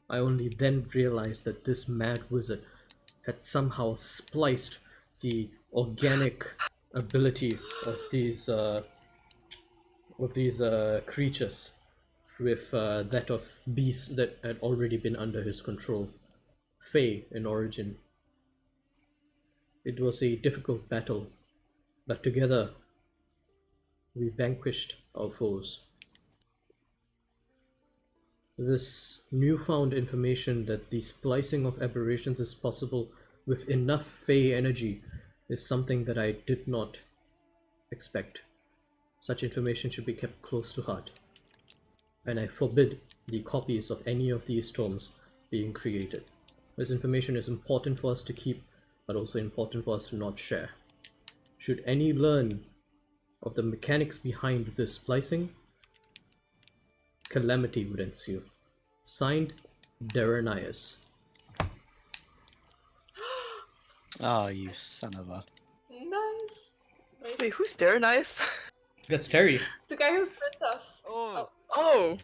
I only then realized that this mad wizard had somehow spliced the organic ability of these creatures with that of beasts that had already been under his control. Fey in origin. It was a difficult battle, but together we vanquished our foes. This newfound information that the splicing of aberrations is possible with enough Fey energy is something that I did not expect. Such information should be kept close to heart, and I forbid the copies of any of these tomes being created. This information is important for us to keep, but also important for us to not share. Should any learn of the mechanics behind this splicing, calamity would ensue. Signed, Deranias. Oh, you son of a. Nice. Wait, who's Daranias? That's Terry. The guy who sent us. Oh, Oh!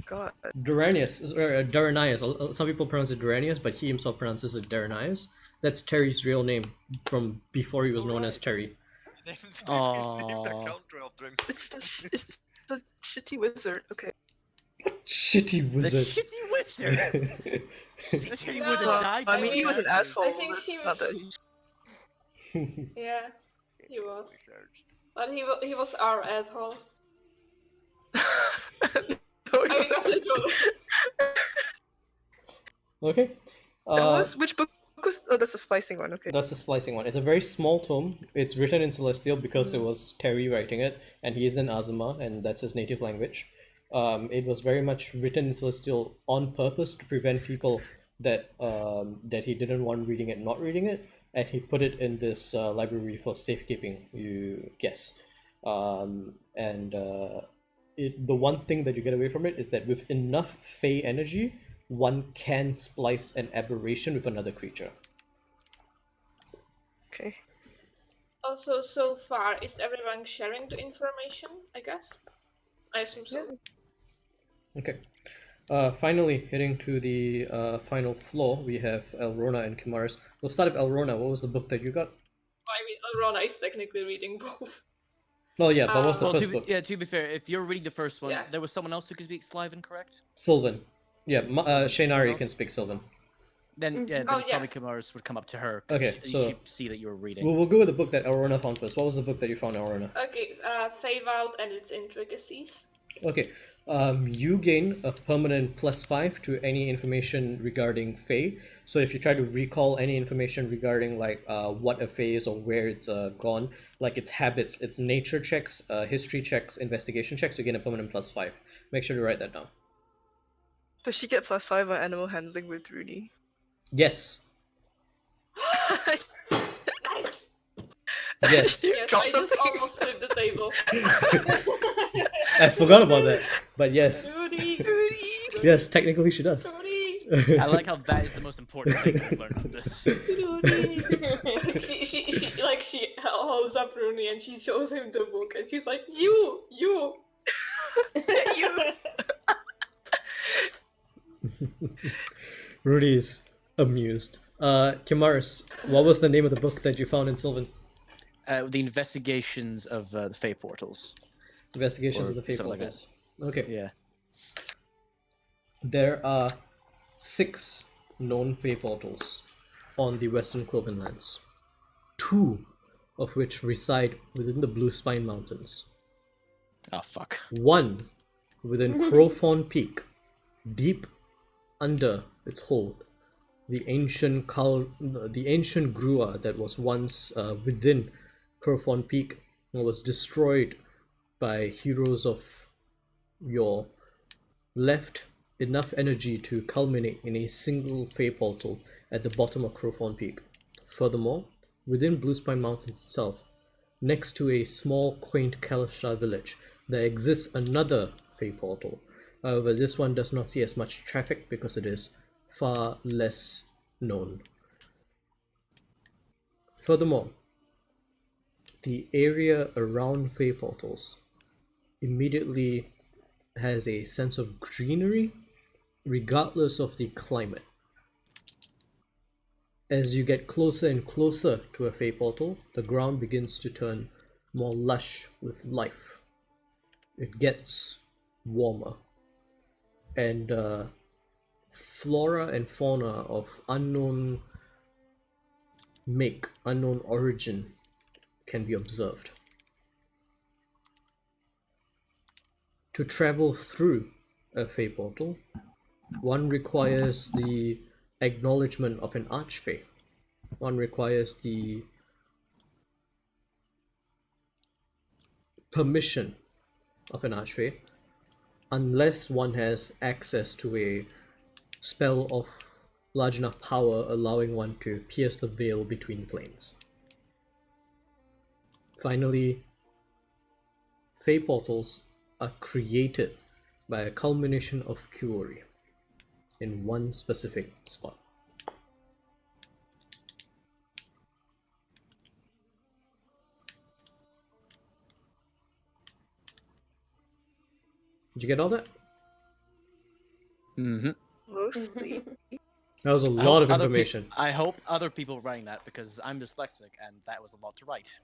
God. Daranias. Some people pronounce it Daranias, but he himself pronounces it Daranias. That's Terry's real name from before he was known as Terry. named the Aw. counter after him. It's the shitty wizard. Okay. Shitty The wizard. shitty wizard! The shitty No, wizard died? I mean, he was an I asshole. think It's he not was- that Yeah, he was. Research. But he was our asshole. No, I mean, he wasn't. Okay. That was which book was? Oh, that's the splicing one. Okay. That's the splicing one. It's a very small tome. It's written in Celestial because it was Terry writing it, and he is in Azuma, and that's his native language. It was very much written in Celestial on purpose to prevent people that that he didn't want reading it not reading it, and he put it in this library for safekeeping, you guess. The one thing that you get away from it is that with enough Fey energy, one can splice an aberration with another creature. Okay. Also, so far, is everyone sharing the information? I guess. I assume so. Yeah. Okay. Finally, heading to the final floor, we have Elrona and Kimaris. We'll start with Elrona. What was the book that you got? I mean, Rona is technically reading both. Oh yeah, but what's the Well, first book? to be fair, if you're reading the first one, Yeah. there was someone else who could speak Slyvan, correct? Sylvan. Yeah, Someone Shainari else? can speak Sylvan. Then, yeah, then Oh, yeah. probably Kamaris would come up to her. 'cause Okay, you so- should see that you were reading. We'll go with the book that Elrona found first. What was the book that you found, Elrona? Okay, Fave Out and its intricacies. Okay. You gain a permanent +5 to any information regarding Fae. So if you try to recall any information regarding like what a Fae is or where it's gone, like its habits, its nature checks, history checks, investigation checks, you gain a permanent +5. Make sure to write that down. Does she get +5 on animal handling with Rudy? Yes. Nice! Yes. Yes, Drop I just something. almost flipped the table. I forgot about that. But yes. Rudy! Rudy! Yes, technically she does. Rudy! I like how that is the most important thing we've learned from this. Rudy! she holds up Rooney and she shows him the book and she's like, you! You. Rudy is amused. Kimaris, what was the name of the book that you found in Sylvan? The investigations of the Fey portals. Investigations Or of the Fate something like Portals. Okay. Yeah. There are 6 known Fey portals on the Western Cloven Lands, 2 of which reside within the Blue Spine Mountains, Oh fuck. 1 within Crowthorn Peak, deep under its hold. The ancient Grua that was once within Crowthorn Peak was destroyed by heroes of yore, left enough energy to culminate in a single Fey portal at the bottom of Crowthorn Peak. Furthermore, within Blue Spine Mountains itself, next to a small quaint Kalashtar village, there exists another Fey portal. However, this one does not see as much traffic because it is far less known. Furthermore, the area around Fey portals immediately has a sense of greenery regardless of the climate. As you get closer and closer to a Fey portal, the ground begins to turn more lush with life. It gets warmer, and flora and fauna of unknown make, unknown origin can be observed. To travel through a Fey portal, one requires the acknowledgement of an Archfey. One requires the permission of an Archfey, unless one has access to a spell of large enough power, allowing one to pierce the veil between planes. Finally, Fey portals are created by a culmination of Kyori in one specific spot. Did you get all that? Mm-hmm. Mostly. That was a lot of information. I hope other people writing that because I'm dyslexic and that was a lot to write.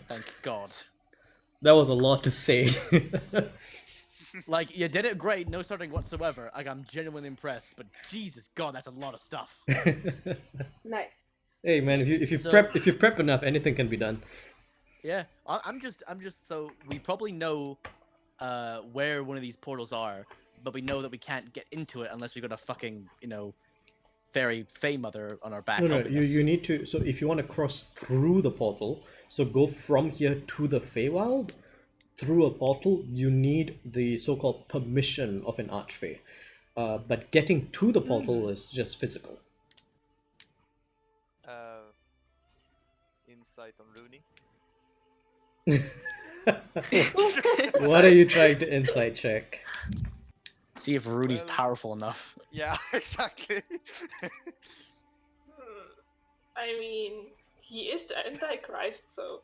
Thank God. That was a lot to say. Like, you did it great, no starting whatsoever. Like, I'm genuinely impressed, but Jesus God, that's a lot of stuff. Nice. Hey man, if you So- prep enough, anything can be done. Yeah, I'm just so we probably know where one of these portals are, but we know that we can't get into it unless we got a fucking, fairy Fey mother on our back. No, helping us. you need to. So if you want to cross through the portal, so go from here to the Feywild, through a portal, you need the so-called permission of an Archfey. But getting to the portal is just physical. Insight on Rooney. What are you trying to insight check? See if Rudy's Well- powerful enough. Yeah, exactly. I mean, he is the Antichrist, so.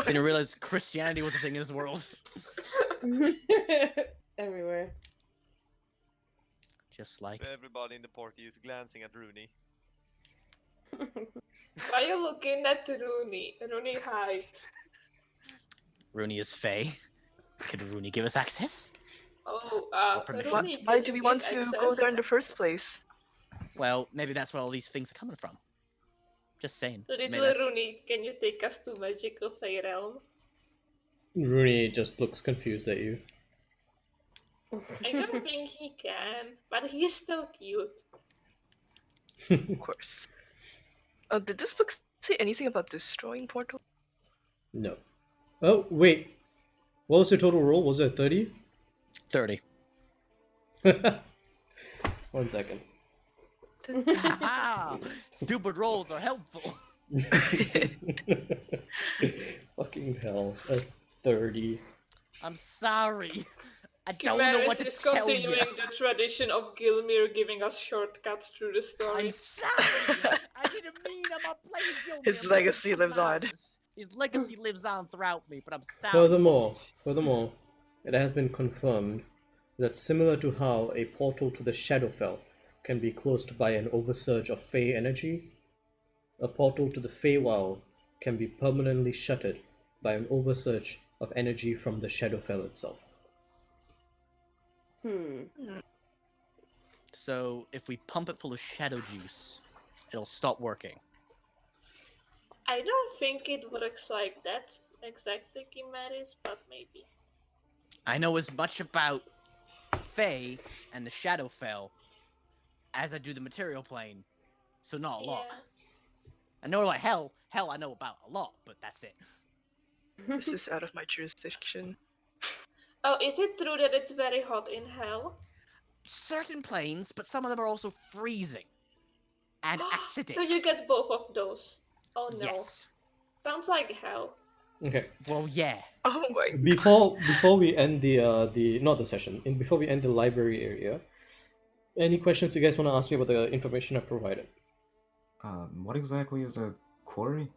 Didn't realize Christianity was a thing in this world. Everywhere. Just like So everybody in the party is glancing at Rooney. Why are you looking at Rooney? Rooney hide. Rooney is Fey. Could Rooney give us access? Oh, permission. Rooney, Why can do we you want get to go access? there in the first place? Well, maybe that's where all these things are coming from. Just saying. Maybe Little that's- Rooney, can you take us to magical Fey realm? Rooney just looks confused at you. I don't think he can, but he's still cute. Of course. Did this book say anything about destroying portal? No. Oh wait, what was your total roll? Was it 30? 30. 1 second. Haha! Stupid rolls are helpful. Fucking hell. 30. I'm sorry. I don't know Chimeris what to is tell you. continuing the tradition of Gilmir giving us shortcuts through the story. I'm sorry. I didn't mean I'm not playing Gilmere. His I'm legacy playing lives on. Commandos. His legacy lives on throughout me, but I'm sorry. Furthermore, it has been confirmed that similar to how a portal to the Shadowfell can be closed by an oversurge of Fey energy, a portal to the Feywild can be permanently shuttered by an oversurge of energy from the Shadowfell itself. So if we pump it full of shadow juice, it'll stop working. I don't think it works like that exactly, Chimeris, but maybe. I know as much about Fae and the Shadowfell as I do the material plane, so not a lot. Yeah. I know about hell. Hell, I know about a lot, but that's it. This is out of my jurisdiction. Oh, is it true that it's very hot in hell? Certain planes, but some of them are also freezing and acidic. So you get both of those. Oh no. Yes. Sounds like hell. Okay. Well, yeah. Oh my. Before we end the not the session, and before we end the library area, any questions you guys want to ask me about the information I provided? What exactly is a quarry?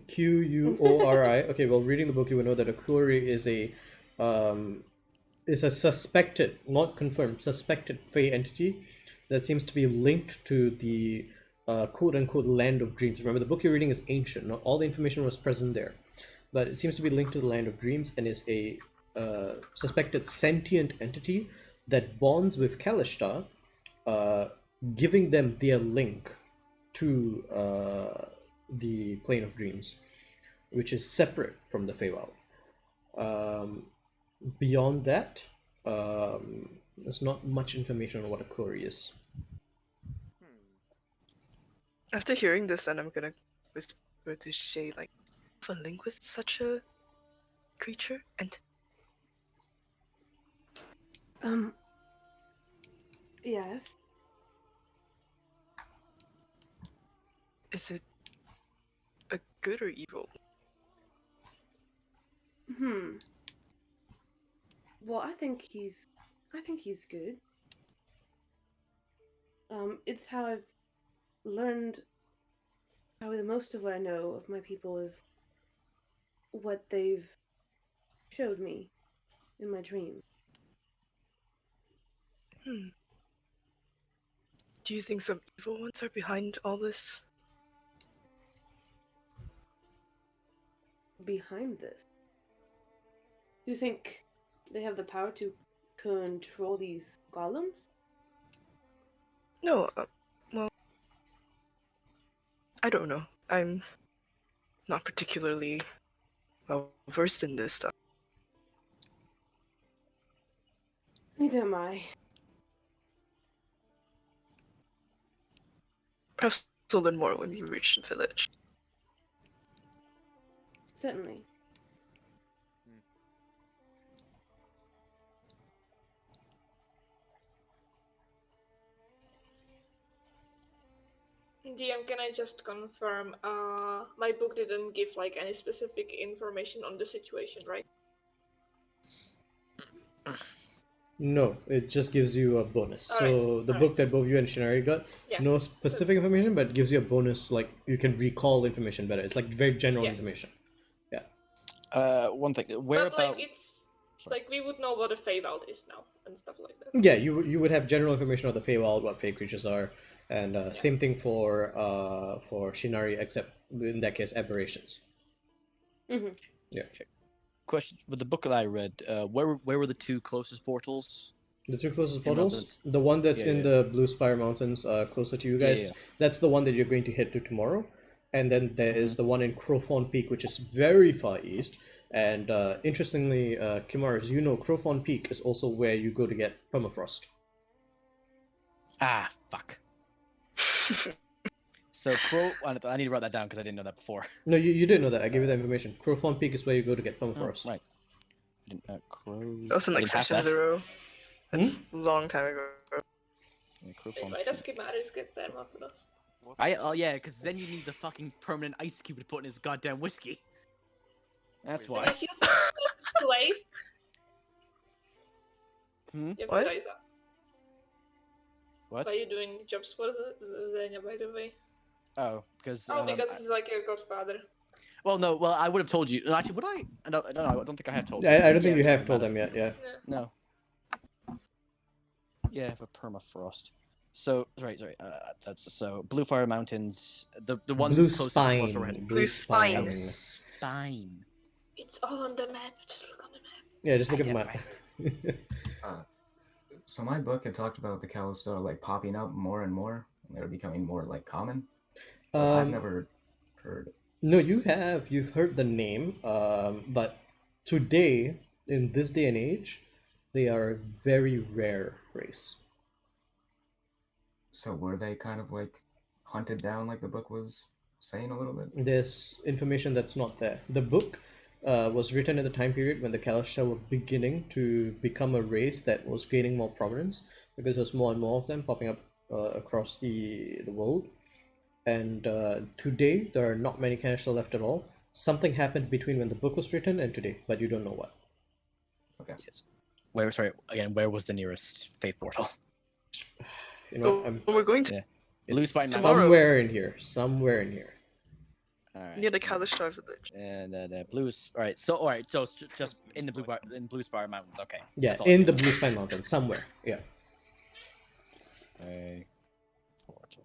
Quori. Okay, well, reading the book, you will know that a query is a suspected, not confirmed, suspected Fey entity that seems to be linked to the quote-unquote land of dreams. Remember, the book you're reading is ancient. Not all the information was present there, but it seems to be linked to the land of dreams and is a suspected sentient entity that bonds with Kalishtar, giving them their link to the plane of dreams, which is separate from the Feywild. Beyond that, there's not much information on what a query is. After hearing this, then I'm gonna whisper to Shay, like, have a link with such a creature? And Yes. Is it a good or evil? Well, I think he's good. It's how I've learned how the most of what I know of my people is what they've showed me in my dream. Do you think some evil ones are behind all this? Behind this, do you think they have the power to control these golems? No, well, I don't know. I'm not particularly well versed in this stuff. Neither am I. Perhaps we'll learn more when we reach the village. Certainly. DM, can I just confirm? My book didn't give like any specific information on the situation, right? No, it just gives you a bonus. Alright, So the alright. book that both you and Shinari got, Yeah. no specific information, but gives you a bonus, like you can recall information better. It's like very general Yeah. information. One thing. Where But like about? it's Sorry. like we would know what a Feywild is now and stuff like that. Yeah, you would have general information of the Feywild, what Fey creatures are, and same thing for Shinari, except in that case aberrations. Mm-hmm. Yeah. Question with the book that I read. Where were the two closest portals? The two closest In portals, mountains. the one that's Yeah, in yeah. the Blue Spire Mountains, closer to you guys, Yeah. that's the one that you're going to head to tomorrow. And then there is the one in Crowfawn Peak, which is very far east. And interestingly, Kimar, as you know, Crowfawn Peak is also where you go to get permafrost. Ah, fuck. So I need to write that down because I didn't know that before. No, you didn't know that. I gave you that information. Crowfawn Peak is where you go to get permafrost. Oh, right. I didn't, That wasn't like sessions in a row. That's Hmm? a long time ago. Wait, why does Kimaris get permafrost? Yeah, because Zenyu needs a fucking permanent ice cube to put in his goddamn whiskey. That's why. Because you play. Hmm? You have What? Teresa. What? Why are you doing jobs for Zenya, by the way? Oh, because. Because he's like your godfather. Well, no. Well, I would have told you. Actually, would I? No, I don't think I have told you. I don't think Yeah, you it have doesn't told matter. them yet, yeah. No. Yeah, but permafrost. So sorry. That's so Blue Fire Mountains. The one Blue closest to us Spine. where we're heading. Blue Spine. Spine. It's all on the map. Just look on the map. Yeah, just look at the Goddamn map. So my book had talked about the Callisto like popping up more and more, and they're becoming more like common. But I've never heard. No, you've heard the name, but today, in this day and age, they are a very rare race. So were they kind of like hunted down, like the book was saying a little bit? There's information that's not there. The book was written in the time period when the Kalashta were beginning to become a race that was gaining more prominence because there's more and more of them popping up across the world. And today, there are not many Kalashta left at all. Something happened between when the book was written and today, but you don't know what. Okay. Yes. Where was the nearest faith portal? You know, what? We're going to Yeah. It's Blue Spine tomorrow. somewhere in here. Somewhere in here. All right. near the Kalishtar village. And blues. All right. So it's just in the Blue Spire Mountains. Okay. Yeah, That's all. in the Blue Spine Mountains, somewhere. Yeah. Okay. Portal.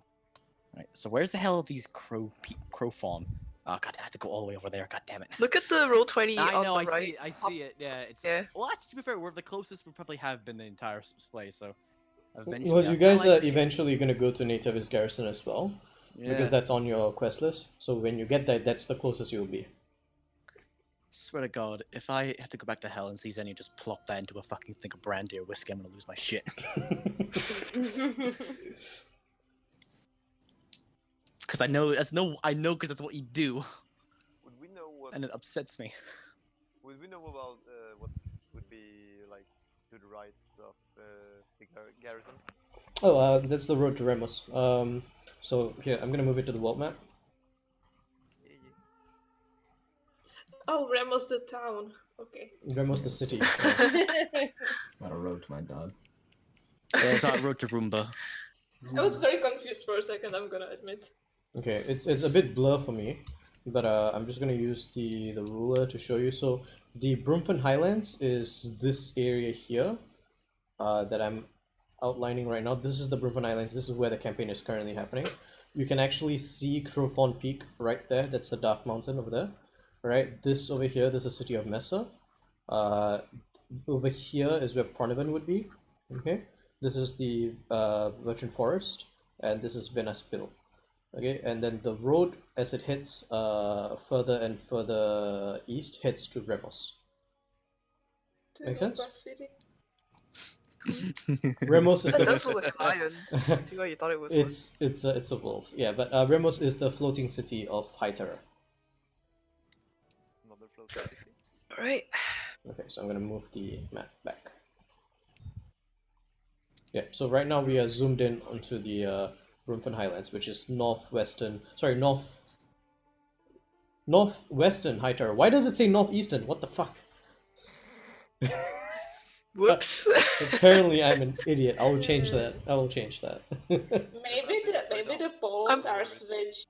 All right. So where's the hell are these crow fawn? Oh god, I have to go all the way over there. God damn it. Look at the roll 20 I on know. the I right. see it. I see it. Yeah. It's. Yeah. Well, that's, to be fair, we're the closest we probably have been the entire place. So eventually. Well, you guys I are like this. eventually going to go to Nativis Garrison as well, Yeah. because that's on your quest list. So when you get there, that's the closest you'll be. Swear to God, if I have to go back to hell and see Zenny just plop that into a fucking thing of brandy or whiskey, I'm gonna lose my shit. Because I know because that's what you do, Would we know what? and it upsets me. Would we know about what would be like to the right of the garrison? Oh, that's the road to Remos. So here, I'm gonna move it to the world map. Yeah, yeah. Oh, Remos the town. Okay. Remos the Yes. city. Not a road to my dad. Yeah, it's like Road to Roomba. I was very confused for a second, I'm gonna admit. Okay, it's a bit blur for me, but I'm just gonna use the ruler to show you. So the Broomfen Highlands is this area here, that I'm outlining right now. This is the Broomfen Highlands. This is where the campaign is currently happening. You can actually see Crowthorn Peak right there. That's the Dark Mountain over there. Right, this over here, this is the city of Mesa. Over here is where Pornivan would be. Okay, this is the Virgin Forest, and this is Venaspil. Okay, and then the road as it hits further and further east heads to Remos. To Make sense? Rumba City. Remos is That the does look like a lion. See why you thought it was one. it's a wolf. Yeah, but Remos is the floating city of High Terror. Another floating city. Alright. Okay, so I'm gonna move the map back. Yeah, so right now we are zoomed in onto the Broomfen Highlands, which is northwestern High Terror. Why does it say northeastern? What the fuck? Whoops. Apparently I'm an idiot. I will change that. Maybe the poles are switched.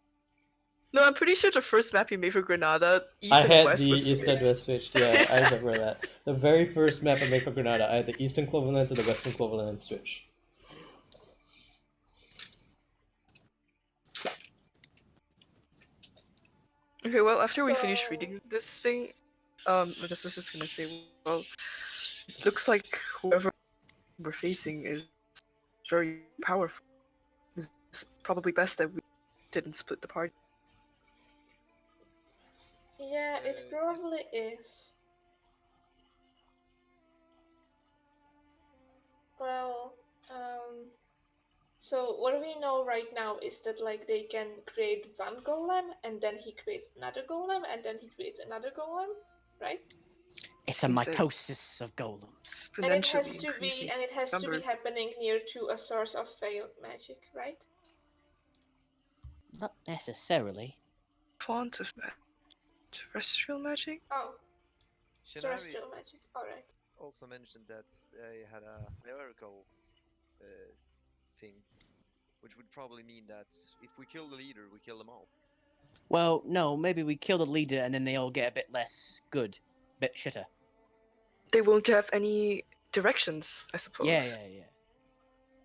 No, I'm pretty sure the first map you made for Granada, east I and had west the was east and west switched. switched. Yeah, I remember that. The very first map I made for Granada, I had the eastern Cloverlands and the western Cloverlands switch. Okay, well, after we finish So- reading this thing, I was just gonna say, well, it looks like whoever we're facing is very powerful. It's probably best that we didn't split the party. Yeah, it probably is. Well, so what we know right now is that like they can create one golem and then he creates another golem and then he creates another golem, right? It's a Seems like mitosis of golems. And it has exponentially to be increasing and it has to be numbers. happening near to a source of failed magic, right? Not necessarily. Font of terrestrial magic? Oh, Shinari terrestrial magic. Alright. also mentioned that they had a hierarchical thing, which would probably mean that if we kill the leader, we kill them all. Well, no, maybe we kill the leader and then they all get a bit less good. Bit shitter. They won't have any directions, I suppose. Yeah. It's And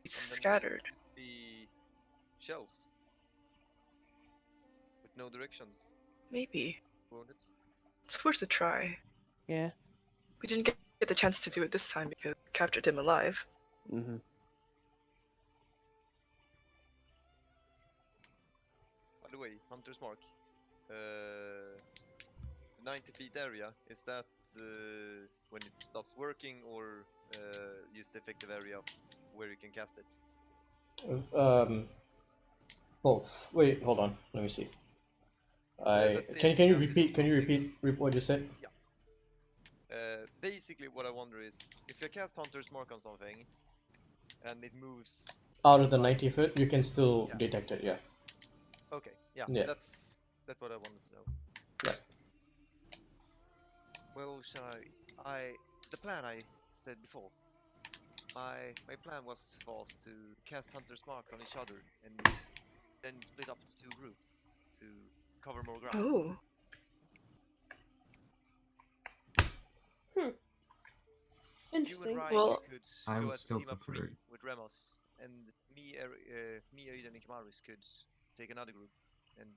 then scattered. The shells with no directions, Maybe. won't it? It's worth a try. Yeah. We didn't get the chance to do it this time because we captured him alive. Mm-hmm. By the way, Hunter's Mark. 90 feet area, is that when it stops working or just the effective area where you can cast it? Oh, wait, hold on. Let me see. let's say Can it you does it repeat? Can you something repeat what you said? Basically, what I wonder is if you cast Hunter's Mark on something and it moves. Out of the 90 foot, you can still Yeah. detect it. Yeah. Okay, yeah, Yeah. that's what I wanted to know. Yeah. Well, the plan I said before. My plan was to cast Hunter's Mark on each other and then split up to 2 groups to cover more ground. Oh. You Interesting. and Ryan, Well, you could I go would as a still team of 3 prefer- with Remos, and me, Aiden, and Kamaris could take another group. And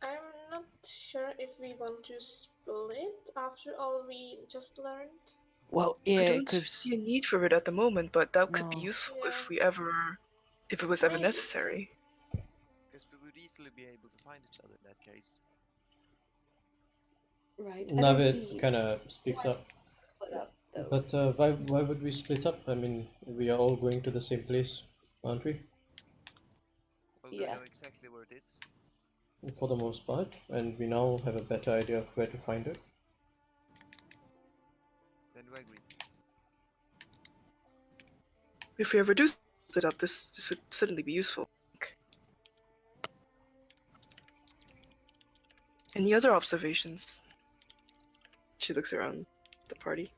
I'm not sure if we want to split after all we just learned. Well, I yeah, don't because see a need for it at the moment, but that could be No. useful Yeah. if it was ever Maybe. necessary. because we would easily be able to find each other in that case. Right. I don't Navid see kind of speaks why up. split up though. But why would we split up? I mean, we are all going to the same place, aren't we? Well, do Yeah. you know exactly where it is? For the most part, and we now have a better idea of where to find it. Then we agree. if we ever do split up, this would certainly be useful. Any other observations? She looks around the party.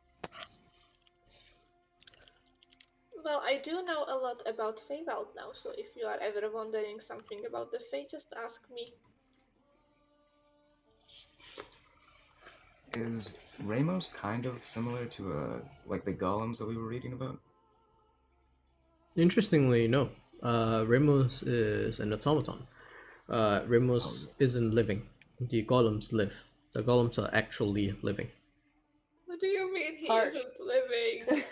Well, I do know a lot about Feywild now, so if you are ever wondering something about the Fae, just ask me. Is Ramos kind of similar to like the golems that we were reading about? Interestingly, no. Ramos is an automaton. Ramos isn't living. The golems live. The golems are actually living. What do you mean he Harsh. isn't living?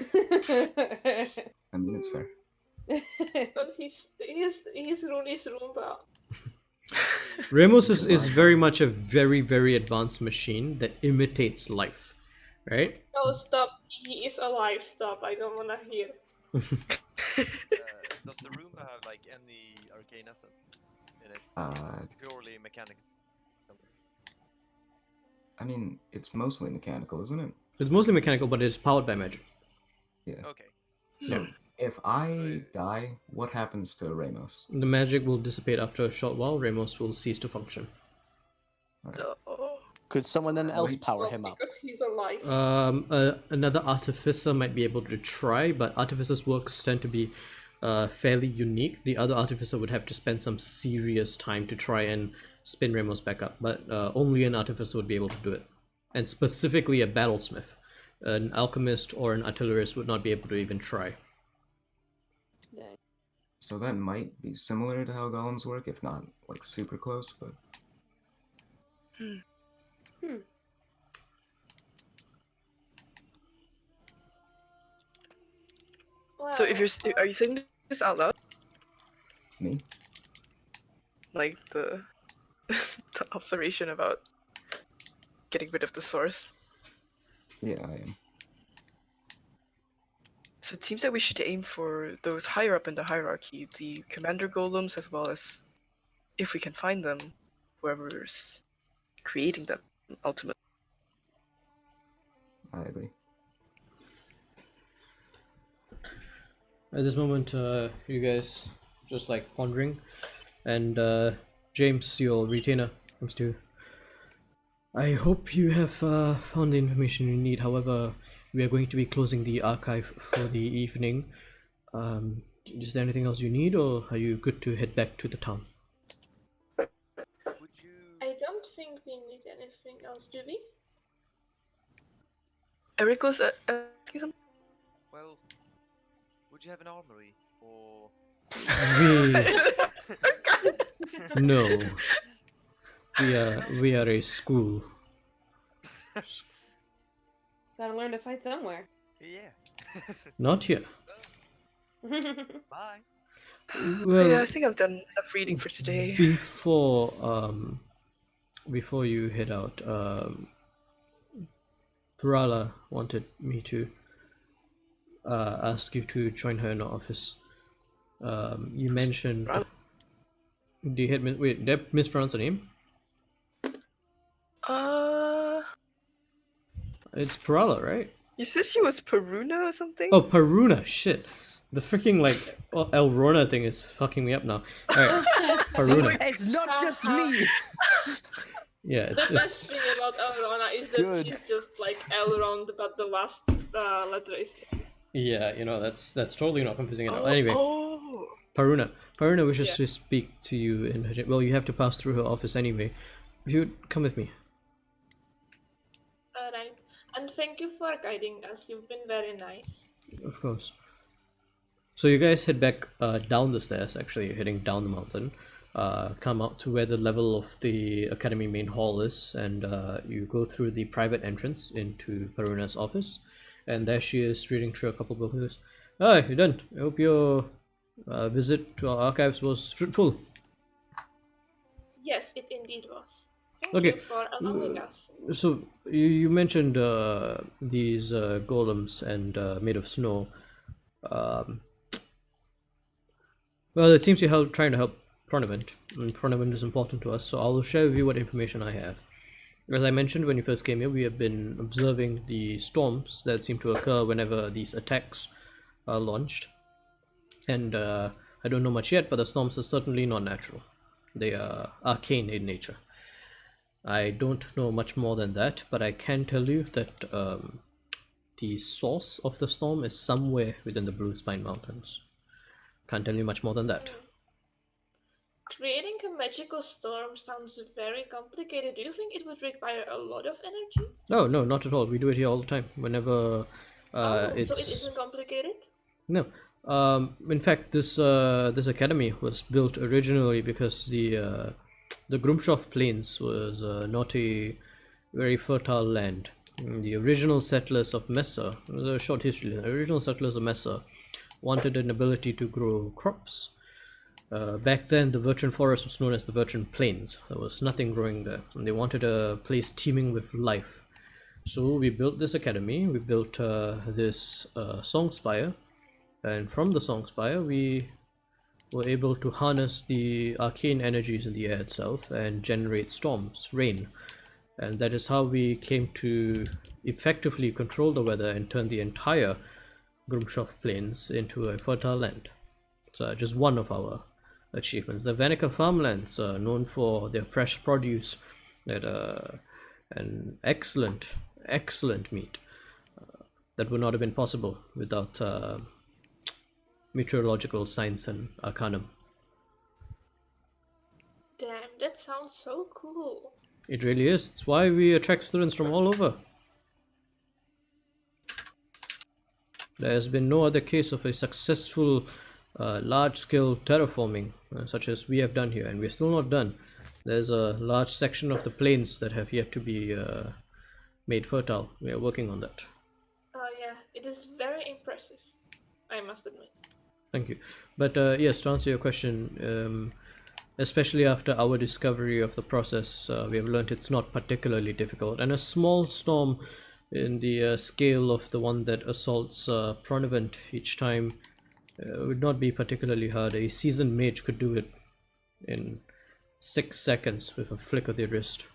I mean, it's fair. But his rune is Roomba. Ramos is very much a very, very advanced machine that imitates life, right? No, stop. He is alive. Stop. I don't wanna hear. Does the room have like any arcane asset in it? Or is it purely mechanical? I mean, it's mostly mechanical, isn't it? It's mostly mechanical, but it's powered by magic. Yeah. Okay. So, if I die, what happens to Ramos? The magic will dissipate after a short while. Ramos will cease to function. Could someone then else power Well, him up? because he's alive. Another artificer might be able to try, but artificers' works tend to be fairly unique. The other artificer would have to spend some serious time to try and spin Ramos back up, but only an artificer would be able to do it. And specifically a battlesmith. An alchemist or an artillerist would not be able to even try. So that might be similar to how golems work, if not like super close, but So if are you saying this out loud? me? Like the the observation about getting rid of the source. Yeah, I am. So it seems that we should aim for those higher up in the hierarchy, the commander golems, as well as, if we can find them, whoever's creating them ultimately. I agree. At this moment, you guys just like pondering, and James, your retainer, comes to. I hope you have found the information you need. However, we are going to be closing the archive for the evening. Is there anything else you need, or are you good to head back to the town? Would you? I don't think we need anything else, do we? Ericos, asking something? Well, would you have an armory or? No. We are a school. Gotta learn to fight somewhere. Yeah. Not here. Bye. Well, Yeah, I think I've done enough reading for today. Before you head out, Varala wanted me to ask you to join her in the office. You mentioned. Did I mispronounce the name? It's Parala, right? You said she was Peruna or something? Oh, Paruna, shit. The freaking, like, Elrona thing is fucking me up now. Alright, Paruna. It's not just me! Yeah, The best it's thing about Elrona is that Good. she's just like Elrond, but the last letter is. yeah, you know, that's totally not confusing at all. Anyway, Oh. Paruna wishes Yeah. to speak to you in her. Well, you have to pass through her office anyway. If you would come with me. Alright. And thank you for guiding us. You've been very nice. Of course. So you guys head back down the stairs, actually, you're heading down the mountain. Come out to where the level of the academy main hall is, and you go through the private entrance into Paruna's office. And there she is, reading through a couple of books. Hi, you're done. I hope your visit to our archives was fruitful. Yes, it indeed was. Thank Okay. you for allowing us. So you mentioned these golems and made of snow. Well, it seems you're trying to help Pronavent, and Pronavent is important to us, so I'll share with you what information I have. As I mentioned when you first came here, we have been observing the storms that seem to occur whenever these attacks are launched. And I don't know much yet, but the storms are certainly not natural. They are arcane in nature. I don't know much more than that, but I can tell you that the source of the storm is somewhere within the Blue Spine Mountains. Can't tell you much more than that. Creating a magical storm sounds very complicated. Do you think it would require a lot of energy? No, no, not at all. We do it here all the time. Whenever So it it's isn't complicated? no. In fact, this academy was built originally because the Grumshof Plains was not a very fertile land. The original settlers of Mesa, there's a short history. The original settlers of Mesa wanted an ability to grow crops. Back then, the Virgin Forest was known as the Virgin Plains. There was nothing growing there, and they wanted a place teeming with life. So we built this academy. We built this song spire, and from the song spire, we were able to harness the arcane energies in the air itself and generate storms, rain. And that is how we came to effectively control the weather and turn the entire Grumshof Plains into a fertile land. So just one of our achievements. The Vanica farmlands are known for their fresh produce and excellent meat that would not have been possible without meteorological science and arcanum. Damn, that sounds so cool. It really is. It's why we attract students from all over. There has been no other case of a successful large-scale terraforming such as we have done here, and we're still not done. There's a large section of the plains that have yet to be made fertile. We are working on that. Yeah, it is very impressive, I must admit. Thank you. But yes, to answer your question, especially after our discovery of the process, we have learned it's not particularly difficult, and a small storm in the scale of the one that assaults Pronevent each time would not be particularly hard. A seasoned mage could do it in 6 seconds with a flick of their wrist.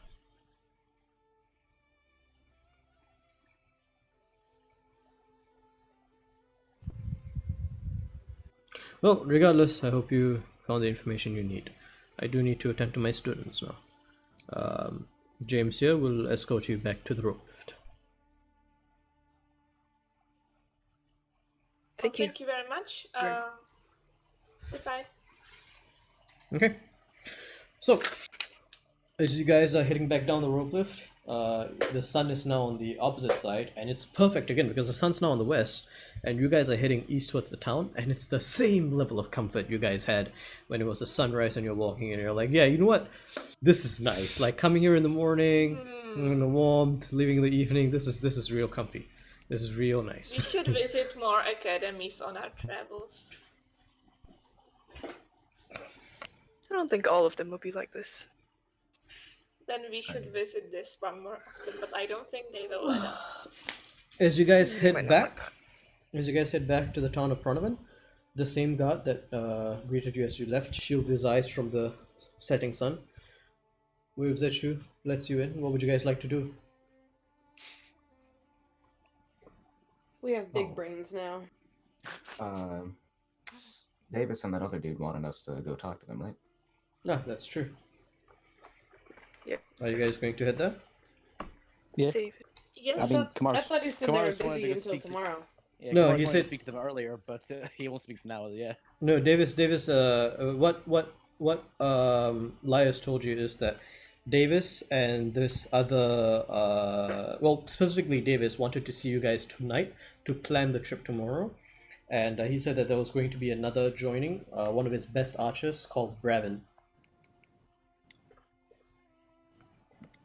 Well, regardless, I hope you found the information you need. I do need to attend to my students now. James here will escort you back to the rope lift. Thank you. Thank you very much. Goodbye. Okay. So, as you guys are heading back down the rope lift, the sun is now on the opposite side, and it's perfect again because the sun's now on the west, and you guys are heading east towards the town, and it's the same level of comfort you guys had when it was the sunrise and you're walking, and you're like, yeah, you know what? This is nice. Like coming here in the morning, in the warmth, leaving in the evening. This is real comfy. This is real nice. We should visit more academies on our travels. I don't think all of them will be like this. Then we should visit this one more often, but I don't think they will let us. As you guys Might head not back, like to the town of Pronovan, the same guard that greeted you as you left shields his eyes from the setting sun. Waves at you, lets you in. What would you guys like to do? We have big Oh. brains now. Davis and that other dude wanted us to go talk to them, right? Ah, that's true. Yep. Are you guys going to head there? Yeah. David. Yes, I mean, I thought he said they were Kamaris wanted to busy go until speak to- tomorrow. Yeah, No, Kamaris he wanted said- to speak to them earlier, but he won't speak now. Yeah. No, Davis. What Lias told you is that Davis and this other, well, specifically Davis wanted to see you guys tonight to plan the trip tomorrow, and he said that there was going to be another joining, one of his best archers called Bravin.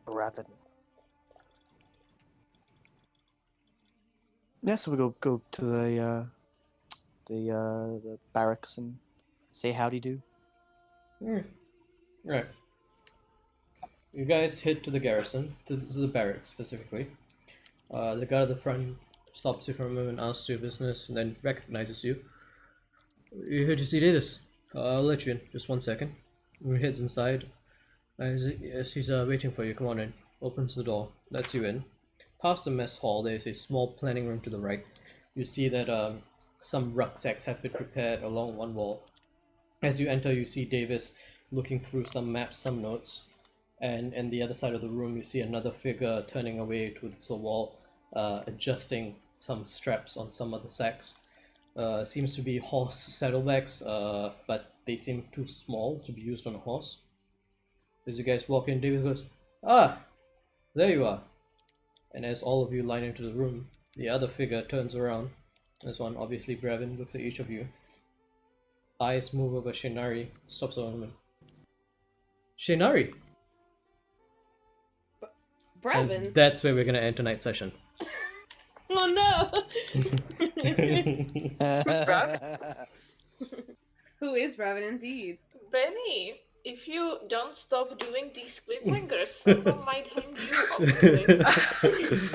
Bravin. Yeah, so we go to the barracks and say howdy do. Right. You guys head to the garrison, to the barracks specifically. The guard at the front stops you for a moment, asks you business, and then recognizes you. You're here to see Davis. I'll let you in. Just 1 second. He heads inside. Yes, he's waiting for you. Come on in. Opens the door. Lets you in. Past the mess hall, there's a small planning room to the right. You see that some rucksacks have been prepared along one wall. As you enter, you see Davis looking through some maps, some notes, and the other side of the room, you see another figure turning away towards the wall, adjusting some straps on some of the sacks. Seems to be horse saddlebags, but they seem too small to be used on a horse. As you guys walk in, Davis goes, "Ah, there you are." And as all of you line into the room, the other figure turns around. This one, obviously Brevin, looks at each of you. Eyes move over Shinari, stops a moment. Shinari! Brevin? And that's where we're gonna end tonight's session. Oh no! Who's Brevin? Who is Brevin indeed? Benny, if you don't stop doing these cliffhangers, someone might hang you off the cliff.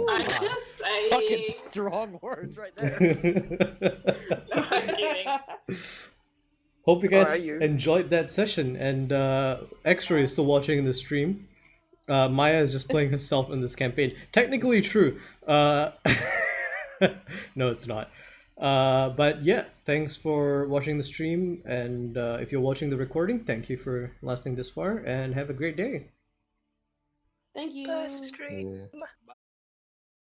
I'm just saying. Fucking strong words right there. No, I'm kidding. Hope you Or are guys you? enjoyed that session, and X-Ray is still watching the stream. Maya is just playing herself in this campaign. Technically true. No, it's not. But yeah, thanks for watching the stream, and if you're watching the recording, thank you for lasting this far, and have a great day. Thank you. Best stream. Yeah.